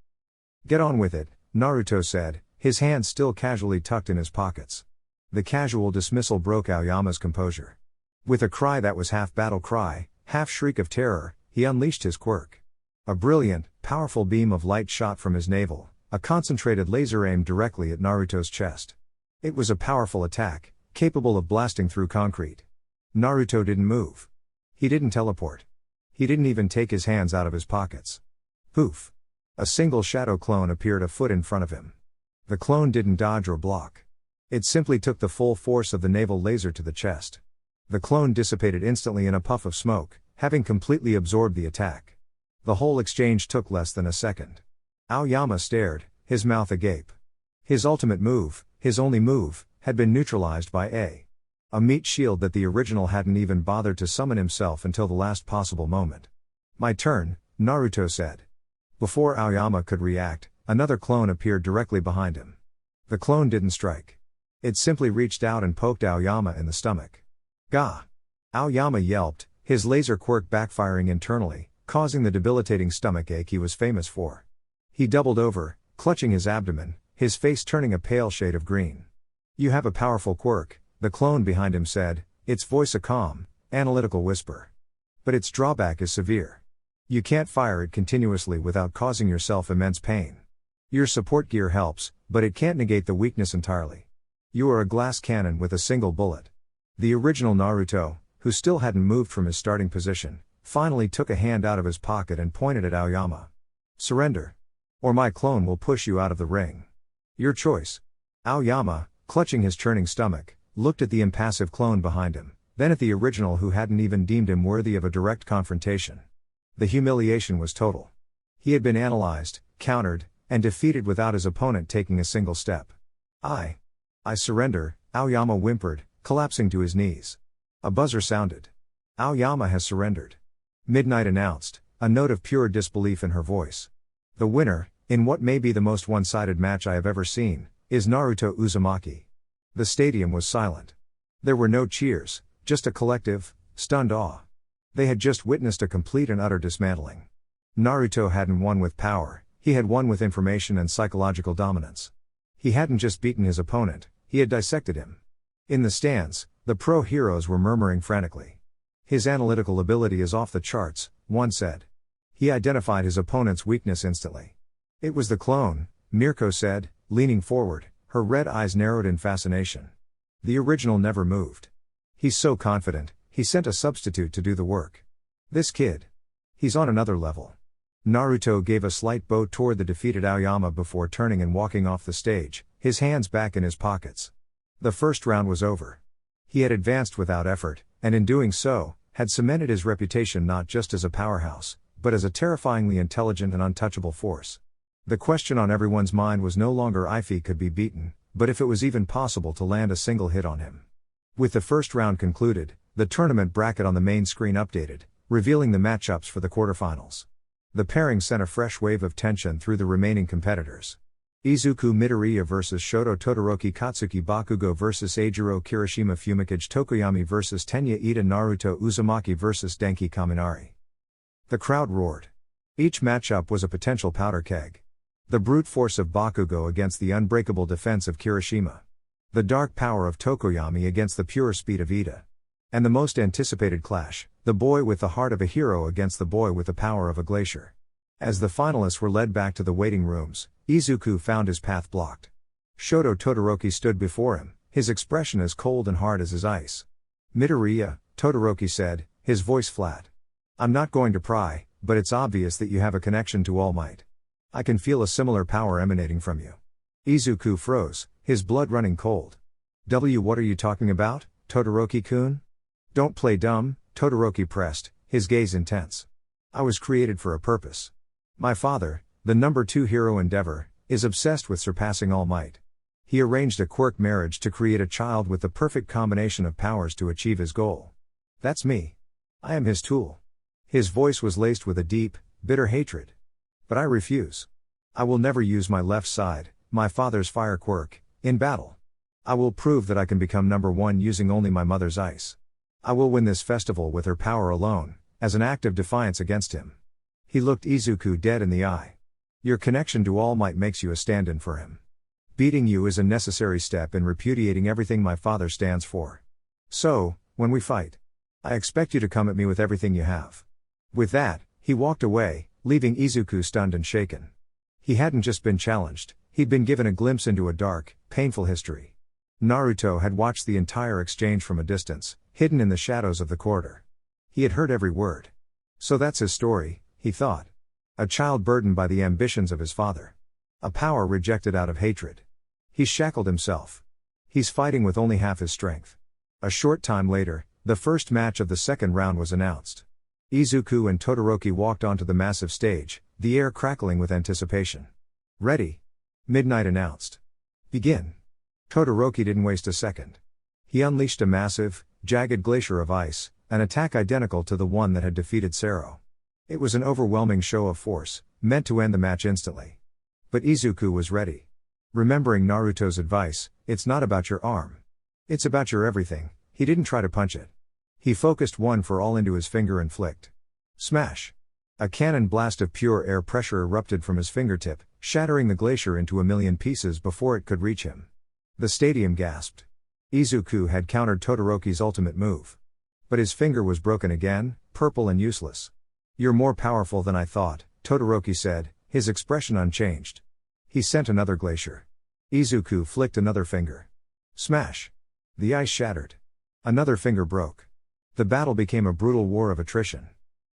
Get on with it, Naruto said, his hands still casually tucked in his pockets. The casual dismissal broke Aoyama's composure. With a cry that was half battle cry, half shriek of terror, he unleashed his quirk. A brilliant, powerful beam of light shot from his navel, a concentrated laser aimed directly at Naruto's chest. It was a powerful attack, capable of blasting through concrete. Naruto didn't move. He didn't teleport. He didn't even take his hands out of his pockets. Poof! A single shadow clone appeared a foot in front of him. The clone didn't dodge or block. It simply took the full force of the navel laser to the chest. The clone dissipated instantly in a puff of smoke, having completely absorbed the attack. The whole exchange took less than a second. Aoyama stared, his mouth agape. His ultimate move, his only move, had been neutralized by a meat shield that the original hadn't even bothered to summon himself until the last possible moment. My turn, Naruto said. Before Aoyama could react, another clone appeared directly behind him. The clone didn't strike. It simply reached out and poked Aoyama in the stomach. Gah! Aoyama yelped, his laser quirk backfiring internally, causing the debilitating stomach ache he was famous for. He doubled over, clutching his abdomen, his face turning a pale shade of green. You have a powerful quirk, the clone behind him said, its voice a calm, analytical whisper. But its drawback is severe. You can't fire it continuously without causing yourself immense pain. Your support gear helps, but it can't negate the weakness entirely. You are a glass cannon with a single bullet. The original Naruto, who still hadn't moved from his starting position, finally took a hand out of his pocket and pointed at Aoyama. Surrender. Or my clone will push you out of the ring. Your choice. Aoyama, clutching his churning stomach, looked at the impassive clone behind him, then at the original who hadn't even deemed him worthy of a direct confrontation. The humiliation was total. He had been analyzed, countered, and defeated without his opponent taking a single step. I surrender, Aoyama whimpered, collapsing to his knees. A buzzer sounded. Aoyama has surrendered. Midnight announced, a note of pure disbelief in her voice. The winner, in what may be the most one-sided match I have ever seen, is Naruto Uzumaki. The stadium was silent. There were no cheers, just a collective, stunned awe. They had just witnessed a complete and utter dismantling. Naruto hadn't won with power, he had won with information and psychological dominance. He hadn't just beaten his opponent, he had dissected him. In the stands, the pro heroes were murmuring frantically. His analytical ability is off the charts, one said. He identified his opponent's weakness instantly. It was the clone, Mirko said, leaning forward, her red eyes narrowed in fascination. The original never moved. He's so confident, he sent a substitute to do the work. This kid. He's on another level. Naruto gave a slight bow toward the defeated Aoyama before turning and walking off the stage, his hands back in his pockets. The first round was over. He had advanced without effort, and in doing so, had cemented his reputation not just as a powerhouse, but as a terrifyingly intelligent and untouchable force. The question on everyone's mind was no longer if he could be beaten, but if it was even possible to land a single hit on him. With the first round concluded, the tournament bracket on the main screen updated, revealing the matchups for the quarterfinals. The pairing sent a fresh wave of tension through the remaining competitors. Izuku Midoriya vs Shoto Todoroki Katsuki Bakugo vs Eijiro Kirishima Fumikage Tokoyami vs Tenya Ida Naruto Uzumaki vs Denki Kaminari. The crowd roared. Each matchup was a potential powder keg. The brute force of Bakugo against the unbreakable defense of Kirishima. The dark power of Tokoyami against the pure speed of Ida. And the most anticipated clash, the boy with the heart of a hero against the boy with the power of a glacier. As the finalists were led back to the waiting rooms, Izuku found his path blocked. Shoto Todoroki stood before him, his expression as cold and hard as his ice. Midoriya, Todoroki said, his voice flat. I'm not going to pry, but it's obvious that you have a connection to All Might. I can feel a similar power emanating from you. Izuku froze, his blood running cold. What are you talking about, Todoroki-kun? Don't play dumb, Todoroki pressed, his gaze intense. I was created for a purpose. My father, the number 2 hero Endeavor, is obsessed with surpassing All Might. He arranged a Quirk marriage to create a child with the perfect combination of powers to achieve his goal. That's me. I am his tool. His voice was laced with a deep, bitter hatred. But I refuse. I will never use my left side, my father's fire quirk, in battle. I will prove that I can become number 1 using only my mother's ice. I will win this festival with her power alone, as an act of defiance against him. He looked Izuku dead in the eye. Your connection to All Might makes you a stand-in for him. Beating you is a necessary step in repudiating everything my father stands for. So, when we fight, I expect you to come at me with everything you have. With that, he walked away, leaving Izuku stunned and shaken. He hadn't just been challenged, he'd been given a glimpse into a dark, painful history. Naruto had watched the entire exchange from a distance, hidden in the shadows of the corridor. He had heard every word. So that's his story, he thought. A child burdened by the ambitions of his father. A power rejected out of hatred. He's shackled himself. He's fighting with only half his strength. A short time later, the first match of the second round was announced. Izuku and Todoroki walked onto the massive stage, the air crackling with anticipation. Ready? Midnight announced. Begin. Todoroki didn't waste a second. He unleashed a massive, jagged glacier of ice, an attack identical to the one that had defeated Sero. It was an overwhelming show of force, meant to end the match instantly. But Izuku was ready. Remembering Naruto's advice, it's not about your arm. It's about your everything, he didn't try to punch it. He focused one for all into his finger and flicked. Smash! A cannon blast of pure air pressure erupted from his fingertip, shattering the glacier into a million pieces before it could reach him. The stadium gasped. Izuku had countered Todoroki's ultimate move. But his finger was broken again, purple and useless. You're more powerful than I thought, Todoroki said, his expression unchanged. He sent another glacier. Izuku flicked another finger. Smash! The ice shattered. Another finger broke. The battle became a brutal war of attrition.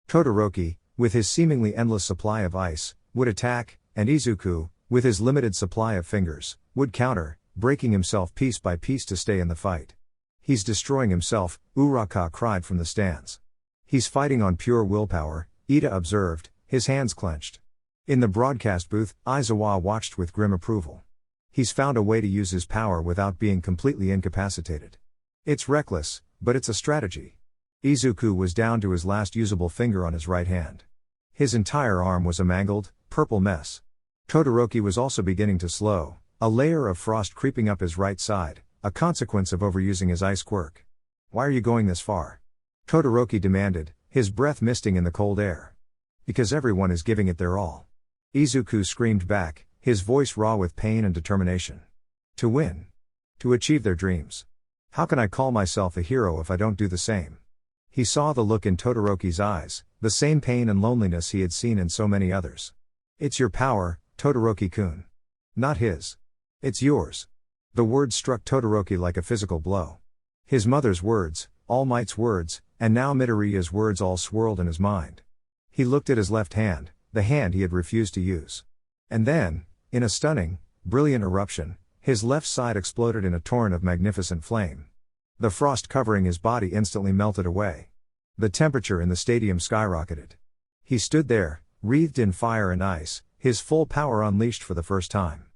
Todoroki, with his seemingly endless supply of ice, would attack, and Izuku, with his limited supply of fingers, would counter, breaking himself piece by piece to stay in the fight. He's destroying himself, Uraka cried from the stands. He's fighting on pure willpower, Ida observed, his hands clenched. In the broadcast booth, Aizawa watched with grim approval. He's found a way to use his power without being completely incapacitated. It's reckless, but it's a strategy. Izuku was down to his last usable finger on his right hand. His entire arm was a mangled, purple mess. Todoroki was also beginning to slow, a layer of frost creeping up his right side, a consequence of overusing his ice quirk. Why are you going this far? Todoroki demanded, his breath misting in the cold air. Because everyone is giving it their all. Izuku screamed back, his voice raw with pain and determination. To win. To achieve their dreams. How can I call myself a hero if I don't do the same? He saw the look in Todoroki's eyes, the same pain and loneliness he had seen in so many others. It's your power, Todoroki-kun. Not his. It's yours. The words struck Todoroki like a physical blow. His mother's words, All Might's words, and now Midoriya's words all swirled in his mind. He looked at his left hand, the hand he had refused to use. And then, in a stunning, brilliant eruption, his left side exploded in a torrent of magnificent flame. The frost covering his body instantly melted away. The temperature in the stadium skyrocketed. He stood there, wreathed in fire and ice, his full power unleashed for the first time.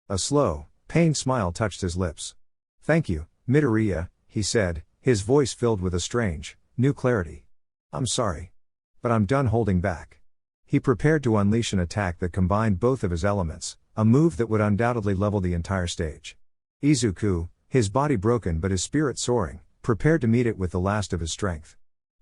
A slow, pained smile touched his lips. Thank you, Midoriya, he said, his voice filled with a strange, new clarity. I'm sorry. But I'm done holding back. He prepared to unleash an attack that combined both of his elements, a move that would undoubtedly level the entire stage. Izuku, his body broken but his spirit soaring, prepared to meet it with the last of his strength.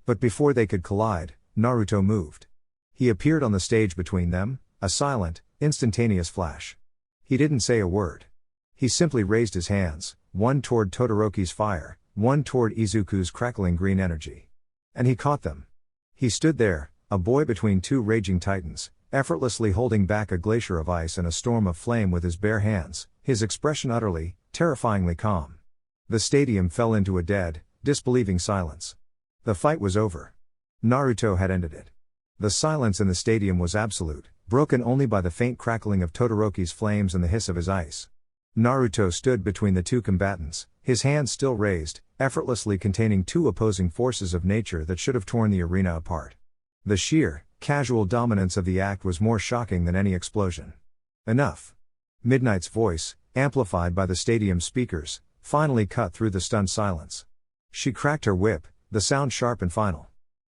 But before they could collide, Naruto moved. He appeared on the stage between them, a silent, instantaneous flash. He didn't say a word. He simply raised his hands, one toward Todoroki's fire, one toward Izuku's crackling green energy. And he caught them. He stood there, a boy between two raging titans, effortlessly holding back a glacier of ice and a storm of flame with his bare hands, his expression utterly, terrifyingly calm. The stadium fell into a dead, disbelieving silence. The fight was over. Naruto had ended it. The silence in the stadium was absolute, broken only by the faint crackling of Todoroki's flames and the hiss of his ice. Naruto stood between the two combatants, his hands still raised, effortlessly containing two opposing forces of nature that should have torn the arena apart. The sheer, casual dominance of the act was more shocking than any explosion. Enough. Midnight's voice, amplified by the stadium speakers, finally cut through the stunned silence. She cracked her whip, the sound sharp and final.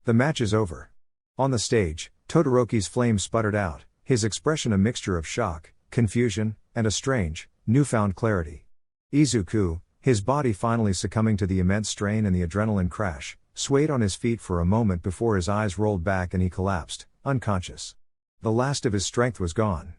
The match is over. On the stage, Todoroki's flame sputtered out, his expression a mixture of shock, confusion, and a strange, newfound clarity. Izuku, his body finally succumbing to the immense strain and the adrenaline crash, swayed on his feet for a moment before his eyes rolled back and he collapsed, unconscious. The last of his strength was gone.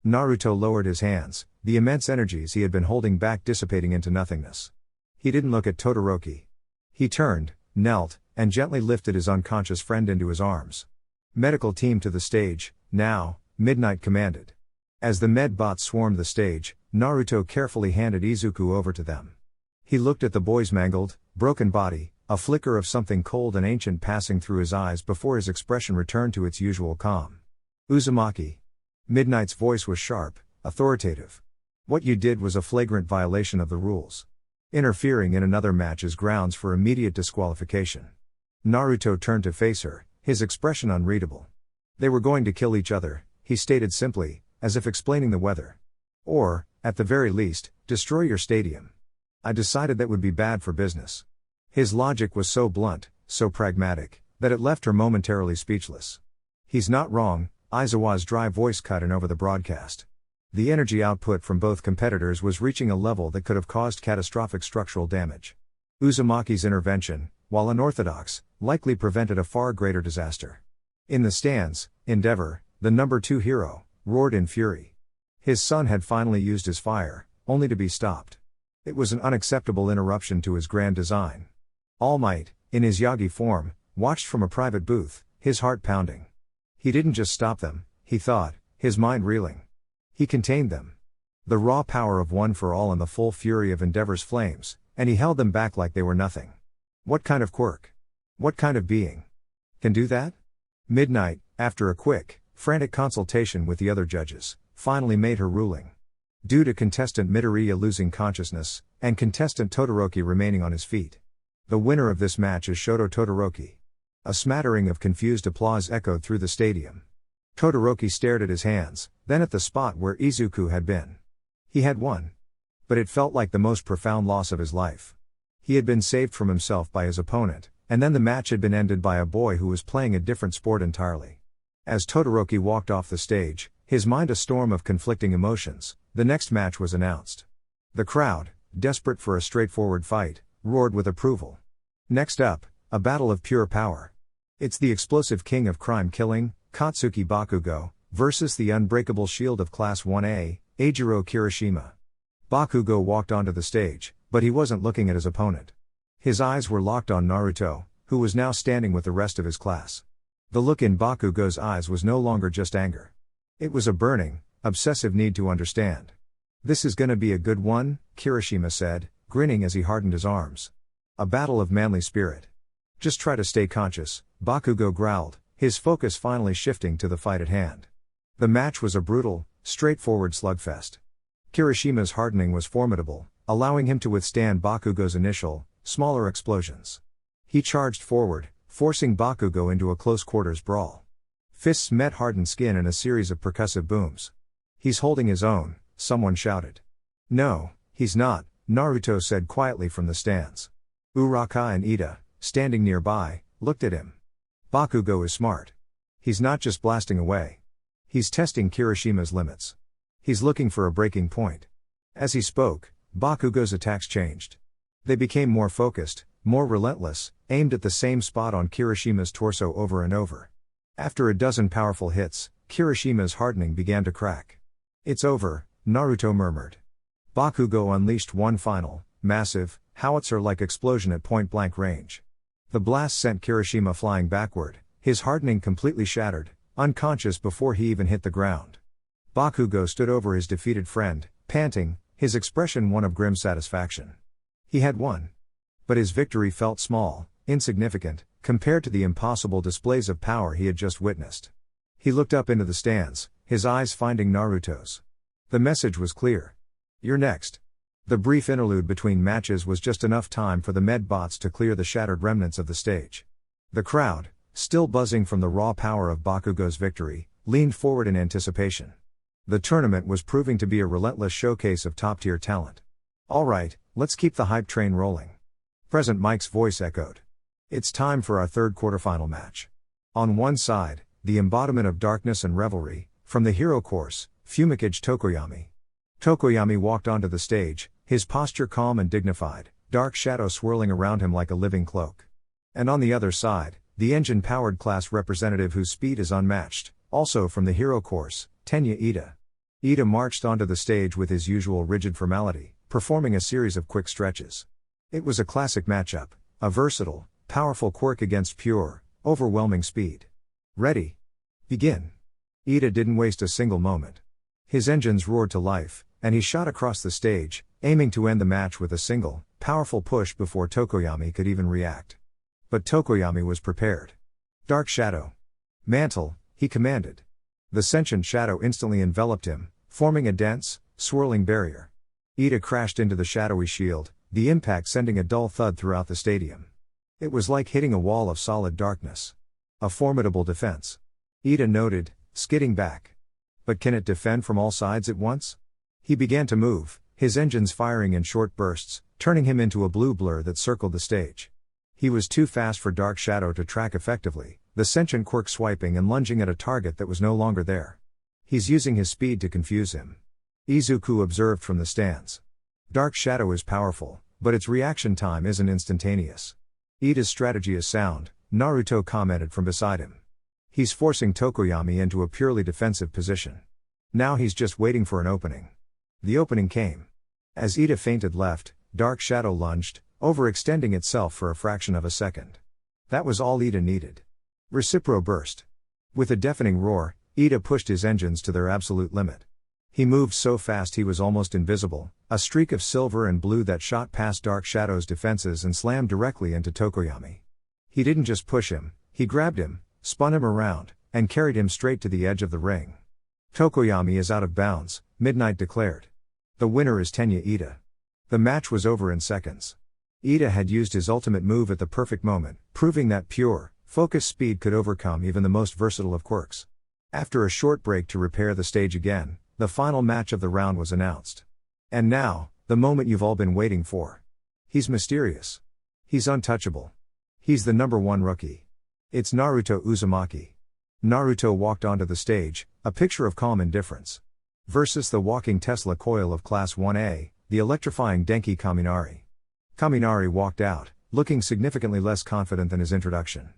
Naruto lowered his hands, the immense energies he had been holding back dissipating into nothingness. He didn't look at Todoroki. He turned, knelt, and gently lifted his unconscious friend into his arms. Medical team to the stage, now, Midnight commanded. As the medbots swarmed the stage, Naruto carefully handed Izuku over to them. He looked at the boy's mangled, broken body, a flicker of something cold and ancient passing through his eyes before his expression returned to its usual calm. Uzumaki. Midnight's voice was sharp, authoritative. What you did was a flagrant violation of the rules. Interfering in another match is grounds for immediate disqualification. Naruto turned to face her, his expression unreadable. They were going to kill each other, he stated simply, as if explaining the weather. Or, at the very least, destroy your stadium. I decided that would be bad for business. His logic was so blunt, so pragmatic, that it left her momentarily speechless. He's not wrong, Aizawa's dry voice cut in over the broadcast. The energy output from both competitors was reaching a level that could have caused catastrophic structural damage. Uzumaki's intervention, while unorthodox, likely prevented a far greater disaster. In the stands, Endeavor, the number 2 hero, roared in fury. His son had finally used his fire, only to be stopped. It was an unacceptable interruption to his grand design. All Might, in his Yagi form, watched from a private booth, his heart pounding. He didn't just stop them, he thought, his mind reeling. He contained them. The raw power of One for All and the full fury of Endeavor's flames, and he held them back like they were nothing. What kind of quirk? What kind of being can do that? Midnight, after a quick, frantic consultation with the other judges, finally made her ruling. Due to contestant Midoriya losing consciousness, and contestant Todoroki remaining on his feet. The winner of this match is Shoto Todoroki. A smattering of confused applause echoed through the stadium. Todoroki stared at his hands, then at the spot where Izuku had been. He had won. But it felt like the most profound loss of his life. He had been saved from himself by his opponent, and then the match had been ended by a boy who was playing a different sport entirely. As Todoroki walked off the stage, his mind a storm of conflicting emotions, the next match was announced. The crowd, desperate for a straightforward fight, roared with approval. Next up, a battle of pure power. It's the explosive king of crime killing, Confronting Bakugo, versus the unbreakable shield of Class 1A, Eijiro Kirishima. Bakugo walked onto the stage, but he wasn't looking at his opponent. His eyes were locked on Naruto, who was now standing with the rest of his class. The look in Bakugo's eyes was no longer just anger. It was a burning, obsessive need to understand. "This is gonna be a good one," Kirishima said, grinning as he hardened his arms. "A battle of manly spirit. Just try to stay conscious," Bakugo growled, his focus finally shifting to the fight at hand. The match was a brutal, straightforward slugfest. Kirishima's hardening was formidable, allowing him to withstand Bakugo's initial, smaller explosions. He charged forward, forcing Bakugo into a close-quarters brawl. Fists met hardened skin in a series of percussive booms. "He's holding his own," someone shouted. "No, he's not," Naruto said quietly from the stands. Uraka and Edida, standing nearby, looked at him. "Bakugo is smart. He's not just blasting away. He's testing Kirishima's limits. He's looking for a breaking point." As he spoke, Bakugo's attacks changed. They became more focused, more relentless, aimed at the same spot on Kirishima's torso over and over. After a dozen powerful hits, Kirishima's hardening began to crack. "It's over," Naruto murmured. Bakugo unleashed one final, massive, howitzer-like explosion at point-blank range. The blast sent Kirishima flying backward, his hardening completely shattered, unconscious before he even hit the ground. Bakugo stood over his defeated friend, panting, his expression one of grim satisfaction. He had won. But his victory felt small, insignificant, compared to the impossible displays of power he had just witnessed. He looked up into the stands, his eyes finding Naruto's. The message was clear. "You're next." The brief interlude between matches was just enough time for the medbots to clear the shattered remnants of the stage. The crowd, still buzzing from the raw power of Bakugo's victory, leaned forward in anticipation. The tournament was proving to be a relentless showcase of top-tier talent. "All right, let's keep the hype train rolling." Present Mike's voice echoed. "It's time for our third quarterfinal match." On one side, the embodiment of darkness and revelry, from the hero course, Fumikage Tokoyami. Tokoyami walked onto the stage, his posture calm and dignified, dark shadow swirling around him like a living cloak. And on the other side, the engine-powered class representative whose speed is unmatched, also from the hero course, Tenya Edida. Edida marched onto the stage with his usual rigid formality, performing a series of quick stretches. It was a classic matchup, a versatile, powerful Quirk against pure, overwhelming speed. "Ready? Begin." Edida didn't waste a single moment. His engines roared to life, and he shot across the stage, aiming to end the match with a single, powerful push before Tokoyami could even react. But Tokoyami was prepared. "Dark Shadow. Mantle," he commanded. The sentient shadow instantly enveloped him, forming a dense, swirling barrier. Edida crashed into the shadowy shield, the impact sending a dull thud throughout the stadium. It was like hitting a wall of solid darkness. A formidable defense. Edida noted, skidding back. But can it defend from all sides at once? He began to move, his engines firing in short bursts, turning him into a blue blur that circled the stage. He was too fast for Dark Shadow to track effectively, the sentient Quirk swiping and lunging at a target that was no longer there. "He's using his speed to confuse him," Izuku observed from the stands. "Dark Shadow is powerful, but its reaction time isn't instantaneous." "Ida's strategy is sound," Naruto commented from beside him. "He's forcing Tokoyami into a purely defensive position. Now he's just waiting for an opening." The opening came. As Edida feinted left, Dark Shadow lunged, overextending itself for a fraction of a second. That was all Edida needed. Recipro burst. With a deafening roar, Edida pushed his engines to their absolute limit. He moved so fast he was almost invisible, a streak of silver and blue that shot past Dark Shadow's defenses and slammed directly into Tokoyami. He didn't just push him, he grabbed him, spun him around, and carried him straight to the edge of the ring. "Tokoyami is out of bounds," Midnight declared. "The winner is Tenya Edida." The match was over in seconds. Edida had used his ultimate move at the perfect moment, proving that pure, focused speed could overcome even the most versatile of quirks. After a short break to repair the stage again, the final match of the round was announced. And now, the moment you've all been waiting for. He's mysterious. He's untouchable. He's the #1 rookie. It's Naruto Uzumaki. Naruto walked onto the stage, a picture of calm indifference. Versus the walking Tesla coil of Class 1A, the electrifying Denki Kaminari. Kaminari walked out, looking significantly less confident than his introduction.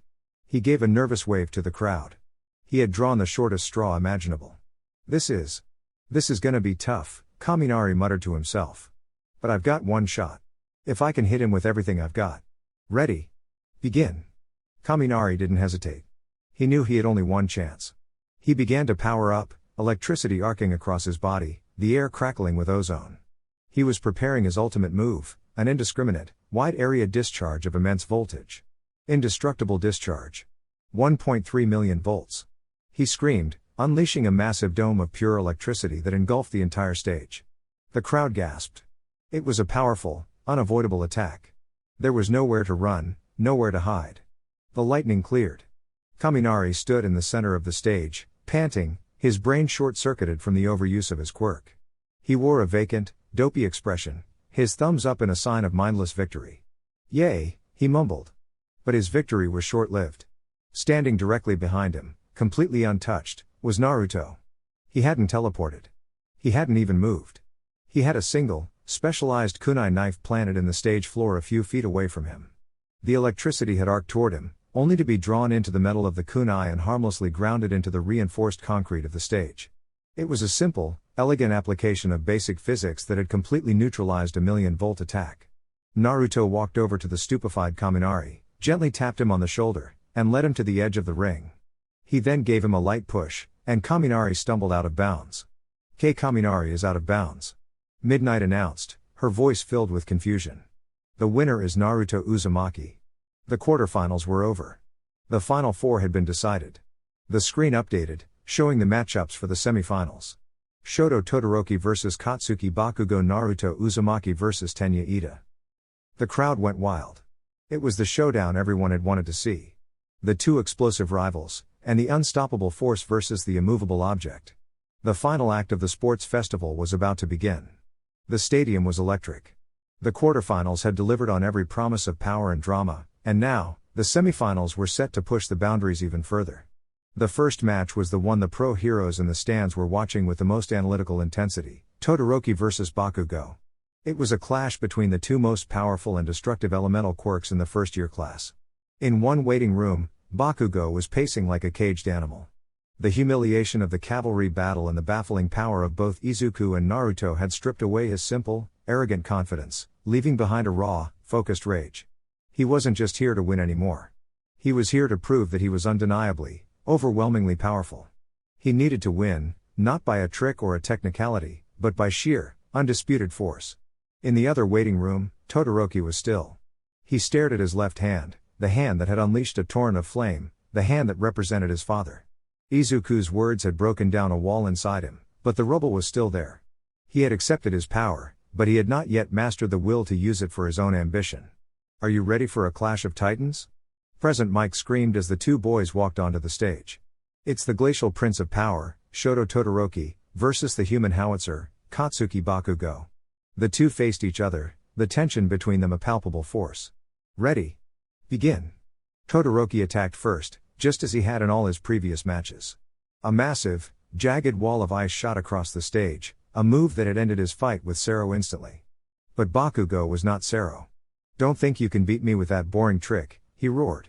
He gave a nervous wave to the crowd. He had drawn the shortest straw imaginable. This is gonna be tough, Kaminari muttered to himself. But I've got one shot. If I can hit him with everything I've got. Ready? Begin. Kaminari didn't hesitate. He knew he had only one chance. He began to power up, electricity arcing across his body, the air crackling with ozone. He was preparing his ultimate move, an indiscriminate, wide-area discharge of immense voltage. Indestructible discharge. 1.3 million volts. He screamed, unleashing a massive dome of pure electricity that engulfed the entire stage. The crowd gasped. It was a powerful, unavoidable attack. There was nowhere to run, nowhere to hide. The lightning cleared. Kaminari stood in the center of the stage, panting, his brain short-circuited from the overuse of his quirk. He wore a vacant, dopey expression, his thumbs up in a sign of mindless victory. Yay, he mumbled. But his victory was short-lived. Standing directly behind him, completely untouched, was Naruto. He hadn't teleported. He hadn't even moved. He had a single, specialized kunai knife planted in the stage floor a few feet away from him. The electricity had arced toward him, only to be drawn into the metal of the kunai and harmlessly grounded into the reinforced concrete of the stage. It was a simple, elegant application of basic physics that had completely neutralized a million-volt attack. Naruto walked over to the stupefied Kaminari, gently tapped him on the shoulder, and led him to the edge of the ring. He then gave him a light push, and Kaminari stumbled out of bounds. Kaminari is out of bounds. Midnight announced, her voice filled with confusion. The winner is Naruto Uzumaki. The quarterfinals were over. The final four had been decided. The screen updated, showing the matchups for the semifinals. Shoto Todoroki vs Katsuki Bakugo, Naruto Uzumaki vs Tenya Ida. The crowd went wild. It was the showdown everyone had wanted to see. The two explosive rivals, and the unstoppable force versus the immovable object. The final act of the sports festival was about to begin. The stadium was electric. The quarterfinals had delivered on every promise of power and drama, and now, the semifinals were set to push the boundaries even further. The first match was the one the pro heroes in the stands were watching with the most analytical intensity, Todoroki vs Bakugo. It was a clash between the two most powerful and destructive elemental quirks in the first-year class. In one waiting room, Bakugo was pacing like a caged animal. The humiliation of the cavalry battle and the baffling power of both Izuku and Naruto had stripped away his simple, arrogant confidence, leaving behind a raw, focused rage. He wasn't just here to win anymore. He was here to prove that he was undeniably, overwhelmingly powerful. He needed to win, not by a trick or a technicality, but by sheer, undisputed force. In the other waiting room, Todoroki was still. He stared at his left hand, the hand that had unleashed a torrent of flame, the hand that represented his father. Izuku's words had broken down a wall inside him, but the rubble was still there. He had accepted his power, but he had not yet mastered the will to use it for his own ambition. Are you ready for a clash of titans? Present Mike screamed as the two boys walked onto the stage. It's the glacial prince of power, Shoto Todoroki, versus the human howitzer, Katsuki Bakugo. The two faced each other, the tension between them a palpable force. Ready? Begin. Todoroki attacked first, just as he had in all his previous matches. A massive, jagged wall of ice shot across the stage, a move that had ended his fight with Sero instantly. But Bakugo was not Sero. Don't think you can beat me with that boring trick, he roared.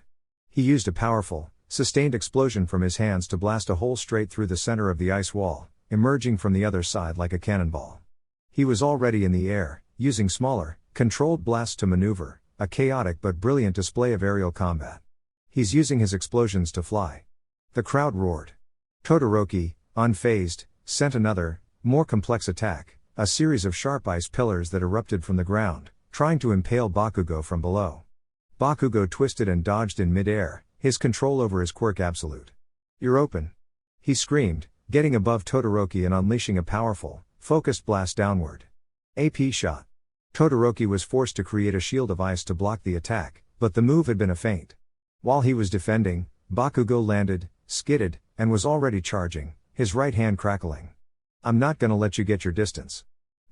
He used a powerful, sustained explosion from his hands to blast a hole straight through the center of the ice wall, emerging from the other side like a cannonball. He was already in the air, using smaller, controlled blasts to maneuver, a chaotic but brilliant display of aerial combat. He's using his explosions to fly. The crowd roared. Todoroki, unfazed, sent another, more complex attack, a series of sharp ice pillars that erupted from the ground, trying to impale Bakugo from below. Bakugo twisted and dodged in mid-air, his control over his quirk absolute. You're open. He screamed, getting above Todoroki and unleashing a powerful, focused blast downward. AP shot. Todoroki was forced to create a shield of ice to block the attack, but the move had been a feint. While he was defending, Bakugo landed, skidded, and was already charging, his right hand crackling. I'm not gonna let you get your distance.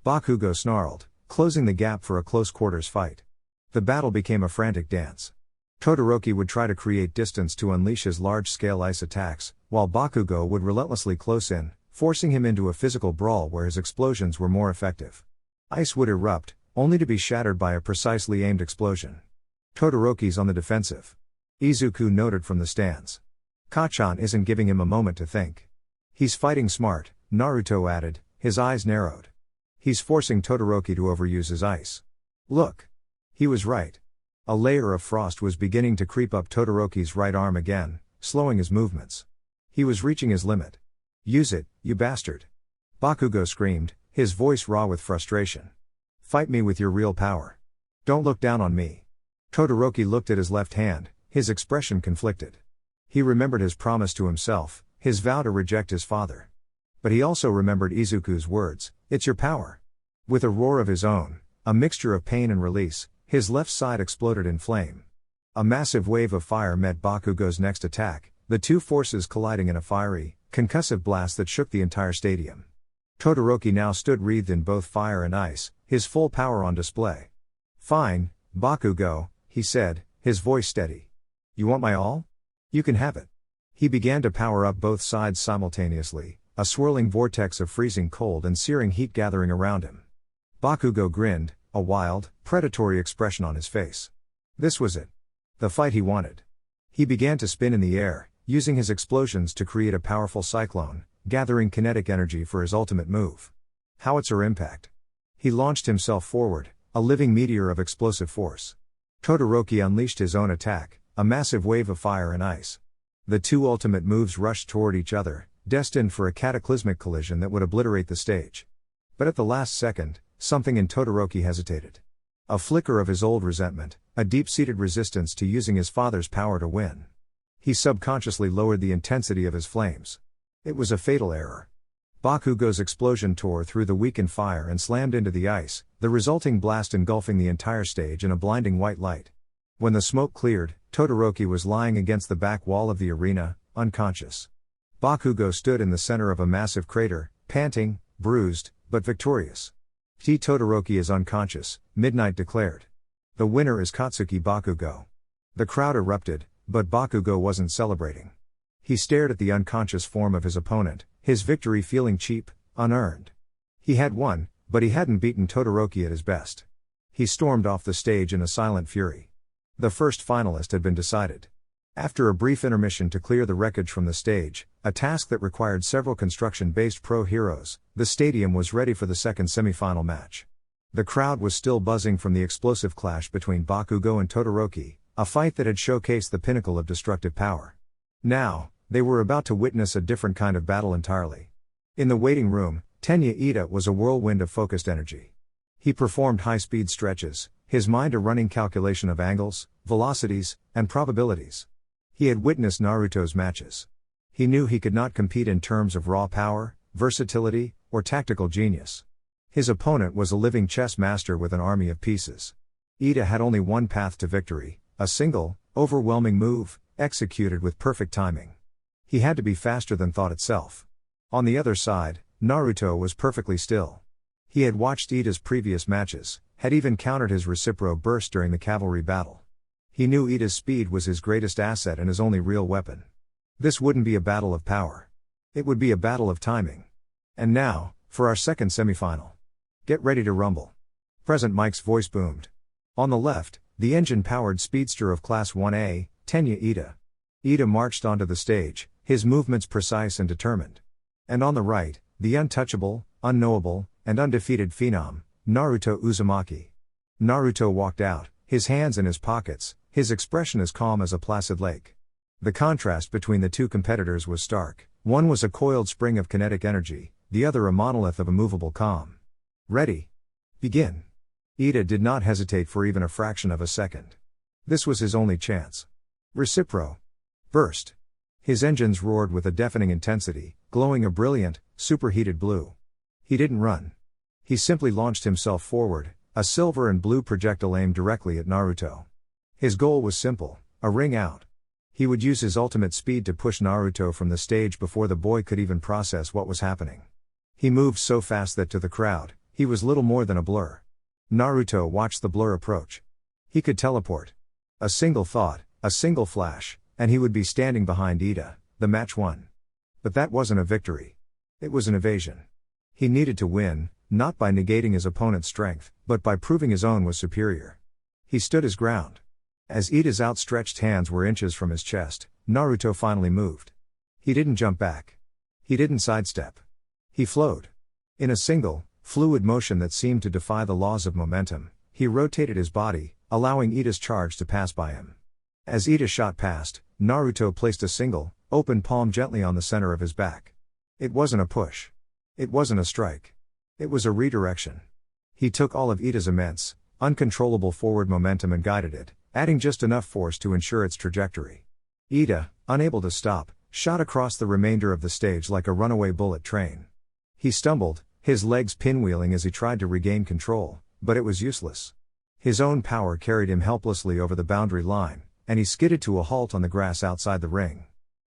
Bakugo snarled, closing the gap for a close quarters fight. The battle became a frantic dance. Todoroki would try to create distance to unleash his large-scale ice attacks, while Bakugo would relentlessly close in, forcing him into a physical brawl where his explosions were more effective. Ice would erupt, only to be shattered by a precisely aimed explosion. Todoroki's on the defensive. Izuku noted from the stands. Kachan isn't giving him a moment to think. He's fighting smart, Naruto added, his eyes narrowed. He's forcing Todoroki to overuse his ice. Look! He was right. A layer of frost was beginning to creep up Todoroki's right arm again, slowing his movements. He was reaching his limit. Use it, you bastard! Bakugo screamed, his voice raw with frustration. Fight me with your real power. Don't look down on me. Todoroki looked at his left hand, his expression conflicted. He remembered his promise to himself, his vow to reject his father. But he also remembered Izuku's words, "It's your power." With a roar of his own, a mixture of pain and release, his left side exploded in flame. A massive wave of fire met Bakugo's next attack, the two forces colliding in a fiery, concussive blast that shook the entire stadium. Todoroki now stood wreathed in both fire and ice, his full power on display. "Fine, Bakugo," he said, his voice steady. "You want my all? You can have it." He began to power up both sides simultaneously, a swirling vortex of freezing cold and searing heat gathering around him. Bakugo grinned, a wild, predatory expression on his face. This was it. The fight he wanted. He began to spin in the air, using his explosions to create a powerful cyclone, gathering kinetic energy for his ultimate move. Howitzer impact. He launched himself forward, a living meteor of explosive force. Todoroki unleashed his own attack, a massive wave of fire and ice. The two ultimate moves rushed toward each other, destined for a cataclysmic collision that would obliterate the stage. But at the last second, something in Todoroki hesitated. A flicker of his old resentment, a deep-seated resistance to using his father's power to win. He subconsciously lowered the intensity of his flames. It was a fatal error. Bakugo's explosion tore through the weakened fire and slammed into the ice, the resulting blast engulfing the entire stage in a blinding white light. When the smoke cleared, Todoroki was lying against the back wall of the arena, unconscious. Bakugo stood in the center of a massive crater, panting, bruised, but victorious. Todoroki is unconscious, Midnight declared. The winner is Katsuki Bakugo. The crowd erupted, but Bakugo wasn't celebrating. He stared at the unconscious form of his opponent, his victory feeling cheap, unearned. He had won, but he hadn't beaten Todoroki at his best. He stormed off the stage in a silent fury. The first finalist had been decided. After a brief intermission to clear the wreckage from the stage, a task that required several construction-based pro heroes, the stadium was ready for the second semifinal match. The crowd was still buzzing from the explosive clash between Bakugo and Todoroki, a fight that had showcased the pinnacle of destructive power. Now, they were about to witness a different kind of battle entirely. In the waiting room, Edida was a whirlwind of focused energy. He performed high-speed stretches, his mind a running calculation of angles, velocities, and probabilities. He had witnessed Naruto's matches. He knew he could not compete in terms of raw power, versatility, or tactical genius. His opponent was a living chess master with an army of pieces. Ida had only one path to victory, a single, overwhelming move, executed with perfect timing. He had to be faster than thought itself. On the other side, Naruto was perfectly still. He had watched Ida's previous matches, had even countered his reciprocal burst during the cavalry battle. He knew Ida's speed was his greatest asset and his only real weapon. This wouldn't be a battle of power. It would be a battle of timing. And now, for our second semifinal. Get ready to rumble. Present Mike's voice boomed. On the left, the engine-powered speedster of Class 1A, Ida. Ida marched onto the stage, his movements precise and determined. And on the right, the untouchable, unknowable, and undefeated phenom, Naruto Uzumaki. Naruto walked out, his hands in his pockets, his expression as calm as a placid lake. The contrast between the two competitors was stark. One was a coiled spring of kinetic energy, the other a monolith of immovable calm. Ready? Begin. Ida did not hesitate for even a fraction of a second. This was his only chance. Recipro. Burst. His engines roared with a deafening intensity, glowing a brilliant, superheated blue. He didn't run. He simply launched himself forward, a silver and blue projectile aimed directly at Naruto. His goal was simple, a ring out. He would use his ultimate speed to push Naruto from the stage before the boy could even process what was happening. He moved so fast that to the crowd, he was little more than a blur. Naruto watched the blur approach. He could teleport. A single thought, a single flash, and he would be standing behind Ida, the match won. But that wasn't a victory. It was an evasion. He needed to win, not by negating his opponent's strength, but by proving his own was superior. He stood his ground. As Ida's outstretched hands were inches from his chest, Naruto finally moved. He didn't jump back. He didn't sidestep. He flowed. In a single, fluid motion that seemed to defy the laws of momentum, he rotated his body, allowing Ida's charge to pass by him. As Ida shot past, Naruto placed a single, open palm gently on the center of his back. It wasn't a push. It wasn't a strike. It was a redirection. He took all of Ida's immense, uncontrollable forward momentum and guided it, adding just enough force to ensure its trajectory. Ida, unable to stop, shot across the remainder of the stage like a runaway bullet train. He stumbled, his legs pinwheeling as he tried to regain control, but it was useless. His own power carried him helplessly over the boundary line, and he skidded to a halt on the grass outside the ring.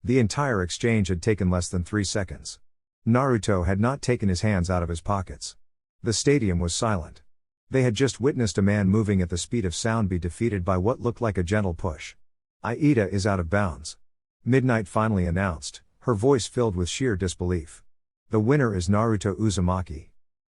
The entire exchange had taken less than 3 seconds. Naruto had not taken his hands out of his pockets. The stadium was silent. They had just witnessed a man moving at the speed of sound be defeated by what looked like a gentle push. Ida is out of bounds. Midnight finally announced, her voice filled with sheer disbelief. The winner is Naruto Uzumaki.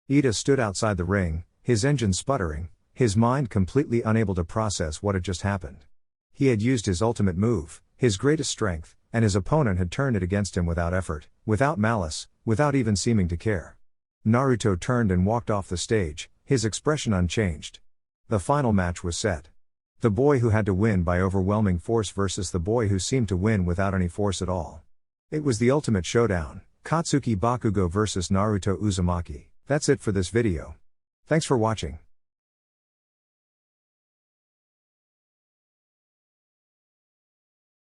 Ida stood outside the ring, his engine sputtering, his mind completely unable to process what had just happened. He had used his ultimate move, his greatest strength, and his opponent had turned it against him without effort, without malice, without even seeming to care. Naruto turned and walked off the stage, his expression unchanged. The final match was set. The boy who had to win by overwhelming force versus the boy who seemed to win without any force at all. It was the ultimate showdown, Confronting Bakugo versus Naruto Uzumaki. That's it for this video. Thanks for watching.